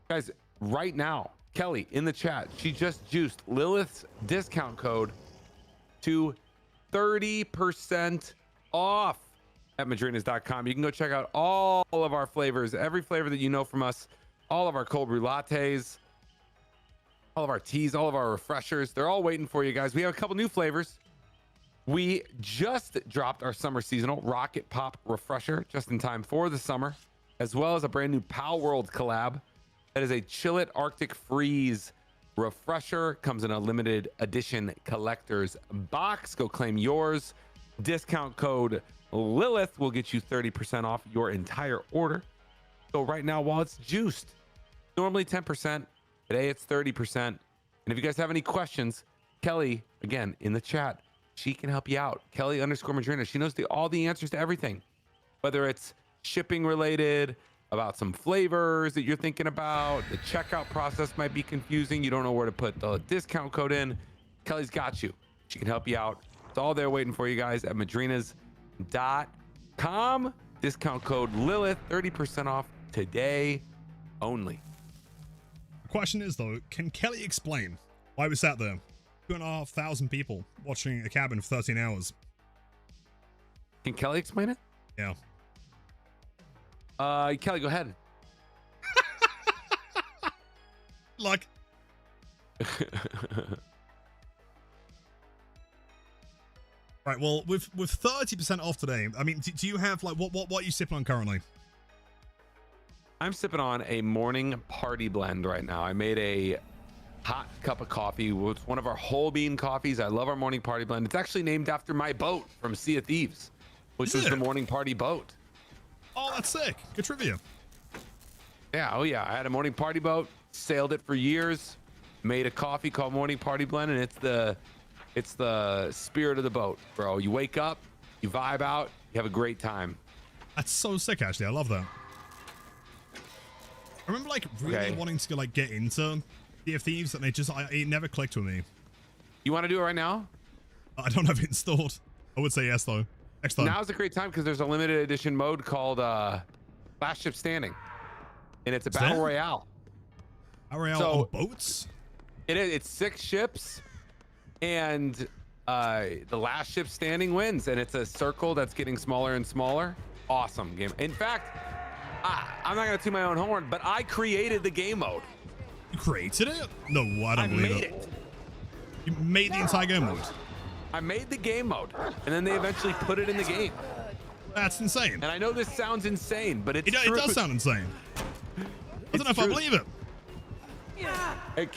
Guys, right now, Kelly in the chat, she just juiced Lilith's discount code to 30% off at madrinas.com. You can go check out all of our flavors, every flavor that you know from us, all of our cold brew lattes, all of our teas, all of our refreshers. They're all waiting for you guys. We have a couple new flavors. We just dropped our summer seasonal Rocket Pop Refresher just in time for the summer, as well as a brand new Pal World collab. That is a Chill It Arctic Freeze refresher. Comes in a limited edition collector's box. Go claim yours. Discount code Lilith will get you 30% off your entire order. So right now, while it's juiced, normally 10%, today it's 30%. And if you guys have any questions, Kelly, again, in the chat, she can help you out. Kelly_Madrina. She knows all the answers to everything, whether it's shipping related, about some flavors that you're thinking about. The checkout process might be confusing. You don't know where to put the discount code in. Kelly's got you. She can help you out. It's all there waiting for you guys at madrinas.com. Discount code Lilith, 30% off today only. The question is, though, can Kelly explain why we sat there, 2,500 people watching a cabin for 13 hours? Can Kelly explain it? Yeah. Kelly, go ahead. Luck. Right, well, with 30% off today, I mean, do you have, like, what are you sipping on currently? I'm sipping on a morning party blend right now. I made a hot cup of coffee with one of our whole bean coffees. I love our morning party blend. It's actually named after my boat from Sea of Thieves, which was the morning party boat. Oh, that's sick. Good trivia. Yeah, oh yeah. I had a morning party boat, sailed it for years, made a coffee called Morning Party Blend, and it's the spirit of the boat, bro. You wake up, you vibe out, you have a great time. That's so sick, actually. I love that. I remember, like, really wanting to, like, get into Sea of Thieves, and it never clicked with me. You want to do it right now? I don't have it installed. I would say yes, though. Next time. Now's a great time because there's a limited edition mode called Last Ship Standing, and it's a battle royale. Battle royale on boats? It's 6 ships, and the last ship standing wins, and it's a circle that's getting smaller and smaller. Awesome game. In fact, I'm not gonna toot my own horn, but I created the game mode. You created it? No, I don't believe it. You made the entire game mode. I made the game mode, and then they eventually put it in the game. That's insane. And I know this sounds insane, but it's true. It does sound insane. I don't know if I believe it. Hey,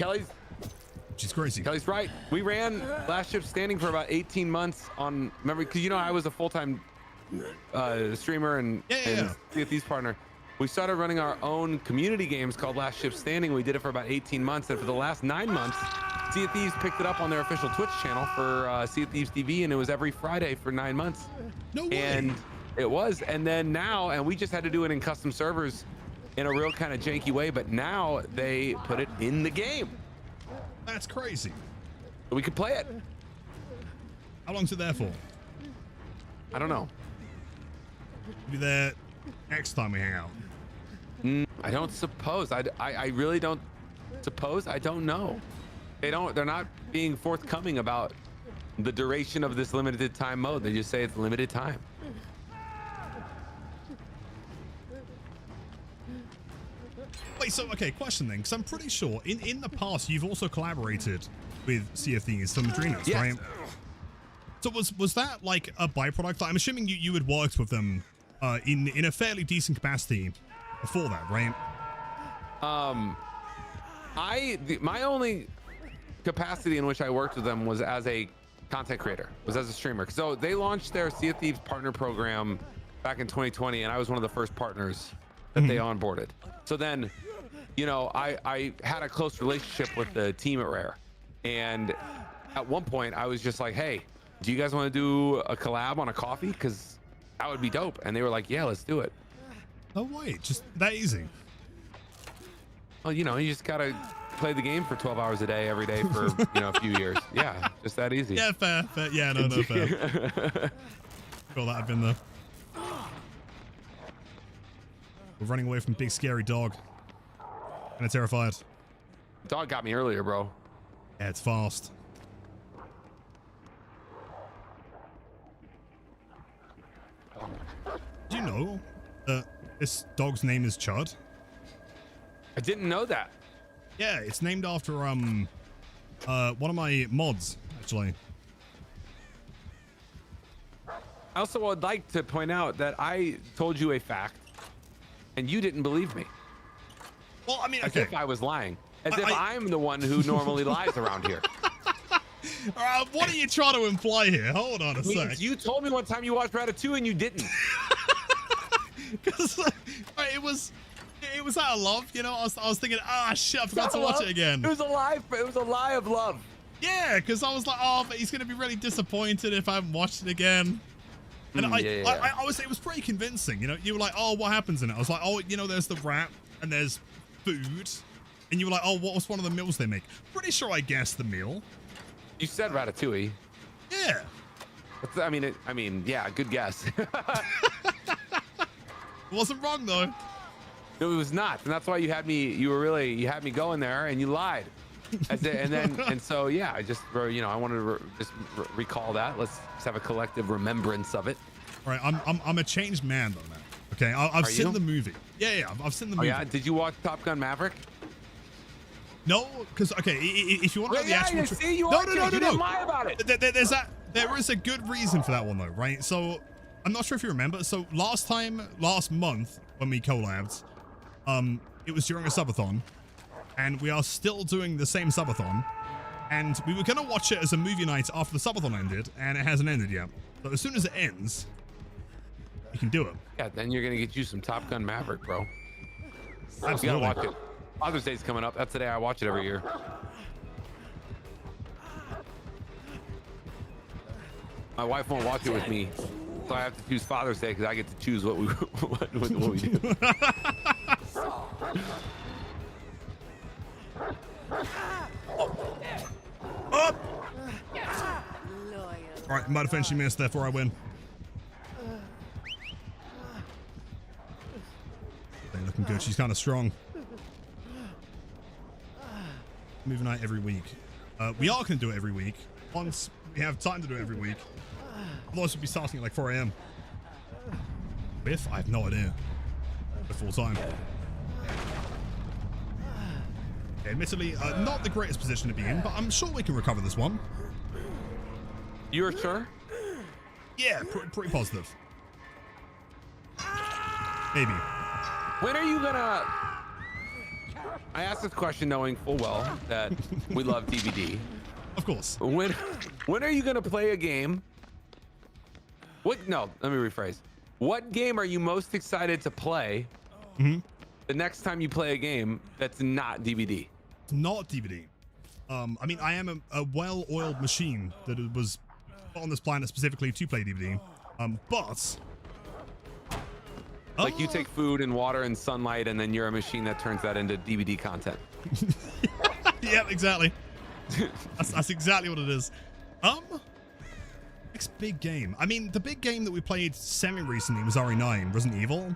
she's crazy. Kelly's right. We ran Last Ship Standing for about 18 months on, remember, because you know I was a full-time streamer and Sea of Thieves partner. We started running our own community games called Last Ship Standing. We did it for about 18 months, and for the last 9 months, Sea of Thieves picked it up on their official Twitch channel for Sea of Thieves TV, and it was every Friday for 9 months. No way. And it was, and then now, and we just had to do it in custom servers in a real kind of janky way, but now they put it in the game. That's crazy. So we could play it. How long's it there for? I don't know. Be there next time we hang out? I don't suppose. I really don't suppose. I don't know. They're not being forthcoming about the duration of this limited time mode. They just say it's limited time. Wait, so, okay, question then, because I'm pretty sure in the past you've also collaborated with Sea of Thieves for Madrinas, Yes. right? So was that like a byproduct? I'm assuming you had worked with them in a fairly decent capacity before that, right? My only capacity in which I worked with them was as a content creator, was as a streamer. So they launched their Sea of Thieves partner program back in 2020, and I was one of the first partners that they onboarded. So then, you know, I had a close relationship with the team at Rare, and at one point I was just like, hey, do you guys want to do a collab on a coffee? Because that would be dope. And they were like, yeah, let's do it. Oh wait, just that easy. Well, you know, you just gotta play the game for 12 hours a day every day for you know a few years. Yeah, just that easy. Yeah, fair. Yeah, no, fair. Cool, that I've been there. We're running away from big scary dog. And it's terrified. Dog got me earlier, bro. Yeah, it's fast. Do you know that this dog's name is Chud? I didn't know that. Yeah, it's named after one of my mods, actually. I also would like to point out that I told you a fact, and you didn't believe me. Well, I mean, As okay. if I was lying. As if I'm the one who normally lies around here. What are you trying to imply here? Hold on a sec. You told me one time you watched Ratatouille and you didn't. Because it was out of love, you know. I was thinking, shit, I forgot to watch it again. It was a lie. It was a lie of love. Yeah, because I was like, but he's gonna be really disappointed if I haven't watched it again. And I was, it was pretty convincing, you know. You were like, oh, what happens in it? I was like, oh, you know, there's the rat and there's food, and you were like, oh, what was one of the meals they make? Pretty sure I guessed the meal. You said Ratatouille. Yeah. I mean, yeah, good guess. Wasn't wrong though. No, it was not, and that's why you had me. You had me going there, and you lied. And so yeah, I just I wanted to recall that. Let's just have a collective remembrance of it. All right, I'm a changed man though now. Okay, I've seen the movie. Yeah, I've seen the movie. Oh yeah, did you watch Top Gun Maverick? No, because okay, if you want to know the actual see, you no, didn't lie about it. There is a good reason for that one though, right? So I'm not sure if you remember. So last month when we collabed, it was during a subathon, and we are still doing the same subathon, and we were gonna watch it as a movie night after the subathon ended, and it hasn't ended yet. So as soon as it ends, we can do it. Yeah, then you're gonna get you some Top Gun Maverick, bro. Absolutely. You gotta watch it. Father's Day's coming up. That's the day I watch it every year. My wife won't watch it with me, so I have to choose Father's Day because I get to choose what we do. Up! All right, might have eventually missed, therefore I win. They're looking good. She's kind of strong. Movie night every week. We are going to do it every week. Once we have time to do it every week. Otherwise, we'll be starting at like 4 a.m. If? I have no idea. The full time. Okay, admittedly, not the greatest position to be in, but I'm sure we can recover this one. You're sure? Yeah, pretty positive. Maybe. When are you gonna... I asked this question knowing full well that we love DVD. Of course. When are you gonna play a game? No, let me rephrase. What game are you most excited to play the next time you play a game that's not DVD? Not DVD. I mean, I am a well-oiled machine that was put on this planet specifically to play DVD. But... Like you take food and water and sunlight, and then you're a machine that turns that into DVD content. Yep, exactly. That's exactly what it is. Next big game. I mean, the big game that we played semi-recently was RE9, Resident Evil.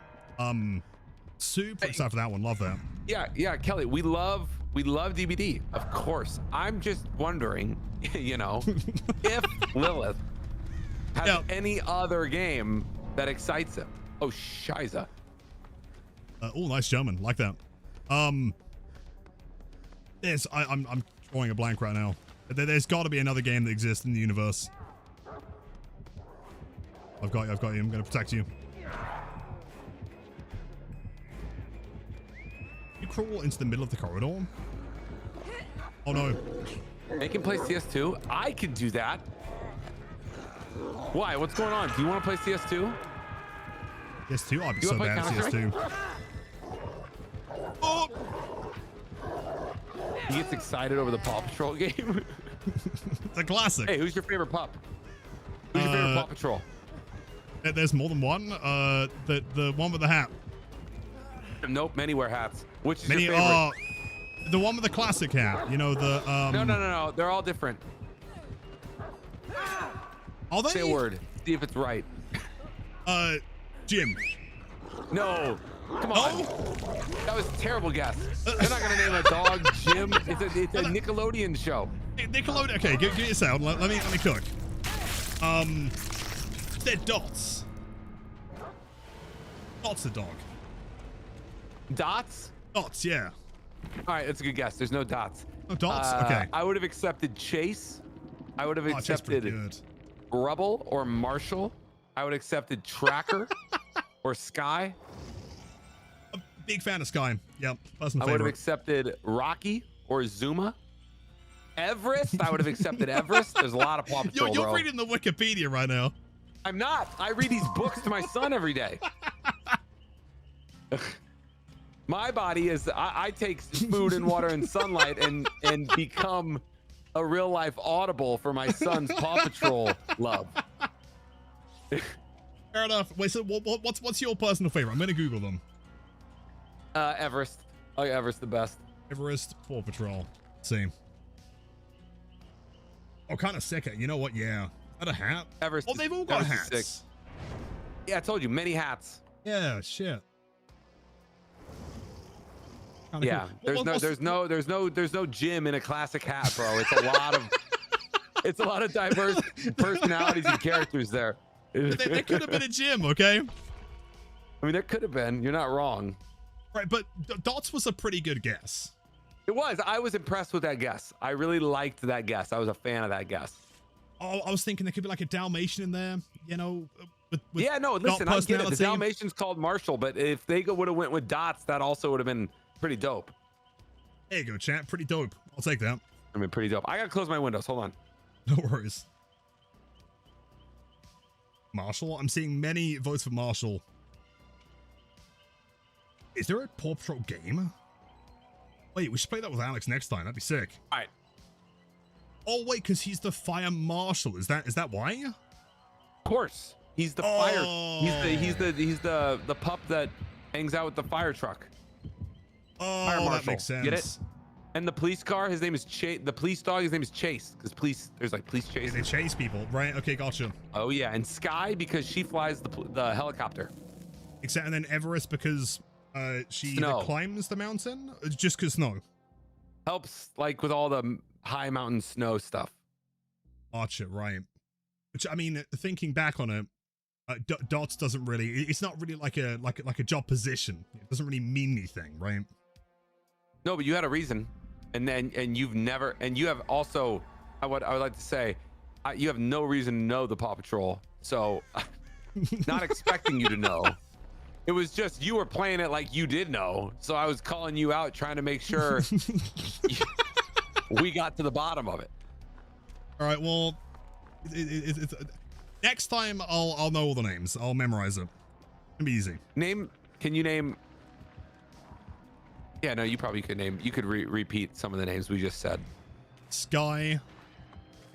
Super excited for that one. Love that. Yeah, Kelly, we love DBD, of course. I'm just wondering, you know, if Lilith has any other game that excites him. Oh, Shiza. Oh, nice German. Like that. Yes, I'm drawing a blank right now. There's got to be another game that exists in the universe. I've got you. I'm going to protect you. You crawl into the middle of the corridor? Oh no. They can play CS2. I could do that. Why? What's going on? Do you want to play CS2? CS2? I'd be so bad at CS2. Oh! He gets excited over the Paw Patrol game. It's a classic. Hey, who's your favorite pup? Who's your favorite Paw Patrol? There's more than one. The one with the hat. Nope, many wear hats. Which is your favorite? The one with the classic hat. You know, the No. They're all different. Are they? Say a word. See if it's right. Jim. No. Come on. Oh. That was a terrible guess. You're not gonna name a dog Jim. It's a Nickelodeon show. Nickelodeon. Okay, give it a sound. Let me cook. They're Dots. Dots the dog. Dots? Dots, yeah. All right, that's a good guess. There's no dots. No dots? Okay. I would have accepted Chase. I would have accepted Rubble or Marshall. I would have accepted Tracker or Sky. A big fan of Sky. Yep, personal favorite. I would have accepted Rocky or Zuma. Everest. I would have accepted Everest. There's a lot of Paw Patrol, You're reading the Wikipedia right now. I'm not. I read these books to my son every day. My body is, I take food and water and sunlight and become a real life Audible for my son's Paw Patrol love. Fair enough. Wait, so what's your personal favorite? I'm going to Google them. Everest. Oh, yeah, Everest the best. Everest, Paw Patrol. Let's see. Oh, kind of sick. You know what? Yeah. Is that a hat? Everest. Oh, they've all got hats. Sick. Yeah, I told you, many hats. Yeah, shit. Kinda yeah, cool. There's no Jim in a classic hat, bro. It's a lot of diverse personalities and characters there. There could have been a Jim, okay? I mean, there could have been. You're not wrong. Right, but Dots was a pretty good guess. It was. I was impressed with that guess. I really liked that guess. I was a fan of that guess. Oh, I was thinking there could be like a Dalmatian in there, you know? With yeah, no, listen, I get it. The Dalmatian's called Marshall, but if they would have went with Dots, that also would have been pretty dope. There you go, chat. Pretty dope. I'll take that. I mean, pretty dope. I gotta close my windows. Hold on. No worries. Marshall? I'm seeing many votes for Marshall. Is there a Paw Patrol game? Wait, we should play that with Alex next time. That'd be sick. All right. Oh, wait, because he's the fire marshal. Is that why? Of course. He's the fire. He's the pup that hangs out with the fire truck. Oh, fire marshal. That makes sense. Get it? And the police car, his name is Chase. The police dog, his name is Chase. Because there's like police chases. They chase people, right? Okay, gotcha. Oh yeah, and Sky because she flies the helicopter. Except and then Everest because she climbs the mountain, just because snow. Helps like with all the high mountain snow stuff. Gotcha, right? Which I mean, thinking back on it, Dots doesn't really. It's not really like a job position. It doesn't really mean anything, right? No, but you had a reason, and you have also. I would like to say, you have no reason to know the Paw Patrol. So, not expecting you to know. It was just you were playing it like you did know. So I was calling you out, trying to make sure we got to the bottom of it. All right. Well, it's next time I'll know all the names. I'll memorize it. It'll be easy. Can you name? Yeah, no, you probably could name. You could repeat some of the names we just said. Sky,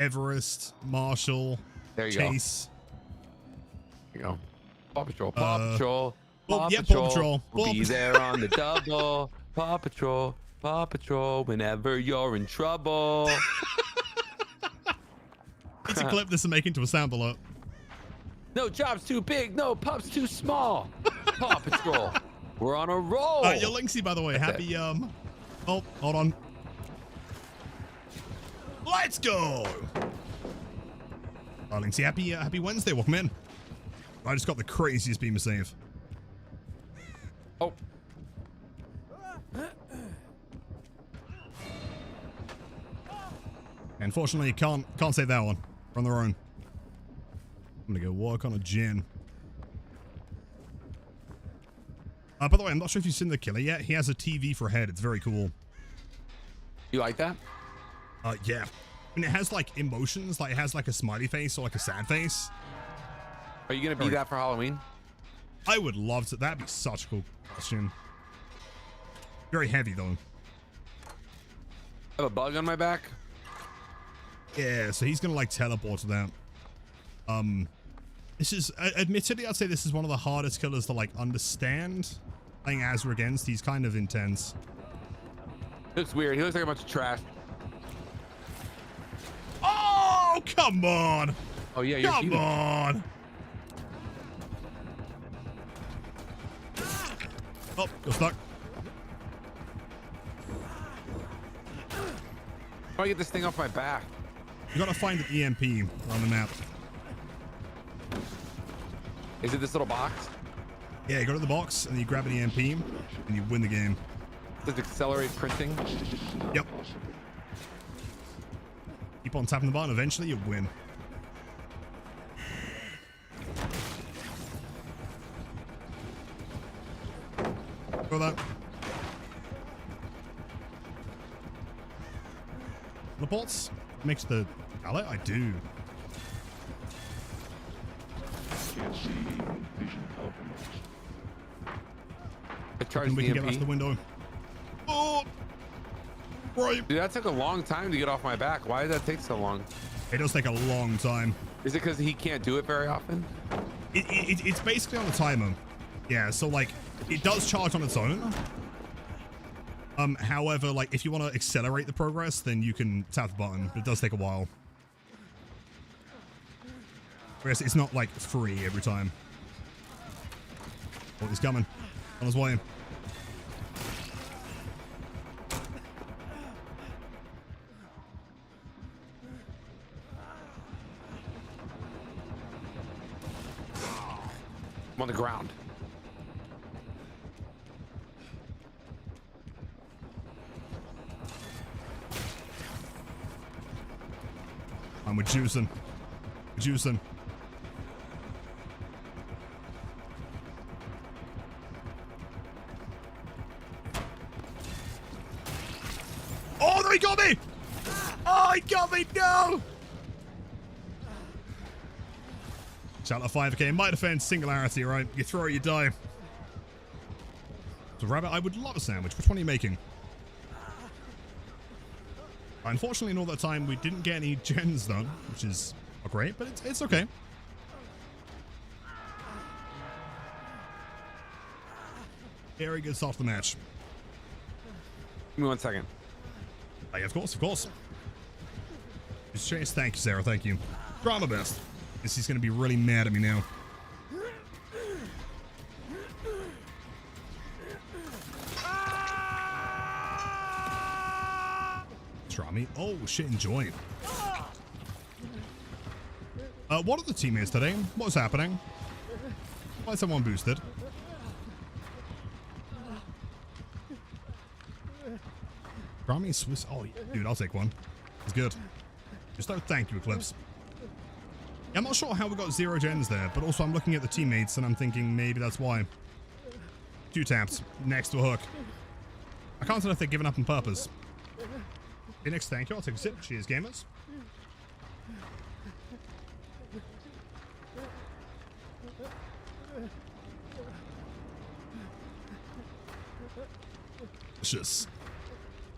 Everest, Marshall, there you Chase. There you go. Paw Patrol. Paw Patrol. Paw Patrol. We'll be there on the double. Paw Patrol. Paw Patrol. Whenever you're in trouble. Need to clip this and make it into a sample up. No job's too big. No pup's too small. Paw Patrol. We're on a roll. Yo, Lynxy, by the way, happy, oh, hold on. Let's go. Oh, Lynxy, happy Wednesday. Welcome in. I just got the craziest beam of save. Oh. Unfortunately, can't save that one. We're on their own. I'm gonna go work on a gin. By the way, I'm not sure if you've seen the killer yet. He has a TV for a head. It's very cool. You like that? Yeah. And it has like emotions. Like it has like a smiley face or like a sad face. Are you gonna be that for Halloween? I would love to. That'd be such a cool costume. Very heavy though. I have a bug on my back. Yeah, so he's gonna like teleport to that. This is, admittedly, I'd say this is one of the hardest killers to like understand. Playing as we're against, he's kind of intense. Looks weird. He looks like a bunch of trash. Oh, come on! Oh yeah, you're come on! Oh, you're stuck. How do I get this thing off my back? You gotta find the EMP on the map. Is it this little box? Yeah, you go to the box and you grab an EMP and you win the game. Does it accelerate printing? Yep. Keep on tapping the button, eventually you win. Go that. The bolts makes the pallet? I do. It charges we the can get EMP. past the window. Oh! Right. Dude, that took a long time to get off my back. Why did that take so long? It does take a long time. Is it because he can't do it very often? It's basically on a timer. Yeah, so like, it does charge on its own. However, like, if you want to accelerate the progress, then you can tap the button. It does take a while. Whereas it's not, like, free every time. Oh, he's coming. On his way. I'm on the ground. We're juicing. We're juicing. Oh, no, he got me! Oh, he got me! No! Shout out 5k. My defense, singularity, right? You throw it, you die. So, Rabbit, I would love a sandwich. Which one are you making? Unfortunately, in all that time, we didn't get any gens done, which is not great, but it's okay. Very good start to the match. Give me 1 second. Hey, of course, of course. Just Chase, thank you, Sarah, thank you. Try my best. Guess he's going to be really mad at me now. Try me. Oh, shit, enjoy. What are the teammates today? What's happening? Why is someone boosted? Try me Swiss. Oh, dude, I'll take one. It's good. Just don't thank you, Eclipse. I'm not sure how we got 0 gens there, but also I'm looking at the teammates and I'm thinking maybe that's why. 2 taps next to a hook. I can't tell if they're giving up on purpose. Phoenix, thank you. I'll take a sip. Cheers, gamers. It's just...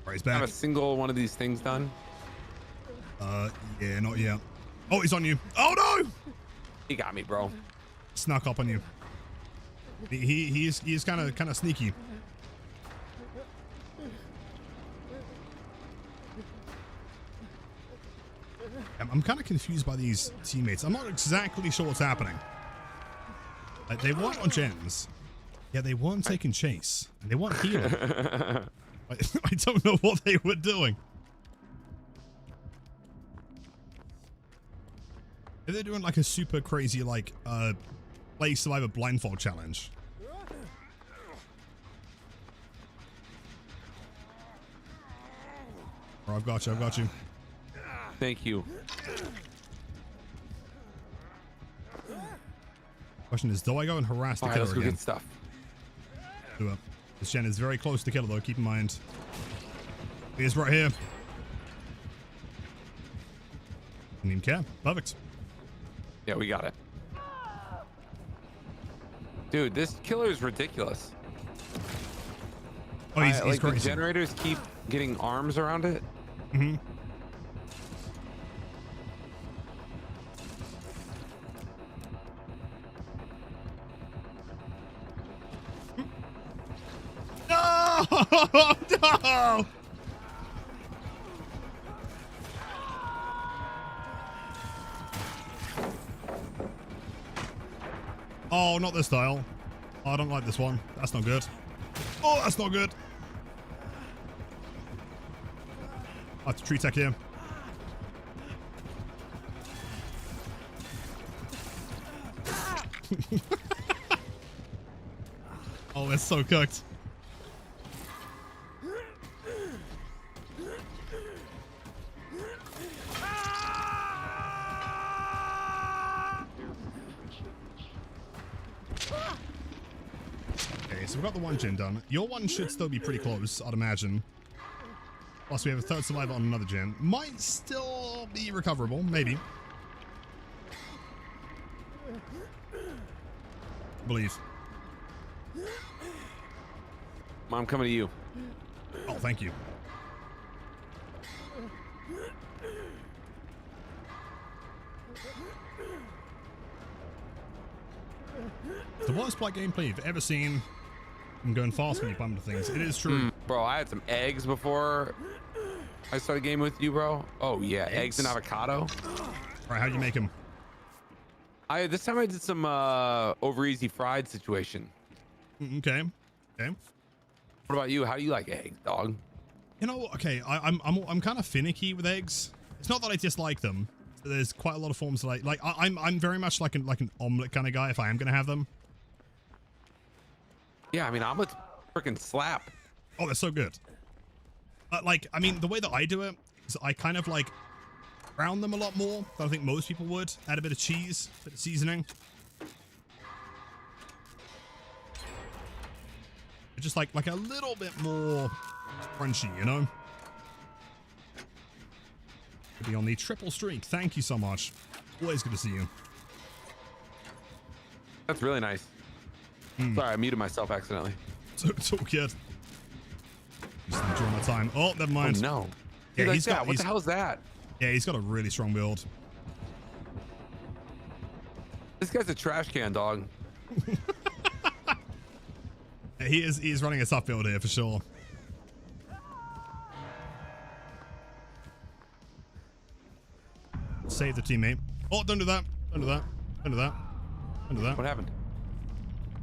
Alright, he's back. Have a single one of these things done. Yeah, not yet. Oh, he's on you. Oh, no! He got me, bro. Snuck up on you. He is kind of sneaky. I'm kind of confused by these teammates. I'm not exactly sure what's happening. Like, they weren't on gens. Yeah, they weren't taking chase. And they weren't healing. I don't know what they were doing. They're doing like a super crazy, like, play survivor blindfold challenge. Oh, I've got you, I've got you. Thank you. Question is, do I go and harass the killer Let's go again? get stuff. Do it. This Jen is very close to killer though, keep in mind. He is right here. Didn't even care. Perfect. Yeah, we got it. Dude, this killer is ridiculous. Oh, he's like the crazy. generators keep getting arms around it. Mm-hmm. No! No! Oh, not this tile. Oh, I don't like this one. That's not good. Oh, that's not good. I have to tree tech here. Oh, that's so cooked. Okay, so we've got the one gen done. Your one should still be pretty close, I'd imagine. Plus, we have a third survivor on another gen. Might still be recoverable, maybe. Believe. I'm coming to you. Oh, thank you. The worst plot gameplay you've ever seen. I'm going fast when you bump into things. It is true. Bro, I had some eggs before I started gaming with you, bro. Oh, yeah. Eggs and avocado. All right, how do you make them? This time I did some over easy fried situation. Okay. Okay. What about you? How do you like eggs, dog? You know, okay, I'm kind of finicky with eggs. It's not that I dislike them. There's quite a lot of forms that I'm very much like an omelet kind of guy if I am gonna have them. Yeah, I mean, omelets freaking slap. Oh, they're so good. Like, I mean, the way that I do it is I kind of like brown them a lot more than I think most people would. Add a bit of cheese, a bit of seasoning. Just like a little bit more crunchy, you know? Be on the triple streak. Thank you so much. Always good to see you. That's really nice. Sorry, I muted myself accidentally. It's all good. Just enjoying my time. Oh, never mind. Oh, no. Yeah, Like he's that. got. What the hell is that? Yeah, he's got a really strong build. This guy's a trash can, dog. Yeah, he is running a tough build here for sure. Save the teammate. Oh, don't do that. Don't do that. Don't do that. Don't do that. What happened?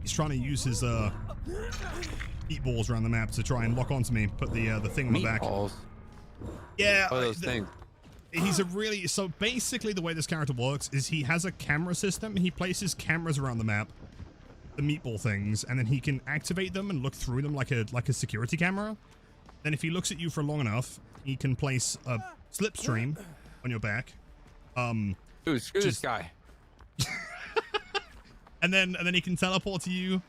He's trying to use his meatballs around the map to try and lock onto me. Put the thing on my back. Meatballs? Yeah. What are those things? He's a really, so basically the way this character works is he has a camera system. He places cameras around the map, the meatball things, and then he can activate them and look through them like a security camera. Then if he looks at you for long enough, he can place a slipstream on your back. Dude, screw this guy. and then he can teleport to you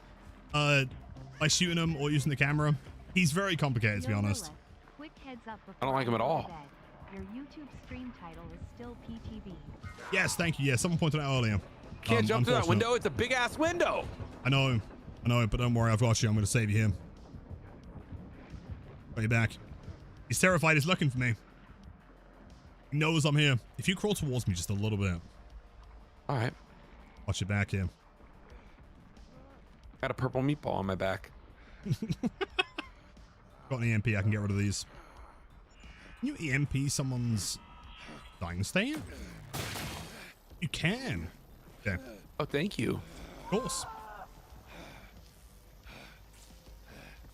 by shooting him or using the camera. He's very complicated, to be honest. Quick heads up I don't like him at all. Your YouTube stream title is still PTB. Yes, thank you. Yeah, someone pointed out earlier. Can't jump through that unfortunate. window. It's a big ass window. I know, but don't worry, I've got you. I'm going to save you here. Got you back. He's terrified. He's looking for me. He knows I'm here. If you crawl towards me just a little bit. All right. Watch your back here. Got a purple meatball on my back. Got an EMP. I can get rid of these. Can you EMP someone's dying state? You can. Okay. Oh, thank you. Of course.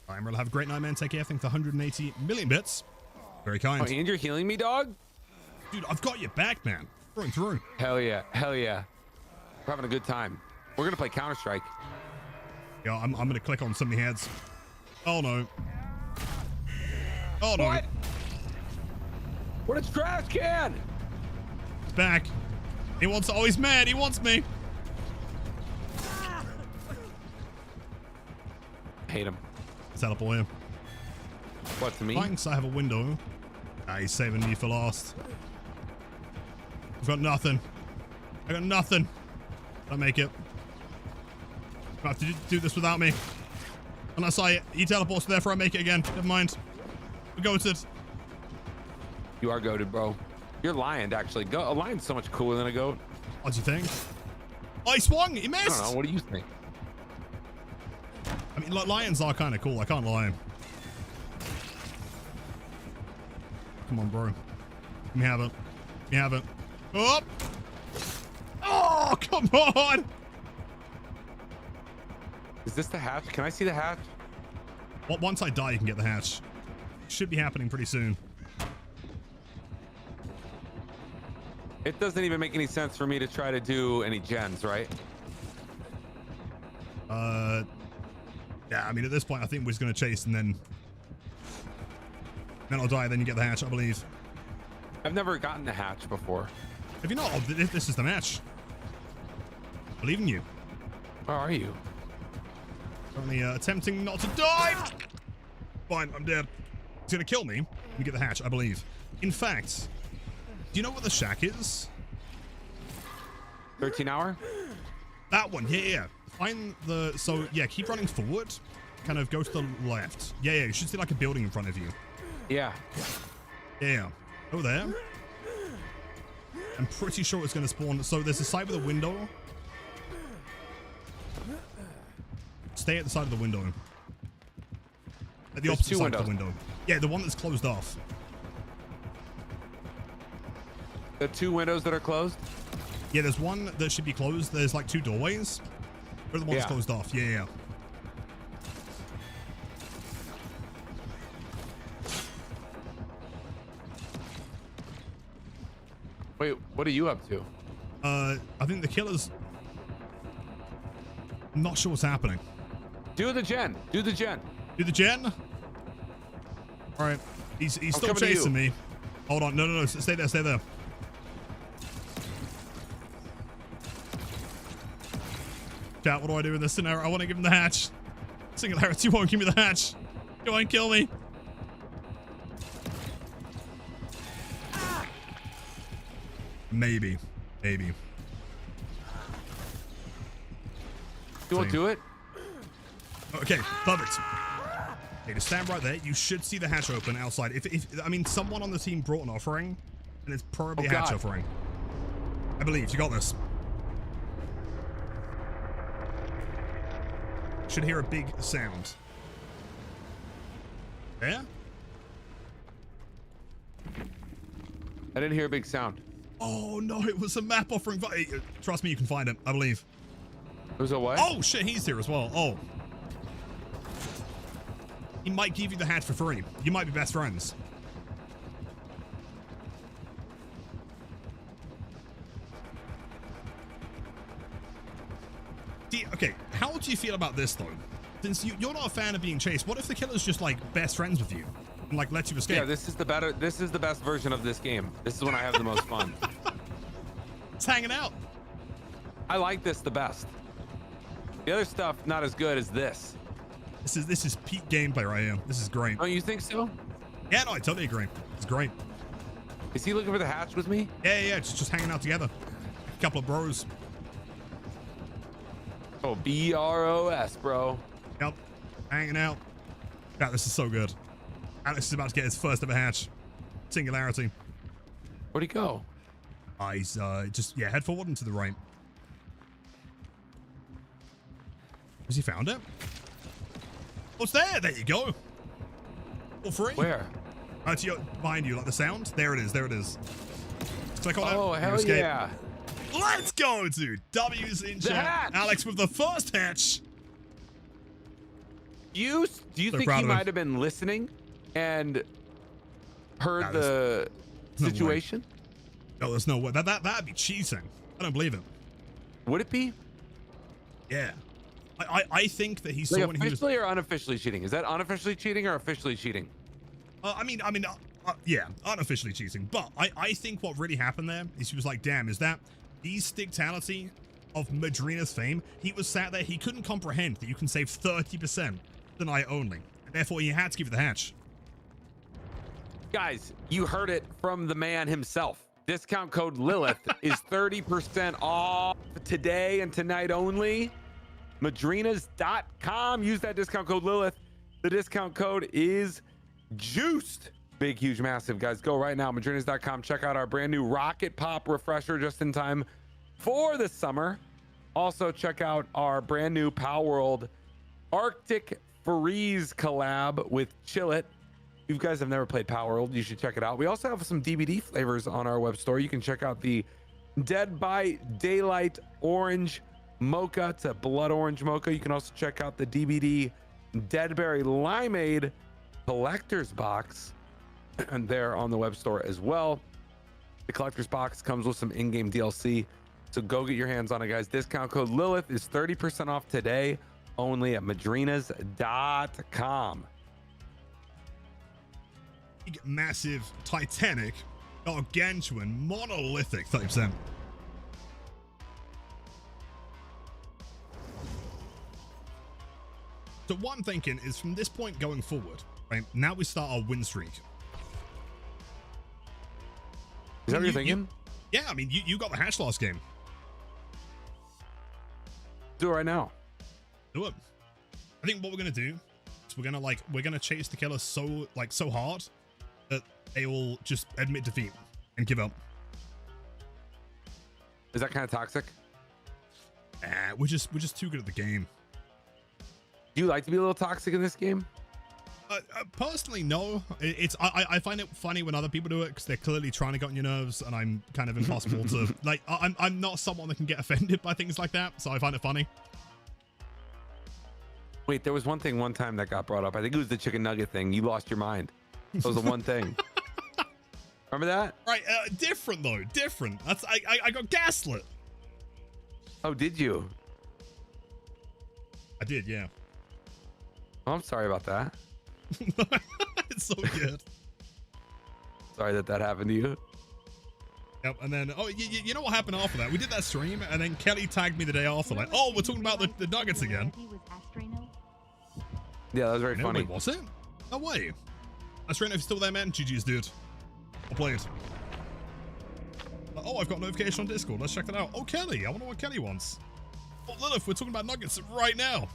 I'm real. Have a great night, man. Take care. Thanks for 180 million bits. Very kind. Oh, and you're healing me, dog? Dude, I've got your back, man. Through and through. Hell yeah. Hell yeah. We're having a good time. We're going to play Counter-Strike. Yeah, I'm going to click on some of the heads. Oh, no. Oh, no. What? What a trash can! It's back. He wants... Oh, he's mad. He wants me. Hate him. Set up all here. What, to me? Thanks, I have a window. Ah, he's saving me for last. I've got nothing. I got nothing. I'll make it. I have to do this without me. Unless he teleports, therefore I make it again. Never mind. We're goated. You are goated, bro. You're lion, actually. A lion's so much cooler than a goat. What do you think? Oh, he swung. He missed. I don't know. What do you think? I mean, lions are kind of cool. I can't lie. Come on, bro. Let me have it. Let me have it. Oh! Oh, come on! Is this the hatch? Can I see the hatch? Well, once I die, you can get the hatch. Should be happening pretty soon. It doesn't even make any sense for me to try to do any gens, right? Yeah, I mean, at this point, I think we're just going to chase and then I'll die, then you get the hatch, I believe. I've never gotten the hatch before. If you're not, this is the match. I believe in you. Where are you? Only attempting not to die. Fine, I'm dead. He's going to kill me. You get the hatch, I believe. In fact, do you know what the shack is? 13 hour? That one, yeah. Find the, so yeah, keep running forward. Kind of go to the left. Yeah, you should see like a building in front of you. Yeah. Yeah. Oh, there. I'm pretty sure it's going to spawn. So there's a side with a window. Stay at the side of the window. At the opposite side of the window. Yeah, the one that's closed off. The two windows that are closed? Yeah, there's one that should be closed. There's like two doorways. Or the one that's closed off. Yeah. Wait, what are you up to? I think the killer's... I'm not sure what's happening. Do the gen. Do the gen. Do the gen? All right. He's still chasing me. Hold on. No. Stay there. Stay there. Chat, what do I do in this scenario? I want to give him the hatch. Singularity won't give me the hatch. Go on, kill me. Maybe. You won't do it? Okay, perfect. Okay, just stand right there. You should see the hatch open outside. If I mean, someone on the team brought an offering, and it's probably a hatch offering. I believe. You got this. Should hear a big sound. Yeah? I didn't hear a big sound. Oh, no, it was a map offering. Trust me, you can find it, I believe. It was a what? Oh, shit, he's here as well. Oh. He might give you the hatch for free. You might be best friends. Okay, how do you feel about this, though? Since you're not a fan of being chased, what if the killer's just, like, best friends with you? And, like, lets you escape? Yeah, this is the best version of this game. This is when I have the most fun. It's hanging out. I like this the best. The other stuff, not as good as this. This is peak gameplay right here. This is great. Oh, you think so? Yeah, no, I totally agree. It's great. Is he looking for the hatch with me? Yeah, just hanging out together. A couple of bros. Oh, BROS, bro. Yep, hanging out. God, this is so good. Alex is about to get his first ever hatch. Singularity. Where'd he go? He's just, yeah, head forward and to the right. Has he found it? Oh, it's there. There you go. All free. Where? To your, behind you, like the sound. There it is. Just click on it. Oh, hell yeah. Let's go, dude. W's in chat. Hatch. Alex with the first hatch. Do you So think proud he of him. might have been listening and heard Nah, the no way. situation? No, there's no way. That'd be cheating. I don't believe it. Would it be? Yeah. I think that he saw Like when he was. officially or unofficially cheating? Is that unofficially cheating or officially cheating? Yeah, unofficially cheating. But I think what really happened there is he was like, damn, is that the sticktality of Madrina's fame? He was sat there, he couldn't comprehend that you can save 30% the night only. And therefore, he had to give it the hatch. Guys, you heard it from the man himself. Discount code Lilith is 30% off today and tonight only. Madrinas.com. Use that discount code Lilith. The discount code is juiced. Big, huge, massive, guys. Go right now. Madrinas.com. Check out our brand new Rocket Pop refresher just in time for the summer. Also, check out our brand new Power World Arctic Freeze collab with Chillit. If you guys have never played Power World, you should check it out. We also have some DVD flavors on our web store. You can check out the Dead by Daylight Orange Mocha. It's a blood orange mocha. You can also check out the DVD Deadberry Limeade Collector's Box, and they're on the web store as well. The Collector's Box comes with some in-game DLC, so go get your hands on it, guys. Discount code Lilith is 30% off today, only at madrinas.com. Big, massive, titanic, gargantuan, monolithic 30%. So what I'm thinking is from this point going forward, right, now we start our win streak. Is that what you're thinking? Yeah, I mean, you got the hatch last game. Do it right now. Do it. I think what we're gonna do is we're gonna chase the killer so hard that they will just admit defeat and give up. Is that kind of toxic? We're just too good at the game. Do you like to be a little toxic in this game? Personally, no. I find it funny when other people do it because they're clearly trying to get on your nerves, and I'm kind of impossible to like. I'm not someone that can get offended by things like that, so I find it funny. Wait, there was one time that got brought up. I think it was the chicken nugget thing. You lost your mind. That was the one thing. Remember that? Right. Different though. Different. That's I got gaslit. Oh, did you? I did. Yeah. Oh, I'm sorry about that. It's so good. Sorry that happened to you. Yep, and then, you know what happened after that? We did that stream, and then Kelly tagged me the day after, like, oh, we're talking about the Nuggets again. Yeah, that was very funny. Wait, was it? No way. Astrano's still there, man. GG's, dude. I played. Oh, I've got a notification on Discord. Let's check that out. Oh, Kelly. I wonder what Kelly wants. Oh, Lilith, we're talking about Nuggets right now.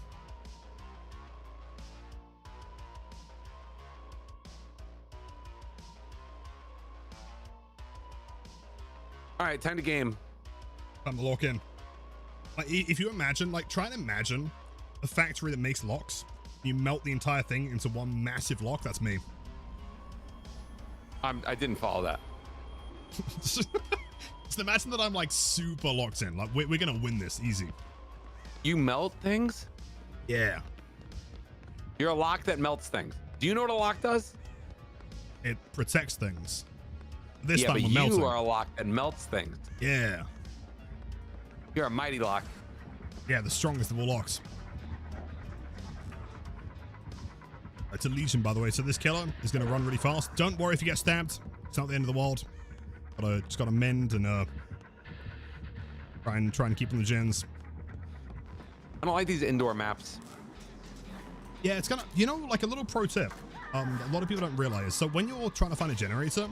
All right, time to game. Time to lock in. Like, if you imagine, like, try and imagine a factory that makes locks. You melt the entire thing into one massive lock. That's me. I didn't follow that. Just imagine that I'm like super locked in. Like we're gonna win this easy. You melt things? Yeah. You're a lock that melts things. Do you know what a lock does? It protects things. This yeah, time but we're you melting. are a lock that melts things. Yeah. You're a mighty lock. Yeah, the strongest of all locks. It's a legion, by the way. So this killer is going to run really fast. Don't worry if you get stabbed. It's not the end of the world. Just gotta mend and try and keep on the gens. I don't like these indoor maps. Yeah, it's gonna, like a little pro tip. A lot of people don't realize. So when you're trying to find a generator,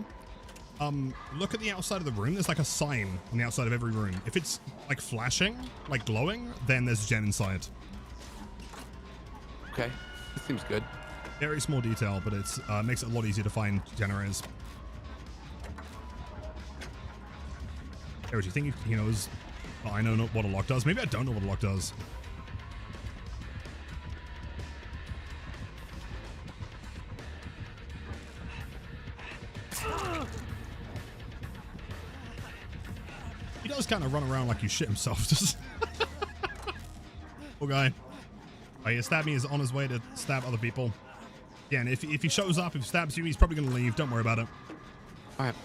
look at the outside of the room. There's like a sign on the outside of every room. If it's like flashing, like glowing, then there's a gen inside. Okay, this seems good. Very small detail, but it's makes it a lot easier to find generators. Eric, do you think he knows? Oh, I know what a lock does. Maybe I don't know what a lock does. He does kind of run around like he shit himself. Just poor guy. Oh, yeah, Stab Me is on his way to stab other people. Yeah, and if he shows up, if he stabs you, he's probably going to leave. Don't worry about it. All right.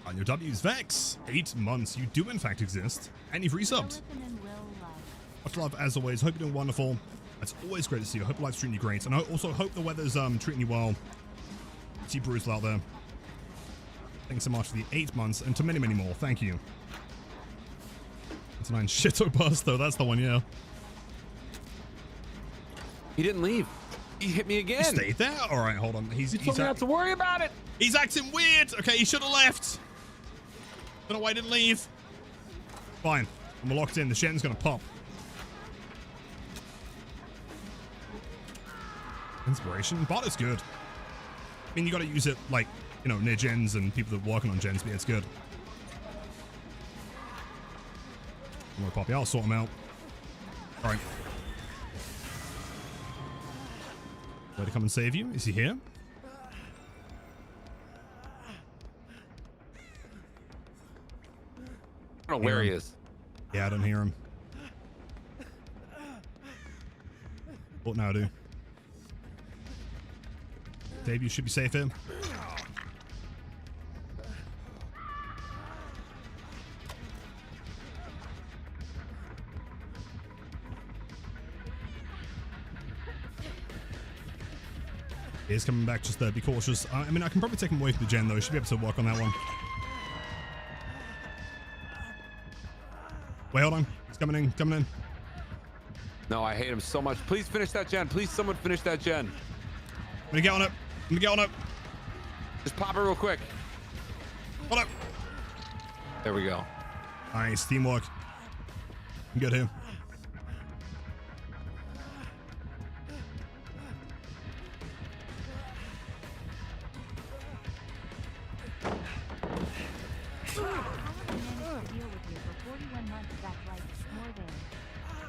On your W's, Vex. 8 months. You do, in fact, exist. And you've resubbed. Much love, as always. Hope you're doing wonderful. It's always great to see you. I hope life's treating you great. And I also hope the weather's treating you well. See Bruce out there. Thanks so much for the 8 months and to many, many more. Thank you. It's a 9 shito bust, though. That's the one, yeah. He didn't leave. He hit me again. He stayed there? All right, hold on. He told me not to worry about it. He's acting weird. Okay, he should have left. Don't know why he didn't leave. Fine. I'm locked in. The Shen's going to pop. Inspiration. Bot is good. I mean, you got to use it, like, you know, near gens and people that are working on gens, but yeah, it's good. I'm going to pop you. I'll sort him out. All right. Way to come and save you. Is he here? I don't know where he is. Yeah, I don't hear him. What now, do? Dave, you should be safe here. He's coming back, just be cautious. I mean, I can probably take him away from the gen, though. Should be able to work on that one. Wait, hold on. He's coming in, coming in. No, I hate him so much. Please finish that gen. Please, someone finish that gen. I'm gonna get on it. I'm gonna get on it. Just pop it real quick. Hold up. There we go. Nice, teamwork. I'm good here.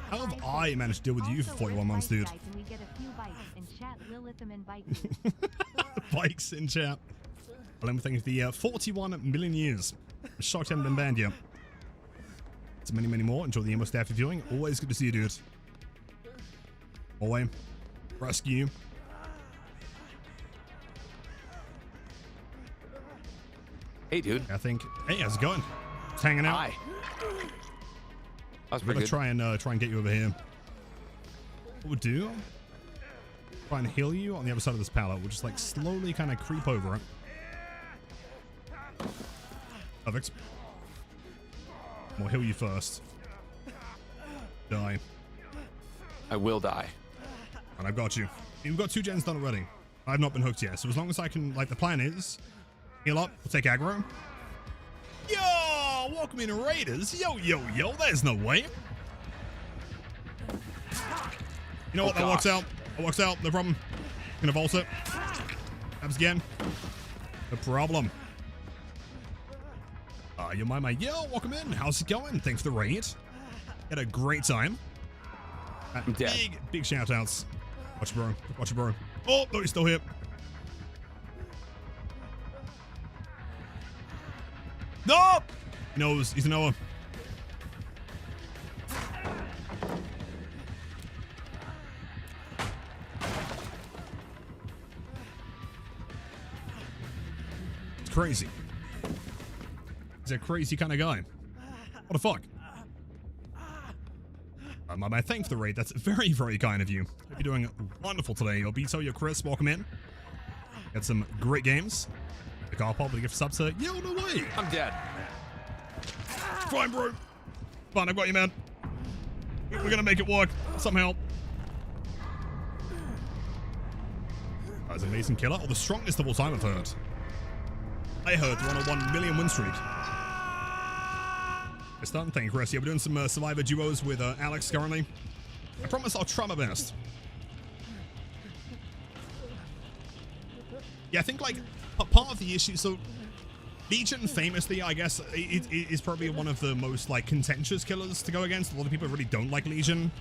How have I managed to deal with you for 41 months, dude? Bikes in chat. Well, I'm thinking the 41 million years. Shocked I haven't been banned yet. So many, many more. Enjoy the emo staff viewing. Always good to see you, dude. Always. Rescue you. Hey, dude. I think. Hey, how's it going? Just hanging out. Hi. That's I'm pretty gonna good. try and get you over here. What we'll do? Try and heal you on the other side of this pallet. We'll just like slowly kind of creep over it. Perfect. We'll heal you first. Die. I will die. And I've got you. We've got 2 gens done already. I've not been hooked yet. So as long as I can, like, the plan is heal up, we'll take aggro. Yo, welcome in Raiders. Yo, yo, yo. There's no way. You know what? That works out. That works out. No problem. Gonna vault it. Abs again. No problem. Yo, my. Yo, welcome in. How's it going? Thanks for the raid. Had a great time. I'm dead. Big shout outs. Watch it, bro. Watch it, bro. Oh, no, he's still here. No! He knows. He's a Noah. It's crazy. He's a crazy kind of guy. What the fuck? My thanks for the raid. That's very, very kind of you. Hope you're doing wonderful today. Yo, Beto, yo, Chris, welcome in. Got some great games. The car pop with a gift sub to yo, no way. I'm dead. Fine, bro. Fine, I've got you, man. We're gonna make it work somehow. That was an amazing killer. Oh, the strongest of all time, I've heard. I heard they're on a 1 million win streak. It's done. Thank you, Chris. Yeah, we're doing some Survivor duos with Alex currently. I promise I'll try my best. Yeah, I think, like, part of the issue, so Legion, famously, I guess, is probably one of the most, like, contentious killers to go against. A lot of people really don't like Legion,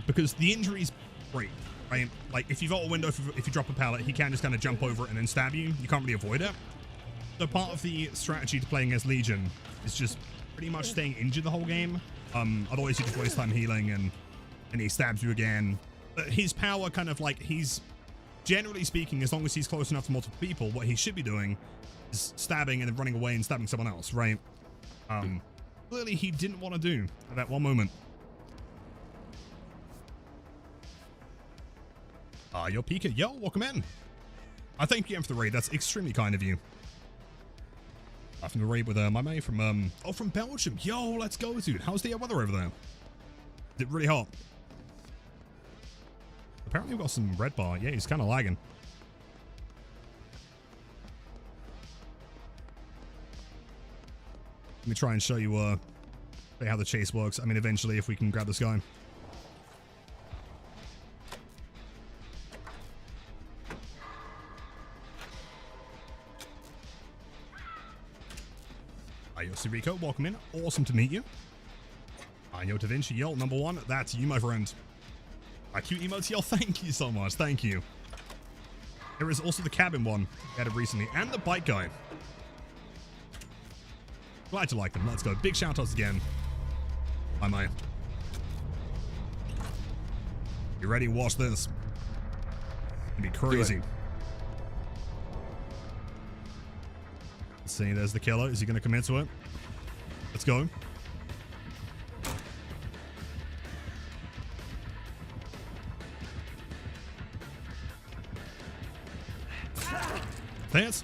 because the injury's great, right? Like, if you've got a window, if you drop a pallet, he can just kind of jump over it and then stab you. You can't really avoid it. So part of the strategy to playing as Legion is just pretty much staying injured the whole game. Otherwise you just waste time healing and he stabs you again. But his power kind of like, he's generally speaking, as long as he's close enough to multiple people, what he should be doing is stabbing and then running away and stabbing someone else, right? Clearly he didn't want to do at that one moment. Yo, Pika, yo, welcome in. I thank you again for the raid. That's extremely kind of you. From the raid with my mate from from Belgium. Yo, let's go, dude. How's the weather over there? Is it really hot? Apparently we've got some red bar. Yeah, he's kind of lagging. Let me try and show you how the chase works. I mean, eventually, if we can grab this guy. Yo, Siriko, welcome in. Awesome to meet you. Yo, Da Vinci, yo, number one. That's you, my friend. Cute emotes, yo, thank you so much. Thank you. There is also the cabin one added recently, and the bike guy. Glad you like them. Let's go. Big shout outs again. Bye, mate. You ready? Watch this. It'd be crazy. Let's see. There's the killer. Is he going to commit to it? Let's go. Dance.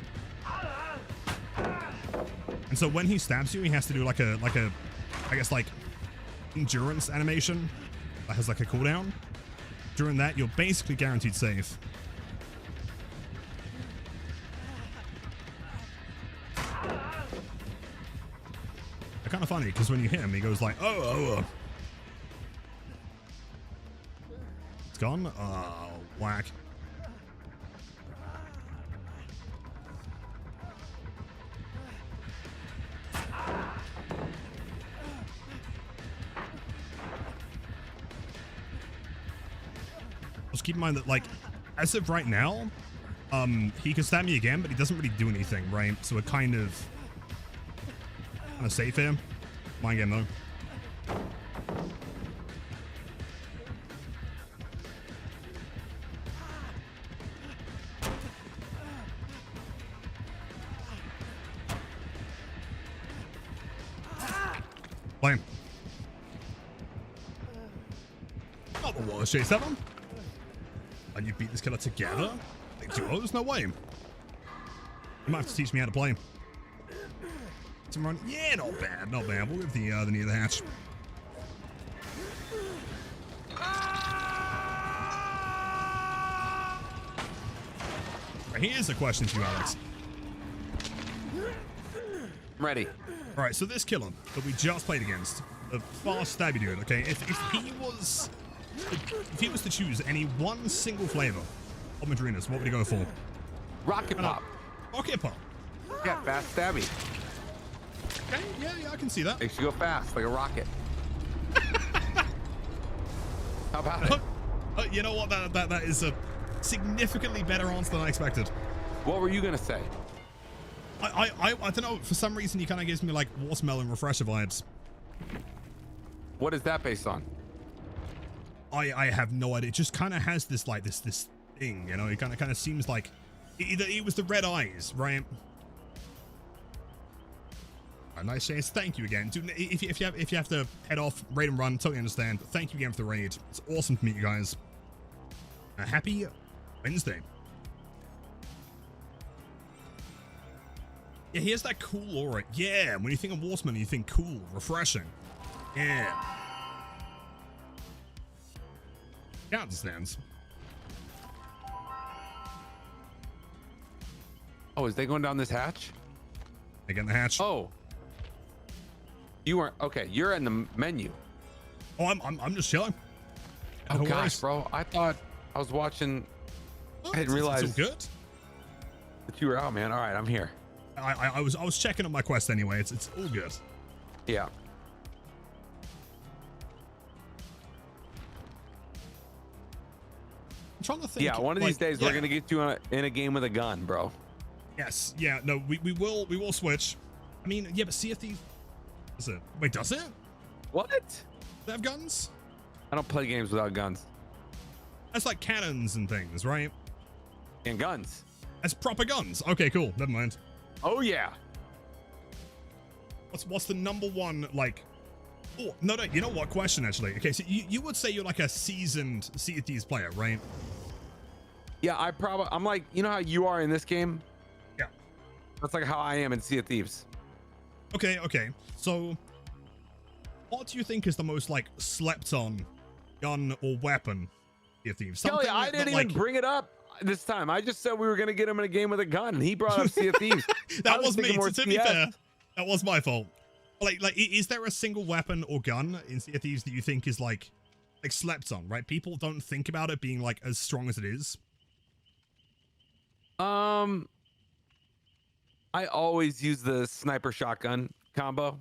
And so when he stabs you, he has to do like a I guess like endurance animation that has like a cooldown. During that, you're basically guaranteed safe. They're kind of funny because when you hit him, he goes like, oh. It's gone. Oh, whack. Just keep in mind that, like, as of right now, he can stab me again, but he doesn't really do anything, right? So we're kind of safe here. Mind game though. Play. Not the worst chase ever. And you beat this killer together? Like duos? No way. You might have to teach me how to play. Some run. Yeah, not bad, not bad. We'll give the knee of the hatch. Right, here's a question to you, Alex. I'm ready. All right, so this killer that we just played against, the fast stabby dude. Okay, if he was to choose any one single flavor of Madrinas, what would he go for? Rocket Pop. Rocket Pop. Yeah, fast stabby. Okay, yeah, I can see that. Makes you go fast, like a rocket. How about it? You know what? That is a significantly better answer than I expected. What were you gonna say? I don't know. For some reason, he kind of gives me like watermelon refresher vibes. What is that based on? I have no idea. It just kind of has this like this thing, you know. It kind of seems like it was the red eyes, right? A nice chance. Thank you again, dude. If you have to head off, raid and run, totally understand. But thank you again for the raid. It's awesome to meet you guys. Happy Wednesday. Yeah, he has that cool aura. Yeah, when you think of Watermelon, you think cool, refreshing. Yeah. Yeah, understands. Oh, is they going down this hatch? Again, the hatch. Oh. You weren't okay. You're in the menu. Oh, I'm just chilling. Oh gosh, bro. I thought I was watching. Oh, I didn't realize it's all good. that you were out, man. All right, I'm here. I was checking on my quest anyway. It's all good. Yeah. I'm trying to think. Yeah, one of these days yeah. we're gonna get you in a game with a gun, bro. Yes. Yeah. No. We will switch. I mean, yeah, but see if these. Is it? Wait, does it? What? They have guns? I don't play games without guns. That's like cannons and things, right? And guns. That's proper guns. Okay, cool. Never mind. Oh yeah. What's the number one, like... Oh, no, you know what? Question, actually. Okay, so you would say you're like a seasoned Sea of Thieves player, right? Yeah, I'm like, you know how you are in this game? Yeah. That's like how I am in Sea of Thieves. Okay. So, what do you think is the most, like, slept-on gun or weapon Sea of Thieves? Kelly, I didn't even bring it up this time. I just said we were going to get him in a game with a gun, and he brought up Sea of Thieves. That was me, to be fair. That was my fault. Like, is there a single weapon or gun in Sea of Thieves that you think is, like slept on, right? People don't think about it being, like, as strong as it is. I always use the sniper shotgun combo.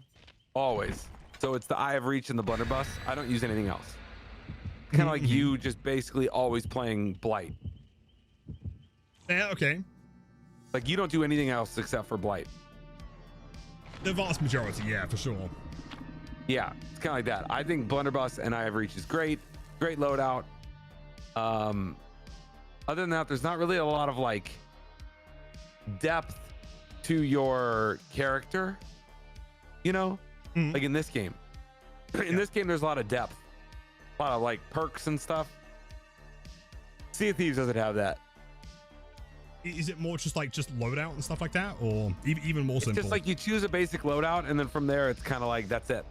Always. So it's the Eye of Reach and the blunderbuss. I don't use anything else. Kind of like you, just basically always playing Blight. Yeah, okay. Like, you don't do anything else except for Blight. The vast majority, yeah, for sure. Yeah, it's kind of like that. I think blunderbuss and Eye of Reach is great. Great loadout. Other than that, there's not really a lot of, like, depth to your character, you know, like in this game. In this game, there's a lot of depth, a lot of like perks and stuff. Sea of Thieves doesn't have that. Is it more just loadout and stuff like that, or even more simple? It's just like you choose a basic loadout, and then from there, it's kind of like that's it.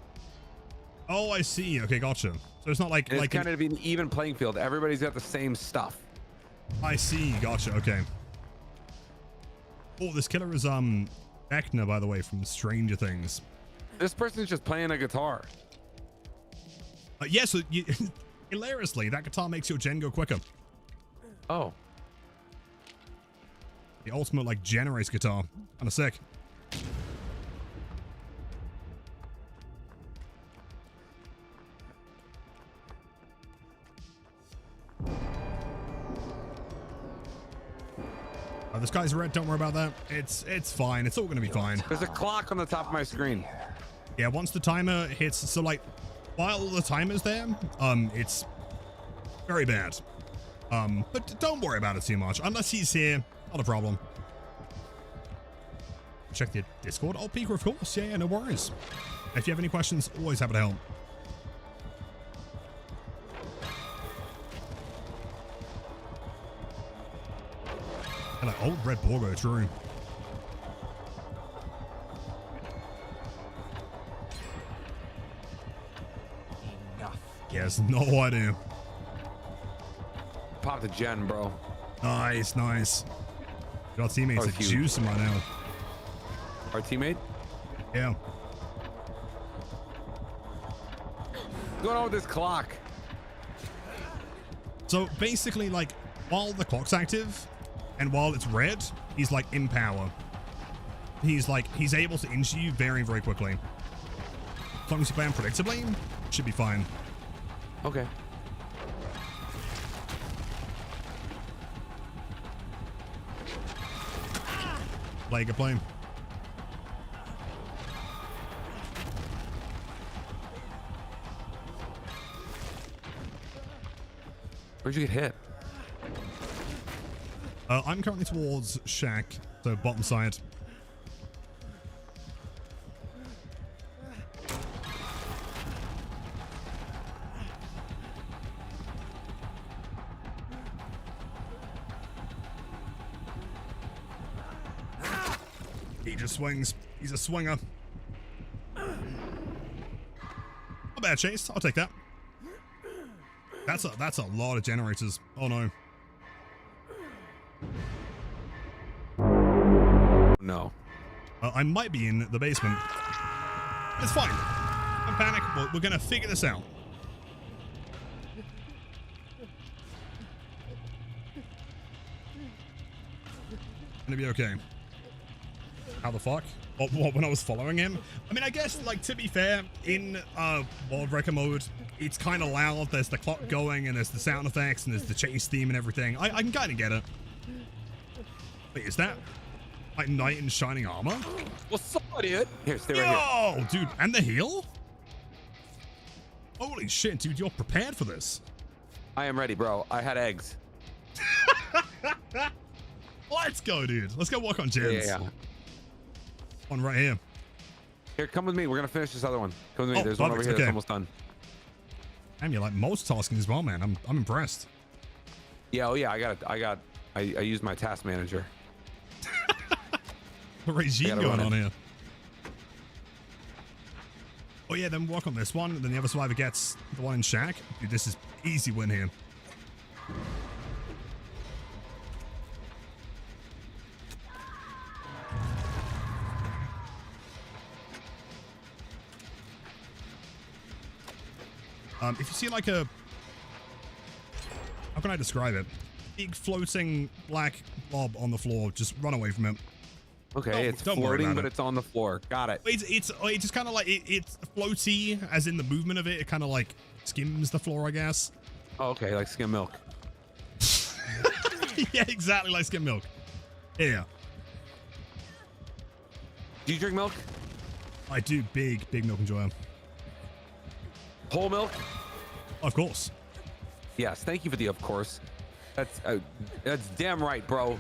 Oh, I see. Okay, gotcha. So it's not like it's kind of an even playing field. Everybody's got the same stuff. I see. Gotcha. Okay. Oh, this killer is Vecna, by the way, from Stranger Things. This person's just playing a guitar. Yeah, so hilariously, that guitar makes your gen go quicker. Oh. The ultimate, like, gen race guitar. Kind of sick. This guy's red, don't worry about that. It's fine. It's all gonna be fine. There's a clock on the top of my screen. Yeah, once the timer hits, so like, while the timer's there, it's very bad. But don't worry about it too much. Unless he's here, not a problem. Check the Discord. I'll peek, of course. Yeah, no worries. If you have any questions, always happy to help. And an old red Borgo, true. Yes, no idea. Pop the gen, bro. Nice. Your teammates are juicing right now. Our teammate? Yeah. What's going on with this clock? So basically, like, while the clock's active and while it's red, he's like in power. He's able to injure you very, very quickly. As long as you play him predictably, it should be fine. Okay. Play, good play. Where'd you get hit? I'm currently towards Shack, so bottom side. He just swings. He's a swinger. Not bad chase. I'll take that. That's a lot of generators. Oh no. No. I might be in the basement. It's fine. Don't panic. We're gonna figure this out. Gonna be okay. How the fuck? What, when I was following him? I mean, I guess, like, to be fair, in World Wrecker mode, it's kind of loud. There's the clock going, and there's the sound effects, and there's the chase theme and everything. I can kind of get it. Wait, is that, like, knight in shining armor? Well, somebody hit. Here, stay right here. Yo, dude, and the heal? Holy shit, dude, you're prepared for this. I am ready, bro. I had eggs. Let's go, dude. Let's go walk on gens. Yeah. One right here. Here, come with me. We're gonna finish this other one. Come with me. Oh, There's one over perfect. here Okay. that's almost done. Damn, you're like multitasking as well, man. I'm impressed. Yeah. Oh yeah. I used my task manager. The regime gotta going run on it. here. Oh yeah, then walk on this one. Then the other survivor gets the one in shack. Dude, this is easy win here. If you see like a, how can I describe it? Big floating black blob on the floor, just run away from it. Okay, it's don't worry floating, about but it. it's on the floor. Got it. It's just kind of like it's floaty, as in the movement of it. It kind of like skims the floor, I guess. Oh, okay, like skim milk. Yeah, exactly like skim milk. Yeah, Do you drink milk? I do. Big milk enjoyer. Whole milk? Of course. Yes. Thank you for the of course. That's damn right, bro.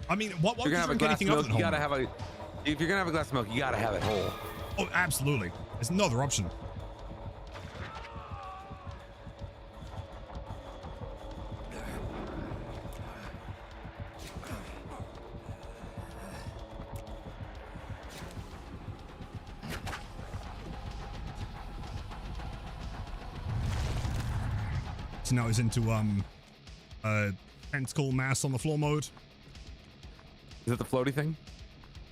I mean, what If you're gonna have a drink glass of anything other milk, than you whole gotta milk? have a. If you're gonna have a glass of milk, you gotta have it whole. Oh, absolutely. There's no other option. So now he's into tentacle mass on the floor mode. Is it the floaty thing?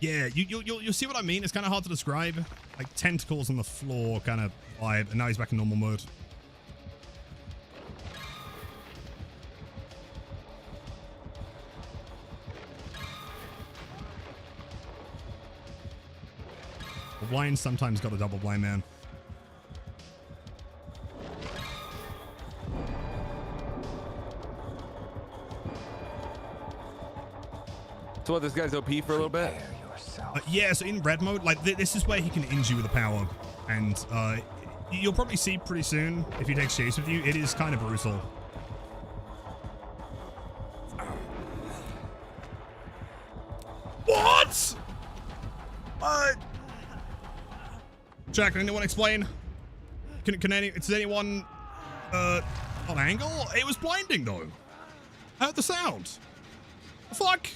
Yeah, you'll see what I mean. It's kind of hard to describe. Like tentacles on the floor kind of vibe, and now he's back in normal mode. The blind sometimes got a double blind, man. So what? This guy's OP for a little bit. Yeah, so in red mode, like this is where he can injure you with the power, and you'll probably see pretty soon if he takes chase with you. It is kind of brutal. What? Jack, can anyone explain? Does anyone on angle? It was blinding though. I heard the sound. The fuck?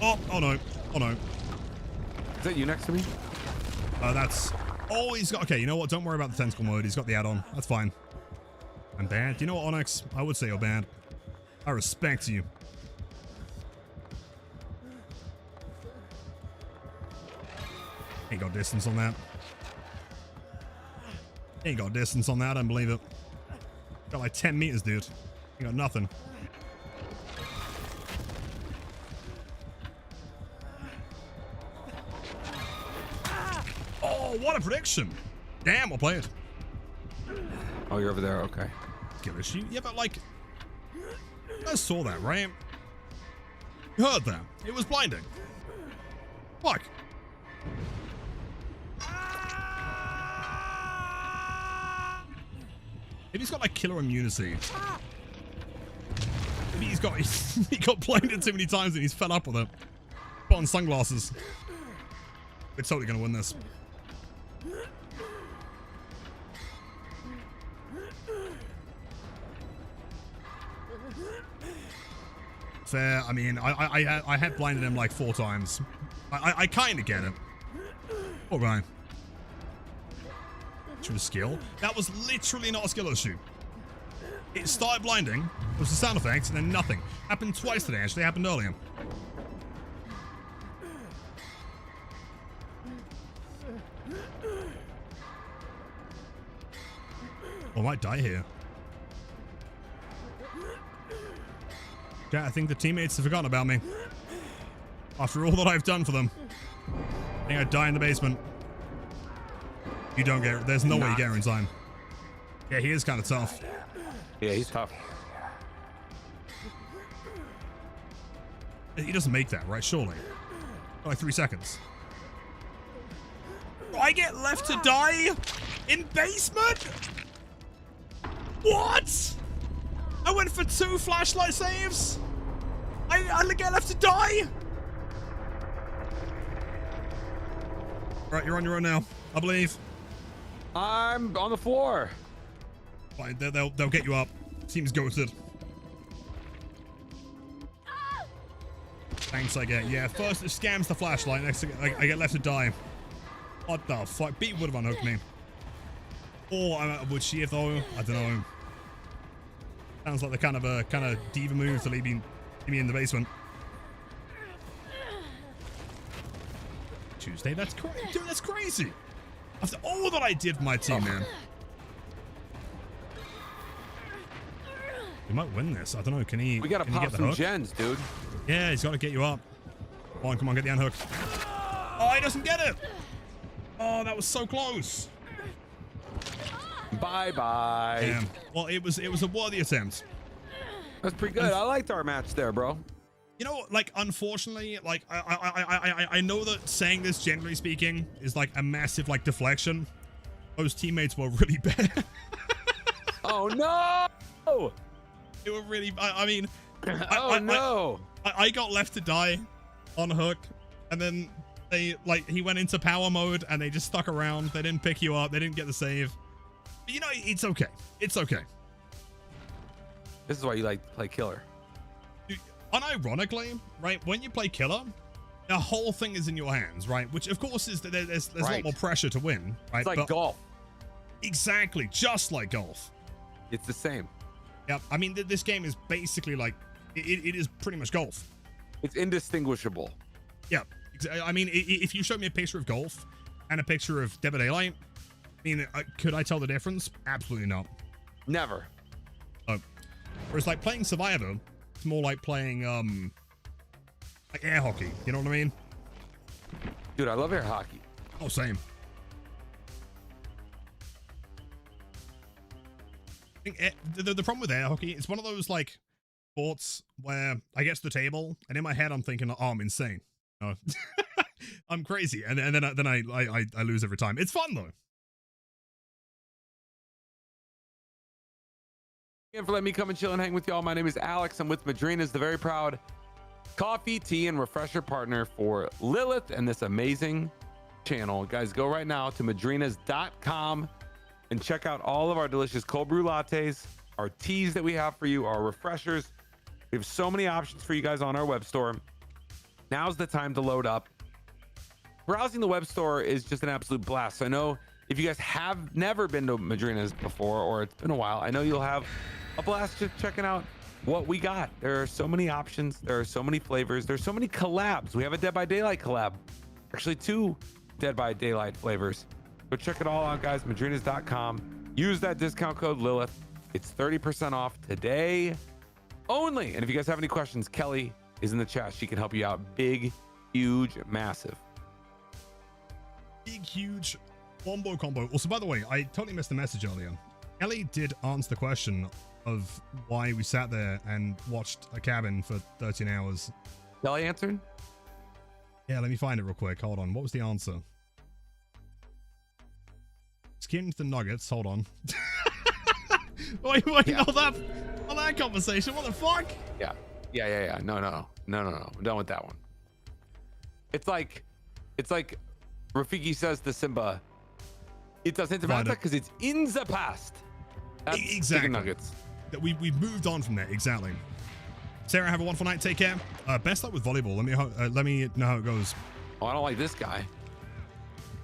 Oh no. Oh no. Is that you next to me? That's... Oh, he's got... Okay, you know what? Don't worry about the tentacle mode. He's got the add-on. That's fine. I'm bad. Do you know what, Onyx? I would say you're bad. I respect you. Ain't got distance on that. Ain't got distance on that. I don't believe it. Got like 10 meters, dude. You got nothing. Oh, what a prediction. Damn, we'll play it. Oh, you're over there. Okay. Give a shoot. Yeah, but like, I saw that, right? You heard that. It was blinding. Fuck. Maybe he's got like killer immunity. Maybe he's got he got blinded too many times and he's fed up with it. Put on sunglasses. We're totally gonna win this. Fair. I mean, I had blinded him like 4 times. I kind of get it. All right. Shoot a skill. That was literally not a skill issue. It started blinding. It was the sound effects, and then nothing. Happened twice today. Actually, happened earlier. I might die here. Yeah, I think the teammates have forgotten about me. After all that I've done for them. I think I'd die in the basement. You don't get... There's no way you get her in time. Yeah, he is kind of tough. Yeah, he's tough. He doesn't make that, right? Surely. Like 3 seconds. I get left to die? In basement? What? I went for 2 flashlight saves? I get left to die? Right, you're on your own now, I believe. I'm on the floor. Fine, they'll get you up. Seems ghosted. Thanks, I get. Yeah, first it scams the flashlight, next I get left to die. What the fuck? B would have unhooked me. Or would she have though? I don't know. Sounds like the kind of diva move to leave me in the basement. Tuesday, that's crazy. Dude, that's crazy. After all that I did for my team, man. We might win this. I don't know. Can he? We gotta pop some gens, dude. Yeah, he's got to get you up. Come on, get the unhook. Oh, he doesn't get it. Oh, that was so close. Bye bye. Damn. Well, it was a worthy attempt. That's pretty good. I liked our match there, bro. You know, like, unfortunately, like, I know that saying this, generally speaking, is like a massive, like, deflection. Those teammates were really bad. Oh, no! They were really, I mean... Oh, no! I got left to die on hook, and then they, like, he went into power mode, and they just stuck around. They didn't pick you up. They didn't get the save. But, you know, it's okay. It's okay. This is why you like to play killer. Unironically, right, when you play killer, the whole thing is in your hands, right? Which, of course, is there's a lot more pressure to win, right? It's like golf. Exactly, just like golf. It's the same. Yeah, I mean, this game is basically like, it is pretty much golf. It's indistinguishable. Yeah, I mean, if you showed me a picture of golf and a picture of Dead by Daylight, I mean, could I tell the difference? Absolutely not. Never. Whereas, like, playing Survivor, it's more like playing, like air hockey. You know what I mean? Dude, I love air hockey. Oh, same. I think the problem with air hockey, it's one of those, like, sports where I get to the table, and in my head, I'm thinking, oh, I'm insane. No. I'm crazy. And then I lose every time. It's fun, though. Thank you for letting me come and chill and hang with y'all. My name is Alex. I'm with Madrina's, the very proud coffee, tea, and refresher partner for Lilith and this amazing channel. Guys, go right now to madrinas.com and check out all of our delicious cold brew lattes, our teas that we have for you, our refreshers. We have so many options for you guys on our web store. Now's the time to load up. Browsing the web store is just an absolute blast. So I know if you guys have never been to Madrina's before, or it's been a while, I know you'll have a blast just checking out what we got. There are so many options. There are so many flavors. There's so many collabs. We have a Dead by Daylight collab. Actually, 2 Dead by Daylight flavors. Go check it all out, guys. Madrinas.com. Use that discount code Lilith. It's 30% off today only. And if you guys have any questions, Kelly is in the chat. She can help you out. Big, huge, massive. Big, huge wombo combo. Also, by the way, I totally missed the message earlier. Ellie did answer the question of why we sat there and watched a cabin for 13 hours. Kelly answered? Yeah, let me find it real quick. Hold on. What was the answer? Skinned the nuggets. Hold on. wait, Yeah. not that conversation. What the fuck? Yeah. No. I'm done with that one. It's like Rafiki says to Simba, it doesn't matter because it's in the past. That's exactly. chicken nuggets. That we've moved on from that. Exactly. Sarah, have a wonderful night. Take care. Best luck with volleyball. Let me know how it goes. Oh, I don't like this guy.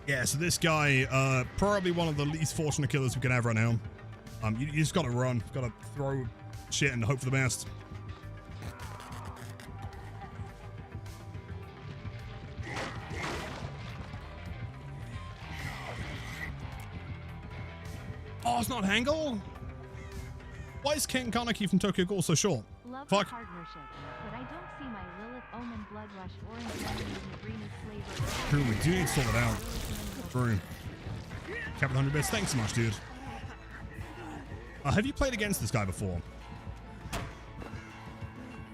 Yeah, so this guy, probably one of the least fortunate killers we can have right now. You just gotta run. Gotta throw shit and hope for the best. Oh, it's not Hangul? Why is Ken Kaneki from Tokyo Ghoul so short? Love Fuck. the partnership, but I don't see my Lilith Omen Blood Rush Orange Lemon Green flavor. True, we do need to sort it out. True. Captain 100 bits, thanks so much, dude. Have you played against this guy before?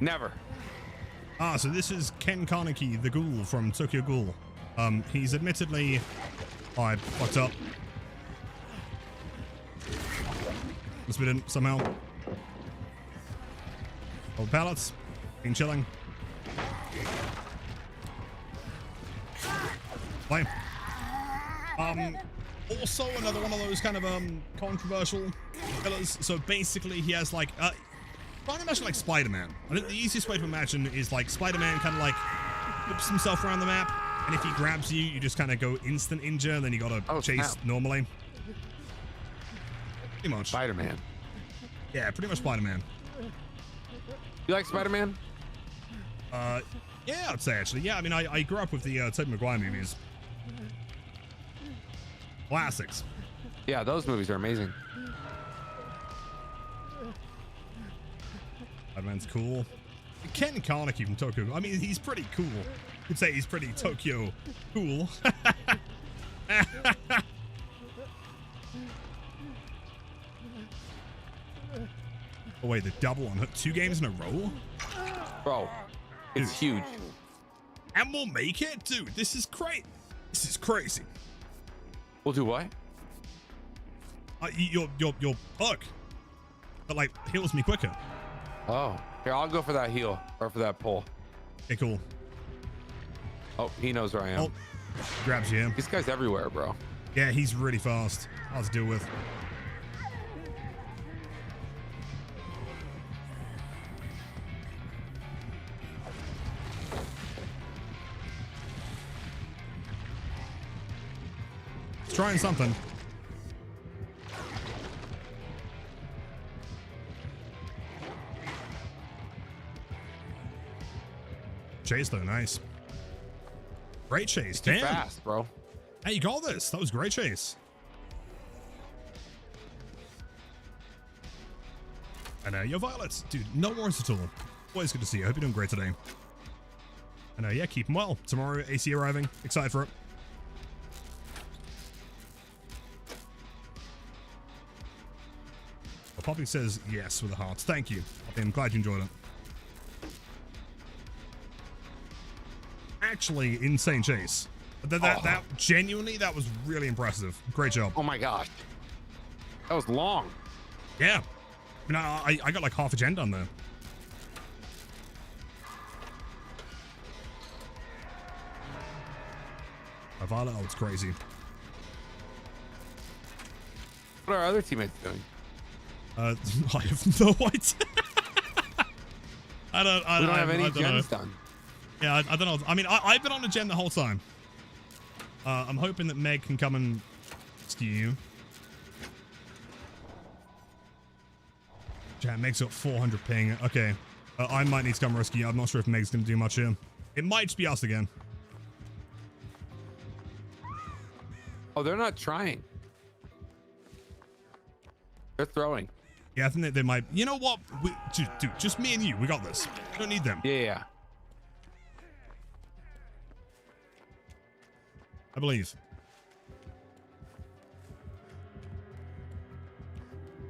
Never. So this is Ken Kaneki, the ghoul from Tokyo Ghoul. He's admittedly... Oh, I fucked up. Must be in somehow. Old pallets. Been chilling. Fine. Also another one of those kind of controversial killers. So basically he has like try to imagine like Spider-Man. I think the easiest way to imagine is like Spider-Man kind of like whips himself around the map, and if he grabs you, you just kind of go instant injure, and then you gotta chase normally. Pretty much. Spider-Man. Yeah, pretty much Spider-Man. You like Spider-Man? Yeah, I'd say actually. Yeah, I mean, I grew up with the Tobey Maguire movies. Classics. Yeah, those movies are amazing. Spider-Man's cool. Ken Kaneki from Tokyo. I mean, he's pretty cool. You'd say he's pretty Tokyo cool. Oh wait, the double on 2 games in a row? Bro, it's huge. And we'll make it? Dude, this is great. This is crazy. We'll do what? Your perk that like heals me quicker. Oh, here, I'll go for that heal or for that pull. Okay, cool. Oh, he knows where I am. Oh, grabs you. This guy's everywhere, bro. Yeah, he's really fast. Hard to deal with. He's trying something. Chase though, nice. Great chase, Too damn. fast, bro. Hey, you got this. That was a great chase. And yo, Violet, dude, no worries at all. Always good to see you. I hope you're doing great today. And yeah, keep them well. Tomorrow, AC arriving. Excited for it. Well, Poppy says yes with a heart. Thank you. I'm glad you enjoyed it. Actually, insane chase. That genuinely, that was really impressive. Great job. Oh my gosh. That was long. Yeah. I mean, I got like half a gen done there. Violet, oh, it's crazy. What are our other teammates doing? I have no idea. I don't have any gens know. done. Yeah, I don't know. I mean, I've been on a gen the whole time. I'm hoping that Meg can come and rescue you. Yeah, Meg's got 400 ping. Okay. I might need to come rescue you. I'm not sure if Meg's going to do much here. It might just be us again. Oh, they're not trying. They're throwing. Yeah, I think that they might. You know what? Dude, just me and you. We got this. We don't need them. Yeah. I believe.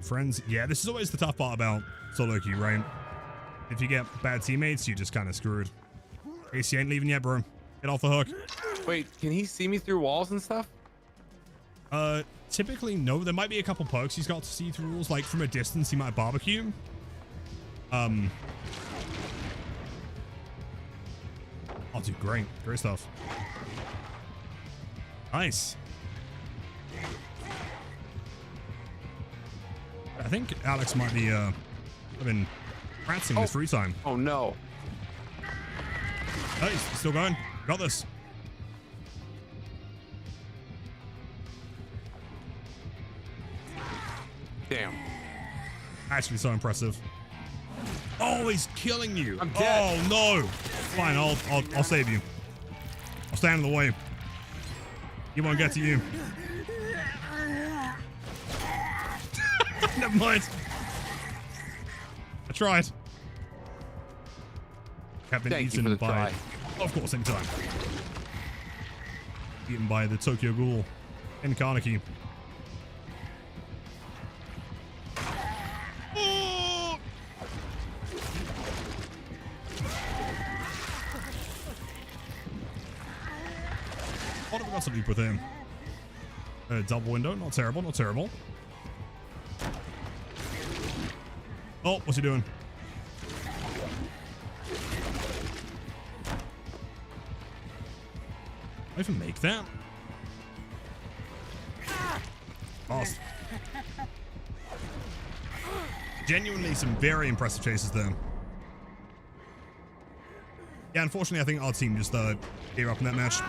Friends, yeah, this is always the tough part about solo queue, right? If you get bad teammates, you're just kind of screwed. AC ain't leaving yet, bro. Get off the hook. Wait, can he see me through walls and stuff? Typically, no. There might be a couple perks he's got to see through walls. Like, from a distance, he might barbecue. Oh, dude, great. Great stuff. Nice. I think Alex might be, I've been practicing his free time. Oh, no. Hey, he's still going. Got this. Damn. Actually, so impressive. Oh, he's killing you. I'm dead. Oh, no. Fine, I'll save you. I'll stand in the way. He won't get to you. Never mind. I tried. Have been Thank you eaten for the by. try. Of course, anytime. Eaten by the Tokyo Ghoul in Kaneki. Oh! What have we got to do with him? Double window, not terrible, not terrible. Oh, what's he doing? I even make that? Fast. Genuinely some very impressive chases there. Yeah, unfortunately, I think our team just gave up in that match.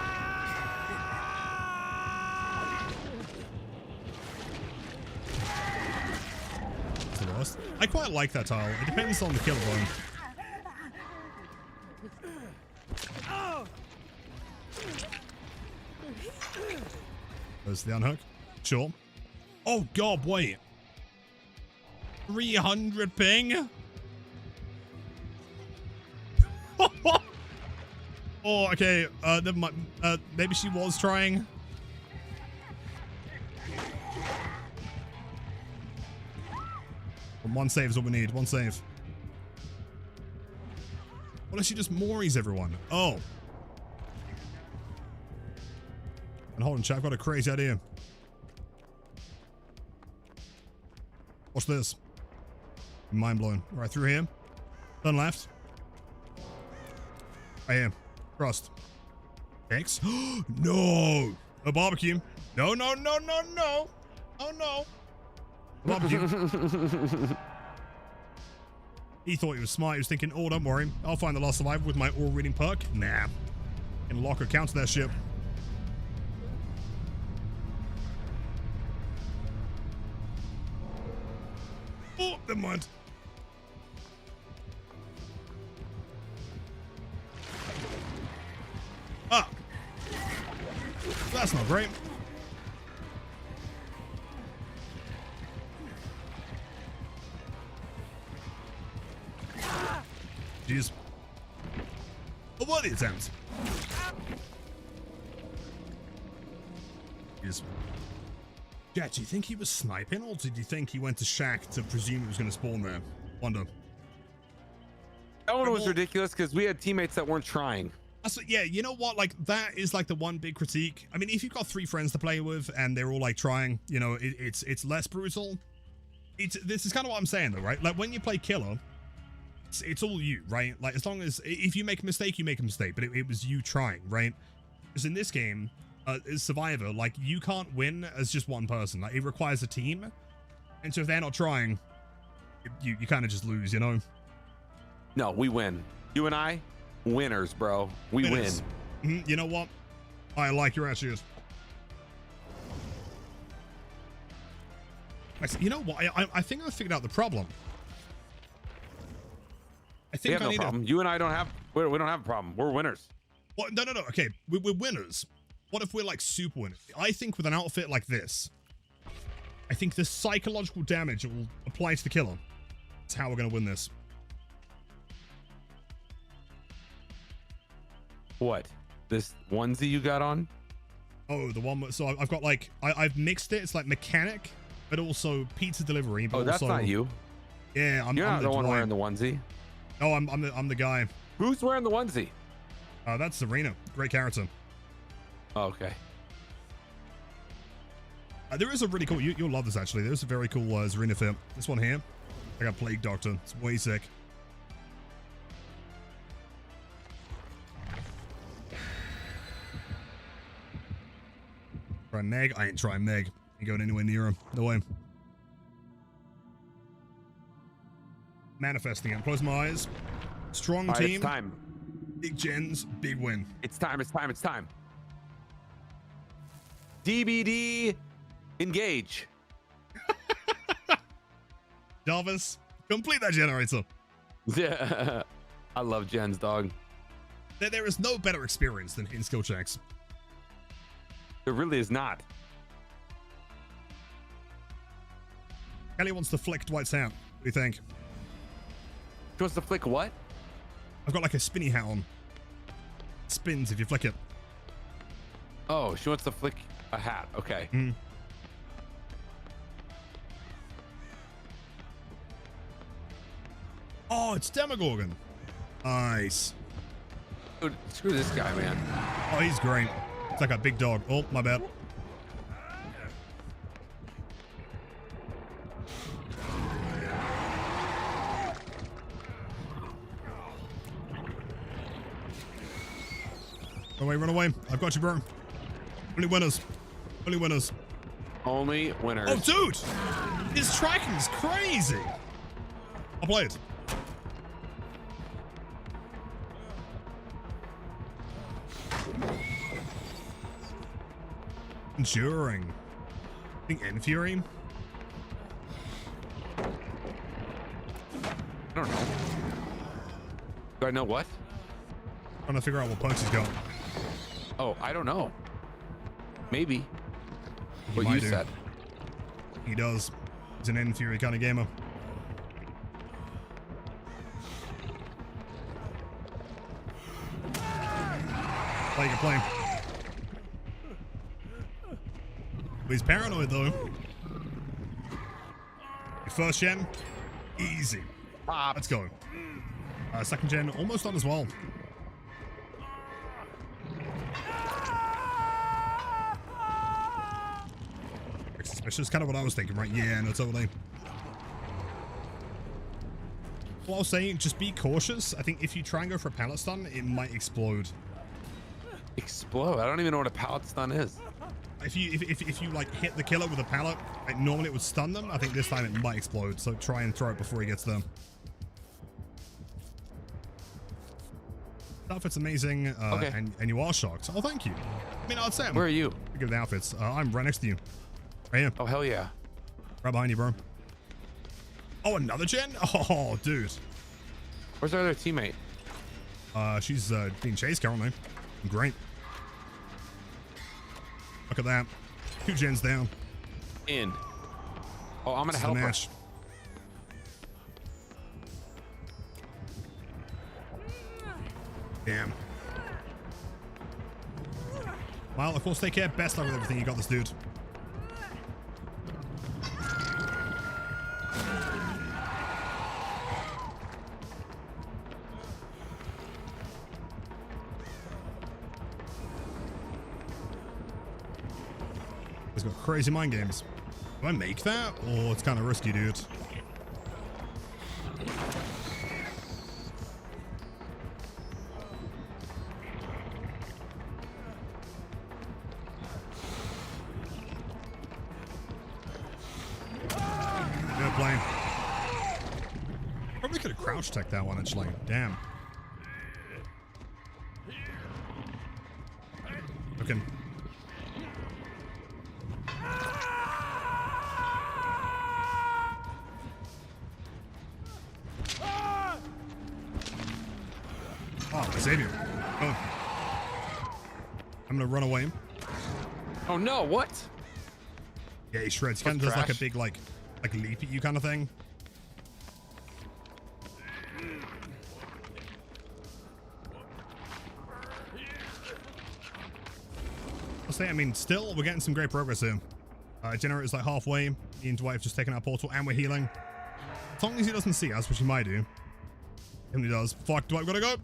That's the worst. I quite like that tile. It depends on the kill zone. There's the unhook. Sure. Oh god, wait. 300 ping? Oh, okay. Never mind. Maybe she was trying. One save is what we need. One save. What if she just Moris everyone? Oh. And hold on, chat. I've got a crazy idea. Watch this. Mind blowing. Right through here. Turn left. Right here. Crossed. X. No. A barbecue. No, no, no, no, no. Oh, no. Barbecue. He thought he was smart. He was thinking, oh, don't worry. I'll find the last survivor with my aura reading perk. Nah. Can lock or counter that shit. Oh, never mind. Ah. That's not great. Jeez. Oh, what are the attempts? Jeez. Yeah, do you think he was sniping, or did you think he went to Shack to presume he was going to spawn there? Wonder. That one was ridiculous because we had teammates that weren't trying. Yeah, you know what? Like, that is like the one big critique. I mean, if you've got 3 friends to play with and they're all like trying, you know, it's less brutal. This is kind of what I'm saying though, right? Like when you play killer, it's all you, right? Like as long as if you make a mistake, you make a mistake, but it was you trying, right? Because in this game, as Survivor, like you can't win as just one person. Like it requires a team, and so if they're not trying, you kind of just lose, you know? No, we win. You and I, winners, bro. We win. You know what? I like your attitude. You know what? I think I figured out the problem. I think we have no problem. You and I don't have. We don't have a problem. We're winners. Well, no. Okay, we're winners. What if we're like super winners? I think with an outfit like this, I think the psychological damage it will apply to the killer. That's how we're gonna win this. What? This onesie you got on? Oh, the one. So I've got like I've mixed it. It's like mechanic, but also pizza delivery. But that's also, not you. Yeah, You're not the one wearing the onesie. Oh, I'm the guy. Who's wearing the onesie? That's Serena. Great character. Oh, okay. There is a really cool. You'll love this actually. There's a very cool Serena fit. This one here. I got Plague Doctor. It's way sick. Try Meg. I ain't trying Meg. Ain't going anywhere near him. No way. Manifesting it. Close my eyes. Strong team. It's time. Big gens. Big win. It's time. It's time. It's time. DBD. Engage. Jarvis, complete that generator. Yeah. I love gens, dog. There is no better experience than in skill checks. There really is not. Kelly wants to flick Dwight's hat. What do you think? She wants to flick what? I've got like a spinny hat on. It spins if you flick it. Oh, she wants to flick a hat. Okay. Oh, it's Demogorgon. Nice. Dude, screw this guy, man. Oh, he's great. It's like a big dog. Oh, my bad. Run away, run away. I've got you, bro. Only winners. Only winners. Only winners. Oh, dude! His tracking's crazy. I'll play it. Enduring. I think Enfury. I don't know. Do I know what? Trying to figure out what punch he's got. Oh, I don't know. Maybe. He What might you do. said. He does. He's an Enfury kind of gamer. Play your play. He's paranoid though. Your first gen, easy. Let's go. Second gen, almost done as well. Suspicious, kind of what I was thinking, right? Yeah, no, totally. Well, I'll say, just be cautious. I think if you try and go for a pallet stun, it might explode. Explode? I don't even know what a pallet stun is. If you like hit the killer with a pallet, like normally it would stun them. I think this time it might explode. So try and throw it before he gets there. Outfit's amazing, Okay. and you are shocked. Oh, thank you. I mean, I'd say I'm Where are you? pretty good with outfits. I'm right next to you. Right here. Oh, hell yeah. Right behind you, bro. Oh, another gen? Oh, dude. Where's our other teammate? She's being chased currently. Great. Look at that. 2 gens down. In. Oh, I'm gonna This is help the her. match. Damn. Well, of course, take care. Best luck with everything. You got this, dude. He's got crazy mind games. Do I make that? Oh, it's kind of risky, dude. Good play. Probably could have crouch tech that one, actually. Damn. Okay. Oh, I saved you. Oh. I'm gonna run away. Oh no, what? Yeah, he shreds. He kind of does like a big, like leap at you kind of thing. I'll say, I mean, still, we're getting some great progress here. Generator's like halfway. Me and Dwight have just taken our portal and we're healing. As long as he doesn't see us, which he might do. And he does. Fuck, Dwight, gotta go.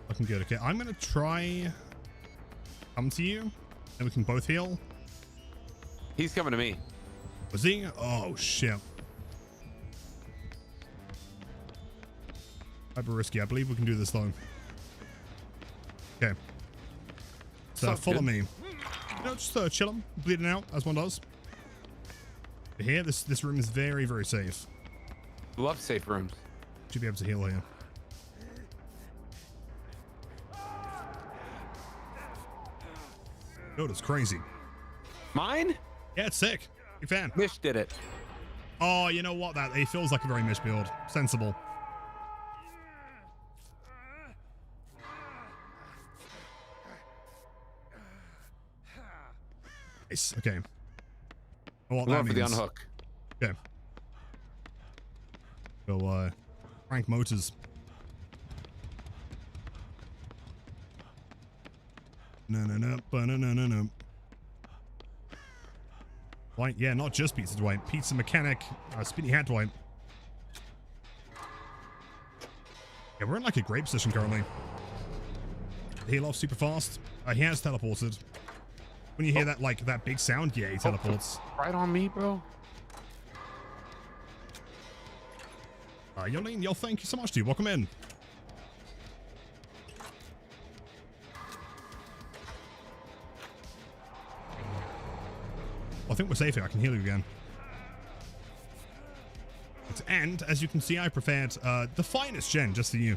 Looking good. Okay, I'm gonna try come to you, and we can both heal. He's coming to me. Was he? Oh shit. Hyper risky. I believe we can do this though. Okay. So Sounds follow good. me. You know, just chill him, bleeding out as one does. But here, this room is very, very safe. Love safe rooms. Should be able to heal here. Oh, that's crazy. Mine? Yeah, it's sick. Big fan. Mish did it. Oh, you know what? It feels like a very Mish build. Sensible. Nice. Okay. Well, I'm that going for the means. unhook. Okay. Go, Frank Motors. No. Dwight, yeah, not just Pizza Dwight. Pizza Mechanic, Speedy Hat Dwight. Yeah, we're in like a great position currently. Heal off super fast. He has teleported. When you hear that, like, that big sound, yeah, he teleports. Right on me, bro. Yolene, yo, thank you so much, dude. Welcome in. I think we're safe here. I can heal you again. And as you can see, I prepared the finest gen just for you.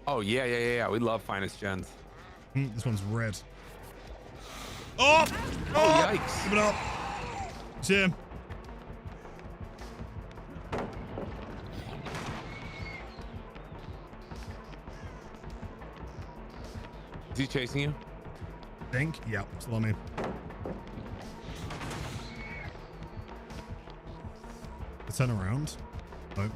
Oh, yeah. We love finest gens. This one's red. Oh! Oh, yikes. Give it up. It's here. Is he chasing you? Think? Yeah, still on me. Let's turn around. Nope.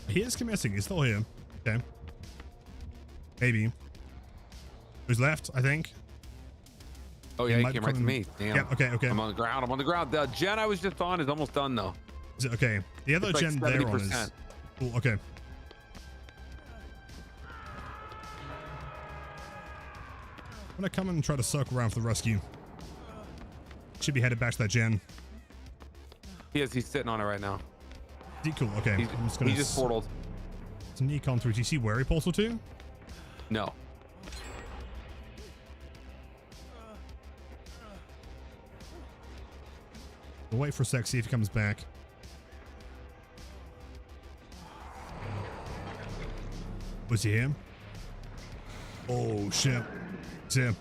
He is committing. He's still here. Okay. Maybe. Who's left, I think? Oh, yeah, he came right to me. Damn. Yeah, okay. I'm on the ground. The gen I was just on is almost done, though. Is it okay? The other It's like gen they're on is... 70%. Cool, okay. I'm gonna come and try to circle around for the rescue. Should be headed back to that gen. He's sitting on it right now. Is he cool? Okay. He just portaled. It's an econ through. Do you see where he portal to? No. We'll wait for a sec, see if he comes back. Was he here? Oh, shit. It's him.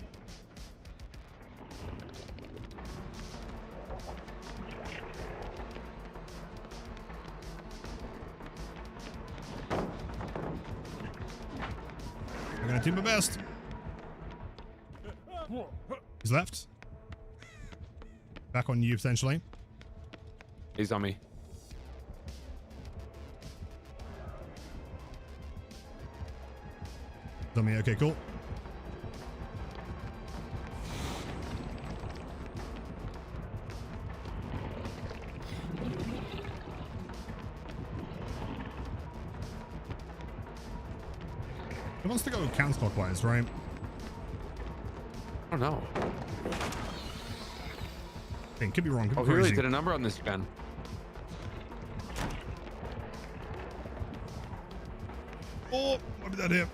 I'm gonna do my best. He's left. Back on you, potentially. He's on me. On me. Okay, cool. He wants to go counterclockwise, right? I don't know. Okay, could be wrong. Could be Oh, he really crazy. did a number on this gen. Oh, what did that hit?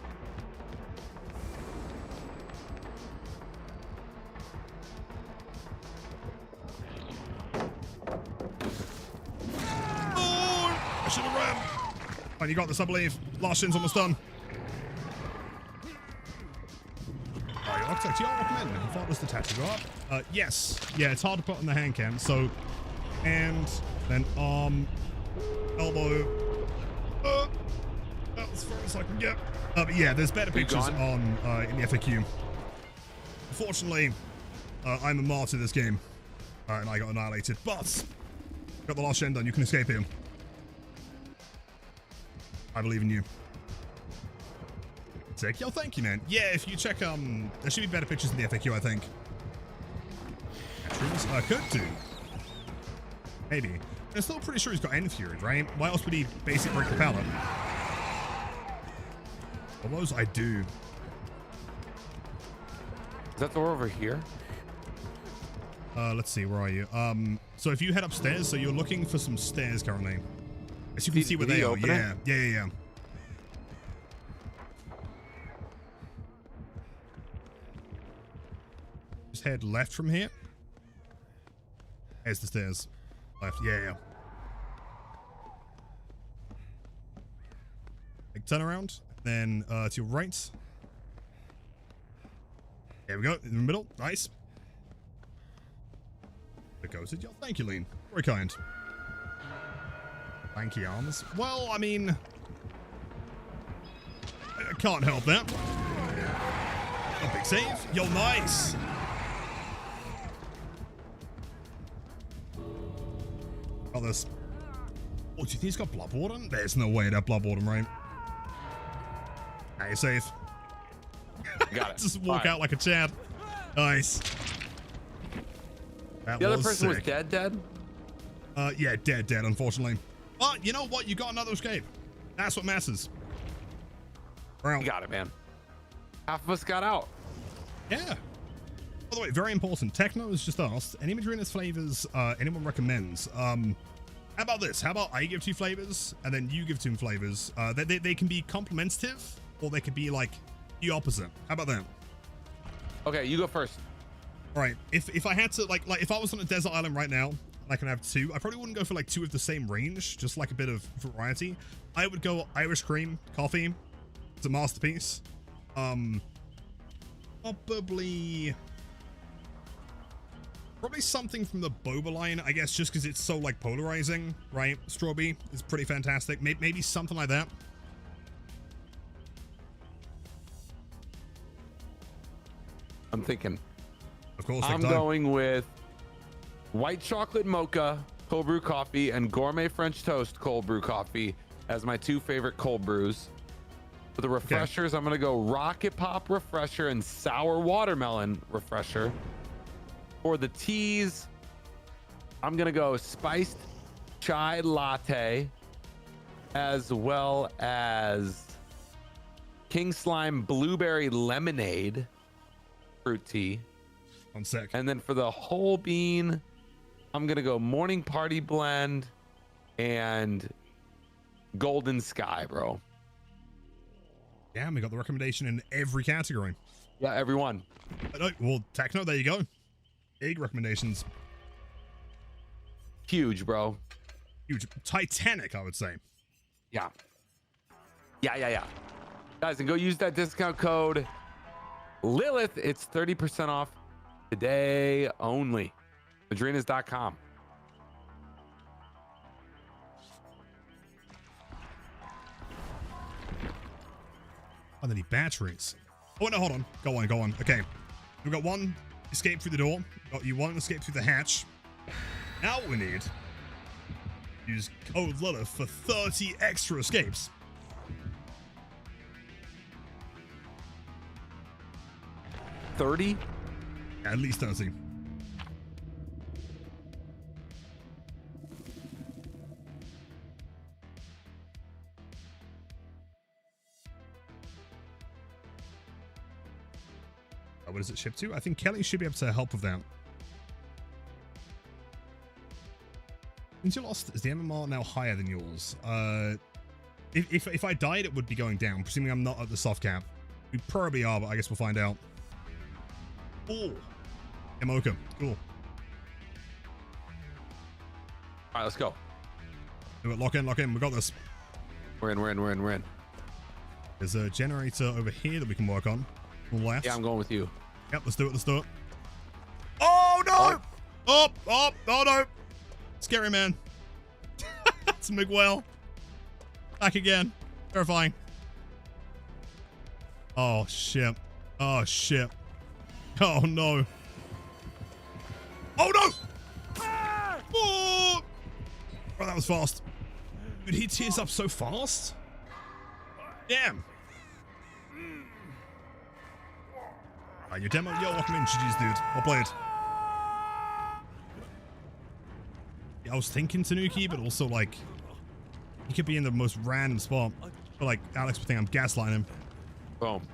Oh, I should have ran. Fine, you got this, I believe. Last shin's almost done. Oh, your architect, you are recommending. I thought it was the tactic. Go up. Yes. Yeah, it's hard to put on the hand cam. So, and then arm, elbow. That's as far as I can get. But yeah, there's better pictures on in the FAQ. Unfortunately, I'm a martyr this game, and I got annihilated. But got the last shen done. You can escape here. I believe in you. Sick. Yo, thank you, man. Yeah, if you check, there should be better pictures in the FAQ, I think. I could do. Maybe. I'm still pretty sure he's got Enfuried, right? Why else would he basically break the pallet? What was I do? Is that the door over here? Let's see, where are you? So if you head upstairs, so you're looking for some stairs currently. As you can see where they are. Yeah. Just head left from here. There's the stairs. Left, yeah. Like, turn around, then to your right. There we go, in the middle. Nice. There goes it. Yo, thank you, Lean. Very kind. Thank you, arms. Well, I mean, I can't help that. A big save. Yo, nice. Got this. Oh, do you think he's got Blood Warden? There's no way that Blood Warden, right? Now you're safe. Got it. Just walk out like a Chad. Nice. That The other was person was sick. dead? Yeah, dead, unfortunately. But you know what? You got another escape. That's what matters. You got it, man. Half of us got out. Yeah. By the way, very important. Techno has just asked, any Madrinas flavors anyone recommends? How about this? How about I give 2 flavors and then you give 2 flavors? They can be complementative or they could be like the opposite. How about that? Okay, you go first. All right. If I had to like if I was on a desert island right now and I can have 2, I probably wouldn't go for like 2 of the same range, just like a bit of variety. I would go Irish cream coffee. It's a masterpiece. Probably something from the boba line, I guess, just because it's so like polarizing, right? Strawberry is pretty fantastic. Maybe something like that. I'm thinking. Of course, I'm going with white chocolate mocha, cold brew coffee, and gourmet French toast cold brew coffee as my 2 favorite cold brews. For the refreshers, I'm going to go Rocket Pop Refresher and Sour Watermelon Refresher. For the teas, I'm going to go Spiced Chai Latte as well as King Slime Blueberry Lemonade fruit tea. 1 sec. And then for the whole bean, I'm going to go Morning Party Blend and Golden Sky, bro. Yeah, we got the recommendation in every category. Yeah, everyone. Well, Techno, there you go. Big recommendations. Huge, bro. Huge. Titanic, I would say. Yeah. Yeah. Guys, and go use that discount code Lilith. It's 30% off today only. Madrinas.com. Oh, they need batteries. Oh, no, hold on. Go on. Okay. We've got 1 escape through the door. Got you 1 escape through the hatch. Now what we need, use code Lilith for 30 extra escapes. $30? At least 30. What does it ship to? I think Kelly should be able to help with that. Since you lost, is the MMR now higher than yours? If I died, it would be going down, presuming I'm not at the soft cap. We probably are, but I guess we'll find out. Oh, Emoka, cool. All right, let's go. Do it, lock in, we got this. We're in. There's a generator over here that we can work on. Left. Yeah, I'm going with you. Yep, let's do it. Oh, no! Oh, no! Scary man. It's Miguel. Back again. Terrifying. Oh, shit. Oh, no. Oh, no! Oh, that was fast. Dude, he tears up so fast. Damn. Your demo, welcome in, GG's, dude. Well played. Yeah, I was thinking Tanuki, but also, like, he could be in the most random spot. But, like, Alex would think I'm gaslighting him. Boom.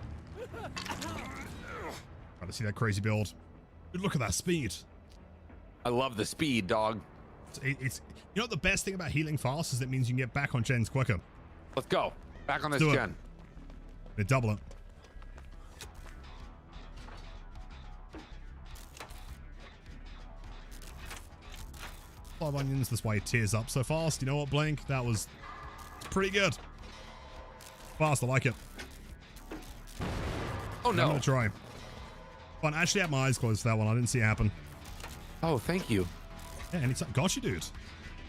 Try to see that crazy build. Dude, look at that speed. I love the speed, dog. It's you know what the best thing about healing fast is it means you can get back on gens quicker. Let's go. Back on this Do it. gen. They double it. Five onions, that's why he tears up so fast. You know what, Blink? That was pretty good. Fast, I like it. Oh, no. I'm gonna try. Fun, I actually had my eyes closed for that one. I didn't see it happen. Oh, thank you. Yeah, anytime. Got you, dude.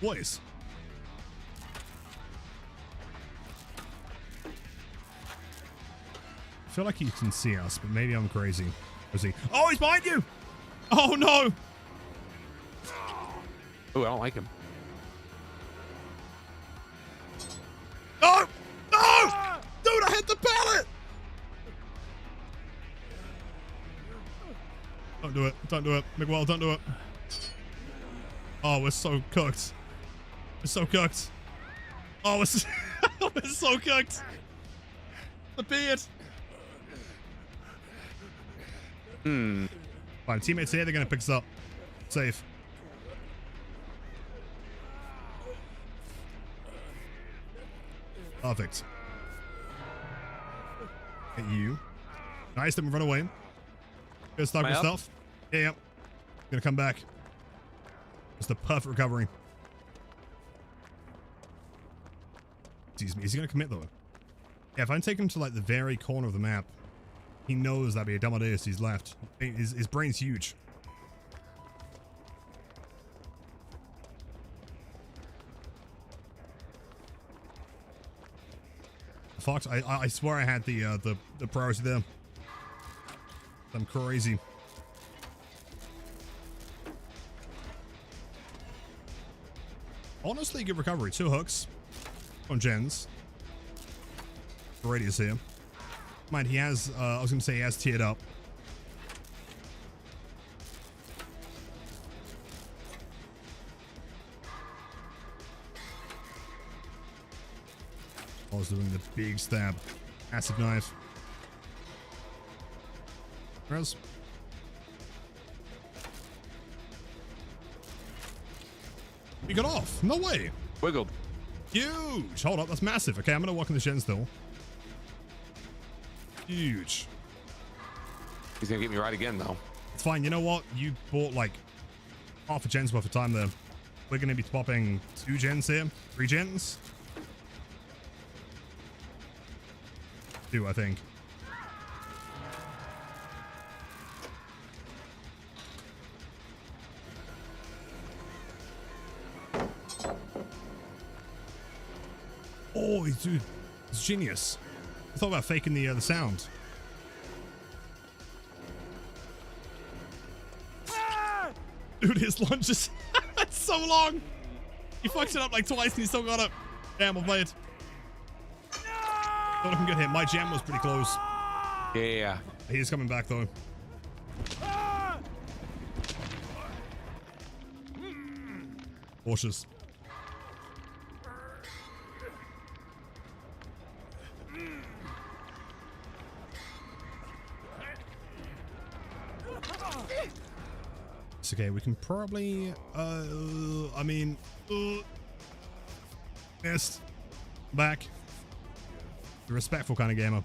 Boys. I feel like he can see us, but maybe I'm crazy. Is he? Oh, he's behind you! Oh, no! Oh, I don't like him. No! No! Dude, I hit the pallet! Don't do it. Don't do it. Miguel, don't do it. Oh, we're so cooked. We're so cooked. Oh, we're so, we're so cooked. The beard. Fine, teammates here, they're gonna pick us up. Safe. Perfect. Get you. Nice, then we run away. Good stuck with stuff. Yeah, yep. Gonna come back. Just a perfect recovery. Excuse me, is he gonna commit though? Yeah, if I take him to like the very corner of the map, he knows that'd be a dumb idea if he's left. His brain's huge. Fox, I swear I had the priority there. I'm crazy. Honestly, good recovery. 2 hooks on gens. Radius here. Mind, he has, I was going to say he has tiered up. I was doing the big stab. Acid knife. Res. You got off. No way. Wiggled. Huge. Hold up. That's massive. Okay, I'm going to walk in the gen still. Huge. He's going to get me right again, though. It's fine. You know what? You bought like half a gen's worth of time there. We're going to be popping 2 gens here. 3 gens. 2, I think. Oh, dude, it's genius. I thought about faking the sound. Dude, his lunge is that's so long. He fucks it up like twice and he still got it. Damn, well played. Thought I can get hit. My jam was pretty close. Yeah. He's coming back though. Cautious. It's okay, we can probably, I mean, missed. Back. The respectful kind of gamer.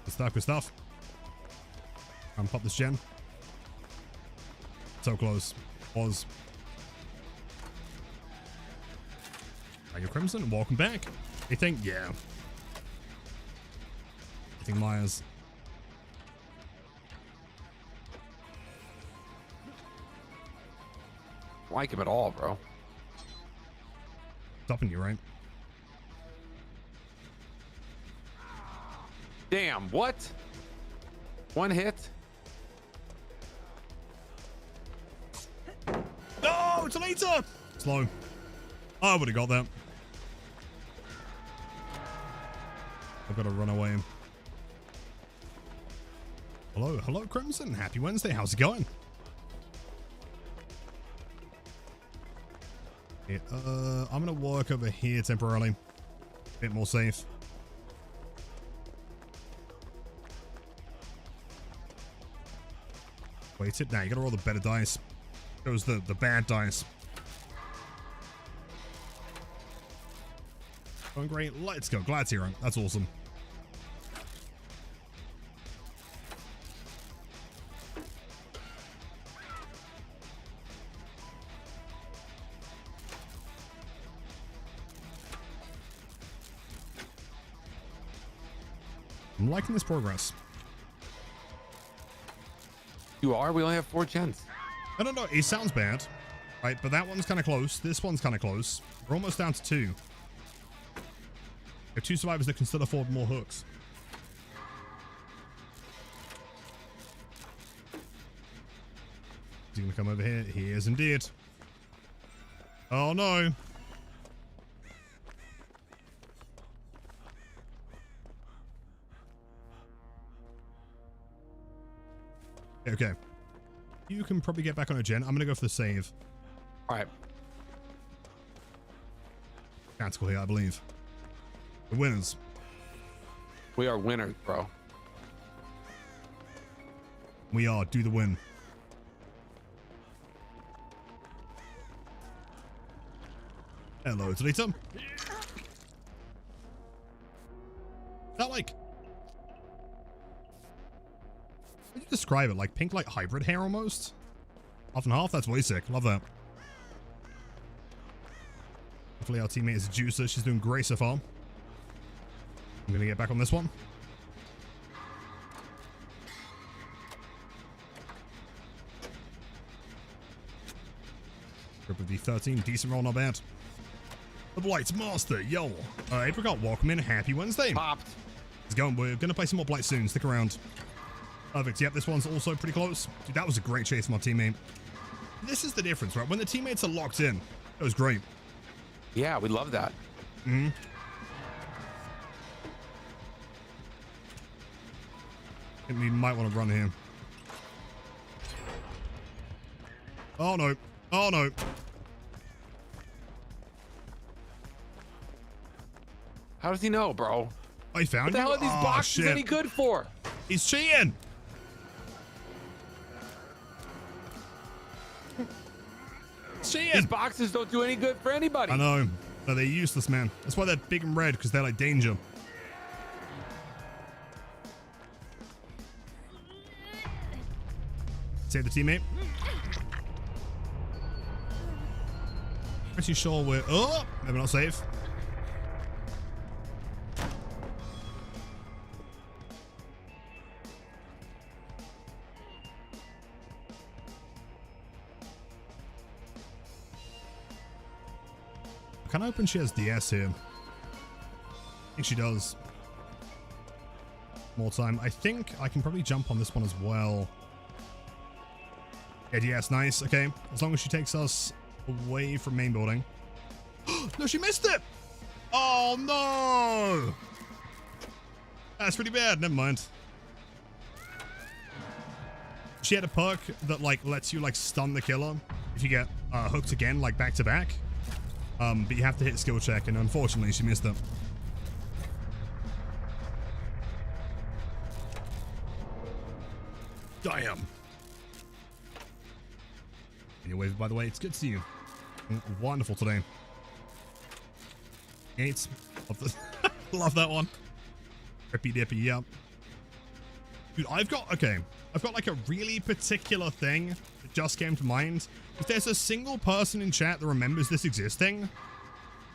Stuck with stuff. I'm pop this gen. So close. Was. Are you Crimson? Welcome back. You think? Yeah. I think Myers. Like him at all, bro. Stopping you, right? Damn, what? 1 hit? No, it's a later. Slow. I would have got that. I've got to run away. Hello, hello, Crimson. Happy Wednesday. How's it going? Yeah, I'm gonna work over here temporarily. A bit more safe. Wait it now. You gotta roll the better dice. Those the bad dice. Going great. Let's go. Glad hero. That's awesome. I'm liking this progress. You are? We only have 4 gens. I don't know. It sounds bad, right? But that one's kind of close. This one's kind of close. We're almost down to 2. We have 2 survivors that can still afford more hooks. Is he gonna come over here? He is indeed. Oh no. Okay. You can probably get back on a gen. I'm gonna go for the save. All right. tactical here, I believe. The winners. We are winners, bro. We are. Do the win. Hello, Talita. Is that like... How do you describe it? Like pink, like hybrid hair almost? Half and half? That's way sick. Love that. Hopefully our teammate is a juicer. She's doing great so far. I'm gonna get back on this one. Grip of the 13. Decent roll, not bad. The Blights Master, yo. Apricot, welcome in. Happy Wednesday. Popped. It's going. We're going to play some more Blight soon. Stick around. Perfect. Yep, this one's also pretty close. Dude, that was a great chase from our teammate. This is the difference, right? When the teammates are locked in, it was great. Yeah, we love that. Mm-hmm. I think we might want to run here. Oh, no. Oh, no. How does he know, bro? I found What the you? hell are these Oh, boxes shit. any good for? He's cheating. These boxes don't do any good for anybody. I know. No, they're useless, man. That's why they're big and red, because they're like danger. Save the teammate. Pretty sure we're... Oh! Maybe not safe. Can I open she has DS here? I think she does. More time. I think I can probably jump on this one as well. Yeah, DS, nice. Okay, as long as she takes us away from main building. No, she missed it! Oh, no! That's pretty bad. Never mind. She had a perk that, like, lets you, like, stun the killer if you get hooked again, like, back to back. But you have to hit skill check, and unfortunately, she missed it. Damn. Anyway, by the way, it's good to see you. Wonderful today. Eight. Love that one. Rippy dippy, yeah. Dude, I've got like a really particular thing that just came to mind. If there's a single person in chat that remembers this existing. In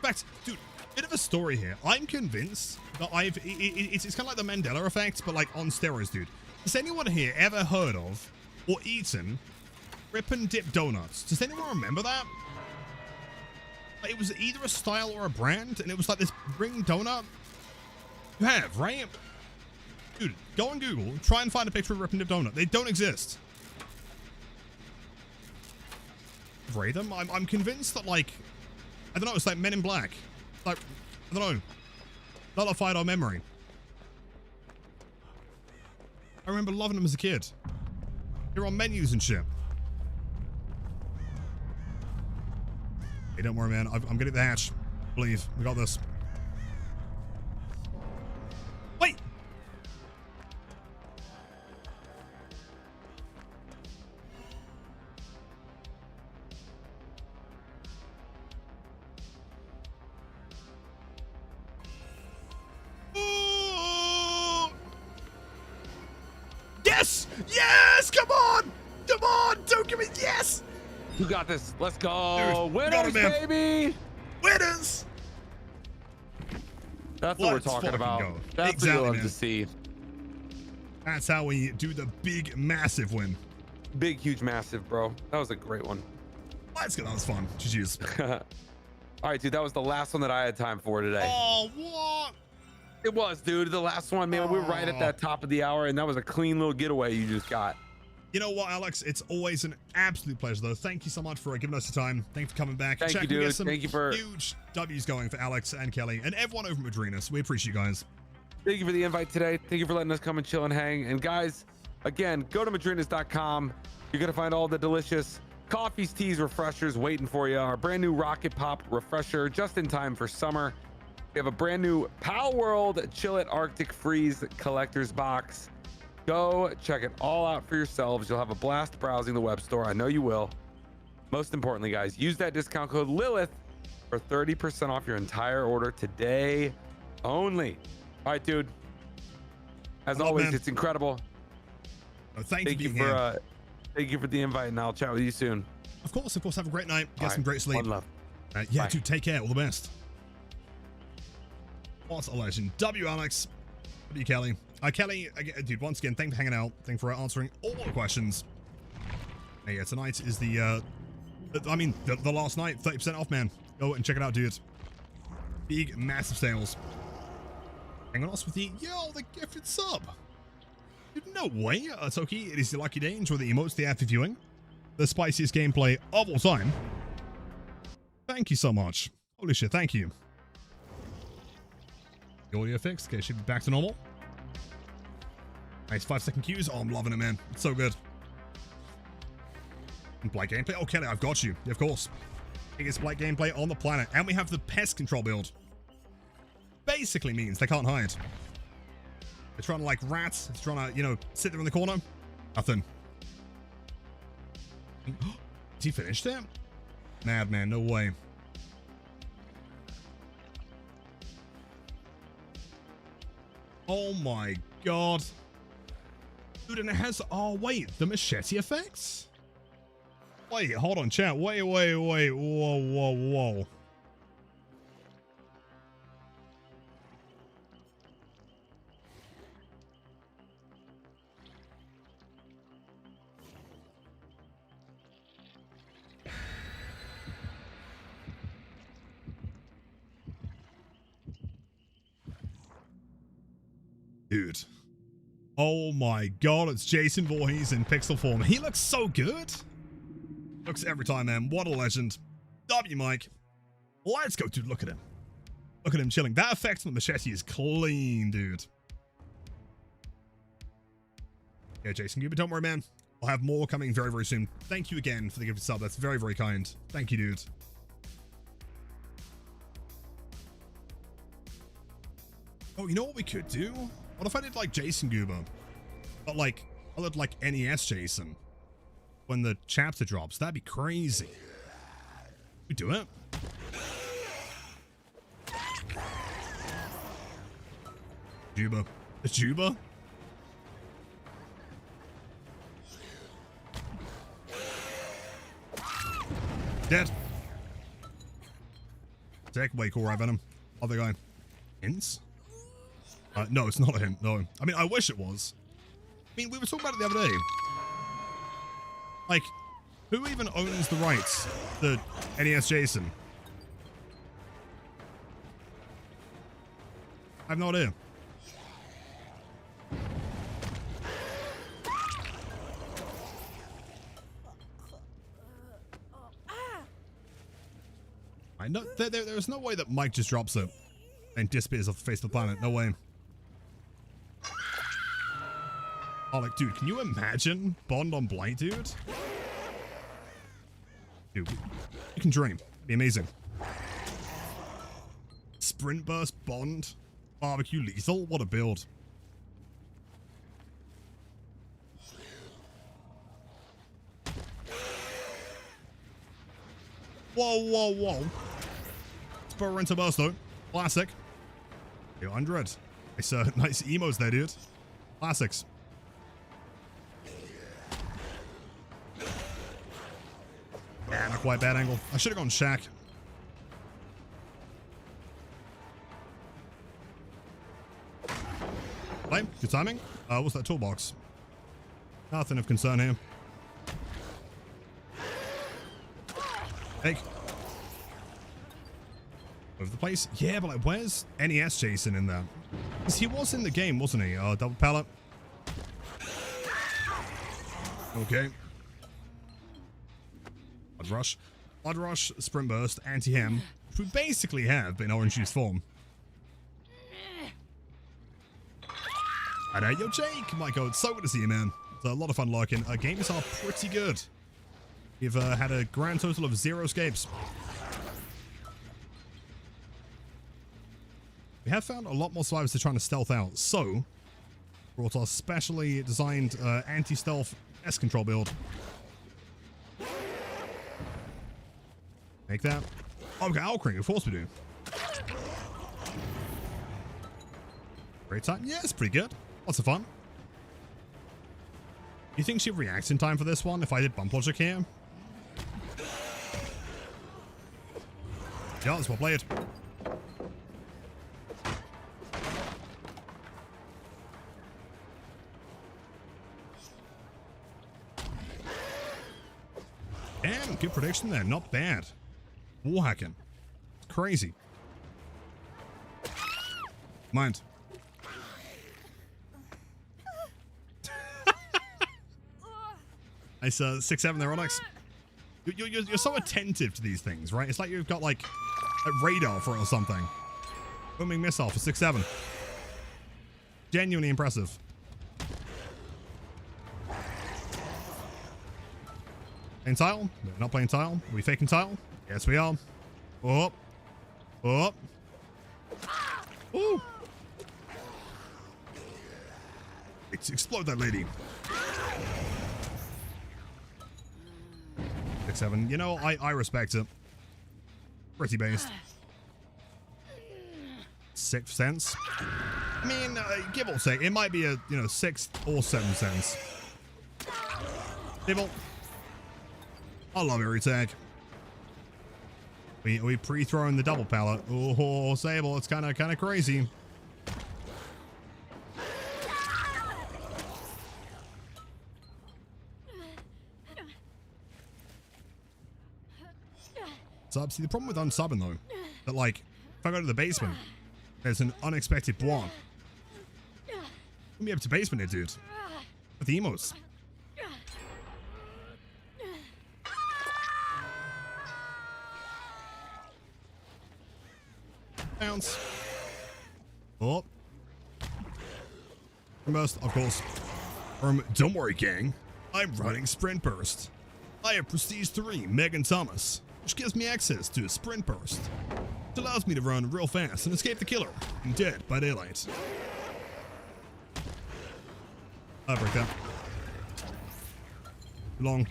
fact, dude, bit of a story here. I'm convinced that it's kind of like the Mandela effect, but like on steroids, dude. Has anyone here ever heard of or eaten Rip and Dip donuts? Does anyone remember that? Like, it was either a style or a brand, and it was like this ring donut. You have, right? Dude, go on Google, try and find a picture of Rip and Dip donut. They don't exist. Rate them? I'm convinced that, like, I don't know, it's like Men in Black. Like, I don't know. Nullified our memory. I remember loving them as a kid. They're on menus and shit. Hey, don't worry, man. I'm getting the hatch. Believe. We got this. Wait! Ooh! Yes! Yes! Come on! Come on! Don't give me... Yes! You got this. Let's go. Dude, Winners, baby. Winners! That's what we're Let's talking fucking about. go. That's Exactly, what you love man. to see. That's how we do the big, massive win. Big, huge, massive, bro. That was a great one. Let's go. That was fun. GG's. All right, dude. That was the last one that I had time for today. Oh, what? It was, dude. The last one, man. We were right at that top of the hour, and that was a clean little getaway you just got. You know what, Alex? It's always an absolute pleasure, though. Thank you so much for giving us the time. Thank you for coming back. Thank you, We dude. get some Thank you for huge W's going for Alex and Kelly and everyone over at Madrinas. We appreciate you guys. Thank you for the invite today. Thank you for letting us come and chill and hang. And guys, again, go to madrinas.com. You're going to find all the delicious Coffees, teas, refreshers waiting for you. Our brand new Rocket Pop refresher, just in time for summer. We have a brand new Pal World Chill It Arctic Freeze collector's box. Go check it all out for yourselves. You'll have a blast browsing the web store. I know you will. Most importantly, guys, use that discount code Lilith for 30% off your entire order today only. All right, dude. As always, man. it's incredible. Thank you for thank you for the invite, and I'll chat with you soon. Of course. Have a great night. Get All some great sleep. One love. Yeah, Bye. dude, take care. All the best. What a legend. W, Alex. W, Kelly. Kelly, dude, once again, thanks for hanging out. Thanks for answering all the questions. Hey, yeah, tonight is the last night, 30% off, man. Go and check it out, dude. Big, massive sales. Hang on us with the gifted sub. Dude, no way. Toki, it is your lucky day. Enjoy the emotes, the after viewing. The spiciest gameplay of all time. Thank you so much. Holy shit, thank you. The audio fixed. Okay, should be back to normal. Nice 5-second cues. Oh, I'm loving it, man. It's so good. Blight gameplay. Oh, Kelly, I've got you. Yeah, of course. Biggest blight gameplay on the planet. And we have the pest control build. Basically means they can't hide. They're trying to like rats. It's trying to, sit there in the corner. Nothing. Is he finished it? Madman, no way. Oh my god. Dude, and it has, oh wait, the machete effects? Wait, hold on, chat. Wait. Whoa. Dude. Oh my god, it's Jason Voorhees in pixel form. He looks so good. Looks every time, man. What a legend. W, Mike. Let's go, dude. Look at him. Look at him chilling. That effect on the machete is clean, dude. Yeah, Jason, but don't worry, man. I'll have more coming very, very soon. Thank you again for the gifted sub. That's very, very kind. Thank you, dude. Oh, you know what we could do? What if I did like Jason Goober? But like, I did like NES Jason. When the chapter drops, that'd be crazy. We do it. Juba. The Juba? Dead. Take cool, right, Venom. Other guy. Hints? No, it's not a hint. No. I mean, I wish it was. I mean, we were talking about it the other day. Like, who even owns the rights to NES Jason? I have no idea. I know there's no way that Mike just drops it and disappears off the face of the planet. No way. Oh, like, dude, can you imagine Bond on Blight, dude? Dude, you can dream. It'd be amazing. Sprint Burst Bond. Barbecue Lethal. What a build. Whoa. Spur into burst, though. Classic. P100. Nice emos there, dude. Classics. Yeah, not quite bad angle. I should have gone Shaq. Play. Good timing. What's that toolbox? Nothing of concern here. Take. Over the place. Yeah, but like, where's NES Jason in there? Because he was in the game, wasn't he? Double pallet. Okay. Blood Rush, Sprint Burst, Anti-Hem, which we basically have in orange juice form. Yo, Jake! My god, it's so good to see you, man. It's a lot of fun lurking. Games are pretty good. We've had a grand total of 0 escapes. We have found a lot more survivors are trying to stealth out, so brought our specially designed anti-stealth S-control build. Make that. Oh, we've got Alcring, of course we do. Great time. Yeah, it's pretty good. Lots of fun. You think she'd react in time for this one if I did bump logic here? Yeah, that's well played. Damn, good prediction there. Not bad. Wall hacking. Crazy. Mind. Nice 6-7 there, Onyx. You're so attentive to these things, right? It's like you've got like a radar for it or something. Booming missile for 6-7. Genuinely impressive. Playing tile? No, not playing tile. Are we faking tile? Yes, we are. Oh. Oh. Ooh. Explode that lady. 6-7. You know, I respect it. Pretty based. 6th sense. I mean, give or take, it might be a 6th or 7th sense. Dibble. I love every tag. We pre-throwing the double pallet. Oh, Sable, it's kind of crazy. Sub. See, the problem with unsubbing though, that like, if I go to the basement, there's an unexpected one. Let me up to basement here, dude. With the emotes. Bounce. Oh. Burst, of course. From Don't Worry Gang, I'm running Sprint Burst. I have Prestige 3 Megan Thomas, which gives me access to a Sprint Burst. It allows me to run real fast and escape the killer in Dead by Daylight. I'll break that. Too long.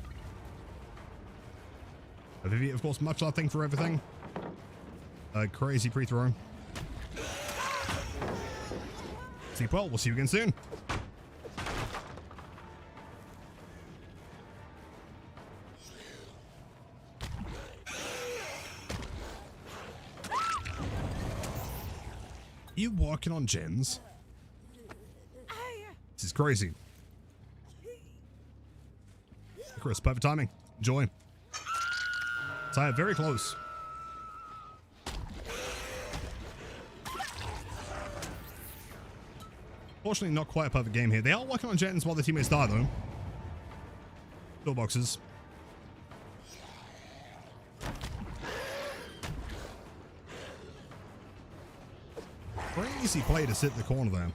Vivi, of course, much love thing for everything. Crazy pre-throw. Sleep well, we'll see you again soon. You walking on gens? This is crazy. Chris, perfect timing. Enjoy. Tired, very close. Fortunately, not quite a perfect game here. They are working on gens while the teammates die, though. Door boxes. Crazy play to sit in the corner there.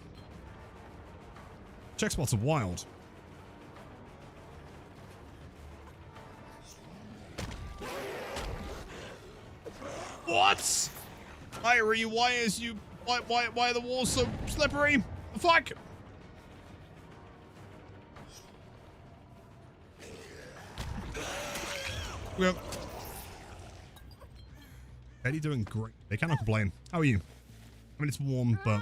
Check spots are wild. What? Irie, why are the walls so slippery? The fuck? Well, Eddie doing great. They cannot complain. How are you? I mean, it's warm, but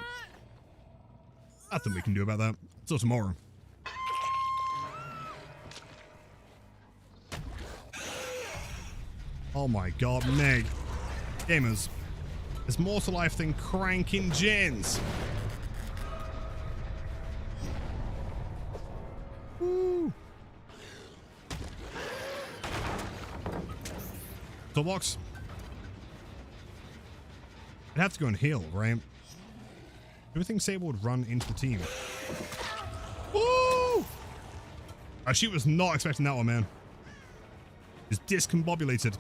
nothing we can do about that. Until tomorrow. Oh my god, Meg. Gamers, there's more to life than cranking gens. Woo. Toolbox. I'd have to go and heal, right? Do you think Sable would run into the team? Woo! She was not expecting that one, man. Just discombobulated.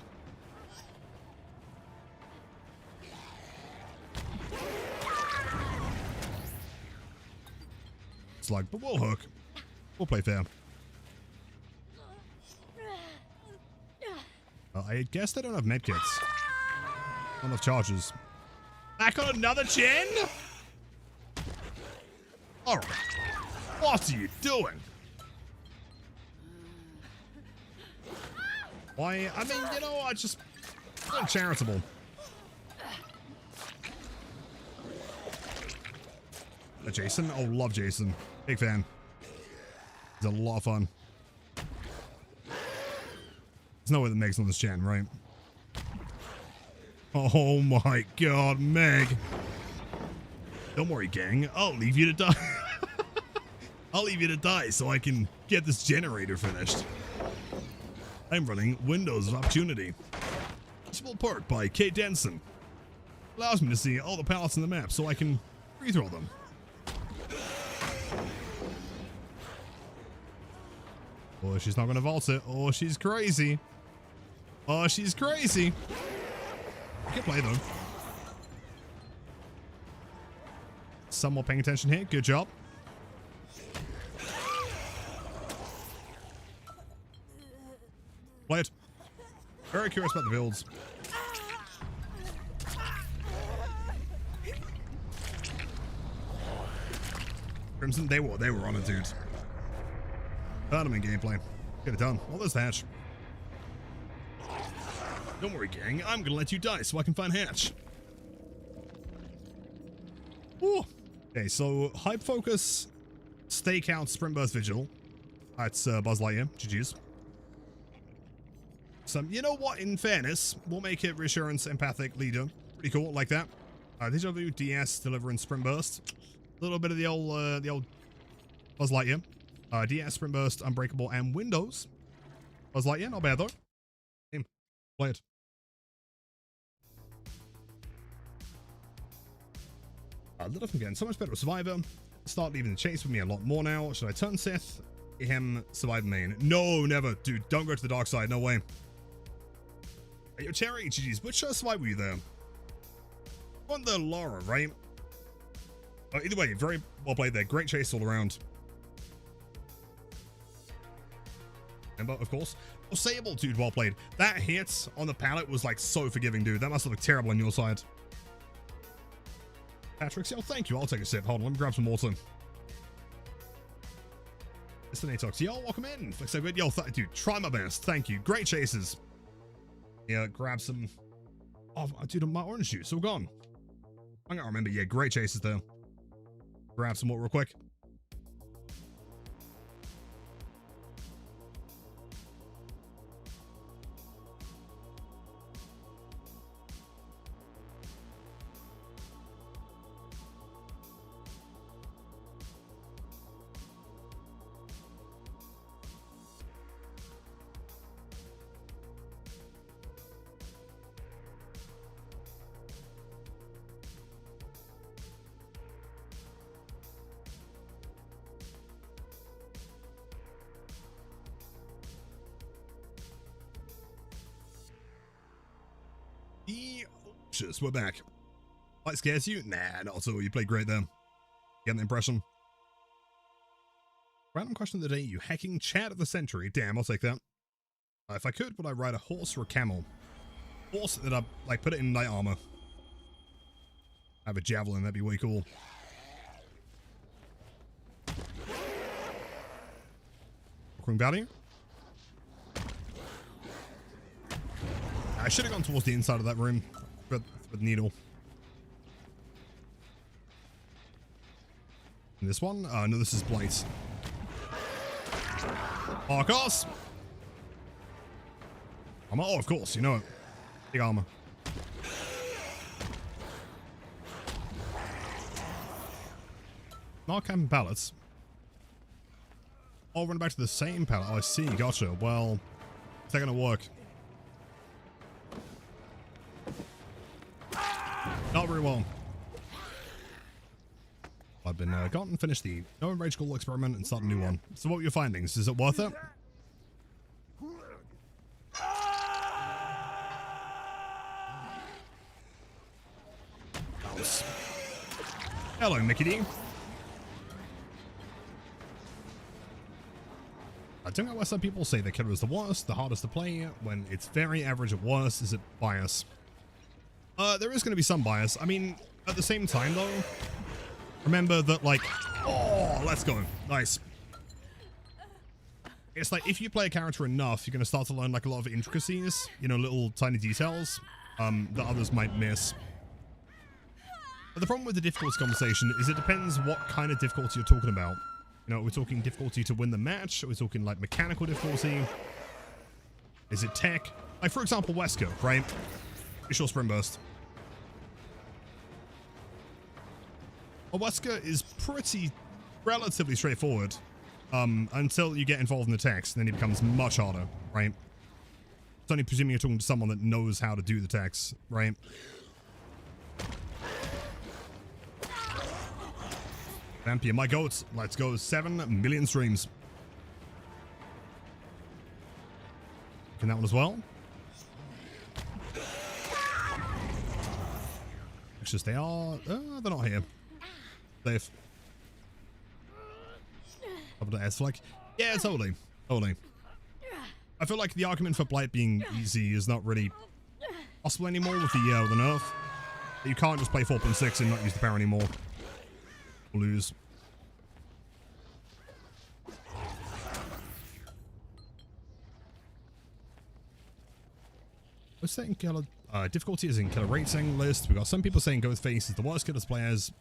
It's like, but we'll hook. We'll play fair. I guess they don't have medkits. Not enough charges. Back on another gen? Alright. What are you doing? Why? I mean, you know, I just... I'm charitable. Jason? Oh, love Jason. Big fan. He's a lot of fun. There's no way that Meg's on this gen, right? Oh my god, Meg. Don't worry, gang. I'll leave you to die. I'll leave you to die so I can get this generator finished. I'm running Windows of Opportunity. Small perk by Kate Denson. Allows me to see all the pallets in the map so I can free-throw them. Oh, she's not going to vault it. Oh, she's crazy. Oh, she's crazy. I can play, though. Somewhat paying attention here. Good job. Play it. Very curious about the builds. Crimson, they were on it, dude. Found him in gameplay. Get it done. Well, there's the hatch. Don't worry, gang. I'm gonna let you die so I can find hatch. Ooh. Okay, so hype focus, stakeout, sprint burst vigil. That's Buzz Lightyear. GG's. So, you know what? In fairness, we'll make it reassurance, empathic, leader. Pretty cool, like that. Deja vu, DS, deliverance, sprint burst. A little bit of the old Buzz Lightyear. DS, sprint burst, unbreakable, and Windows. Buzz Lightyear, not bad though. Game. Play it. Lilith again, so much better with Survivor. Start leaving the chase with me a lot more now. Should I turn Sith? Him, Survivor main. No, never. Dude, don't go to the dark side. No way. Hey, yo, Cherry, GG's. Which Survivor were you there? On the Laura, right? Either way, very well played there. Great chase all around. Remember, of course. Oh, Sable, dude, well played. That hit on the pallet was like so forgiving, dude. That must have looked terrible on your side. Patrick, yo, thank you. I'll take a sip. Hold on, let me grab some water. Mr. Natox, yo, welcome in. Looks so good. Yo, dude, try my best. Thank you. Great chases. Yeah, grab some. Oh, dude, my orange juice. All gone. I can't remember. Yeah, great chases there. Grab some more real quick. We're back. Light scares you? Nah, not at all. You played great there. Get the impression. Random question of the day. You hacking chat of the century? Damn, I'll take that. If I could, would I ride a horse or a camel? Horse that I like put it in light armor. Have a javelin, that'd be way cool. Queen Valley. I should have gone towards the inside of that room. With needle. And this one? No, this is Blight. Oh, of course. Armor? Oh, of course, you know it. Big armor. Not camping pallets. Oh, run back to the same pallet. Oh, I see. Gotcha. Well, it's not gonna work. Not very well. I've been gone and finished the no rage call experiment and start a new one. So what were your findings? Is it worth it? Hello, Mickey D. don't know why some people say the killer is the worst, the hardest to play, when it's very average at worst. Is it bias? There is going to be some bias. I mean, at the same time, though, remember that, like, oh, let's go. Nice. It's like, if you play a character enough, you're going to start to learn, like, a lot of intricacies, you know, little tiny details, that others might miss. But the problem with the difficulty conversation is it depends what kind of difficulty you're talking about. You know, we're talking difficulty to win the match, we're talking, like, mechanical difficulty. Is it tech? Like, for example, Wesker, right? Visual Sprint Burst. Well, Wesker is relatively straightforward. Until you get involved in the text, then it becomes much harder, right? It's only presuming you're talking to someone that knows how to do the text, right? Vampire, my goats. Let's go. 7 million streams. Can that one as well? It's just they are... they're not here. Safe. Up to S-Flick. Yeah, totally. Totally. I feel like the argument for Blight being easy is not really possible anymore with the nerf. You can't just play 4.6 and not use the power anymore. Lose. What's that in killer? Difficulty is in killer rating list. We got some people saying Ghostface is the worst killers players.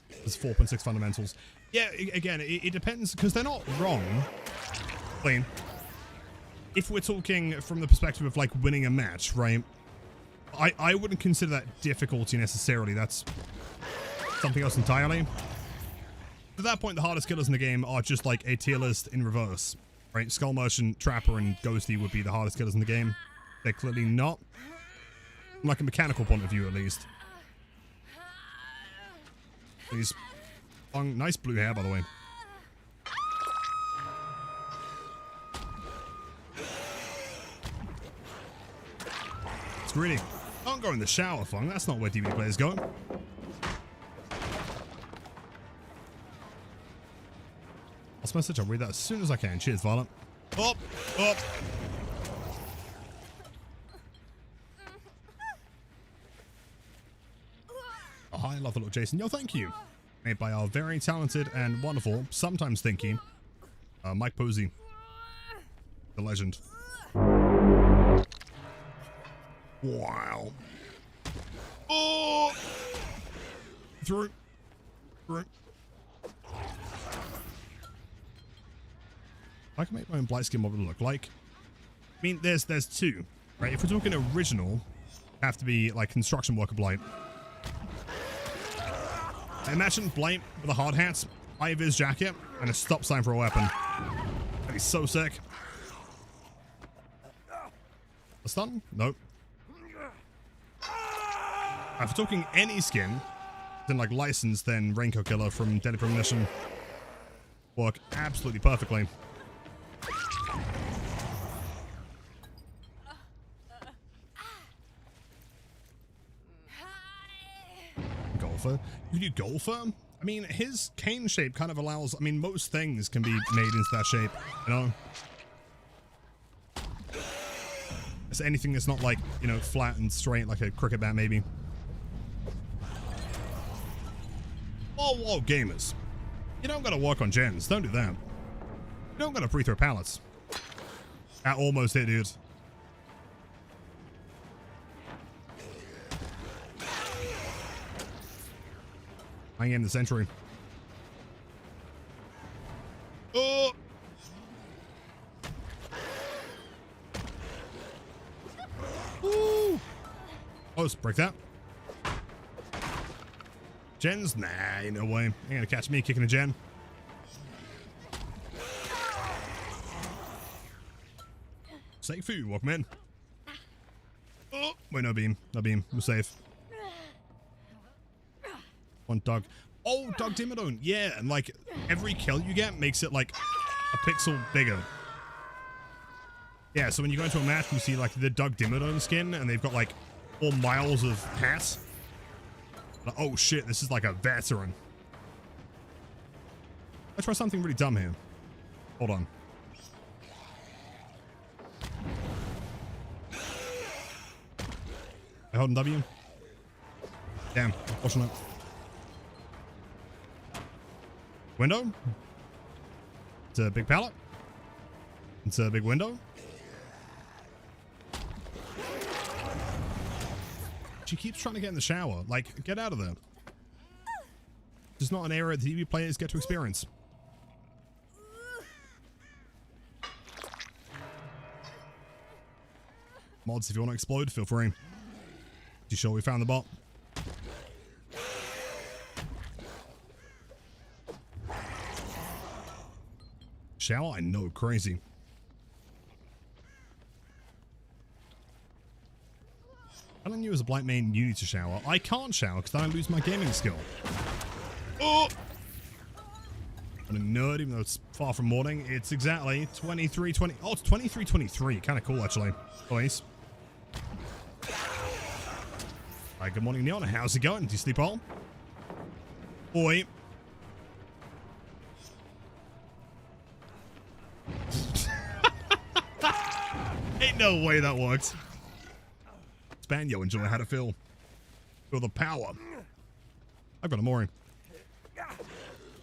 There's 4.6 fundamentals. Yeah, again, it depends because they're not wrong. Like, if we're talking from the perspective of like winning a match, right? I wouldn't consider that difficulty necessarily. That's something else entirely. At that point, the hardest killers in the game are just like a tier list in reverse, right? Skull Merchant, Trapper, and Ghosty would be the hardest killers in the game. They're clearly not. From like a mechanical point of view, at least. These long, nice blue hair, by the way. It's greedy. Don't go in the shower, Fung. That's not where DVD players go. Last message. I'll read that as soon as I can. Cheers, Violet. Up, up. Oh, hi, love the little Jason. Yo, thank you. Made by our very talented and wonderful, sometimes thinky, Mike Posey, the legend. Wow. Oh! Through. I can make my own Blight skin what it would look like. I mean, there's two, right? If we're talking original, have to be like construction worker Blight. I imagine Blight with a hard hat, high-vis jacket, and a stop sign for a weapon. That'd be so sick. A stun? Nope. If we're talking any skin, then like License, then Raincoat Killer from Deadly Premonition work absolutely perfectly. Golfer? You do Golfer? I mean, his cane shape kind of allows, I mean, most things can be made into that shape, you know? It's anything that's not like, you know, flat and straight like a cricket bat, maybe. Whoa, gamers. You don't gotta work on gens. Don't do that. You don't gotta breathe through pallets. That almost hit, dude. I am the century. Oh! Ooh! Oh, let's break that. Gens? Nah, ain't no way. Ain't gonna catch me kicking a gen. Safe food, welcome in. Oh, wait, no beam. No beam. We're safe. One dog. Oh, Dog Dimmadome. Yeah, and like every kill you get makes it like a pixel bigger. Yeah, so when you go into a match, you see like the Doug Dimmadome skin, and they've got like 4 miles of hats. Like, oh shit, this is like a veteran. Let's try something really dumb here. Hold on. I hold W. Damn, unfortunate. Window. It's a big pallet. It's a big window. She keeps trying to get in the shower. Like, get out of there. It's not an area that TV players get to experience. Mods, if you want to explode, feel free. You sure we found the bot? Shower? I know, crazy. Telling you as a blind main, you need to shower. I can't shower because then I lose my gaming skill. Oh! I'm a nerd, even though it's far from morning. It's exactly 23:20. Oh, it's 23:23. Kind of cool, actually. Please. Hi, good morning, Neon. How's it going? Do you sleep well? Oi. Ain't no way that works. Spanio, enjoy how to feel. Feel the power. I've got a Mori.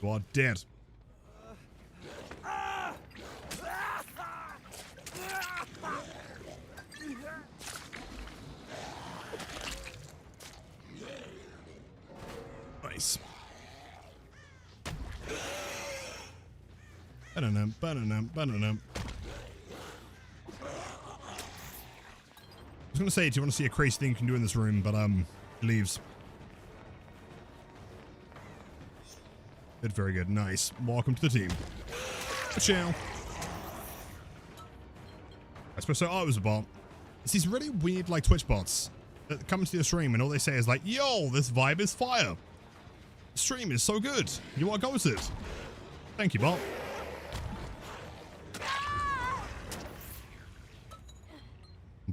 You are dead. Nice. Ba-da-dum, ba-da-dum, ba-da-dum. I was gonna say, do you want to see a crazy thing you can do in this room? But he leaves. Good, very good, nice. Welcome to the team. Ciao. I suppose so. Oh, it was a bot. It's these really weird, like, Twitch bots that come into your stream and all they say is like, "Yo, this vibe is fire. The stream is so good. You are goated." Thank you, bot.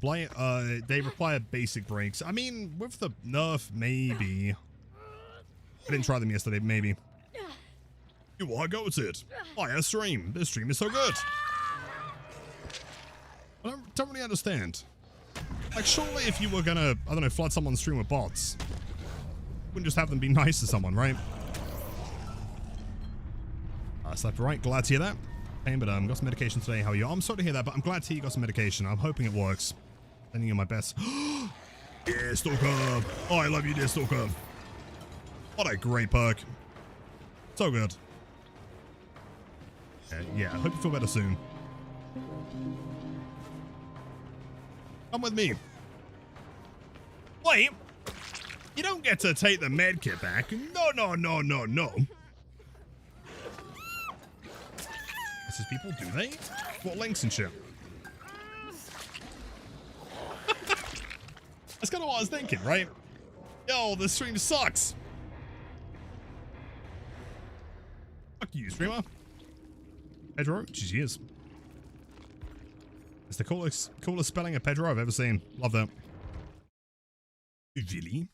They require basic breaks. I mean, with the nerf, maybe. I didn't try them yesterday, maybe. You are goated. Fire stream. This stream is so good. I don't really understand. Like, surely if you were gonna, I don't know, flood someone's stream with bots, you wouldn't just have them be nice to someone, right? Slept right. Glad to hear that. Pain, but got some medication today. How are you? I'm sorry to hear that, but I'm glad to hear you got some medication. I'm hoping it works. Sending you my best. Yeah, Stalker. Oh, I love you, dear Stalker. What a great perk. So good. Yeah, I hope you feel better soon. Come with me. Wait. You don't get to take the med kit back. No, no, no, no, no. This is people, do they? What links and shit? That's kind of what I was thinking, right? Yo, this stream sucks. Fuck you, streamer. Pedro? She is. It's the coolest spelling of Pedro I've ever seen. Love that. Really?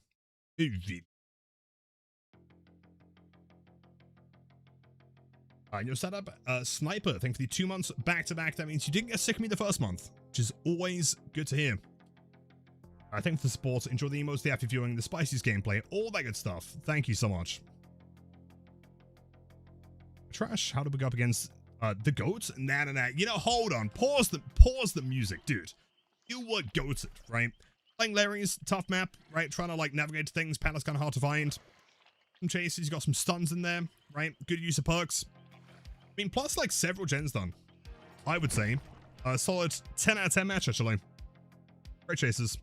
Really? Your setup, Sniper, thank you for the 2 months back-to-back. That means you didn't get sick of me the first month, which is always good to hear. Thank you for the support. Enjoy the emotes, the active viewing, the spiciest gameplay, all that good stuff. Thank you so much. Trash, how do we go up against the goats? Nah. You know, hold on. Pause the music, dude. You were goated, right? Playing Larry's tough map, right? Trying to, like, navigate things. Paddle's kind of hard to find. Some chases, you got some stuns in there, right? Good use of perks. I mean, plus, like, several gens done. I would say. A solid 10 out of 10 match, actually. Great chases.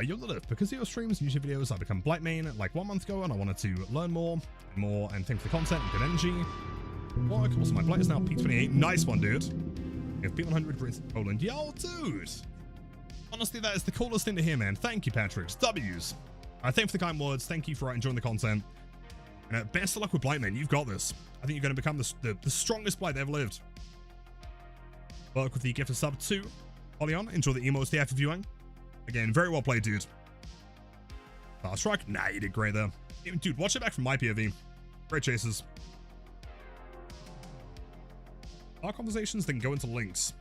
You're the live. Because of your streams and YouTube videos, I become Blight main like 1 month ago, and I wanted to learn more, and think for the content and good energy. Work. Also, my Blight is now P28. Nice one, dude. We have P100 Brits Poland. Yo, dude. Honestly, that is the coolest thing to hear, man. Thank you, Patrick. W's. Thank you for the kind words. Thank you for enjoying the content. And best of luck with Blight, man. You've got this. I think you're going to become the strongest Blight that ever lived. Work with the gift of sub 2. Polyon. Enjoy the emotes, the active viewing. Again, very well played, dude. Fast strike? Nah, you did great there. Dude, watch it back from my POV. Great chases. Our conversations then go into links.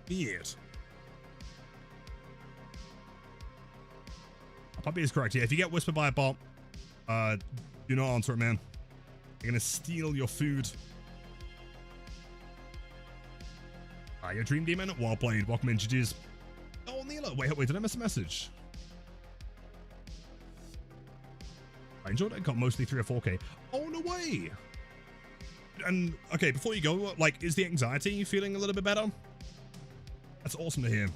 Weird. Puppy is correct. Yeah, if you get whispered by a bot, do not answer it, man. They're gonna steal your food. Your Dream Demon, well played. Welcome in, GG's. Oh, Neela. Wait, did I miss a message? I enjoyed it. Got mostly 3 or 4K. Oh, no way. And, okay, before you go, like, is the anxiety feeling a little bit better? That's awesome to hear.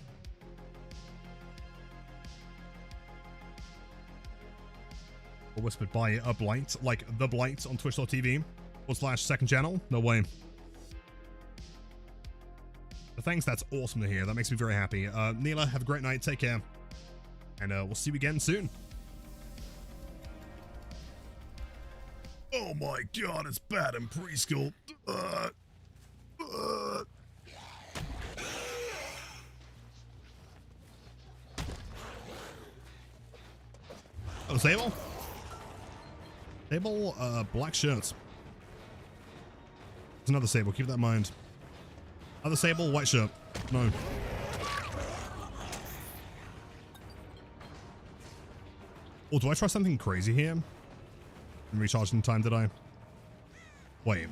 Or whispered by a blight, like the blight on twitch.tv/second channel. No way. Thanks, that's awesome to hear. That makes me very happy. Neela, have a great night. Take care. And we'll see you again soon. Oh my god, it's bad in preschool. Oh, Sable? Sable, black shirts. There's another Sable, keep that in mind. Other Sable, white shirt. No. Oh, do I try something crazy here? And recharge in time, did I? Wait.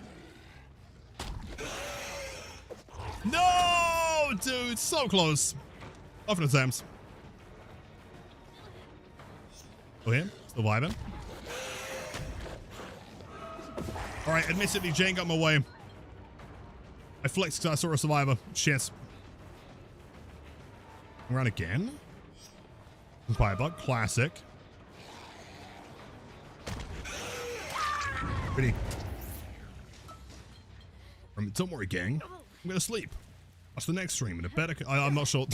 No, dude, so close. Off an attempt. Still here, still vibing. All right, admittedly, Jane got in my way. I flexed because I saw a survivor. Shit. Around again? Vampire bug, classic. Pretty. Don't worry, gang. I'm gonna sleep. Watch the next stream in a better. I'm not sure.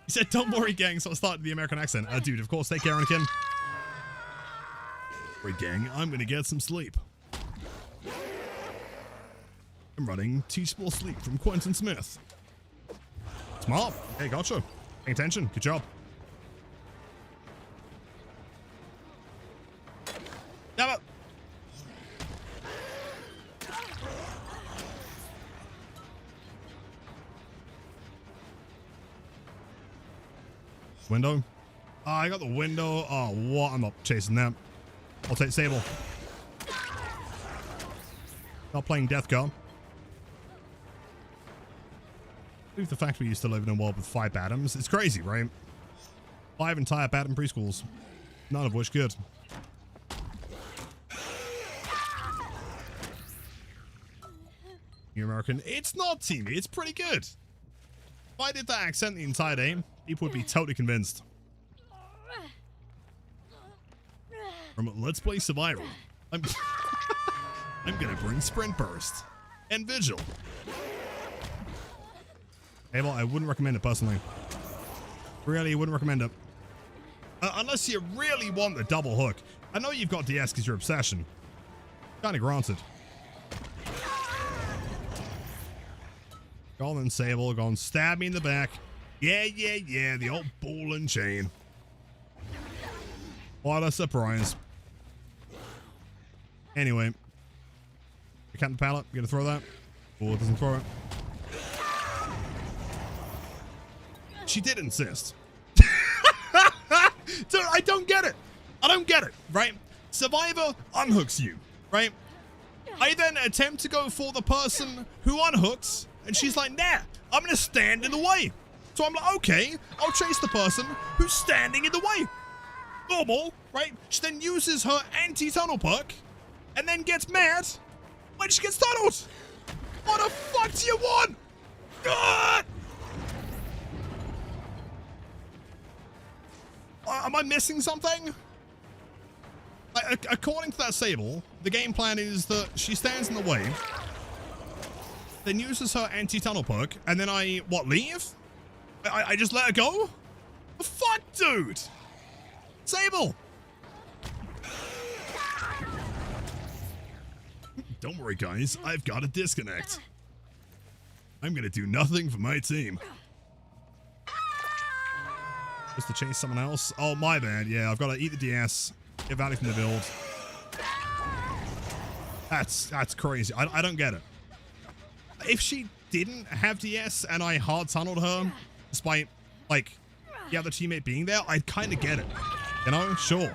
He said, "Don't worry, gang." So I started the American accent. Dude, of course. Take care, Anakin. Wait, gang. I'm gonna get some sleep. I'm running Teachable Sleep from Quentin Smith. Smart. Hey, gotcha. Paying attention. Good job. Damn it. Window. Oh, I got the window. Oh, what? I'm not chasing that. I'll take Sable. Not playing Death Guard. The fact we used to live in a world with 5 Badams. It's crazy, right? 5 entire Badam preschools. None of which good. New American. It's not teamy. It's pretty good. If I did that accent the entire day, people would be totally convinced. From Let's Play Survival. I'm gonna bring Sprint Burst and Vigil. Hey, well, I wouldn't recommend it personally. Really, wouldn't recommend it. Unless you really want the double hook. I know you've got DS because your obsession. Kinda granted. Go on, Sable. Go on, stab me in the back. Yeah, the old ball and chain. What a surprise. Anyway. The Captain Pallet, you gonna throw that? Oh, it doesn't throw it. She did insist. Dude, I don't get it. I don't get it, right? Survivor unhooks you, right? I then attempt to go for the person who unhooks, and she's like, nah, I'm gonna stand in the way. So I'm like, okay, I'll chase the person who's standing in the way. Normal, right? She then uses her anti-tunnel perk, and then gets mad when she gets tunneled. What the fuck do you want? God! Am I missing something? According to that Sable, the game plan is that she stands in the way, then uses her anti-tunnel perk, and then I, what, leave? I just let her go? The fuck, dude? Sable! Don't worry, guys. I've got a disconnect. I'm gonna do nothing for my team. Just to chase someone else? Oh, my bad. Yeah, I've got to eat the DS. Get value from the build. That's crazy. I don't get it. If she didn't have DS and I hard tunneled her, despite, like, the other teammate being there, I'd kind of get it. You know, sure.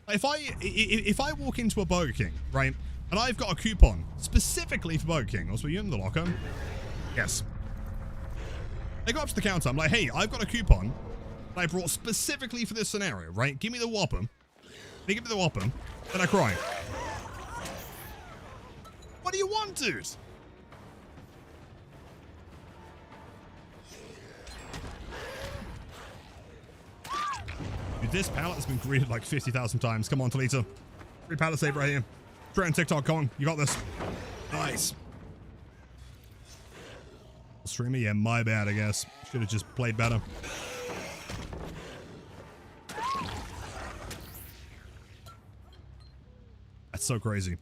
If I walk into a Burger King, right, and I've got a coupon specifically for Burger King, also you in the locker? Yes. I go up to the counter. I'm like, hey, I've got a coupon that I brought specifically for this scenario, right? Give me the Whopper. They give me the Whopper, then I cry. What do you want, dude? Dude, this pallet has been greeted like 50,000 times. Come on, Talita. Free pallet save right here. Trend TikTok, go on. You got this. Nice. Streamer, yeah, my bad, I guess. Should have just played better. That's so crazy.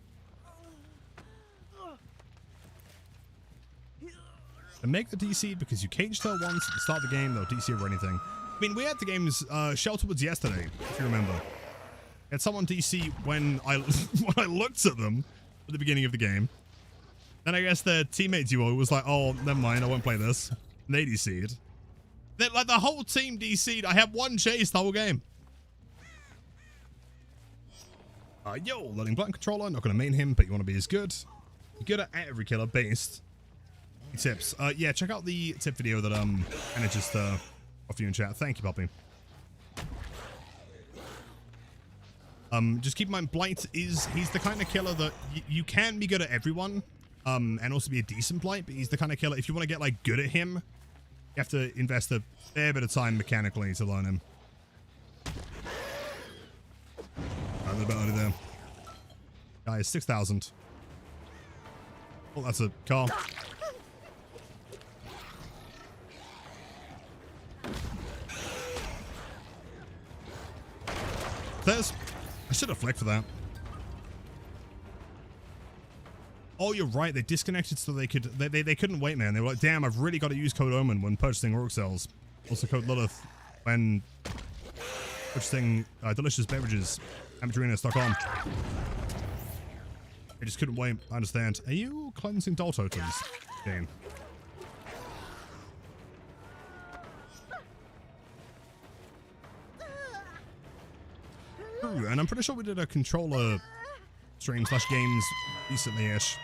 And make the DC because you caged her once at the start of the game, they'll DC over anything. I mean, we had the games Shelterwoods yesterday, if you remember. Had someone DC when I when I looked at them at the beginning of the game. Then I guess their teammate duo was like, oh, never mind, I won't play this. And they DC'd. Then, like, the whole team DC'd. I had one chase the whole game. Yo, learning blunt controller. Not going to main him, but you want to be as good. You're good at every killer based. Tips. Yeah, check out the tip video that Anna just offered you in chat. Thank you, Poppy. Just keep in mind, Blight he's the kind of killer that you can be good at everyone. And also be a decent Blight, but he's the kind of killer, if you want to get, like, good at him, you have to invest a fair bit of time mechanically to learn him. A little bit early there. Guys, 6,000. Oh, that's a car. There's... I should have flicked for that. Oh, you're right. They disconnected so they could. They couldn't wait, man. They were like, "Damn, I've really got to use code Omen when purchasing Orc cells." Also, code Lilith when purchasing delicious beverages. Amaturinas.com. I just couldn't wait. I understand. Are you cleansing doll totems, game? Ooh, and I'm pretty sure we did a controller stream / games recently-ish.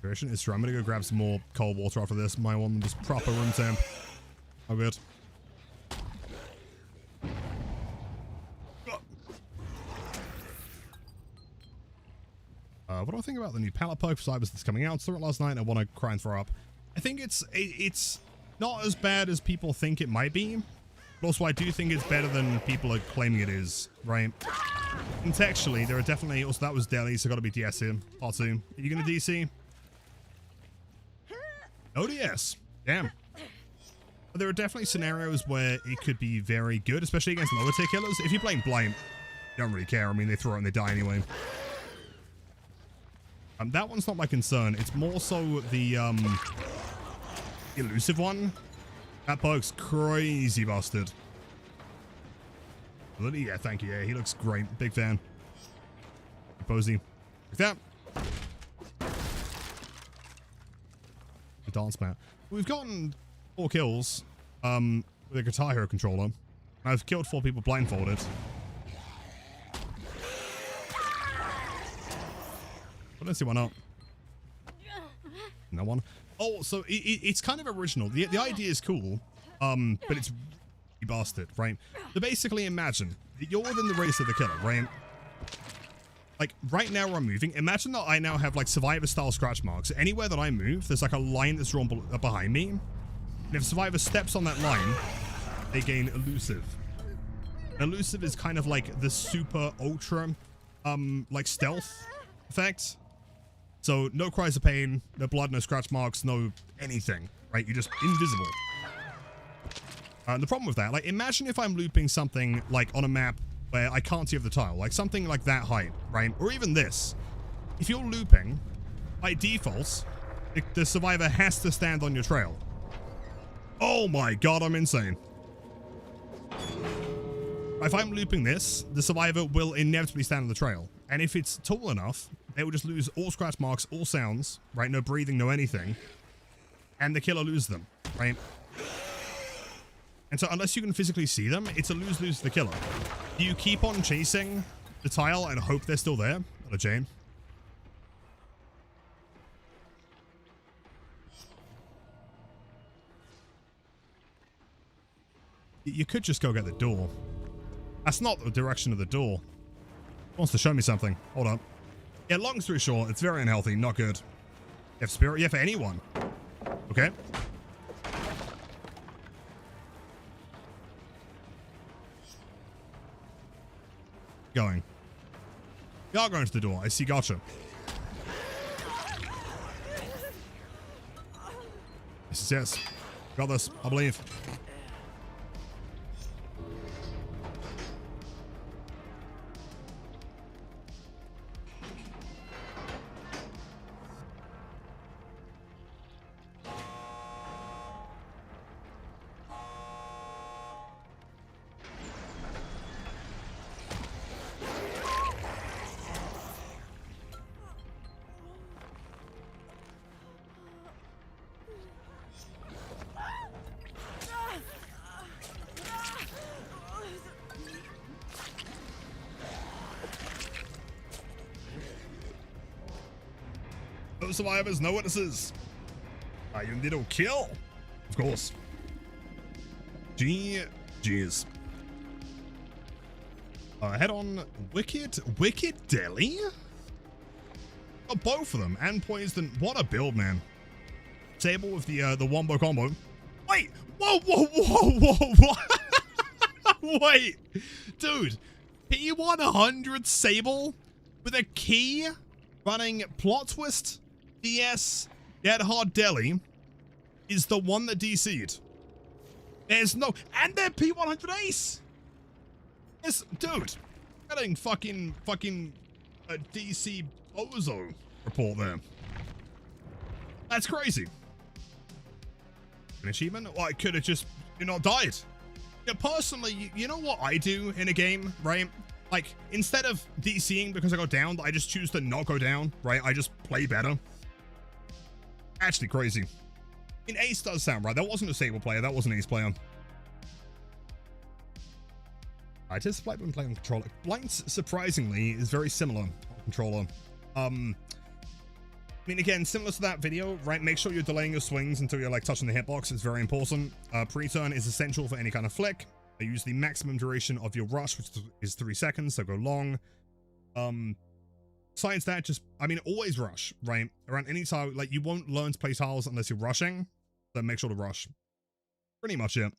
It's true. I'm gonna go grab some more cold water after this. My one was proper room temp. Oh, good. What do I think about the new pallet perk for Cybers that's coming out? Saw it last night and I want to cry and throw up. I think it's not as bad as people think it might be. But also, I do think it's better than people are claiming it is, right? Contextually, there are definitely... Also, that was Delhi, so got to be DS here. Part 2. Are you going to DC? No DS. Damn. But there are definitely scenarios where it could be very good, especially against lower tier killers. If you're playing blind, you don't really care. I mean, they throw it and they die anyway. That one's not my concern. It's more so the elusive one. That perk's crazy busted. Yeah, thank you. Yeah, he looks great. Big fan. Posey. Like that. Dance mat. We've gotten 4 kills with a Guitar Hero controller. I've killed 4 people blindfolded. But let's see why not. No one. Oh, so it's kind of original. The idea is cool, but it's really bastard, right? So basically imagine that you're within the race of the killer, right? Like, right now where I'm moving, imagine that I now have, like, Survivor-style scratch marks. Anywhere that I move, there's, like, a line that's drawn behind me. And if Survivor steps on that line, they gain Elusive. Elusive is kind of like the super ultra, like, stealth effect. So, no cries of pain, no blood, no scratch marks, no anything, right? You're just invisible. And the problem with that, like, imagine if I'm looping something, like, on a map where I can't see over the tile, like something like that height, right? Or even this. If you're looping, by default, the survivor has to stand on your trail. Oh my god, I'm insane. If I'm looping this, the survivor will inevitably stand on the trail. And if it's tall enough, they will just lose all scratch marks, all sounds, right? No breathing, no anything. And the killer loses them, right? And so unless you can physically see them, it's a lose-lose for the killer. Do you keep on chasing the tile and hope they're still there? Not a Jane. You could just go get the door. That's not the direction of the door. It wants to show me something. Hold up. Yeah, long story short, it's very unhealthy, not good. You have spirit? Yeah, for anyone. Okay. Going. You are going to the door. I see. Gotcha. Yes. Got this. I believe. No survivors, no witnesses. You need a kill. Of course. Jeez. Head on Wicked Deli? Oh, both of them. And Poison. What a build, man. Sable with the wombo combo. Wait. Whoa. Wait. Dude. P100 Sable with a key running Plot Twist DS Get Hard Deli is the one that DC'd. There's no, and they're P100 Ace. Yes, dude. Getting fucking DC Ozo report there. That's crazy. An achievement? Well, I could have just, died. Yeah, personally, you know what I do in a game, right? Like, instead of DCing because I go down, I just choose to not go down, right? I just play better. Actually crazy. I mean, Ace does sound right. That wasn't a Sable player. That was an Ace player. I just like when playing on controller. Blinds, surprisingly, is very similar on controller. I mean, again, similar to that video, right? Make sure you're delaying your swings until you're like touching the hitbox. It's very important. Pre-turn is essential for any kind of flick. Use the maximum duration of your rush, which is 3 seconds, so go long. Besides that, just, I mean, always rush, right? Around any tile, like, you won't learn to play tiles unless you're rushing, so make sure to rush. Pretty much it.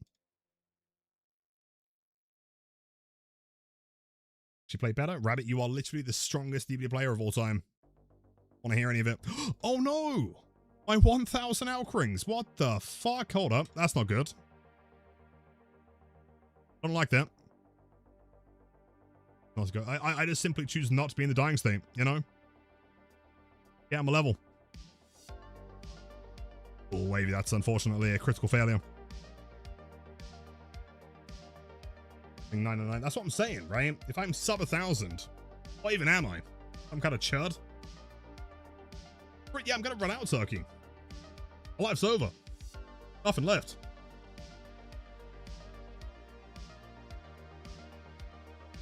She played better? Rabbit, you are literally the strongest DB player of all time. Want to hear any of it? Oh no! My 1,000 elk rings. What the fuck? Hold up. That's not good. Don't like that. Not good. I just simply choose not to be in the dying state, you know? Yeah, I'm a level. Oh, wavy. That's unfortunately a critical failure. 999. That's what I'm saying, right? If I'm sub 1,000, what even am I? I'm kind of chud. But yeah, I'm gonna run out of turkey. My life's over. Nothing left.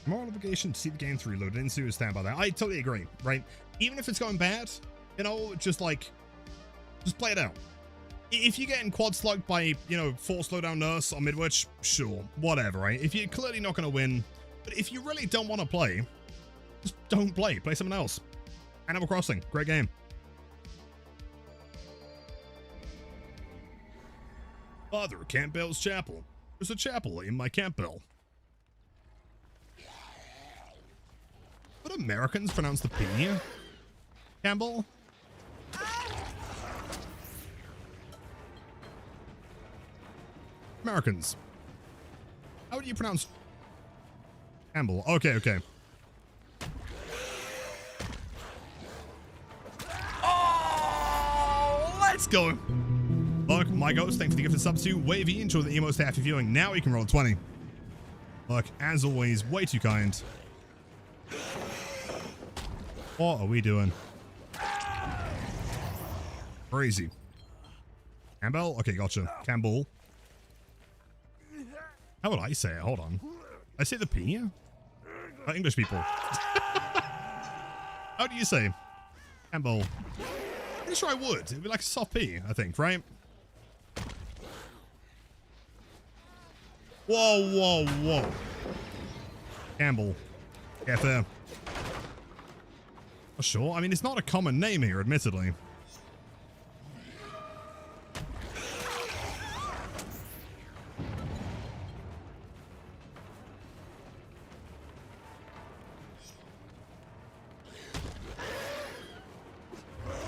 Moral obligation to see the game through. Load into and stand by that. I totally agree, right? Even if it's going bad, just play it out. If you're getting quad slugged by, 4 slowdown nurse or midwitch, sure, whatever, right? If you're clearly not going to win, but if you really don't want to play, just don't play. Play something else. Animal Crossing, great game. Father, Campbell's Chapel. There's a chapel in my Campbell. What Americans pronounce the P? Campbell? Americans. How would you pronounce Campbell? Okay. Oh, let's go. Look, my ghost, thanks for the gift of subs to Wavy. Enjoy the emo staff viewing. Now you can roll 20. Look, as always, way too kind. What are we doing? Crazy. Campbell? Okay, gotcha. Campbell. How would I say it? Hold on. I say the P? English people. How do you say? Campbell. I'm sure I would. It'd be like a soft P, I think, right? Whoa, whoa, whoa. Campbell. Get there. Oh, sure. I mean, it's not a common name here, admittedly.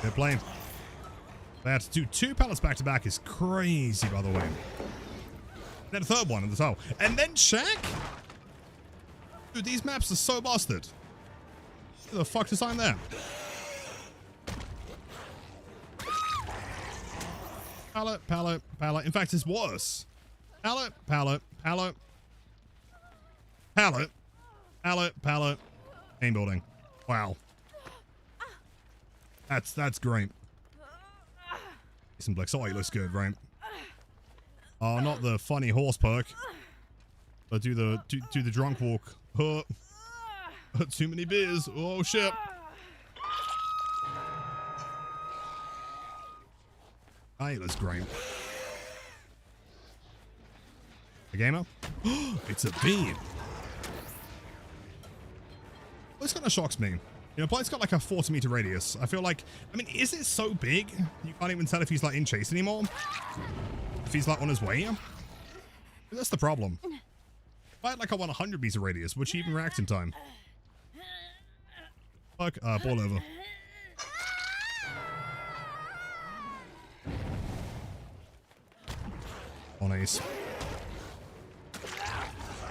They're playing. That's two pallets back to back is crazy, by the way. Then a third one at the top. And then Shaq? Dude, these maps are so busted. Who the fuck designed that? Pallet, pallet, pallet. In fact, it's worse. Pallet, pallet, pallet. Pallet, pallet, pallet. Main building. Wow. That's great. Some Blix. Oh, he looks good, right? Oh, not the funny horse perk. But do the drunk walk. Too many beers. Oh shit. Ah, he looks great. A gamer? It's a beam. This kind of shocks me. You know, Blight's got like a 40-meter radius. I feel like, I mean, is it so big? You can't even tell if he's like in chase anymore. If he's like on his way. That's the problem. If I had like a 100-meter radius, would she even react in time? Fuck, ball over. On ace.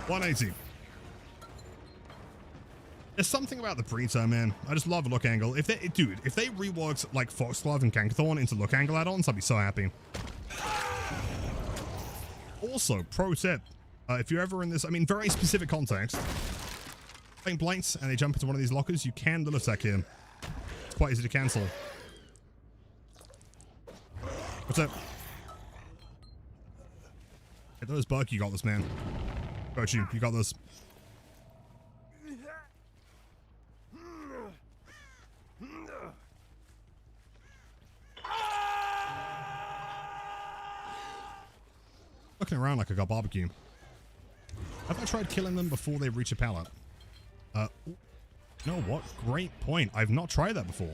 180. There's something about the preturn, man. I just love look angle. If they reworked like Foxglove and Kangathorn into look angle add-ons, I'd be so happy. Also, pro tip, if you're ever in this, I mean, very specific context, playing blanks and they jump into one of these lockers, you can little attack him. It's quite easy to cancel. What's up? Get those Buck, you got this, man. Got you got this. Looking around like I got barbecue. Have I tried killing them before they reach a pallet? You know what? Great point. I've not tried that before.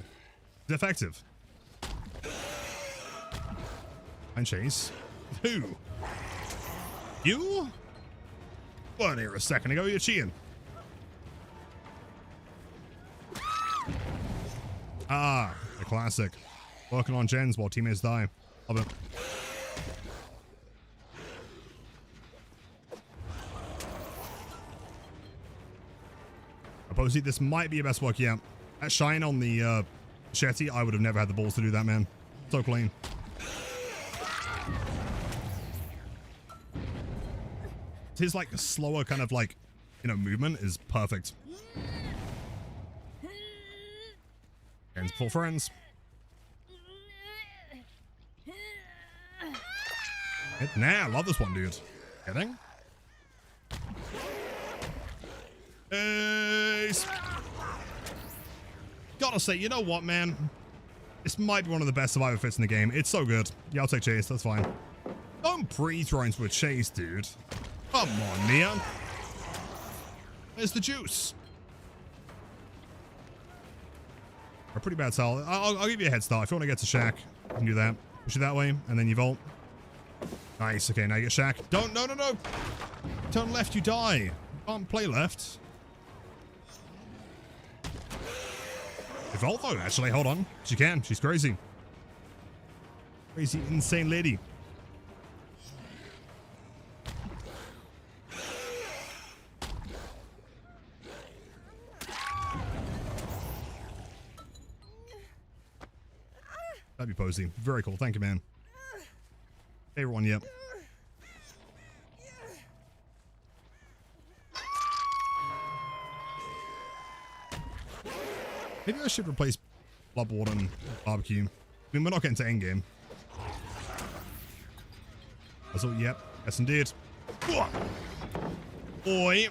It's effective. And chase. Who? You? Weren't here a second ago. You're cheating. Ah, the classic. Working on gens while teammates die. Love it. Posey, this might be your best work, yeah. That shine on the Shetty, I would have never had the balls to do that, man. So clean. His like slower kind of like, you know, movement is perfect. Friends for friends. Nah, I love this one, dude. Getting? Ace. Gotta say, you know what, man? This might be one of the best survivor fits in the game. It's so good. Yeah, I'll take chase. That's fine. Don't pre-throw into a chase, dude. Come on, Neon. There's the juice. A pretty bad sell. I'll give you a head start. If you want to get to Shaq, you can do that. Push it that way, and then you vault. Nice. Okay, now you get Shaq. Don't. No. Turn left, you die. Can't play left. Evolve though, actually, hold on. She can. She's crazy. Crazy, insane lady. That'd be Posey. Very cool. Thank you, man. Hey, everyone, yep. Maybe I should replace Bloodwater and Barbecue. I mean, we're not getting to endgame. That's all, yep. Yes, indeed. Boy.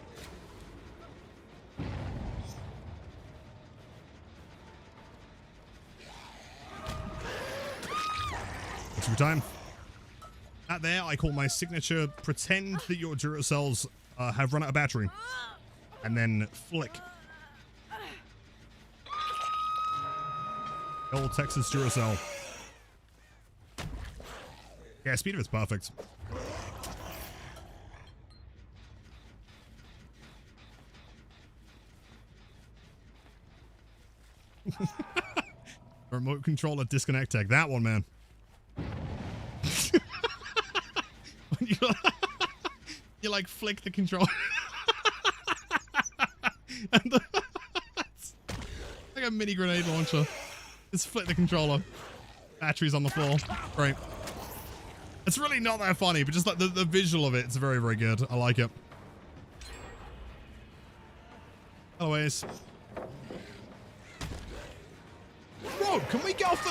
What's your time? That there, I call my signature. Pretend that your Duracells have run out of battery. And then flick. Old Texas Duracell. Yeah, speed of it's perfect. Remote controller disconnect tech. That one, man. You like flick the controller. And like a mini grenade launcher. Just flick the controller. Batteries on the floor. Great. It's really not that funny, but just like the visual of it, it's very, very good. I like it. Anyways. Bro, can we get off the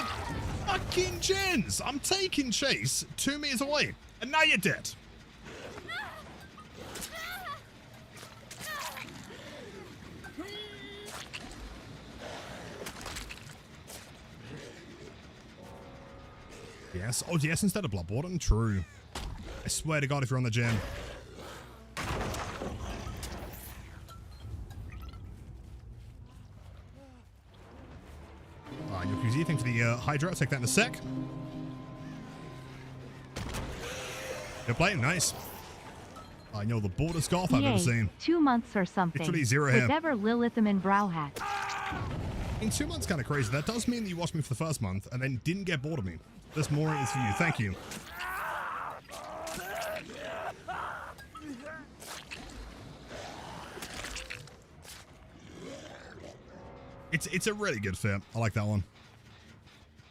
fucking gens? I'm taking chase 2 meters away, and now you're dead. Yes. Oh, yes, instead of blood warden. True. I swear to God, if you're on the gen. Your QZ, thanks for the Hydra. I'll take that in a sec. Good play. Nice. I know the boldest golf I've ever seen. 2 months or something. Literally 0 hair. Whatever Lilithum and brow hat. In 2 months, kind of crazy. That does mean that you watched me for the first month and then didn't get bored of me. This more is for you. Thank you. It's a really good fit. I like that one.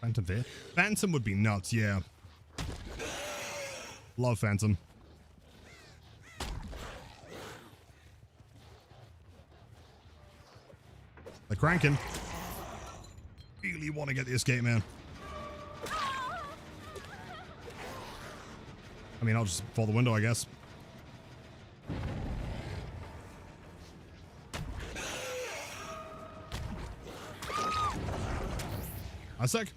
Phantom fit. Phantom would be nuts, yeah. Love Phantom. They're cranking. Really want to get the escape, man. I mean, I'll just fall the window, I guess. A sec.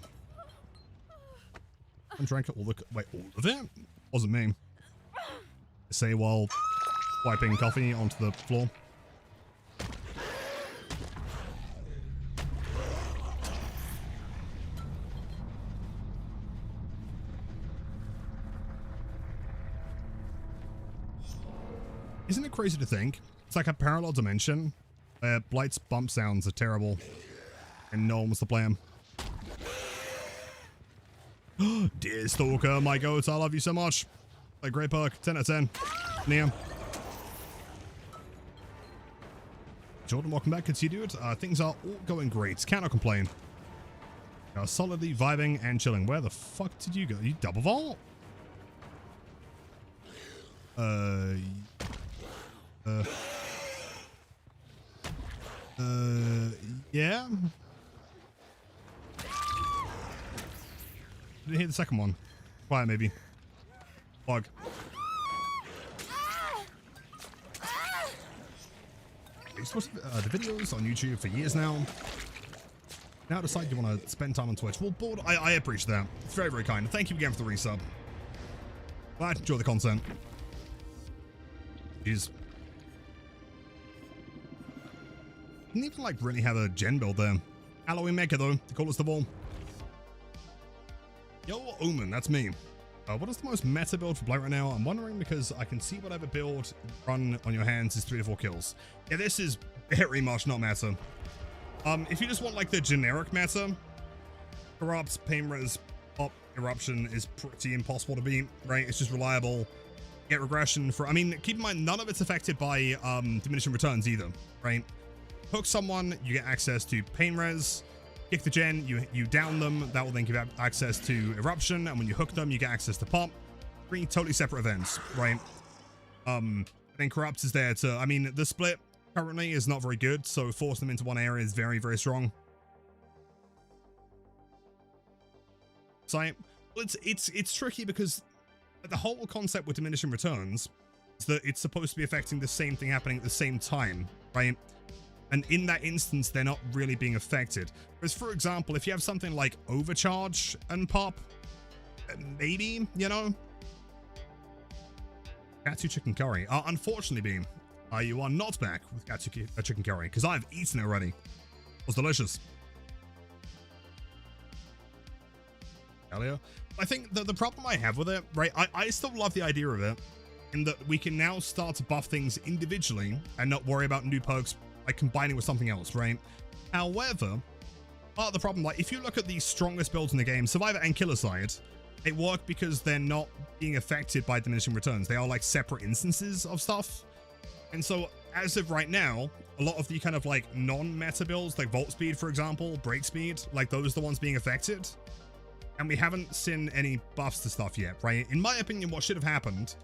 I'm drank all the... Wait, all of it? Wasn't me. Say while wiping coffee onto the floor. Isn't it crazy to think? It's like a parallel dimension where Blight's bump sounds are terrible and no one wants to play him. Dear Stalker, my goat, I love you so much. A great perk, 10 out of 10. Liam. Jordan, welcome back. Good to see you, dude. Things are all going great. Cannot complain. Solidly vibing and chilling. Where the fuck did you go? You double vault? Yeah. Didn't hear the second one. Quiet, maybe. Bug. You've watched the videos on YouTube for years now. Now decide you want to spend time on Twitch. Well, bored. I appreciate that. It's very, very kind. Thank you again for the resub. Glad you enjoy the content. Jeez. Didn't even like really have a gen build there. Halloween Maker though, to call us the ball. Yo, Omen, that's me. What is the most meta build for Blight right now? I'm wondering because I can see whatever build run on your hands is 3 to 4 kills. Yeah, this is very much not meta. If you just want like the generic meta, Corrupt, Pain Res, Pop, Eruption is pretty impossible to beat, right? It's just reliable. Get regression for, I mean, keep in mind, none of it's affected by diminishing returns either, right? Hook someone, you get access to Pain Res. Kick the gen, you down them, that will then give you access to Eruption, and when you hook them, you get access to Pop. 3 totally separate events, right? Then Corrupt is there to, I mean, the split currently is not very good, so forcing them into one area is very, very strong. So it's tricky because the whole concept with diminishing returns is that it's supposed to be affecting the same thing happening at the same time, right? And in that instance, they're not really being affected. Whereas, for example, if you have something like overcharge and pop, maybe, you know? Katsu chicken curry. Unfortunately, Beam, you are not back with Katsu chicken curry, because I've eaten it already. It was delicious. Hell yeah. I think the problem I have with it, right, I still love the idea of it, in that we can now start to buff things individually and not worry about new perks like combining with something else, right? However, part of the problem, like if you look at the strongest builds in the game, Survivor and Killer side, they work because they're not being affected by diminishing returns. They are like separate instances of stuff. And so as of right now, a lot of the kind of like non-meta builds, like Vault Speed, for example, Break Speed, like those are the ones being affected. And we haven't seen any buffs to stuff yet, right? In my opinion, what should have happened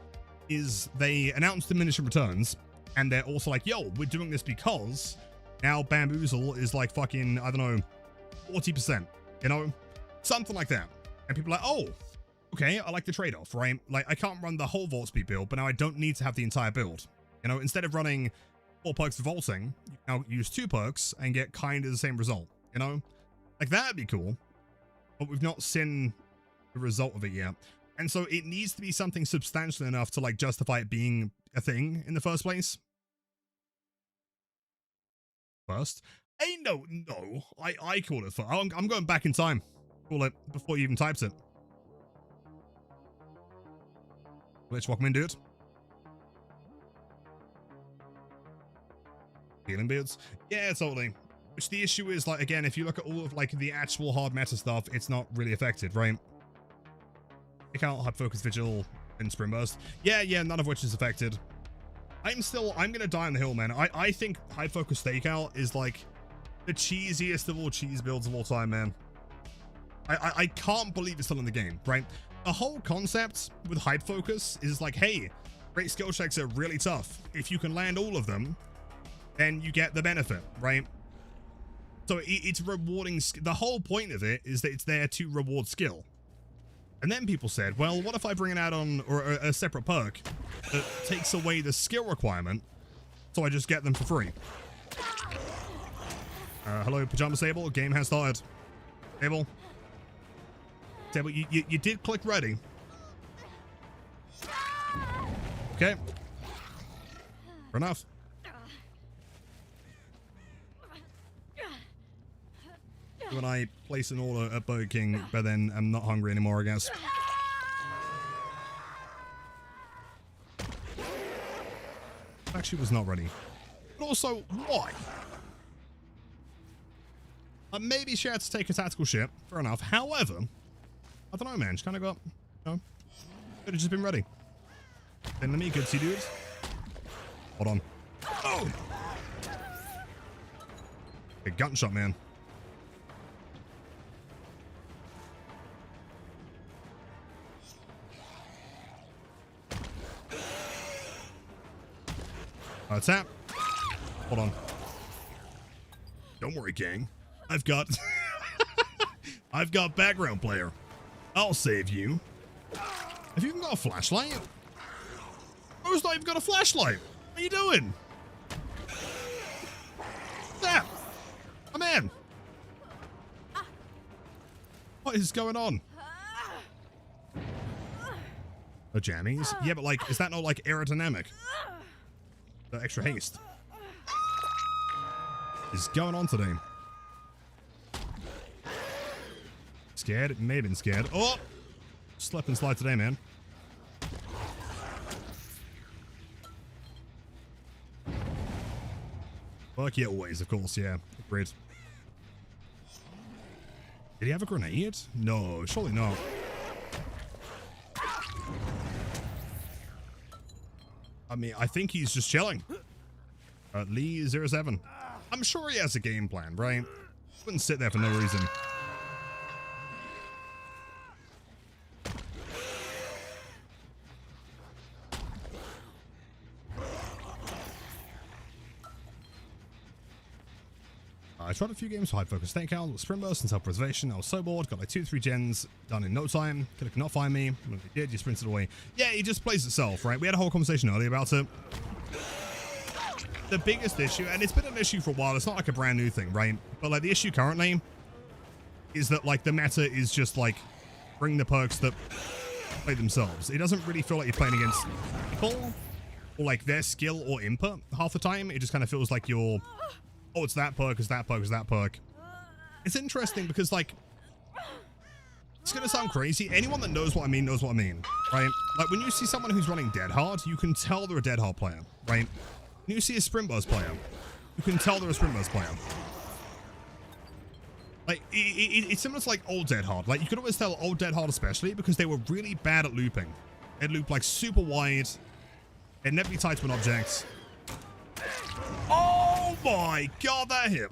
is they announced diminishing returns, and they're also like, yo, we're doing this because now Bamboozle is like fucking, I don't know, 40%, you know? Something like that. And people are like, oh, okay, I like the trade-off, right? Like, I can't run the whole Vault Speed build, but now I don't need to have the entire build. You know, instead of running 4 perks for vaulting, you now use 2 perks and get kind of the same result, you know? Like, that'd be cool. But we've not seen the result of it yet. And so it needs to be something substantial enough to, like, justify it being a thing in the first place. First. Hey, no, I called it first. I'm going back in time. Call it before you even typed it. Let's welcome in, dude. Healing beards? Yeah, totally. Which the issue is, like, again, if you look at all of, like, the actual hard meta stuff, it's not really affected, right? Pick out Hype Focus Vigil and Spring Burst. Yeah, none of which is affected. I'm gonna die on the hill, man. I think Hype Focus Stakeout is, like, the cheesiest of all cheese builds of all time, man. I can't believe it's still in the game, right? The whole concept with Hype Focus is like, hey, great skill checks are really tough. If you can land all of them, then you get the benefit, right? So it's rewarding. The whole point of it is that it's there to reward skill. And then people said, well, what if I bring an add-on or a separate perk that takes away the skill requirement, so I just get them for free? Hello, Pajama Sable. Game has started. Sable. Sable, you did click ready. Okay. Fair enough. When I place an order at Burger King, but then I'm not hungry anymore, I guess. Actually was not ready. But also, why? Maybe she had to take a tactical ship. Fair enough. However, I don't know, man. She kind of got, you know, could have just been ready. Then let me good see, dudes. Hold on. Oh! A gunshot, man. Tap. Hold on. Don't worry, gang. I've got I've got background player. I'll save you. Have you even got a flashlight? Who's not even got a flashlight? What are you doing? Tap. I'm in. What is going on? The jammies? Yeah, but like, is that not like aerodynamic? The extra haste. What is going on today? Scared? It may have been scared. Oh! Slip and slide today, man. Fuck yeah, always, of course, yeah. Great. Did he have a grenade? No, surely not. I mean, I think he's just chilling. Lee 07. I'm sure he has a game plan, right? Wouldn't sit there for no reason. I tried a few games for high focus stakeout, sprint burst and self-preservation. I was so bored, got like 2-3 gens done in no time. Killer could not find me. When he did, he sprinted away. Yeah, it just plays itself, right? We had a whole conversation earlier about it. The biggest issue, and it's been an issue for a while, it's not like a brand new thing, right? But like the issue currently is that like the meta is just like bring the perks that play themselves. It doesn't really feel like you're playing against people or like their skill or input half the time. It just kind of feels like you're, oh, it's that perk, it's that perk, it's that perk. It's interesting because like, it's going to sound crazy. Anyone that knows what I mean knows what I mean, right? Like when you see someone who's running dead hard, you can tell they're a dead hard player, right? When you see a sprint burst player, you can tell they're a sprint burst player. Like, it's similar to like old dead hard. Like you could always tell old dead hard especially because they were really bad at looping. They'd loop like super wide. They'd never be tied to an object. Oh my god, that hit.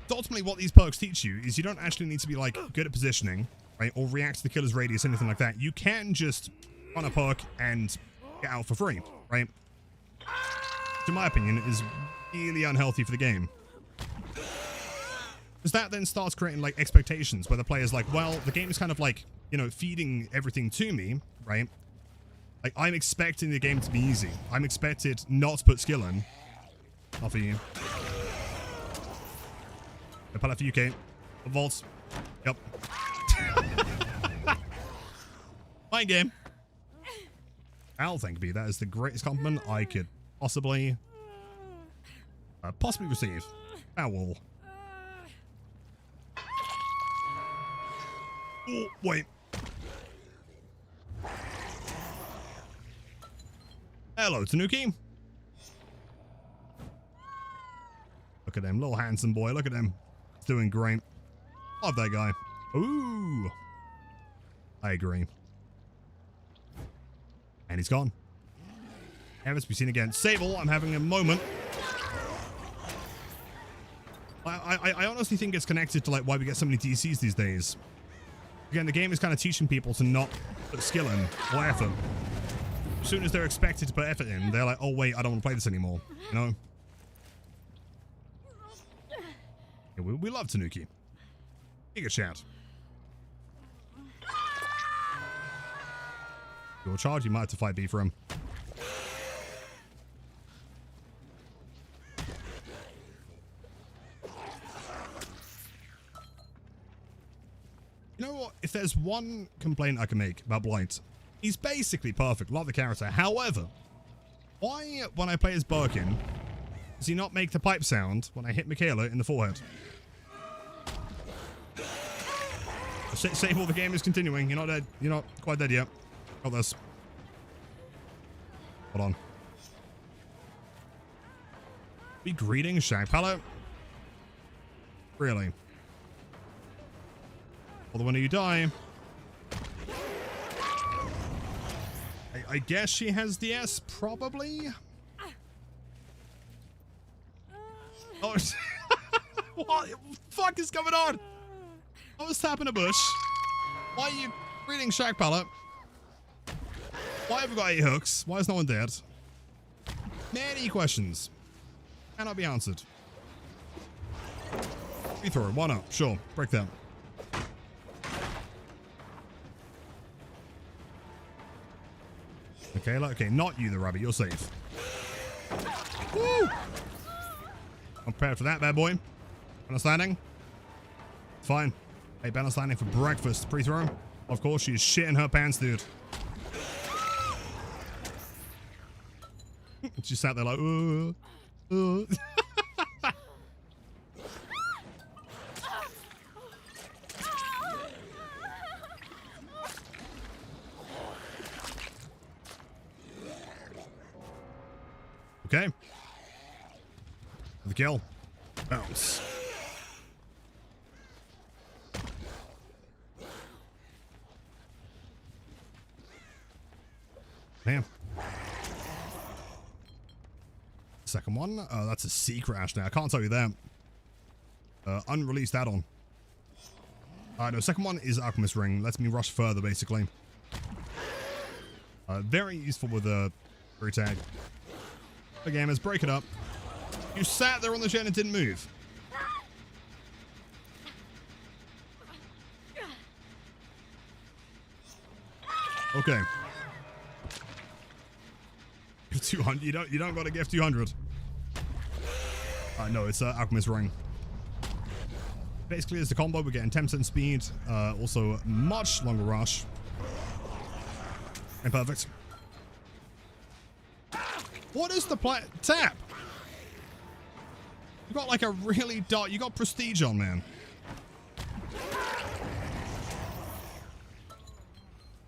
So ultimately what these perks teach you is you don't actually need to be like good at positioning, right? Or react to the killer's radius, anything like that. You can just run a perk and get out for free, right? Which in my opinion is really unhealthy for the game. Because that then starts creating like expectations where the player's like, well, the game is kind of like, you know, feeding everything to me, right? Like I'm expecting the game to be easy. I'm expected not to put skill in. Not for you. A pallet for UK. A vault. Yep. Fine game. Al, thank you. That is the greatest compliment I could possibly receive. Owl. Oh, wait. Hello, Tanuki. Look at him, little handsome boy. Look at him. He's doing great. Love that guy. Ooh. I agree. And he's gone. Never to be seen again. Sable, I'm having a moment. I honestly think it's connected to like why we get so many DCs these days. Again, the game is kind of teaching people to not put skill in or effort. As soon as they're expected to put effort in, they're like, oh wait, I don't want to play this anymore. You know? Yeah, we love Tanuki. Giga chat. Your charge, you might have to fight B for him. You know what? If there's one complaint I can make about Blight, he's basically perfect. Love the character. However, why, when I play as Birkin, does he not make the pipe sound when I hit Michaela in the forehead? Sable, the game is continuing. You're not dead. You're not quite dead yet. Got this. Hold on. Be greeting Shag Pallet? Really? Although when you die, I guess she has DS, probably. Oh, what the fuck is going on? I was tapping a bush. Why are you reading Shag Pallet? Why have we got 8 hooks? Why is no one dead? Many questions cannot be answered. Free throw, why not? Sure, break that. Okay, okay, not you, the rabbit. You're safe. Woo! I'm prepared for that, bad boy. Understanding? Fine. Hey, balance landing for breakfast. Pre-throw. Of course, she is shitting her pants, dude. She sat there like, Okay. The kill. Bounce. Damn. Second one. That's a secret Ash now. I can't tell you that. Unreleased add-on. No, second one is Alchemist Ring. Lets me rush further, basically. Very useful with a tag. The gamers, break it up. You sat there on the gen and didn't move. Okay. Gift 200. You don't got a gift 200. No, it's Alchemist Ring. Basically, it's the combo. We're getting 10% speed. Also, much longer rush. And perfect. What is the play? Tap. You got like a really dark. You got prestige on, man.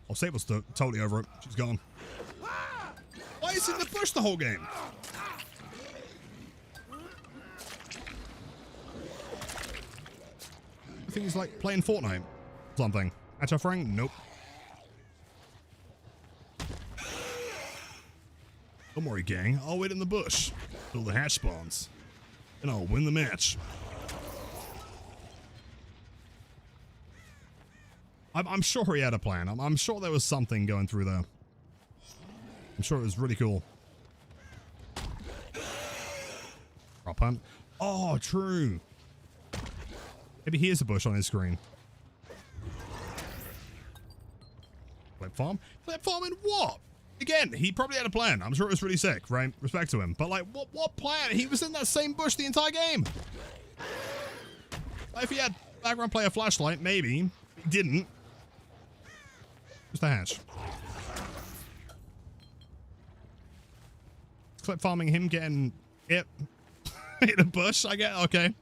Oh, Sable's totally over it. She's gone. Why is he in the bush the whole game? I think he's like playing Fortnite. Something. At our ring? Nope. Don't worry, gang. I'll wait in the bush till the hatch spawns, and I'll win the match. I'm sure he had a plan. I'm sure there was something going through there. I'm sure it was really cool. Prop hunt. Oh, true. Maybe he is a bush on his screen. Flip farm? Flip farm in what? Again, he probably had a plan. I'm sure it was really sick, right? Respect to him. But like, what plan? He was in that same bush the entire game. If he had background player flashlight, maybe. He didn't. Just a hatch. Clip farming him getting hit in a bush, I get. Okay.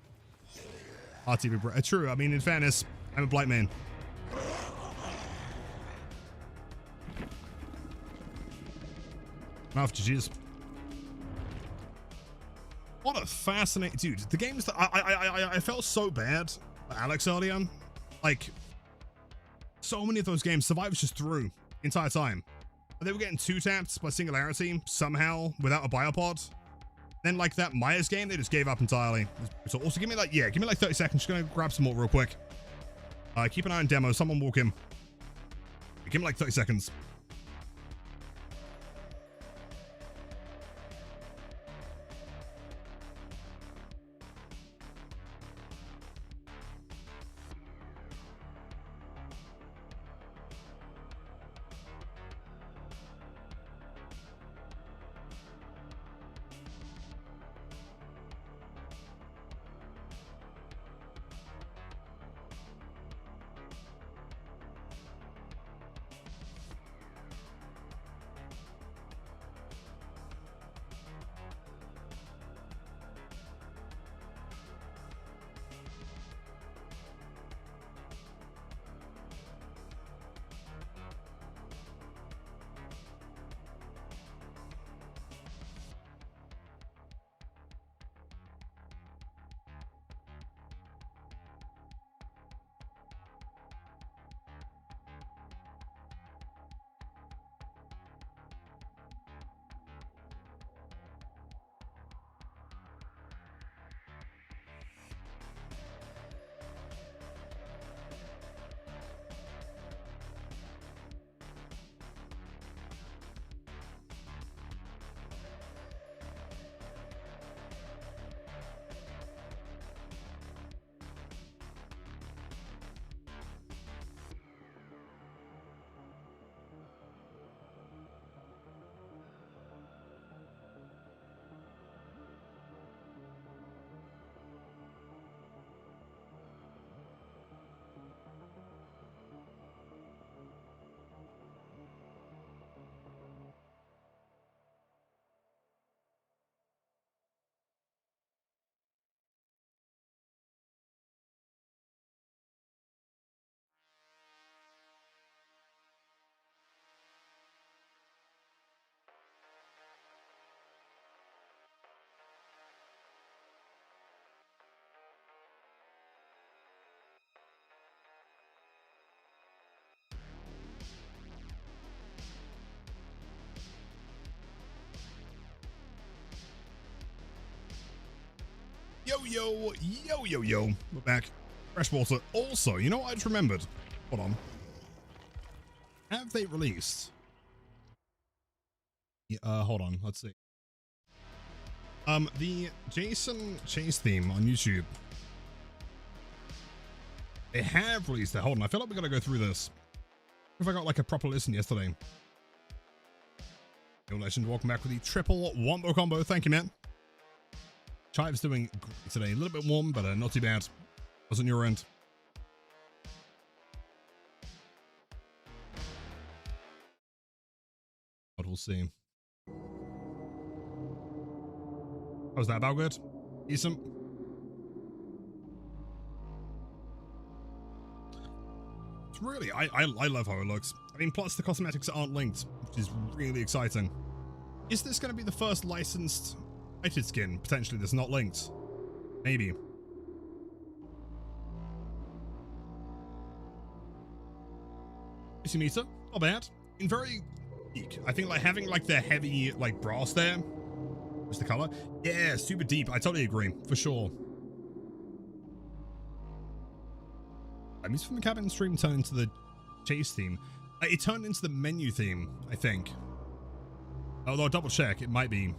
RTB, true. I mean, in fairness, I'm a blight main. Mouth GG's. What a fascinating dude. The games that I felt so bad for Alex earlier. Like, so many of those games, Survivors just threw the entire time. They were getting 2-tapped by Singularity somehow without a biopod. Then like that Myers game, they just gave up entirely. So also give me like 30 seconds. Just gonna grab some more real quick. Keep an eye on demo. Someone walk in. Give me like 30 seconds. Yo. We're back. Freshwater. Also, you know what I just remembered? Hold on. Have they released? Yeah, hold on. Let's see. The Jason Chase theme on YouTube. They have released it. Hold on. I feel like we gotta go through this. If I got like a proper listen yesterday. Yo, Legend, welcome back with the triple wombo combo. Thank you, man. Chive's doing great today. A little bit warm, but not too bad. Wasn't your end. But we'll see. Was that about good? Decent. It's really, I love how it looks. I mean, plus the cosmetics aren't linked, which is really exciting. Is this going to be the first licensed lighted skin, potentially, that's not linked? Maybe. Meter, not bad. In very unique. I think like having like the heavy like brass there. What's the color? Yeah, super deep. I totally agree, for sure. Music from the cabin stream turned into the chase theme. It turned into the menu theme, I think. Although double check, it might be.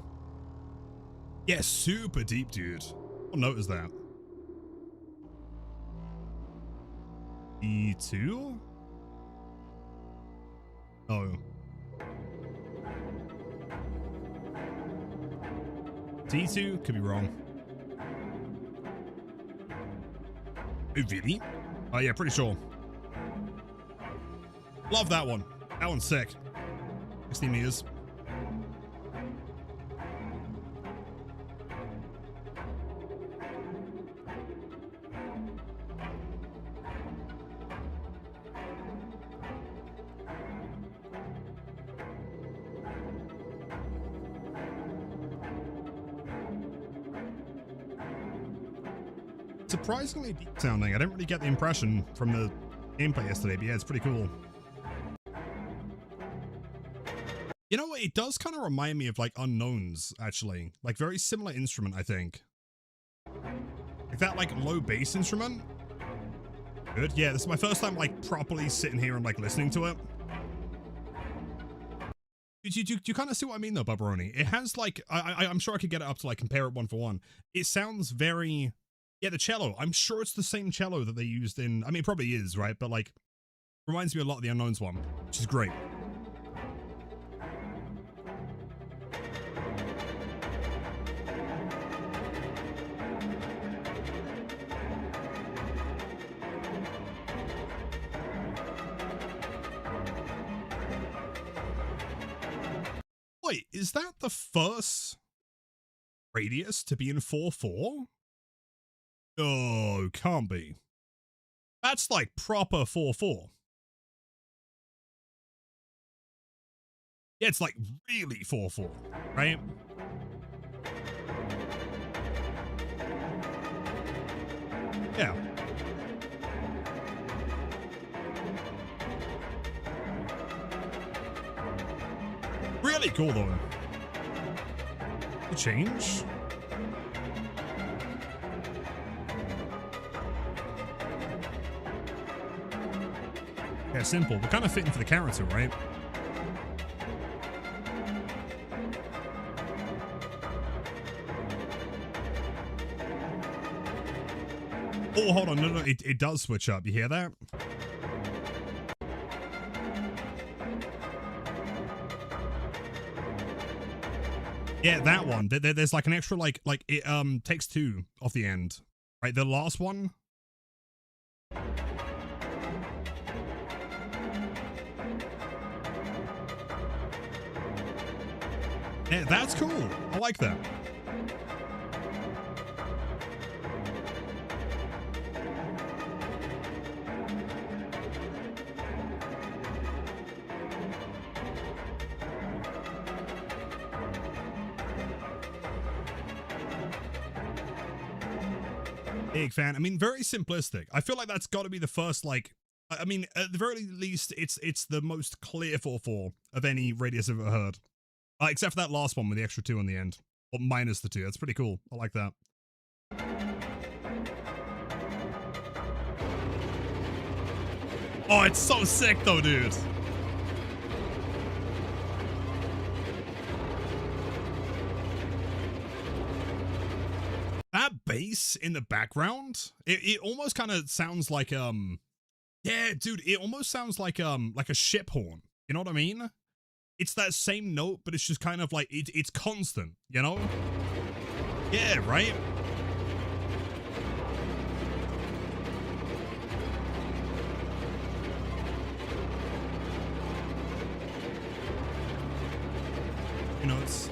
Yeah, super deep, dude. What note is that? E2? Oh. D2? Could be wrong. Oh, really? Oh, yeah, pretty sure. Love that one. That one's sick. 16 meters. Surprisingly deep sounding. I don't really get the impression from the gameplay yesterday, but yeah, it's pretty cool. You know what? It does kind of remind me of like Unknowns, actually. Like very similar instrument, I think. Like that like low bass instrument. Good. Yeah, this is my first time like properly sitting here and like listening to it. Do you kind of see what I mean though, Bubberoni? It has like, I'm sure I could get it up to like compare it one for one. It sounds very... Yeah, the cello. I'm sure it's the same cello that they used in... I mean, it probably is, right? But, like, reminds me a lot of the Unknowns one, which is great. Wait, is that the first radius to be in 4/4? Oh, can't be. That's like proper 4/4. Yeah, it's like really 4/4, right? Yeah. Really cool though. The change. Yeah, simple. We're kind of fitting for the character, right? Oh, hold on. No, it does switch up. You hear that? Yeah, that one. There's like an extra, like it takes 2 off the end. Right, the last one. Yeah, that's cool. I like that. Big fan. I mean, very simplistic. I feel like that's got to be the first, like, I mean, at the very least, it's the most clear 4/4 of any radius I've ever heard. Except for that last one with the extra 2 on the end. Or minus the 2. That's pretty cool. I like that. Oh, it's so sick though, dude. That bass in the background, it almost kind of sounds like Yeah, dude, it almost sounds like a ship horn. You know what I mean? It's that same note, but it's just kind of like it's constant, you know? Yeah, right? You know, it's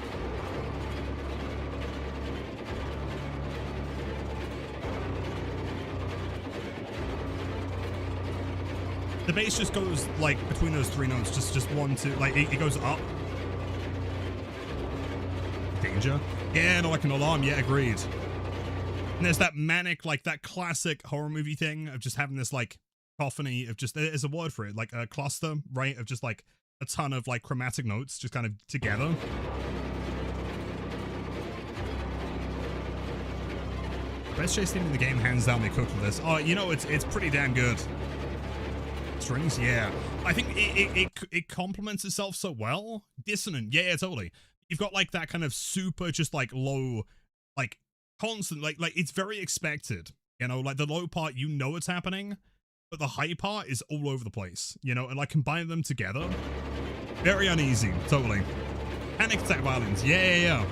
the bass just goes like between those three notes, just one, two, like it goes up. Danger. Yeah, no, like an alarm. Yeah, agreed. And there's that manic, like that classic horror movie thing of just having this like cacophony of just, there's a word for it, like a cluster, right? Of just like a ton of like chromatic notes just kind of together. Best chase theme in the game, hands down. They cooked with this. Oh, you know, it's pretty damn good. Strings, yeah. I think it complements itself so well. Dissonant, yeah, totally. You've got like that kind of super, just like low, like constant, like it's very expected. You know, like the low part, you know it's happening, but the high part is all over the place. You know, and like combine them together, very uneasy. Totally. Panic attack violins, yeah.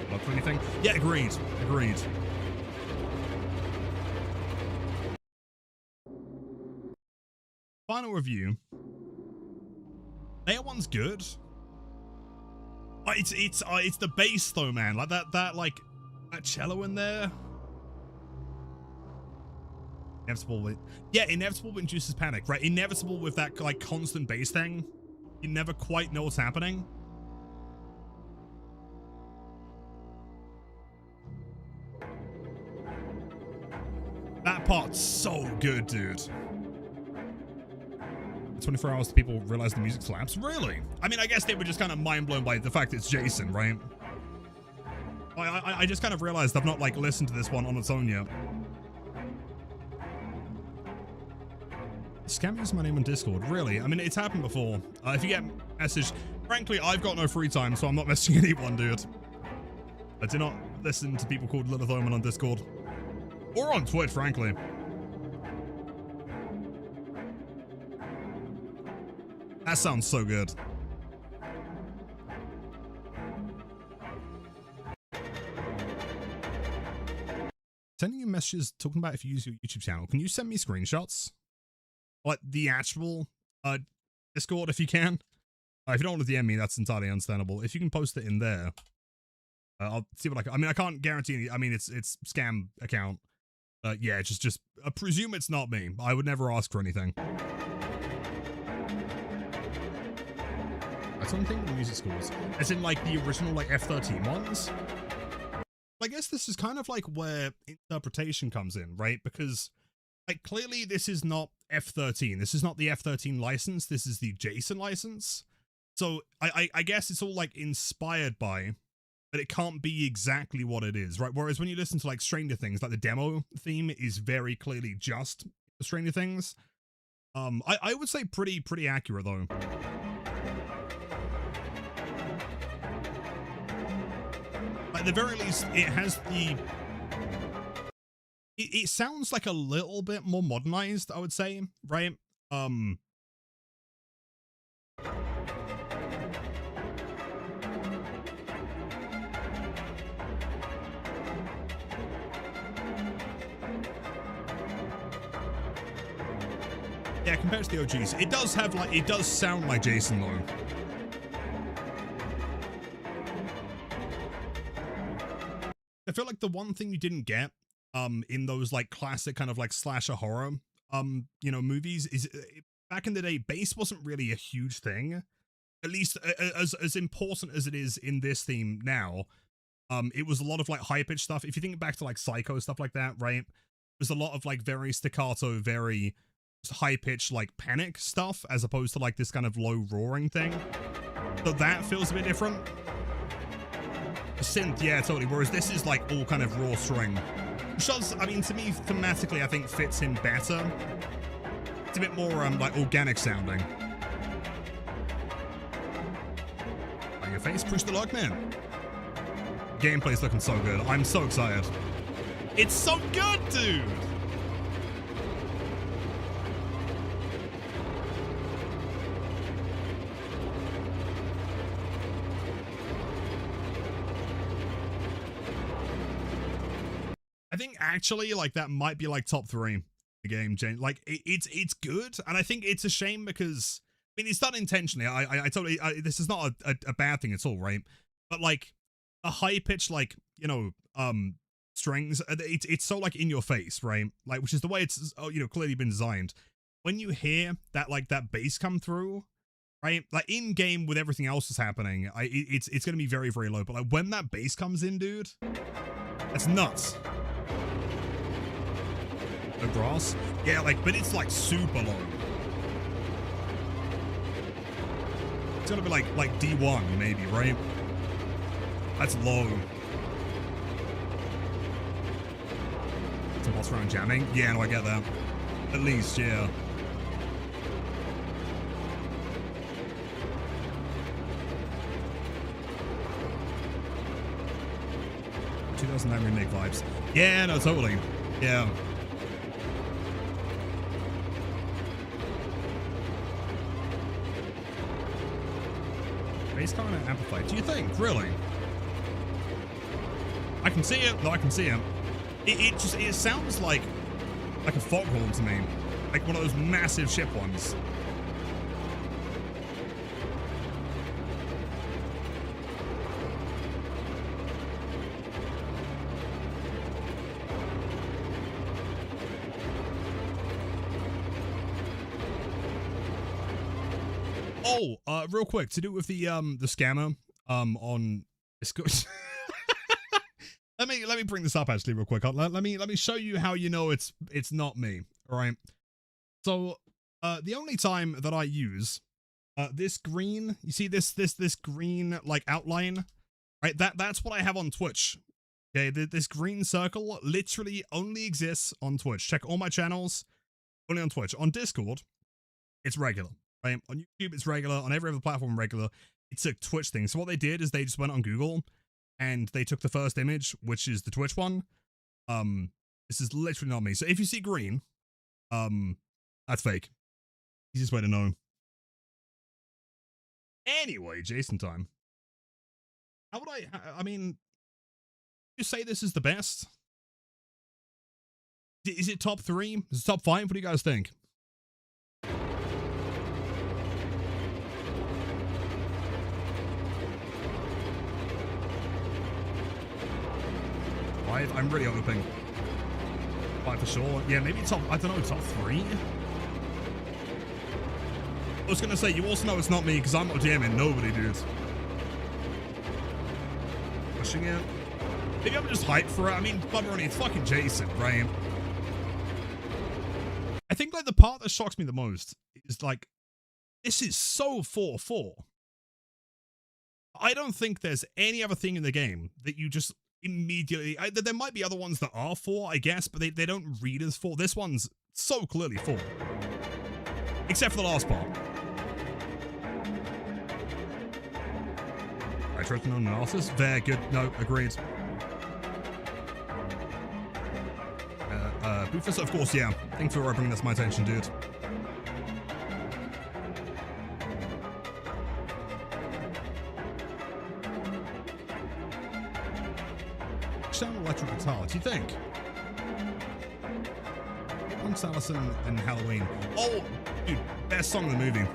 Not for anything. Yeah, agreed. Final review. Layer 1's good. It's the bass though, man. Like that like that cello in there. Inevitable. Yeah, inevitable induces panic, right? Inevitable with that like constant bass thing. You never quite know what's happening. That part's so good, dude. 24 hours to people realize the music slaps? Really? I mean, I guess they were just kind of mind blown by the fact it's Jason, right? I just kind of realized I've not like listened to this one on its own yet. Scam using my name on Discord. Really? I mean, it's happened before. If you get a message, frankly, I've got no free time, so I'm not messaging anyone, dude. I do not listen to people called Lilith Omen on Discord. Or on Twitch, frankly. That sounds so good. Sending you messages talking about if you use your YouTube channel. Can you send me screenshots? Like the actual Discord if you can. If you don't want to DM me, that's entirely understandable. If you can post it in there, I'll see what I mean, I can't guarantee any, I mean, it's scam account. Yeah, just presume it's not me. I would never ask for anything. That's one thing with music schools. As in like the original like F13 ones. I guess this is kind of like where interpretation comes in, right? Because like clearly this is not F13. This is not the F13 license. This is the Jason license. So I guess it's all like inspired by, but it can't be exactly what it is, right? Whereas when you listen to like Stranger Things, like the demo theme is very clearly just Stranger Things. I would say pretty accurate though. At the very least, it has the... It sounds like a little bit more modernized, I would say, right? Yeah, compared to the OGs, it does have like, it does sound like Jason though. I feel like the one thing you didn't get in those like classic kind of like slasher horror you know, movies is back in the day bass wasn't really a huge thing, at least as important as it is in this theme now. It was a lot of like high pitched stuff. If you think back to like Psycho, stuff like that, right? There's a lot of like very staccato, very high pitched like panic stuff as opposed to like this kind of low roaring thing, so that feels a bit different. Synth, yeah, totally. Whereas this is like all kind of raw string, which does, I mean, to me thematically, I think fits him better. It's a bit more like organic sounding. On your face, push the luck, man. Gameplay's looking so good. I'm so excited. It's so good, dude. I think actually, like, that might be like top 3 in the game, Jane. Like, it's good, and I think it's a shame because I mean it's done intentionally. I totally this is not a bad thing at all, right? But like a high pitch, like, you know, strings, it's so like in your face, right? Like, which is the way it's you know, clearly been designed. When you hear that, like, that bass come through, right? Like in game with everything else that's happening, it's gonna be very, very low. But like when that bass comes in, dude, that's nuts. The grass? Yeah, like, but it's like super low. It's gonna be like D1 maybe, right? That's low. Some boss round jamming? Yeah, no, I get that. At least, yeah. ...2009 remake vibes. Yeah, no, totally. Yeah. Bass kind of amplified. Do you think? Really? I can see it. No, I can see it. It sounds like a foghorn to me. Like one of those massive ship ones. Oh, real quick, to do with the scammer on Discord. let me bring this up actually real quick. Let me show you how you know it's not me. All right. So the only time that I use this green, you see this green like outline, right? That's what I have on Twitch. Okay, this green circle literally only exists on Twitch. Check all my channels, only on Twitch. On Discord, it's regular. Right? On YouTube, it's regular. On every other platform, regular. It's a Twitch thing. So what they did is they just went on Google and they took the first image, which is the Twitch one. This is literally not me. So if you see green, that's fake. Easiest way to know. Anyway, Jason time. How would I mean, you say this is the best? Is it top 3? Is it top 5? What do you guys think? I'm really hoping 5 for sure. Yeah, maybe top, I don't know, top 3? I was gonna say, you also know it's not me because I'm not jamming nobody, dude. Pushing it. Maybe I'm just hyped for it. I mean, Bummeroni, it's fucking Jason, right? I think like the part that shocks me the most is like, this is so 4-4. I don't think there's any other thing in the game that you just immediately, there might be other ones that are 4, I guess, but they don't read as 4. This one's so clearly 4. Except for the last part. I trust no analysis. Very good. No, agreed. Boofus, of course, yeah. Thanks for bringing this to my attention, dude. Electric guitar, do you think? Hans Allison and Halloween. Oh, dude, best song in the movie.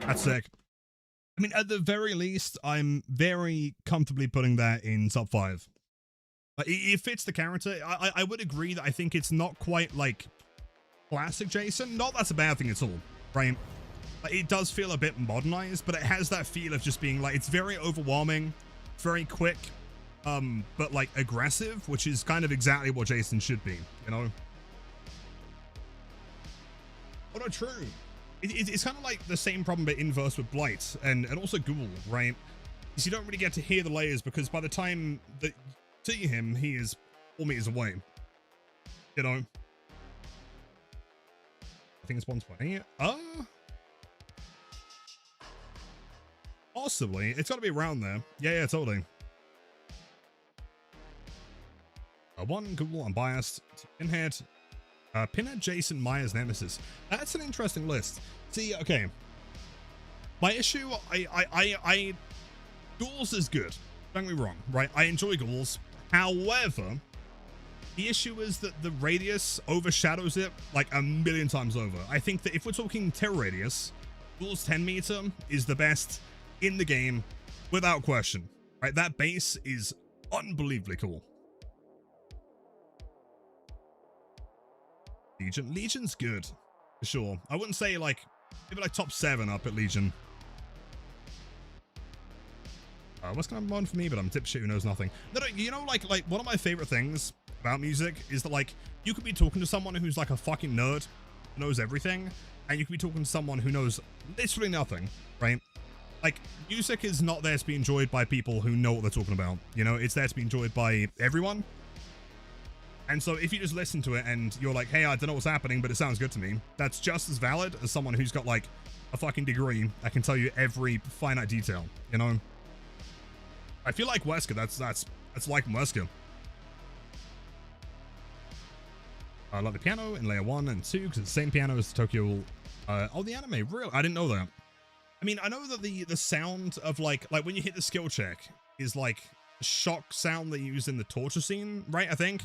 That's sick. I mean, at the very least, I'm very comfortably putting that in top 5. It fits the character. I would agree that I think it's not quite like classic Jason. Not that's a bad thing at all, right? It does feel a bit modernized, but it has that feel of just being like, it's very overwhelming, very quick, but like aggressive, which is kind of exactly what Jason should be, you know? Oh, no, true. It's kind of like the same problem but inverse with Blight and also Ghoul, right? is you don't really get to hear the layers because by the time that you see him, he is 4 meters away. You know? I think it's 120. Possibly. It's got to be around there. Yeah, totally. One, Google, unbiased. Pinhead. Pinhead, Jason, Myers, Nemesis. That's an interesting list. See, okay. My issue, Ghouls is good. Don't get me wrong, right? I enjoy Ghouls. However, the issue is that the radius overshadows it like a million times over. I think that if we're talking terror radius, Ghouls 10 meter is the best in the game without question, right? That base is unbelievably cool. Legion's good for sure. I wouldn't say like maybe like top 7 up at Legion. What's going on for me? But I'm dipshit who knows nothing. No, you know, like one of my favorite things about music is that like you could be talking to someone who's like a fucking nerd, knows everything, and you could be talking to someone who knows literally nothing, right? Like music is not there to be enjoyed by people who know what they're talking about. You know, it's there to be enjoyed by everyone. And so if you just listen to it and you're like, hey, I don't know what's happening, but it sounds good to me, that's just as valid as someone who's got like a fucking degree that can tell you every finite detail, you know? I feel like Wesker, that's like Wesker. I like the piano in layer 1 and 2 because it's the same piano as Tokyo. Oh, the anime, real? I didn't know that. I mean, I know that the sound of like when you hit the skill check is like a shock sound they use in the torture scene, right? I think.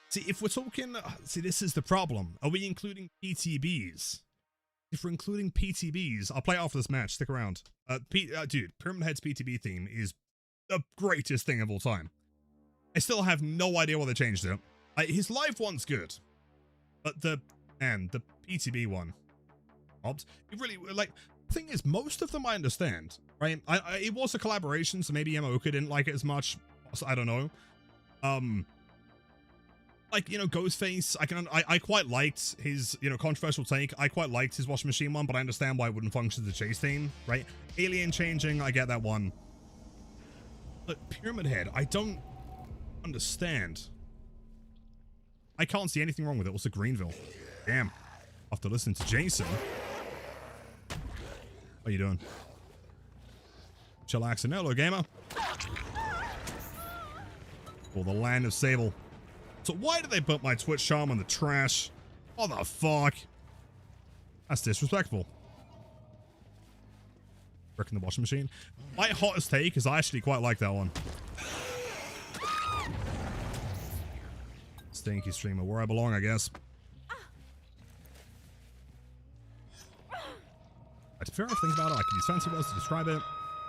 See, if we're talking, see, this is the problem. Are we including PTBs? If we're including PTBs, I'll play it after this match. Stick around. Dude, Pyramid Head's PTB theme is the greatest thing of all time. I still have no idea why they changed it. His live one's good, but the PTB one, it really like. The thing is, most of them I understand, right? It was a collaboration, so maybe Yamaoka didn't like it as much. I don't know. Like, you know, Ghostface, I quite liked his, you know, controversial take. I quite liked his washing machine one, but I understand why it wouldn't function as a chase theme, right? Alien changing, I get that one. But Pyramid Head, I don't understand. I can't see anything wrong with it. What's the Greenville? Damn. After listening to Jason. What are you doing? Chillaxing. Hello, gamer. For the land of Sable. So why did they put my Twitch charm on the trash? What the fuck? That's disrespectful. Wrecking the washing machine. My hottest take is I actually quite like that one. Stinky streamer, where I belong, I guess. To be fair, I think about it, I can use fancy words to describe it.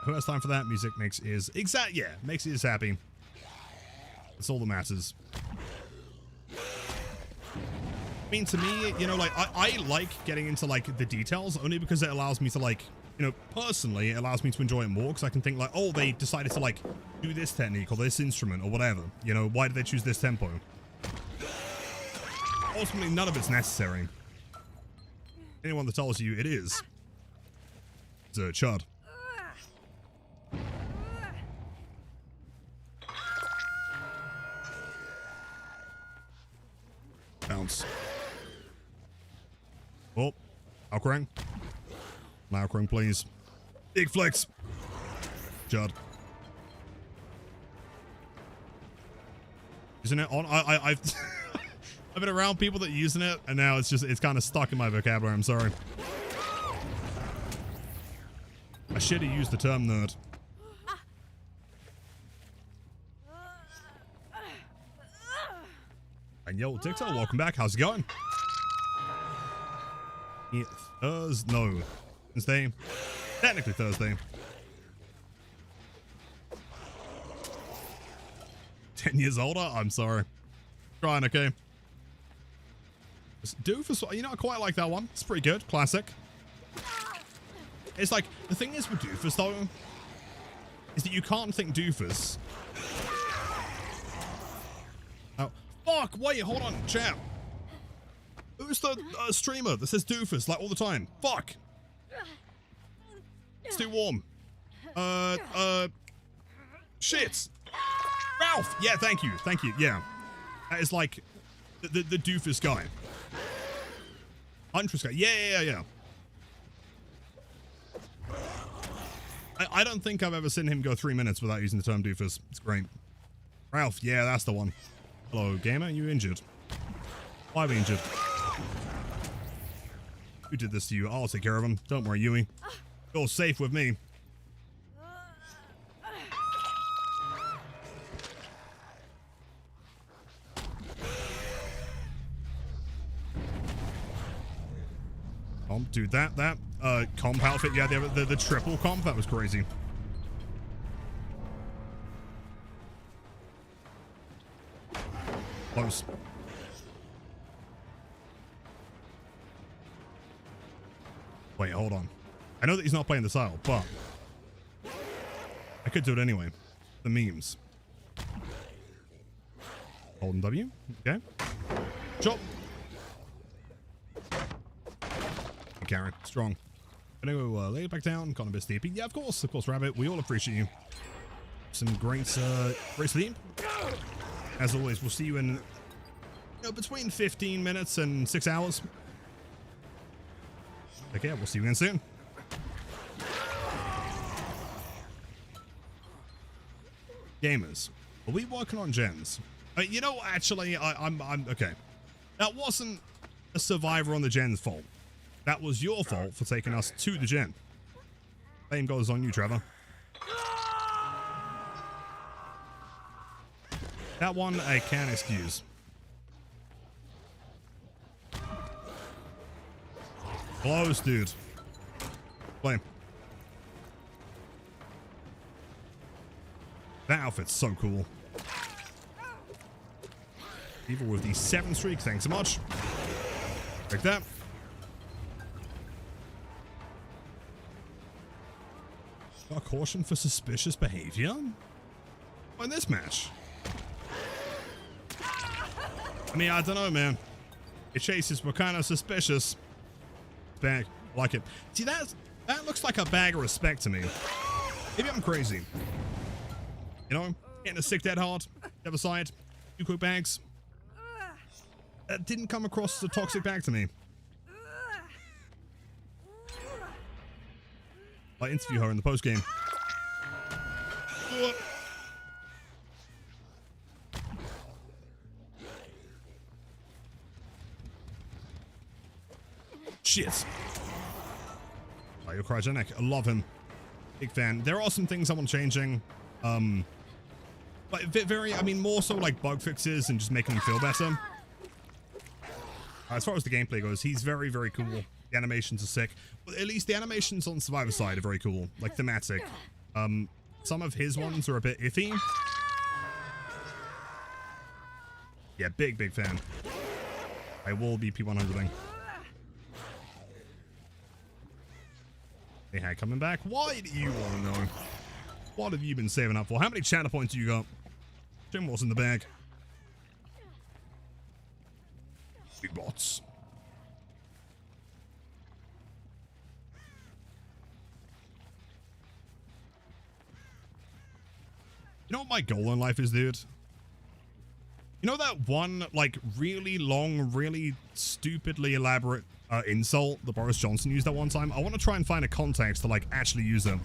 Who has time for that? Music makes ears makes ears happy. That's all that matters. I mean, to me, you know, like, I like getting into, like, the details only because it allows me to, like, you know, personally, it allows me to enjoy it more because I can think, like, oh, they decided to, like, do this technique or this instrument or whatever. You know, why did they choose this tempo? Ultimately, none of it's necessary. Anyone that tells you it is a chud. Bounce. Oh, Alkrang. Alkrang, please. Big flex. Judd. Isn't it on? I've I've been around people that are using it, and now it's kind of stuck in my vocabulary. I'm sorry. I should have used the term nerd. And yo, TikTok, welcome back. How's it going? No. Wednesday. Technically Thursday. 10 years older? I'm sorry. Trying, okay. Doofus, you know, I quite like that one. It's pretty good. Classic. It's like, the thing is with Doofus, though, is that you can't think Doofus. Oh, fuck, wait, hold on, chat. Who's the streamer that says Doofus, like, all the time? Fuck. It's too warm. Shit. Ralph! Yeah, thank you. Thank you. Yeah. That is like the doofus guy. Huntress guy. Yeah. I don't think I've ever seen him go 3 minutes without using the term doofus. It's great. Ralph, yeah, that's the one. Hello, gamer. You injured? Why are we injured? Who did this to you? I'll take care of him. Don't worry, Yui. You're safe with me. Dude, that comp outfit, yeah, the triple comp, that was crazy. Close. Wait, hold on. I know that he's not playing the style, but I could do it anyway. The memes. Hold and W. Okay. Chop. Karen, strong. Gonna go lay it back down, kind of a bit steepy. Yeah, of course, Rabbit. We all appreciate you. Some great sleep. As always, we'll see you in between 15 minutes and 6 hours. Okay, we'll see you again soon. Gamers, are we working on gens? Actually, I'm okay. That wasn't a survivor on the gen's fault. That was your fault for taking us to the gen. Blame goes on you, Trevor. That one I can't excuse. Close, dude. Blame. That outfit's so cool. Evil with the 7 streak, thanks so much. Like that. A caution for suspicious behavior? In this match? I mean, I don't know, man. The chases were kind of suspicious. Bag. Like it. See, that looks like a bag of respect to me. Maybe I'm crazy. Getting a sick dead hard. Never side. 2 quick bags. That didn't come across as a toxic bag to me. I interview her in the post game. Shit. Oh, you're cryogenic. I love him. Big fan. There are some things I want changing. But more so like bug fixes and just making him feel better. As far as the gameplay goes, he's very, very cool. The animations are sick. But at least the animations on Survivor side are very cool. Like thematic. Some of his ones are a bit iffy. Yeah, big fan. I will be P100ing. Hey, hi, coming back. Why do you want to know? What have you been saving up for? How many channel points do you got? Jim was in the bag. Big bots. You know what my goal in life is, dude? You know that one, like, really long, really stupidly elaborate insult that Boris Johnson used that one time? I want to try and find a context to, like, actually use them.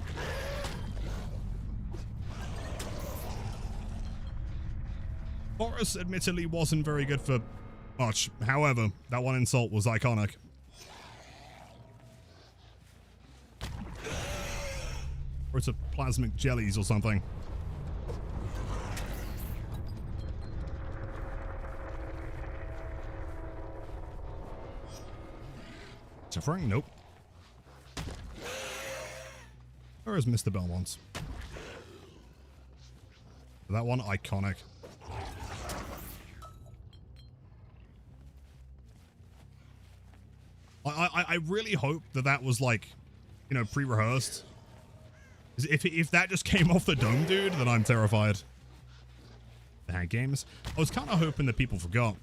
Boris admittedly wasn't very good for much. However, that one insult was iconic. Or it's a plasmic jellies or something. Suffering? Nope. Where is Mr. Belmont? That one, iconic. I really hope that was like, pre-rehearsed. If that just came off the dome, dude, then I'm terrified. The hack games. I was kind of hoping that people forgot.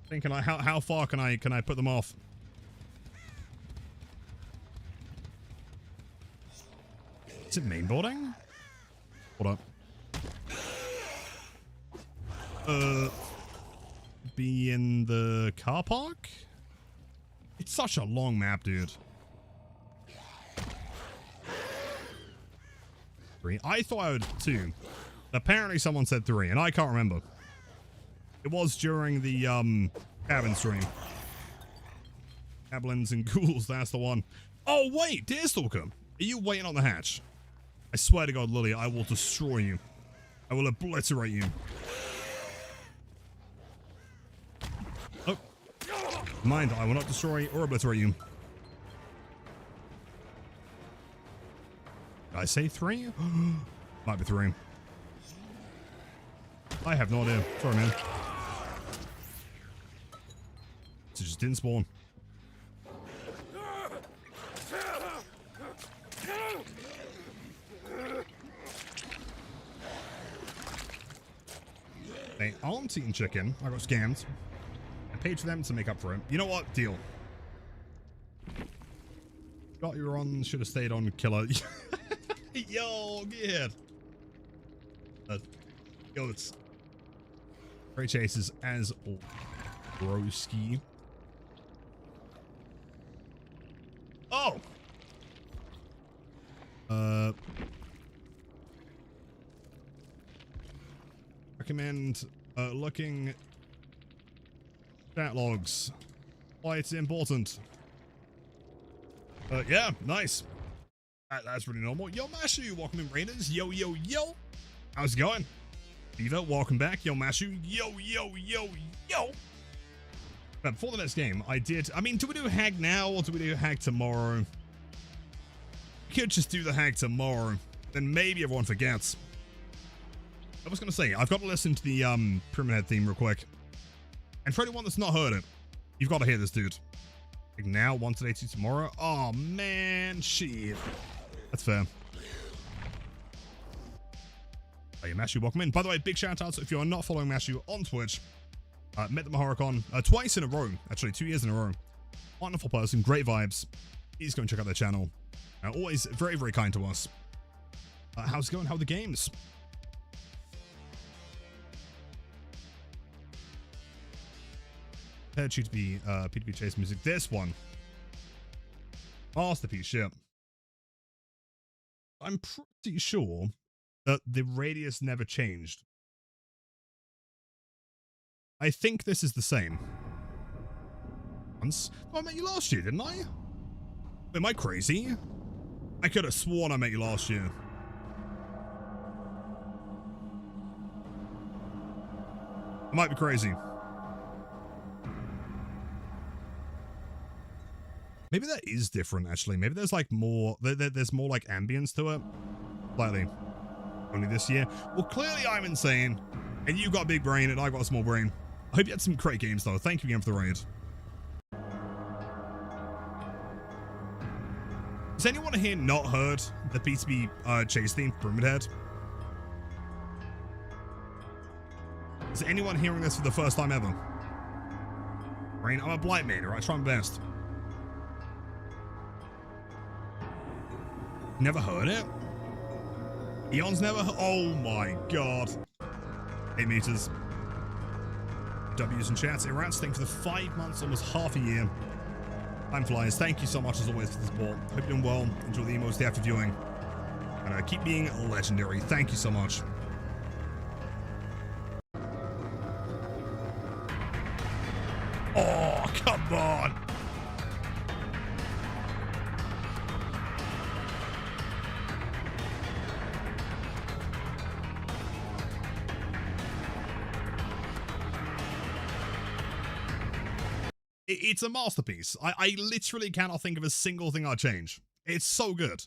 Thinking like, how far can I put them off? Is it main building? Hold up. Be in the car park? It's such a long map, dude. 3. I thought I would 2. Apparently someone said 3, and I can't remember. It was during the cabin stream. Cablins and ghouls, that's the one. Oh wait, Deerstalker, are you waiting on the hatch? I swear to God, Lily, I will destroy you. I will obliterate you. Oh. Mind, I will not destroy or obliterate you. Did I say 3? Might be 3. I have no idea. Sorry, man. It just didn't spawn. They aren't eating chicken. I got scammed. I paid for them to make up for it. You know what? Deal. Got you on. Should have stayed on killer. Yo, good. Yo, it's great chases as broski. Oh. Recommend looking chat logs. Why it's important. Yeah, nice. That's really normal. Yo, Mashu, welcome in, Raiders. Yo, yo, yo. How's it going? Beaver, welcome back. Yo, Mashu. Yo, yo, yo, yo. But before the next game, I mean, do we do hag now or do we do hag tomorrow? We could just do the hag tomorrow. Then maybe everyone forgets. I was going to say, I've got to listen to the Pyramid Head theme real quick. And for anyone that's not heard it, you've got to hear this, dude. Like now, 1 today, 2 tomorrow. Oh, man. Shit. That's fair. Oh, yeah, Mashu, welcome in. By the way, big shout outs if you're not following Mashu on Twitch. Met the Maharicon twice in a row. Actually, 2 years in a row. Wonderful person. Great vibes. Please go and check out their channel. Always very, very kind to us. How's it going? How are the games? Prepared you to be PTB Chase music. This one. Masterpiece ship. I'm pretty sure that the radius never changed. I think this is the same. Once. Oh, I met you last year, didn't I? Am I crazy? I could have sworn I met you last year. I might be crazy. Maybe that is different, actually. Maybe there's like more, there's more like ambience to it. Slightly. Only this year. Well, clearly I'm insane. And you got a big brain and I got a small brain. I hope you had some great games, though. Thank you again for the raid. Has anyone here not heard the PTB chase theme for Pyramid Head? Is anyone hearing this for the first time ever? Brain, I'm a blind man, alright? Try my best. Never heard it? Eon's never heard? Oh my god. 8 meters. W's and chats. Iran staying for the 5 months, almost half a year. Time flies. Thank you so much as always for the support. Hope you're doing well. Enjoy the emos day after viewing. And keep being legendary. Thank you so much. Oh, come on. It's a masterpiece. I literally cannot think of a single thing I'd change. It's so good.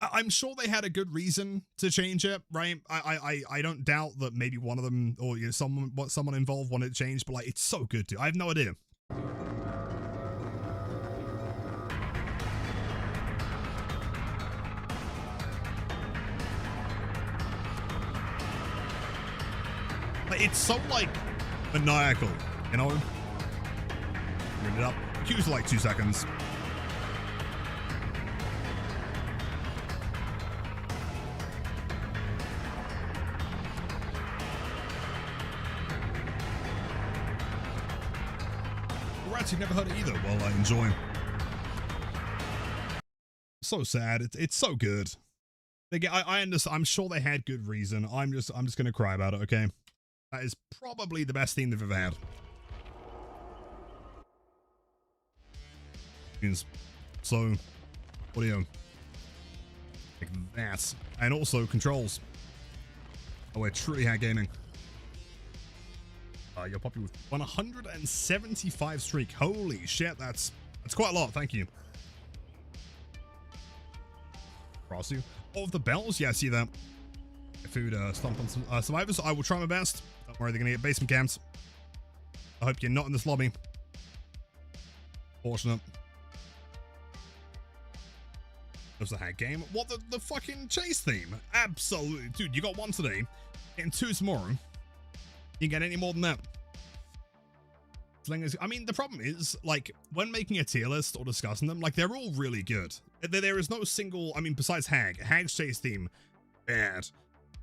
I'm sure they had a good reason to change it, right? I don't doubt that maybe one of them or you know, someone involved wanted it changed, but like it's so good, dude. I have no idea. Like, it's so like maniacal, you know? Bring it up. Queues for like 2 seconds. congrats, you've never heard it either. Well, enjoy. So sad. It's so good. I understand. I'm sure they had good reason. I'm just gonna cry about it. Okay, that is probably the best theme they've ever had. So, audio like that, and also controls. Oh, we're truly hack gaming. You're popular with 175 streak. Holy shit, that's quite a lot. Thank you. Cross you. Oh, the bells. Yeah, I see that. Food. Stomp on some survivors. I will try my best. Don't worry, they're gonna get basement camps. I hope you're not in this lobby. Fortunate. There's a hack game. What the fucking chase theme? Absolutely, dude. You got one today, and 2 tomorrow. You can get any more than that. I mean, the problem is, like, when making a tier list or discussing them, like, they're all really good. There is no single, I mean, besides Hag's chase theme, bad.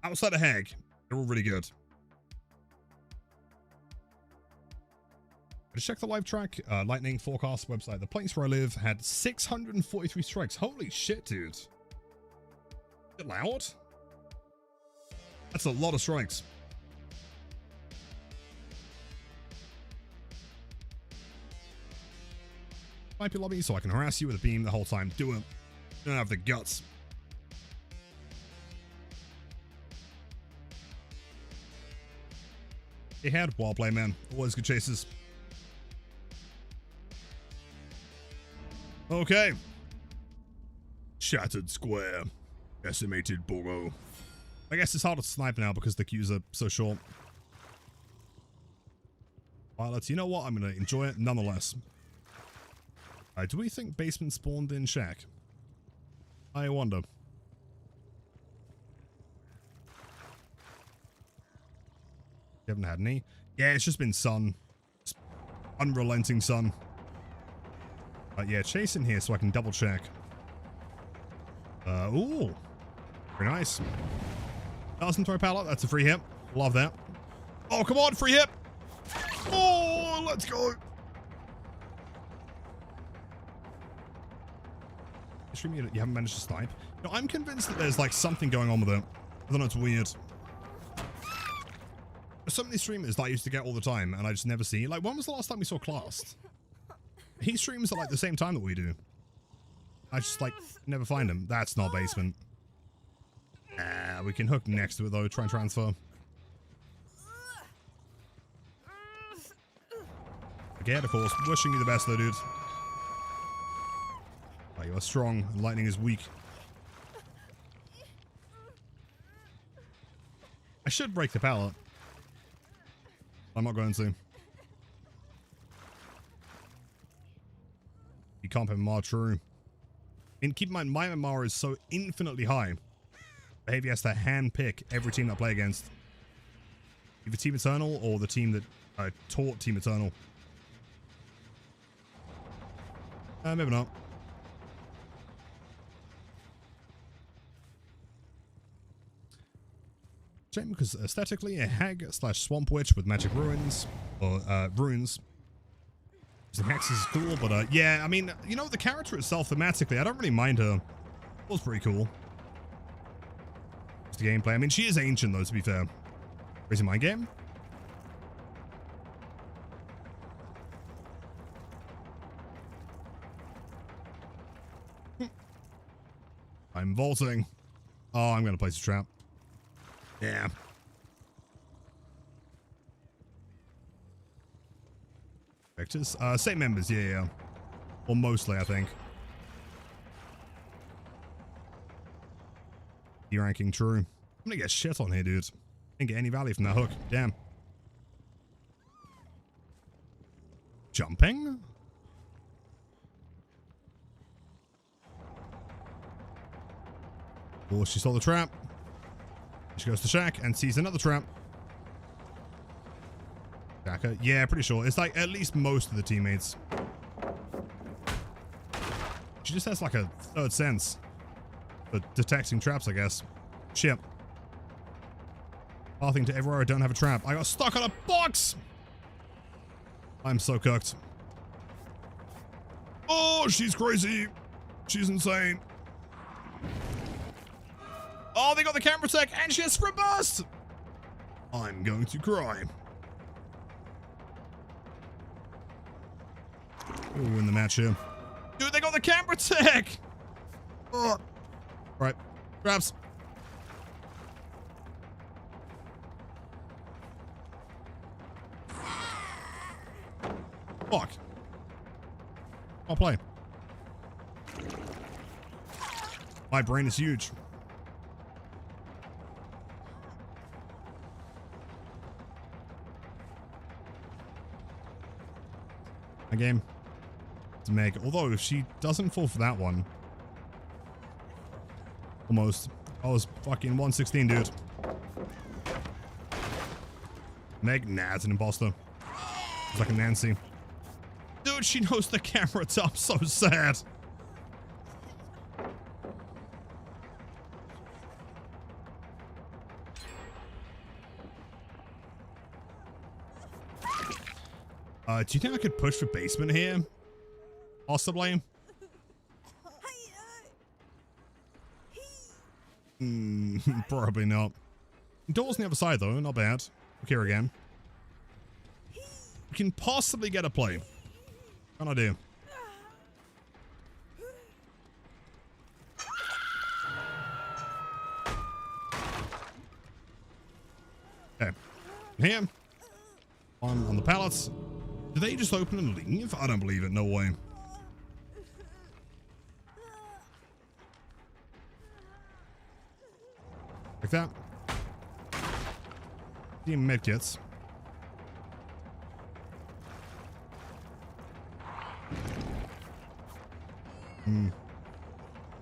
Outside of Hag, they're all really good. Just check the live track, lightning forecast website. The place where I live had 643 strikes. Holy shit, dude. Is it loud? That's a lot of strikes. Snipe your lobby so I can harass you with a beam the whole time. Do it. You don't have the guts. He had wall play, man. Always good chases. Okay. Shattered square. Decimated burrow. I guess it's harder to snipe now because the queues are so short. Pilots, you know what? I'm going to enjoy it nonetheless. Do we think basement spawned in shack? I wonder. You haven't had any? Yeah, it's just been sun. Just unrelenting sun. Yeah, chase in here so I can double check. Ooh. Very nice. Doesn't throw pallet. That's a free hit. Love that. Oh, come on. Free hit. Oh, let's go. You haven't managed to snipe. No, I'm convinced that there's like something going on with it. I don't know, it's weird. There's so many streamers that I used to get all the time and I just never see. Like, when was the last time we saw Classed? He streams at like the same time that we do. I just like never find him. That's not basement. We can hook next to it though. Try and transfer. Again, of course. Wishing you the best though, dude. Oh, you are strong. Lightning is weak. I should break the pallet. I'm not going to. You can't MMR, true. And keep in mind, my MMR is so infinitely high. Behavior has to hand-pick every team that I play against. Either Team Eternal or the team that taught Team Eternal. Maybe not. Shame because aesthetically, a hag / swamp witch with magic ruins or runes. The hex is cool, but yeah, I mean, you know, the character itself thematically, I don't really mind her. It was pretty cool. Just the gameplay. I mean, she is ancient though, to be fair. Raising my game. I'm vaulting. Oh, I'm gonna place a trap. Yeah. Vectors? Same members, yeah. Or mostly, I think. E-ranking, true. I'm gonna get shit on here, dude. Didn't get any value from that hook. Damn. Jumping? Oh, she saw the trap. She goes to Shack and sees another trap. Shacker. Yeah, pretty sure. It's like at least most of the teammates. She just has like a third sense for detecting traps, I guess. Shit. Pathing to everywhere I don't have a trap. I got stuck on a box! I'm so cooked. Oh, she's crazy. She's insane. Oh, they got the camera tech and she has sprint burst. I'm going to cry. We'll win the match here. Dude, they got the camera tech. Oh. Right. Grabs. Fuck. I'll play. My brain is huge. A game to make. Although if she doesn't fall for that one. Almost. I was fucking 116, dude. Meg? Nah, it's an imposter. It's like a Nancy. Dude, she knows the camera. I'm so sad. Do you think I could push for basement here? Possibly. Probably not. Doors on the other side though, not bad. Look here again. We can possibly get a play. What do? Okay. Here. On the pallets. Do they just open and leave? I don't believe it. No way. Like that. Team medkits.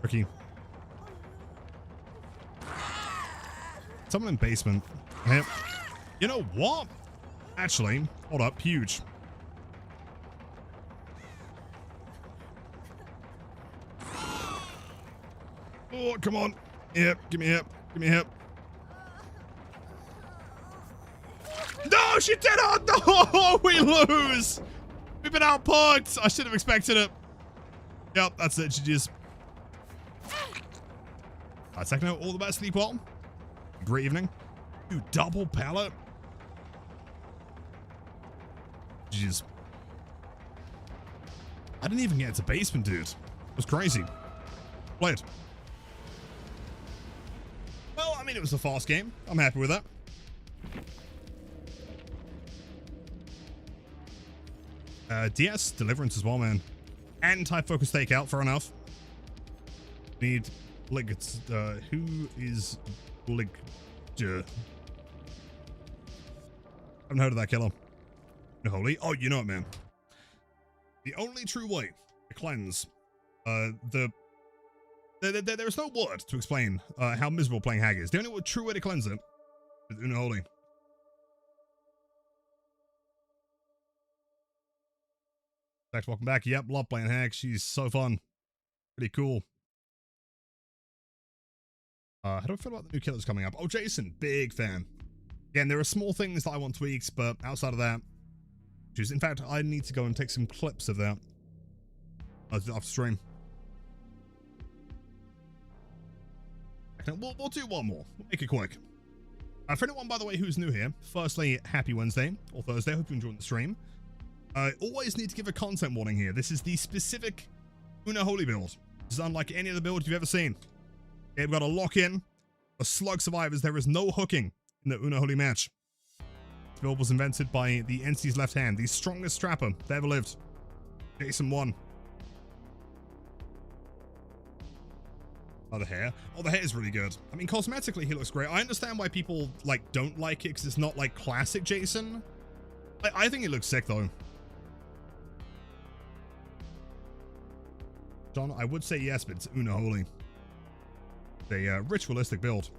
Tricky. Someone in basement. Yep. You know what? Actually, hold up. Huge. Oh, come on. Yep. Give me a hip. Give me a hip. No, she did it! No, we lose! We've been outpunked! I should have expected it. Yep, that's it. GG's. Second note, all the best. Sleep well. Great evening. Dude, double pallet. GG's. I didn't even get into basement, dude. It was crazy. Play it. Well, I mean, it was a fast game. I'm happy with that. DS Deliverance as well, man. Anti-focus takeout, fair enough. Need Liggets. Who is Ligger? Haven't heard of that killer. No, holy. Oh, you know it, man. The only true way to cleanse there's no word to explain how miserable playing Hag is. The only true way to cleanse it is Unholy. Welcome back. Yep, love playing Hag. She's so fun. Pretty cool. How do I feel about the new killers coming up? Oh, Jason, big fan. Again, there are small things that I want tweaks, but outside of that, in fact, I need to go and take some clips of that after stream. We'll do one more. We'll make it quick. For anyone, by the way, who's new here, firstly, happy Wednesday or Thursday. Hope you're enjoying the stream. Always need to give a content warning here. This is the specific Unholy build. This is unlike any other build you've ever seen. Okay, we've got a lock-in. For slug survivors, there is no hooking in the Unholy match. This build was invented by the NC's left hand, the strongest strapper that ever lived. Jason 1. Oh, the hair. Oh, the hair is really good. I mean, cosmetically, he looks great. I understand why people, like, don't like it, because it's not, like, classic Jason. I think he looks sick, though. John, I would say yes, but it's Unholy. A ritualistic build.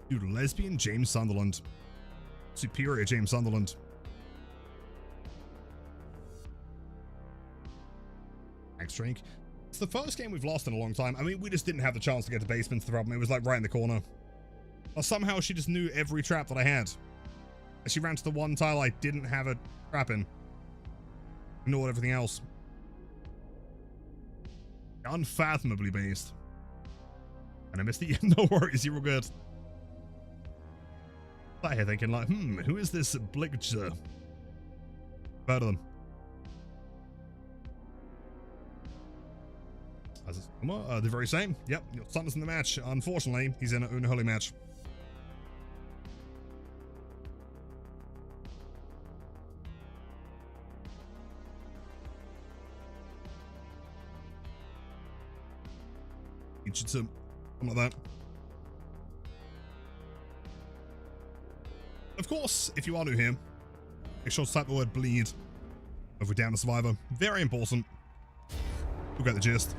Dude, lesbian James Sunderland. Superior James Sunderland. Thanks, Drink. It's the first game we've lost in a long time. I mean, we just didn't have the chance to get to basement. The problem, it was like right in the corner. Or somehow she just knew every trap that I had. I actually ran to the one tile I didn't have a trap in. Ignored everything else. Unfathomably based. And I missed it. No worries, you were good. Sat here thinking like, who is this Bligger? Heard of them. The very same. Yep, your son is in the match. Unfortunately, he's in an unholy match. You should something like that. Of course, if you are new here, make sure to type the word bleed over down to survivor. Very important. You'll get the gist.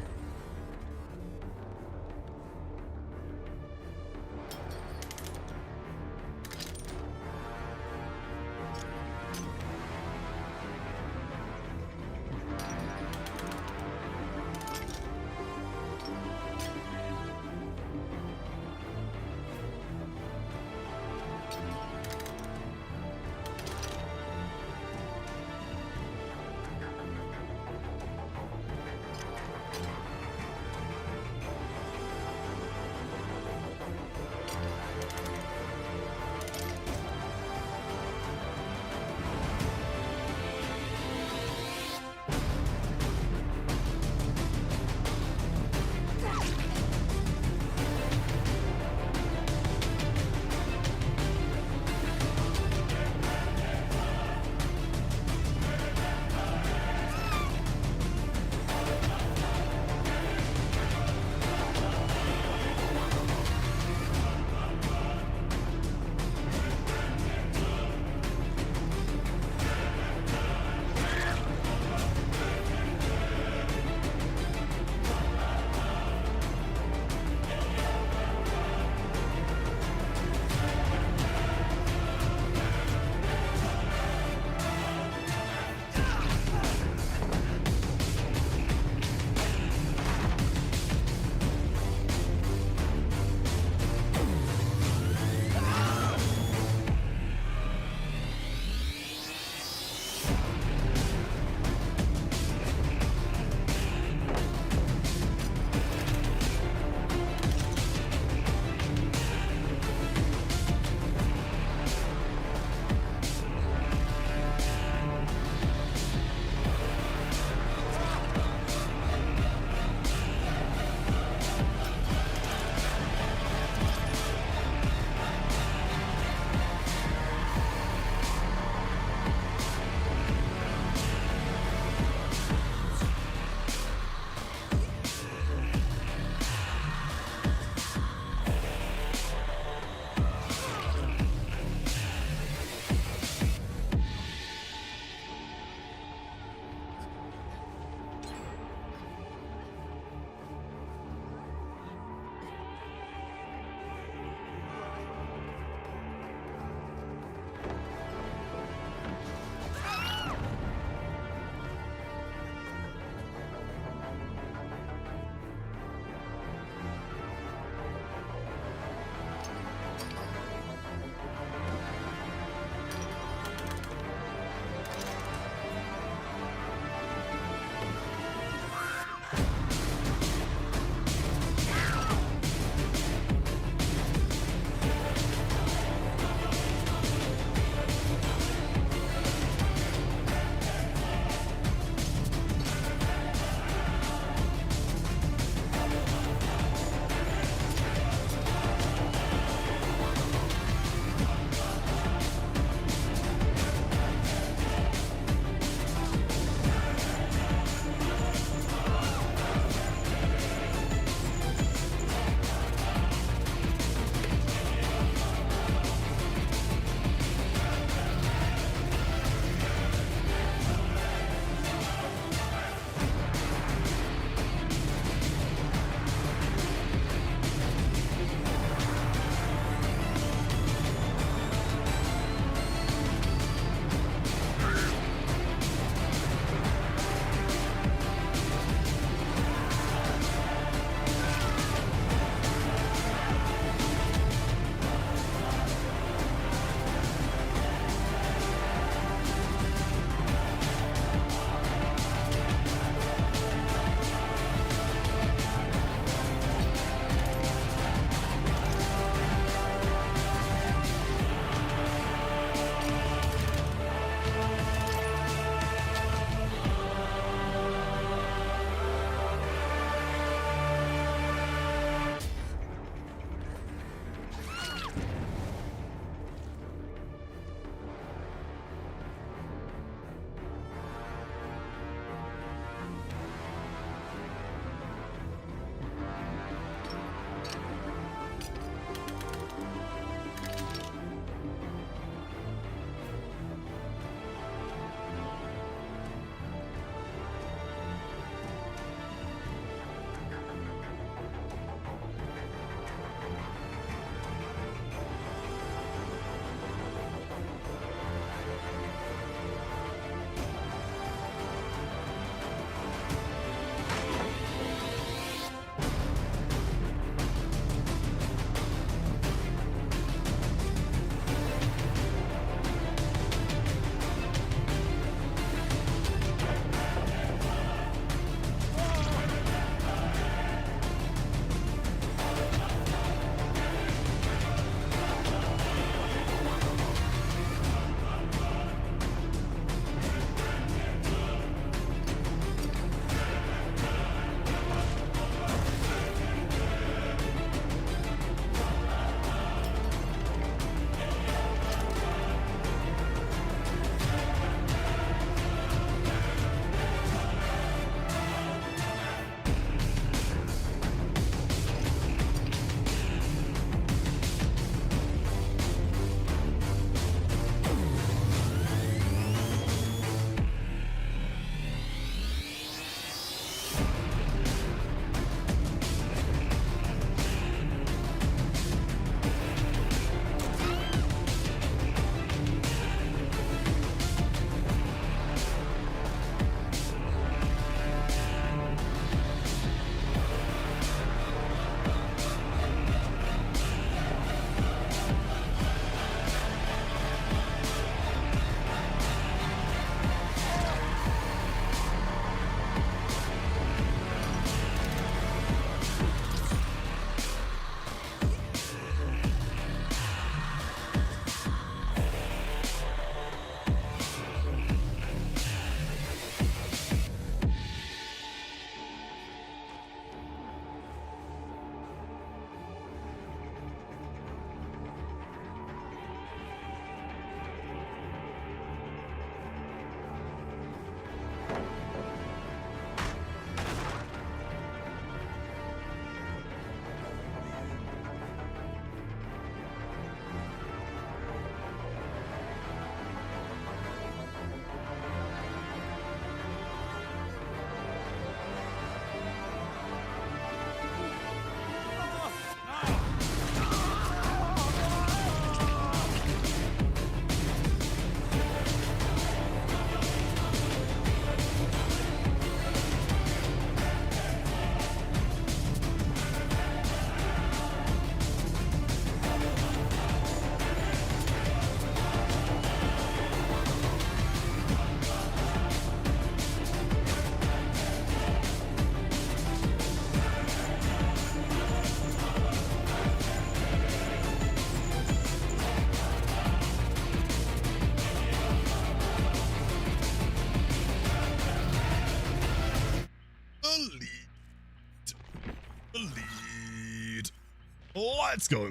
Let's go.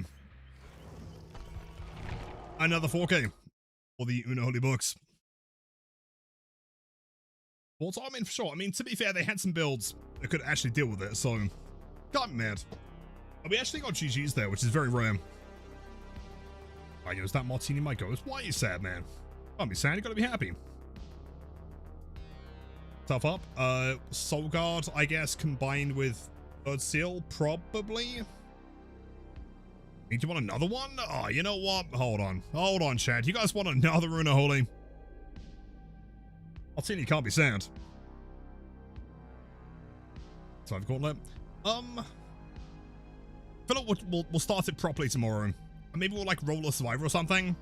Another 4K for the Unholy books. Well, I mean, for sure. I mean, to be fair, they had some builds that could actually deal with it, so can't be mad. And we actually got GG's there, which is very rare. I use that Martini my ghost. Why are you sad, man? Can't be sad, you gotta be happy. Tough up. Soul Guard, I guess, combined with Third Seal, probably. Do you want another one? Oh, you know what? Hold on, Chad. You guys want another Unholy? Martini can't be sad. So I've got that. I feel like we'll start it properly tomorrow. Maybe we'll like roll a survivor or something.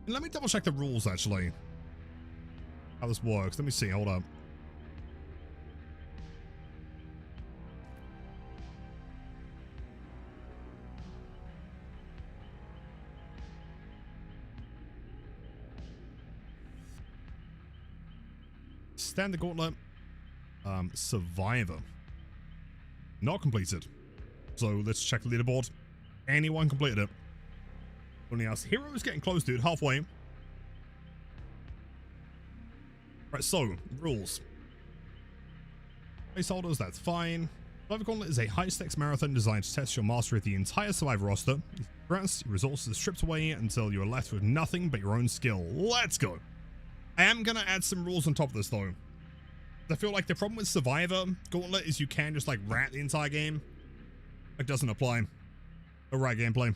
And let me double check the rules actually. How this works. Let me see. Hold up. Standard gauntlet. Survivor. Not completed. So let's check the leaderboard. Anyone completed it? Only us. Heroes getting close, dude. Halfway. Right, so, rules. Placeholders, that's fine. Survivor Gauntlet is a high-stakes marathon designed to test your mastery of the entire Survivor roster. Your resources are stripped away until you are left with nothing but your own skill. Let's go. I am going to add some rules on top of this, though. I feel like the problem with Survivor Gauntlet is you can just, like, rat the entire game. It doesn't apply. No right gameplay.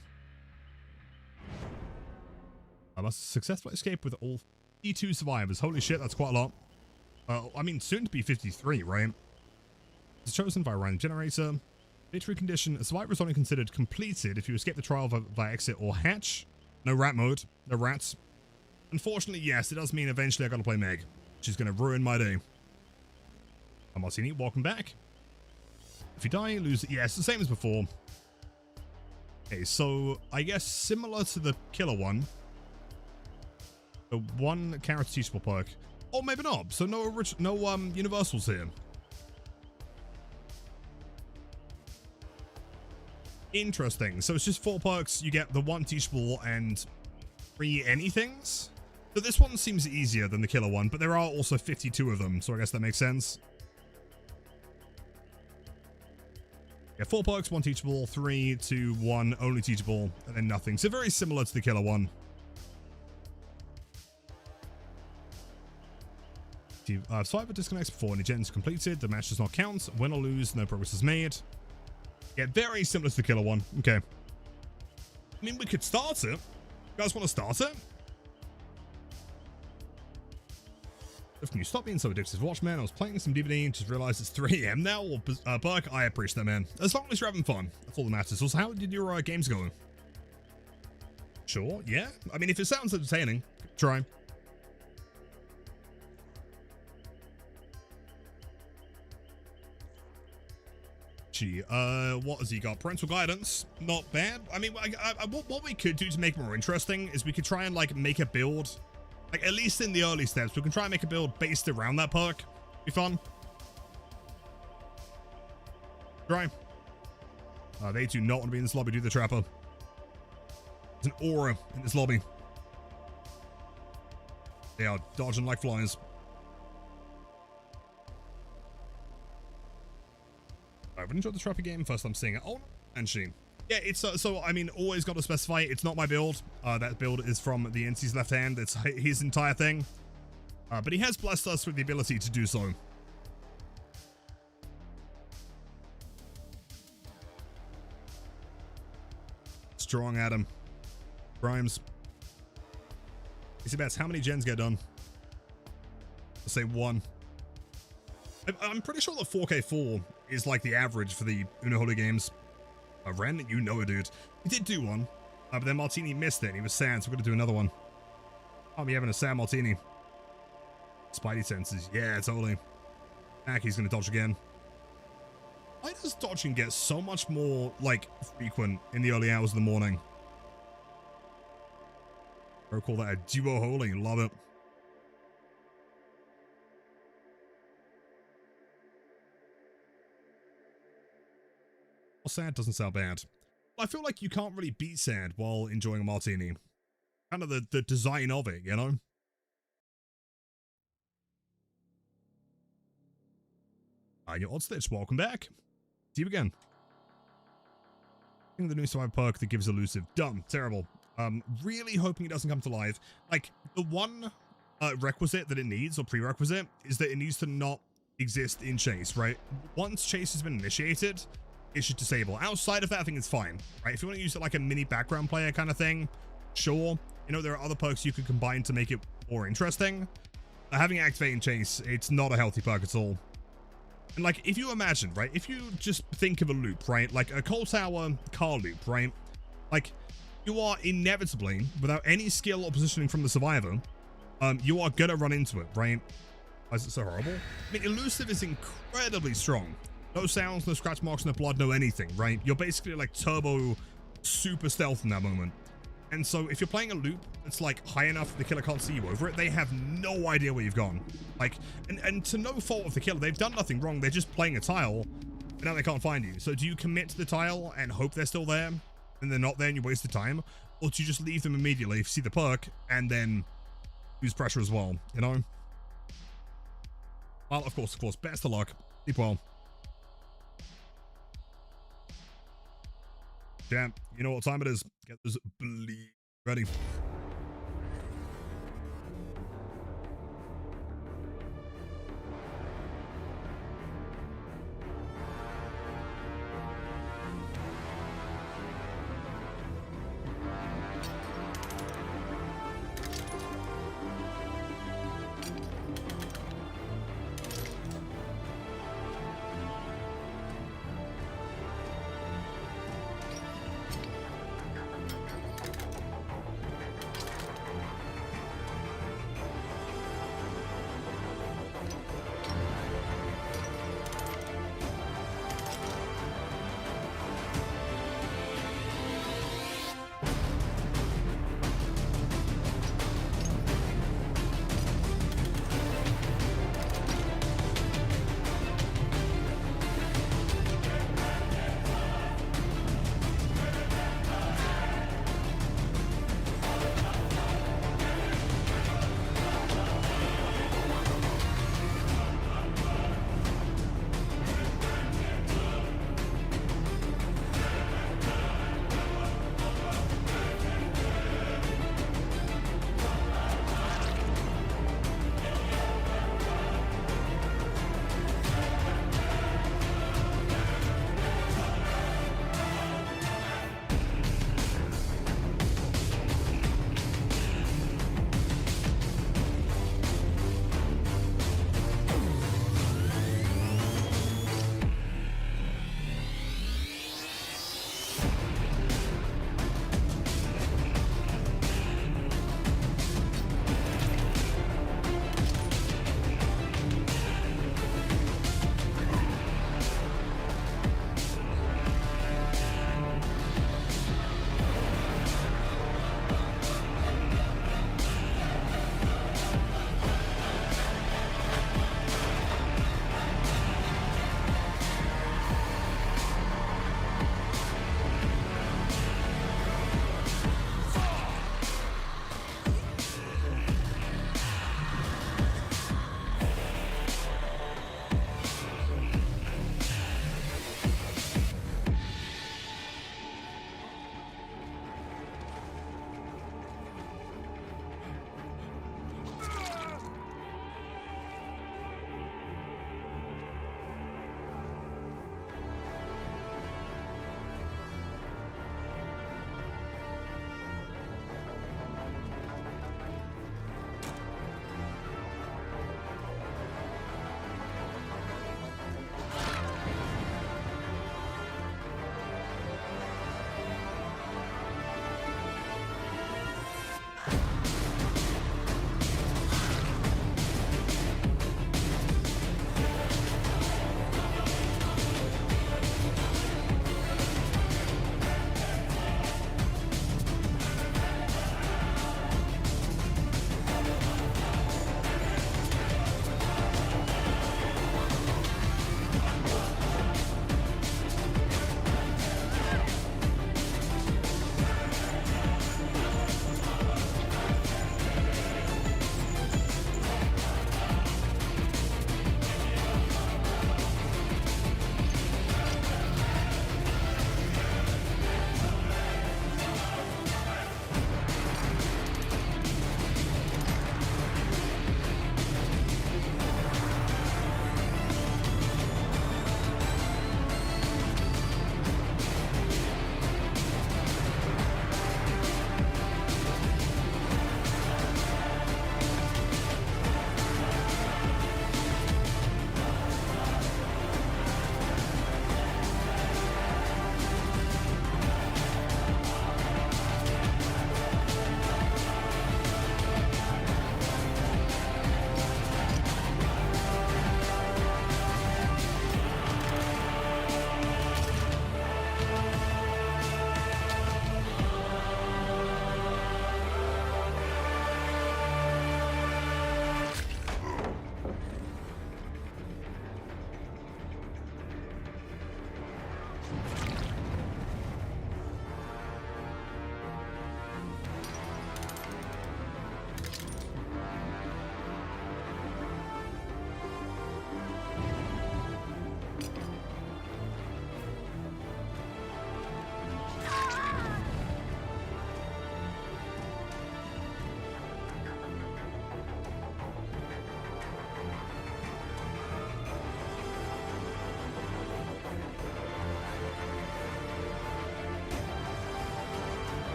I must successfully escape with all 52 survivors. Holy shit, that's quite a lot. I mean, soon to be 53, right? It's chosen by a random generator. Victory condition. A survivor is only considered completed if you escape the trial via exit or hatch. No rat mode. No rats. Unfortunately, yes, it does mean eventually I gotta play Meg, which is gonna ruin my day. I'm Martini, welcome back. If you die, lose. Yes, the same as before. Okay, so I guess similar to the killer one. The one character teachable perk. Oh, maybe not. So no universals here. Interesting. So it's just 4 perks. You get the 1 teachable and 3 anythings. So this one seems easier than the killer one, but there are also 52 of them, so I guess that makes sense. Yeah, 4 perks, 1 teachable, 3, 2, 1 only teachable, and then nothing. So very similar to the killer one. Survivor disconnects before any gens completed. The match does not count. Win or lose, no progress is made. Yeah, very similar to the killer one. Okay. I mean, we could start it. You guys want to start it? Can you stop being so addicted to watch, man? I was playing some DVD and just realized it's 3 AM now. Or Burke, I appreciate that, man. As long as you're having fun, that's all that matters. Also, how did your games go? Sure, yeah. I mean, if it sounds entertaining, try. Gee, what has he got? Parental guidance, not bad. I mean, what we could do to make it more interesting is we could try and like make a build. Like, at least in the early steps, we can try and make a build based around that perk. Be fun. Try. They do not want to be in this lobby, do the Trapper. There's an aura in this lobby. They are dodging like flies. I've enjoyed the Trapper game. First time seeing it. Oh, and she. Yeah, it's so I mean, always got to specify it's not my build. That build is from the NC's left hand. It's his entire thing. But he has blessed us with the ability to do so. Strong Adam. Grimes. It's about how many gens get done. Let's say 1. I'm pretty sure the 4K4 is like the average for the Unholy games. Ren, you know it, dude. He did do one, but then Martini missed it. He was sad, so we're gonna do another one. I'll be having a sad Martini. Spidey senses, yeah, totally. He's gonna dodge again. Why does dodging get so much more like frequent in the early hours of the morning? I'll call that a duo holy. Love it. Sad doesn't sound bad. I feel like you can't really beat sand while enjoying a martini. Kind of the design of it, you know? Your odd stitch, welcome back. See you again. The new survivor perk that gives elusive. Dumb. Terrible. Really hoping it doesn't come to life. Like, the one requisite that it needs, or prerequisite, is that it needs to not exist in chase, right? Once chase has been initiated, it should disable. Outside of that, I think it's fine, right? If you want to use it like a mini background player kind of thing, sure. You know, there are other perks you could combine to make it more interesting. Having activating chase, it's not a healthy perk at all. And like, if you imagine, right, if you just think of a loop, right, like a coal tower car loop, right, like you are inevitably, without any skill or positioning from the survivor, you are gonna run into it, right? Why is it so horrible? I mean, elusive is incredibly strong. No sounds, no scratch marks, no blood, no anything, right? You're basically like turbo super stealth in that moment. And so if you're playing a loop that's like high enough the killer can't see you over it, they have no idea where you've gone. Like, and to no fault of the killer, they've done nothing wrong. They're just playing a tile, and now they can't find you. So do you commit to the tile and hope they're still there, and they're not there and you waste the time? Or do you just leave them immediately if you see the perk, and then use pressure as well, you know? Well, of course, best of luck. Keep well. Champ, you know what time it is. Get this bleed ready.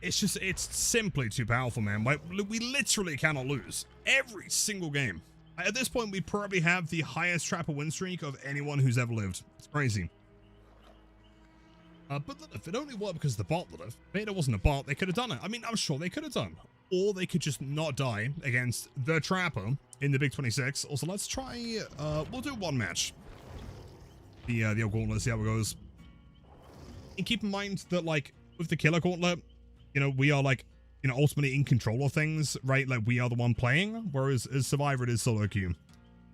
it's simply too powerful, man. We literally cannot lose every single game. At this point, we probably have the highest Trapper win streak of anyone who's ever lived. It's crazy. But if it only worked because the bot would have. If it wasn't a bot, they could have done it. I mean, I'm sure they could have done. Or they could just not die against the Trapper in the Big 26. Also, let's try, we'll do one match. The old gauntlet, see how it goes. And keep in mind that, like, with the Killer Gauntlet, you know, we are, like, you know, ultimately in control of things, right? Like, we are the one playing, whereas as Survivor, it is solo queue.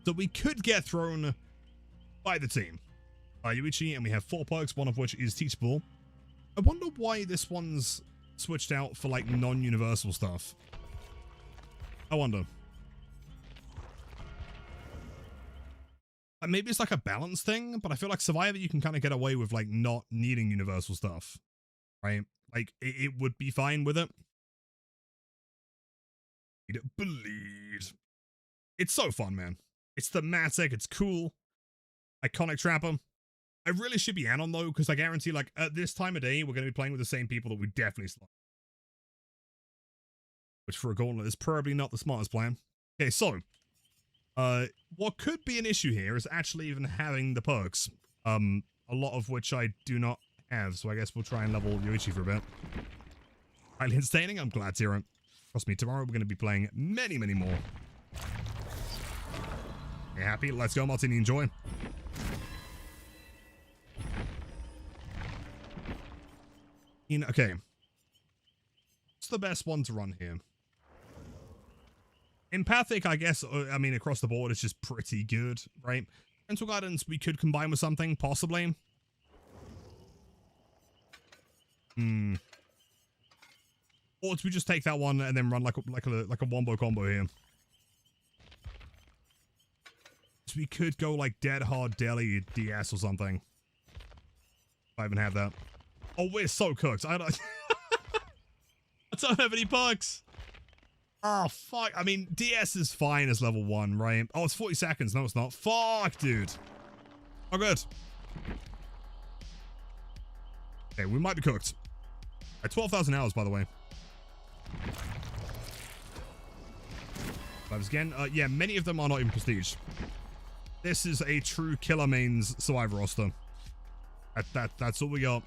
So we could get thrown by the team. Yuichi, and we have 4 perks, one of which is teachable. I wonder why this one's switched out for, like, non-universal stuff. I wonder. Maybe it's like a balance thing, but I feel like Survivor, you can kind of get away with, like, not needing universal stuff, right? Like, it would be fine with it. Bleed. It's so fun, man. It's thematic, it's cool. Iconic Trapper. I really should be Anon, though, because I guarantee, like, at this time of day, we're going to be playing with the same people that we definitely slot. Which, for a gauntlet, is probably not the smartest plan. Okay, so, what could be an issue here is actually even having the perks. A lot of which I do not have, so I guess we'll try and level Yoichi for a bit. Highly entertaining, I'm glad to hear it. Trust me, tomorrow we're going to be playing many, many more. You happy? Let's go, Martini, enjoy. Okay. What's the best one to run here? Empathic, I guess, I mean, across the board, is just pretty good, right? Mental Guidance, we could combine with something, possibly. Or do we just take that one and then run like a wombo combo here? So we could go like Dead Hard Deli DS or something. If I even have that. Oh, we're so cooked. I don't have any perks. Oh, fuck. I mean, DS is fine as level 1, right? Oh, it's 40 seconds. No, it's not. Fuck, dude. Oh, good. Okay, we might be cooked. At 12,000 hours, by the way. Lives again. Yeah, many of them are not even prestige. This is a true killer mains Survivor roster. That's all we got.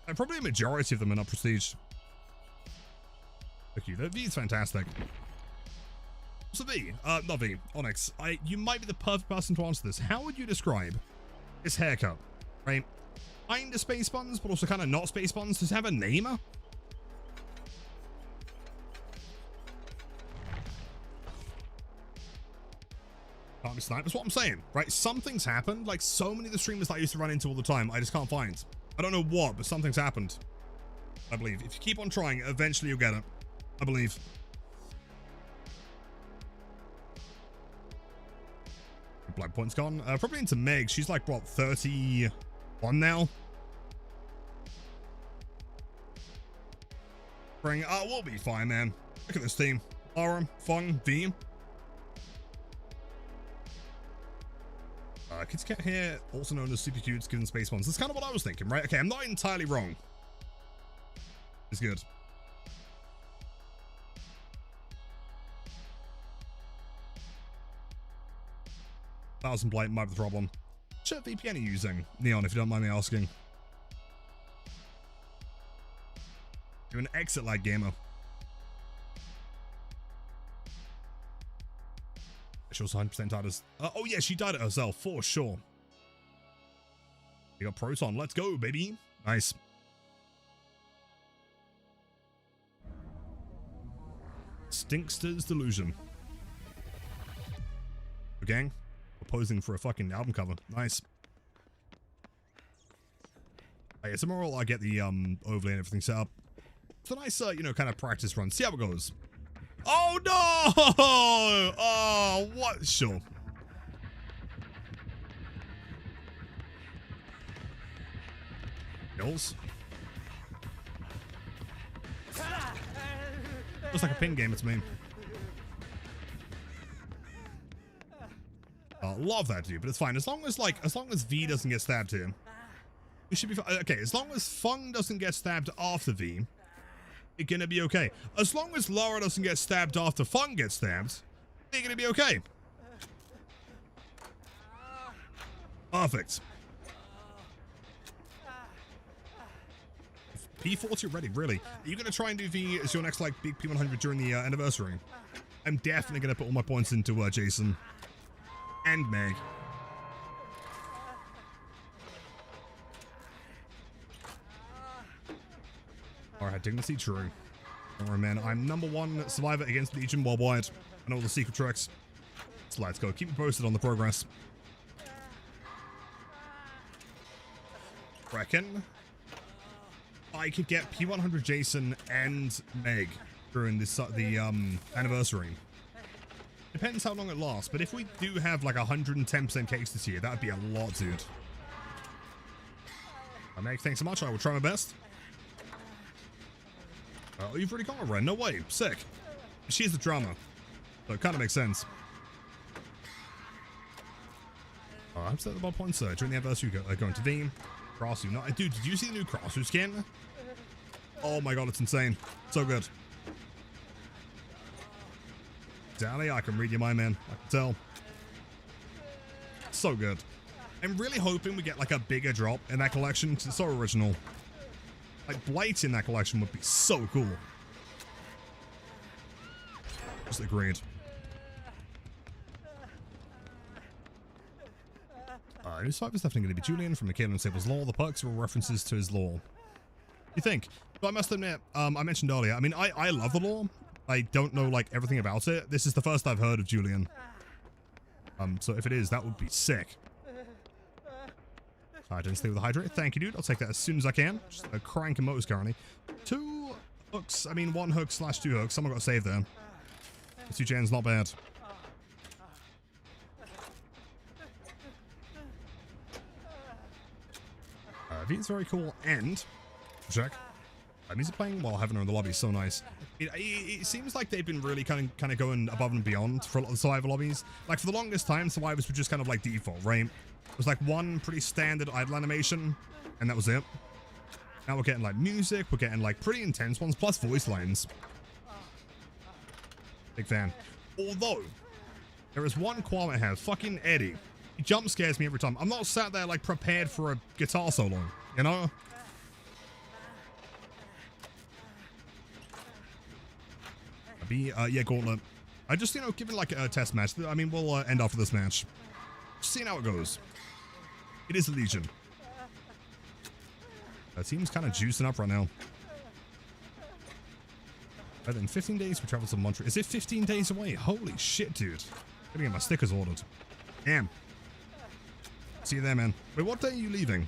And probably a majority of them are not prestige. Okay, the V is fantastic. So V, not V, Onyx. You might be the perfect person to answer this. How would you describe this haircut? Right? Kind of space buns, but also kind of not space buns. Does it have a name? Can't be sniped. That's what I'm saying, right? Something's happened. Like so many of the streamers that I used to run into all the time, I just can't find. I don't know what, but something's happened. I believe. If you keep on trying, eventually you'll get it. I believe. Black point's gone. Probably into Meg. She's like, what, 31 now? Bring. We'll be fine, man. Look at this team. Aram, Fung, V. Kids Cat here, also known as Super Cutes, given space ones. That's kind of what I was thinking, right? Okay, I'm not entirely wrong. It's good. Thousand Blight might be the problem. What VPN are you using, Neon, if you don't mind me asking? You're an exit lag gamer. She was 100% died as... oh yeah, she died it herself, for sure. You got Proton. Let's go, baby. Nice. Stinkster's Delusion. Gang. We're posing for a fucking album cover. Nice. Okay, tomorrow I'll get the overlay and everything set up. It's a nice, you know, kind of practice run. See how it goes. Oh no! Oh, what? Sure. Kills. Looks like a pin game, it's me. Love that dude, but it's fine. As long as V doesn't get stabbed here, we should be fine. Okay, as long as Fung doesn't get stabbed after V, you're gonna be okay. As long as Laura doesn't get stabbed after Fun gets stabbed, you're gonna be okay. Perfect. P40 ready, really. Are you gonna try and do V as your next like big P100 during the anniversary? I'm definitely gonna put all my points into Jason and Meg. Alright, Dignity True. Don't worry, man. I'm #1 survivor against Legion worldwide. And all the secret tricks. So let's go. Keep me posted on the progress. Reckon I could get P100 Jason and Meg during this the anniversary. Depends how long it lasts, but if we do have like 110% case this year, that would be a lot, dude. Meg, thanks so much. I will try my best. Oh, you've already got a Ren. No way. Sick. She's the drama. So it kind of makes sense. I'm set the ball points during the anniversary. Going to Dean. Crossu. No, dude, did you see the new Crossu skin? Oh my god, it's insane. So good. Dally, I can read your mind, man. I can tell. So good. I'm really hoping we get like a bigger drop in that collection because it's so original. Like Blight in that collection would be so cool. Just agreed. Alright, new survivor is definitely going to be Julian from Michaela and Sable's lore. The perks are all references to his lore. You think? So I must admit, I mentioned earlier, I mean, I love the lore. I don't know like everything about it. This is the first I've heard of Julian. So if it is, that would be sick. I didn't stay with the hydrate. Thank you, dude. I'll take that as soon as I can. Just a cranking motors currently. 2 hooks. I mean, 1 hook / 2 hooks. Someone got saved there. 2 gens, not bad. V's very cool. And check. Music playing while having her in the lobby is so nice. It seems like they've been really kind of going above and beyond for a lot of the Survivor lobbies. Like for the longest time, Survivors were just kind of like default, right? It was like one pretty standard idle animation, and that was it. Now we're getting like music, we're getting like pretty intense ones, plus voice lines. Big fan. Although, there is one qualm I have. Fucking Eddie. He jump scares me every time. I'm not sat there like prepared for a guitar solo, you know? Yeah, Gauntlet. I just, you know, given like a test match. I mean, we'll end off with this match. Just seeing how it goes. It is a Legion. That team's kind of juicing up right now. But in 15 days, we travel to Montreal. Is it 15 days away? Holy shit, dude. Gonna get my stickers ordered. Damn. See you there, man. Wait, what day are you leaving?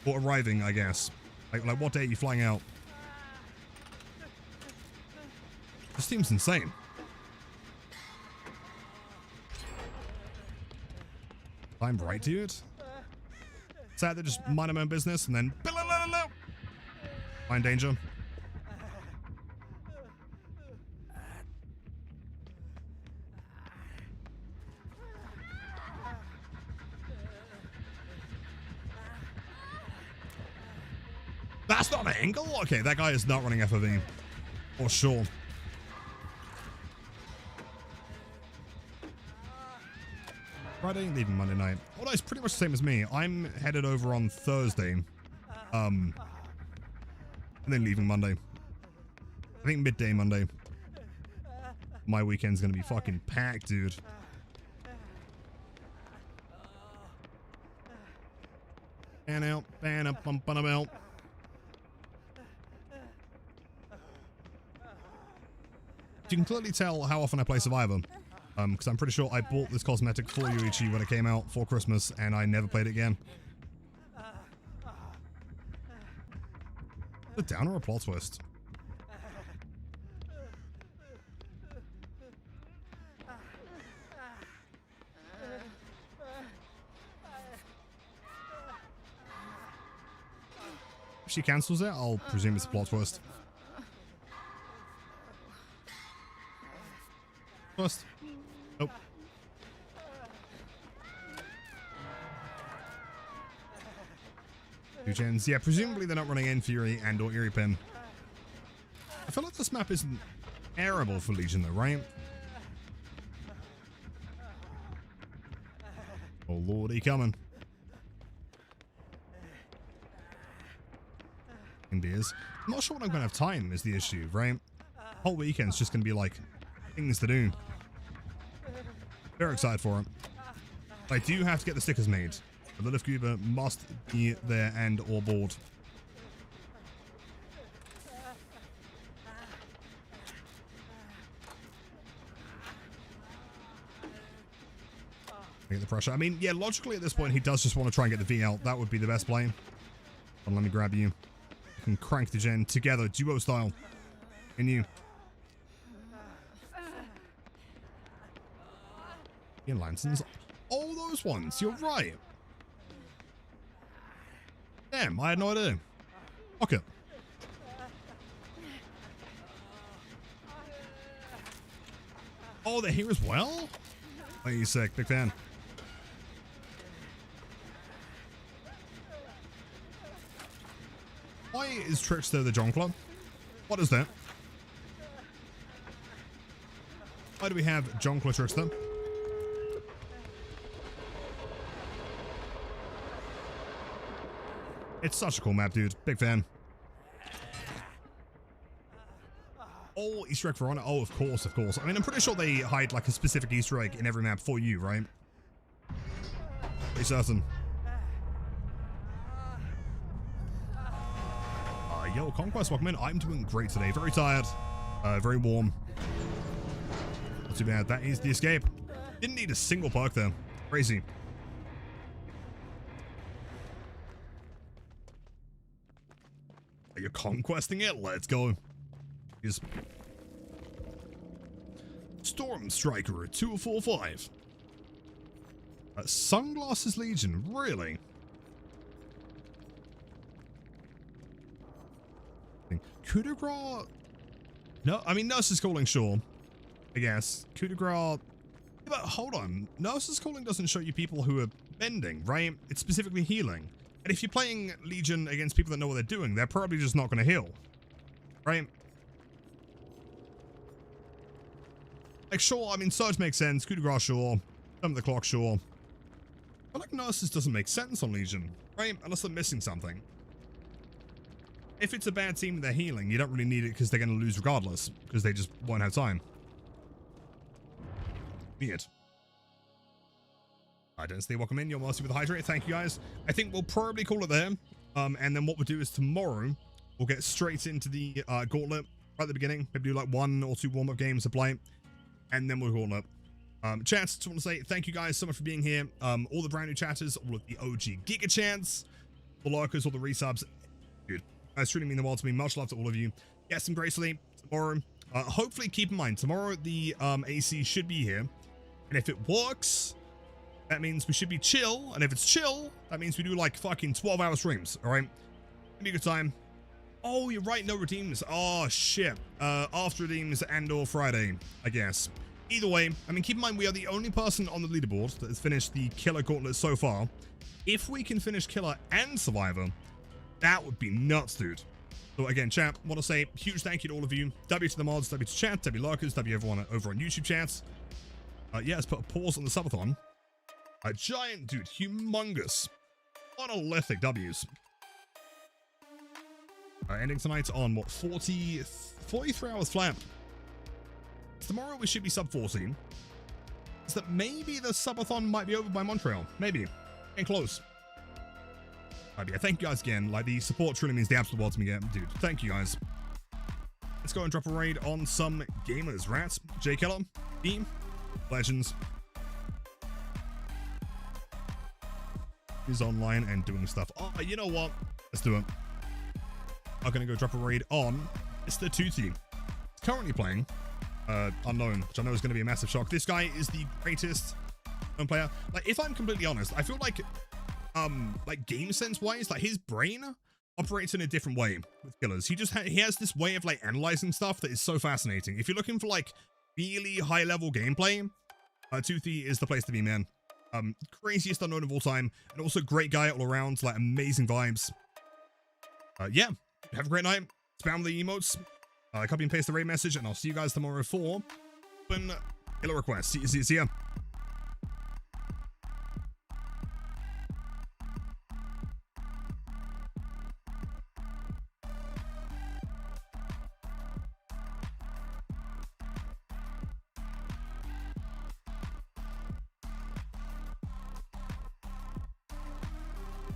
Or arriving, I guess. Like what day are you flying out? This team's insane. I'm right, dude. Sad they just mind their own business and then find danger. That's not an angle? Okay, that guy is not running FOV. For sure. Friday, leaving Monday night. Well, it's pretty much the same as me. I'm headed over on Thursday. And then leaving Monday. I think midday Monday. My weekend's gonna be fucking packed, dude. Ban out, ban up, bump on about. You can clearly tell how often I play Survivor. Because I'm pretty sure I bought this cosmetic for Yuichi when it came out for Christmas, and I never played it again. A down or a plot twist? If she cancels it, I'll presume it's a plot twist. Twist. Nope. 2 gens. Yeah, presumably they're not running End Fury and or Eerie Pin. I feel like this map isn't terrible for Legion though, right? Oh lord, he coming. Beers. I'm not sure when I'm going to have time is the issue, right? Whole weekend's just going to be like things to do. Very excited for it. I do have to get the stickers made. The Lilith Goober must be there and or board. Get the pressure. I mean, yeah, logically at this point he does just want to try and get the V out. That would be the best play. But let me grab you. Can crank the gen together, duo style. And you. In lanterns. Oh, those ones. You're right. Damn, I had no idea. Fuck it. Oh, they're here as well? Oh, you sick. Big fan. Why is Trickster the Jonkler? What is that? Why do we have Jonkler Trickster? It's such a cool map, dude. Big fan. Oh, Easter egg for Honor. Oh, of course, of course. I mean, I'm pretty sure they hide like a specific Easter egg in every map for you, right? Pretty certain. Yo, Conquest, welcome in. I'm doing great today. Very tired. Very warm. Not too bad. That is the escape. Didn't need a single perk there. Crazy. You're conquesting it? Let's go. Is Storm Striker 245. Sunglasses Legion, really? Coup de grace? No, I mean, Nurse's Calling, sure. I guess. Coup de grace. Yeah, but hold on. Nurse's Calling doesn't show you people who are bending, right? It's specifically healing. And if you're playing Legion against people that know what they're doing, they're probably just not going to heal. Right? Like, sure, I mean, Surge makes sense. Coup de grace, sure. Thumb of the Clock, sure. But like, Nurses doesn't make sense on Legion, right? Unless they're missing something. If it's a bad team and they're healing, you don't really need it because they're going to lose regardless, because they just won't have time. Weird. Identity, welcome in. You're mostly with the Hydrate. Thank you, guys. I think we'll probably call it there. And then what we'll do is tomorrow, we'll get straight into the Gauntlet right at the beginning. Maybe do like 1 or 2 warm-up games to play. And then we'll Gauntlet. Chat, just want to say thank you guys so much for being here. All the brand new chatters, all of the OG Giga chants, the lurkers, all the resubs. Dude, that's really mean the world to me. Much love to all of you. Get some great sleep tomorrow. Hopefully, keep in mind, tomorrow the AC should be here. And if it works, that means we should be chill. And if it's chill, that means we do like fucking 12-hour streams. All right? It'll be a good time. Oh, you're right. No redeems. Oh, shit. After redeems and or Friday, I guess. Either way, I mean, keep in mind, we are the only person on the leaderboard that has finished the Killer Gauntlet so far. If we can finish Killer and Survivor, that would be nuts, dude. So again, chat, want to say huge thank you to all of you. W to the mods, W to chat, W lurkers, W everyone over on YouTube chats. Yeah, let's put a pause on the subathon. A giant, dude, humongous, monolithic W's. Ending tonight on, what, 43 hours flat. Tomorrow we should be sub 14. Is that maybe the subathon might be over by Montreal? Maybe. Getting close. Yeah, thank you guys again. Like, the support truly means the absolute world to me again. Dude, thank you guys. Let's go and drop a raid on some gamers. Rats, J Keller, Beam, Legends. Is online and doing stuff. Oh, you know what? Let's do it. I'm gonna go drop a raid on Mr. Tutti. Currently playing Unknown, which I know is going to be a massive shock. This guy is the greatest known player. Like, if I'm completely honest, I feel like game sense wise, like his brain operates in a different way with killers. He has this way of like analyzing stuff that is so fascinating. If you're looking for like really high level gameplay, Toothy is the place to be, man. Craziest Unknown of all time, and also great guy all around, like amazing vibes. Yeah, have a great night. Spam the emotes. Copy and paste the raid message, and I'll see you guys tomorrow for open illa requests. See ya.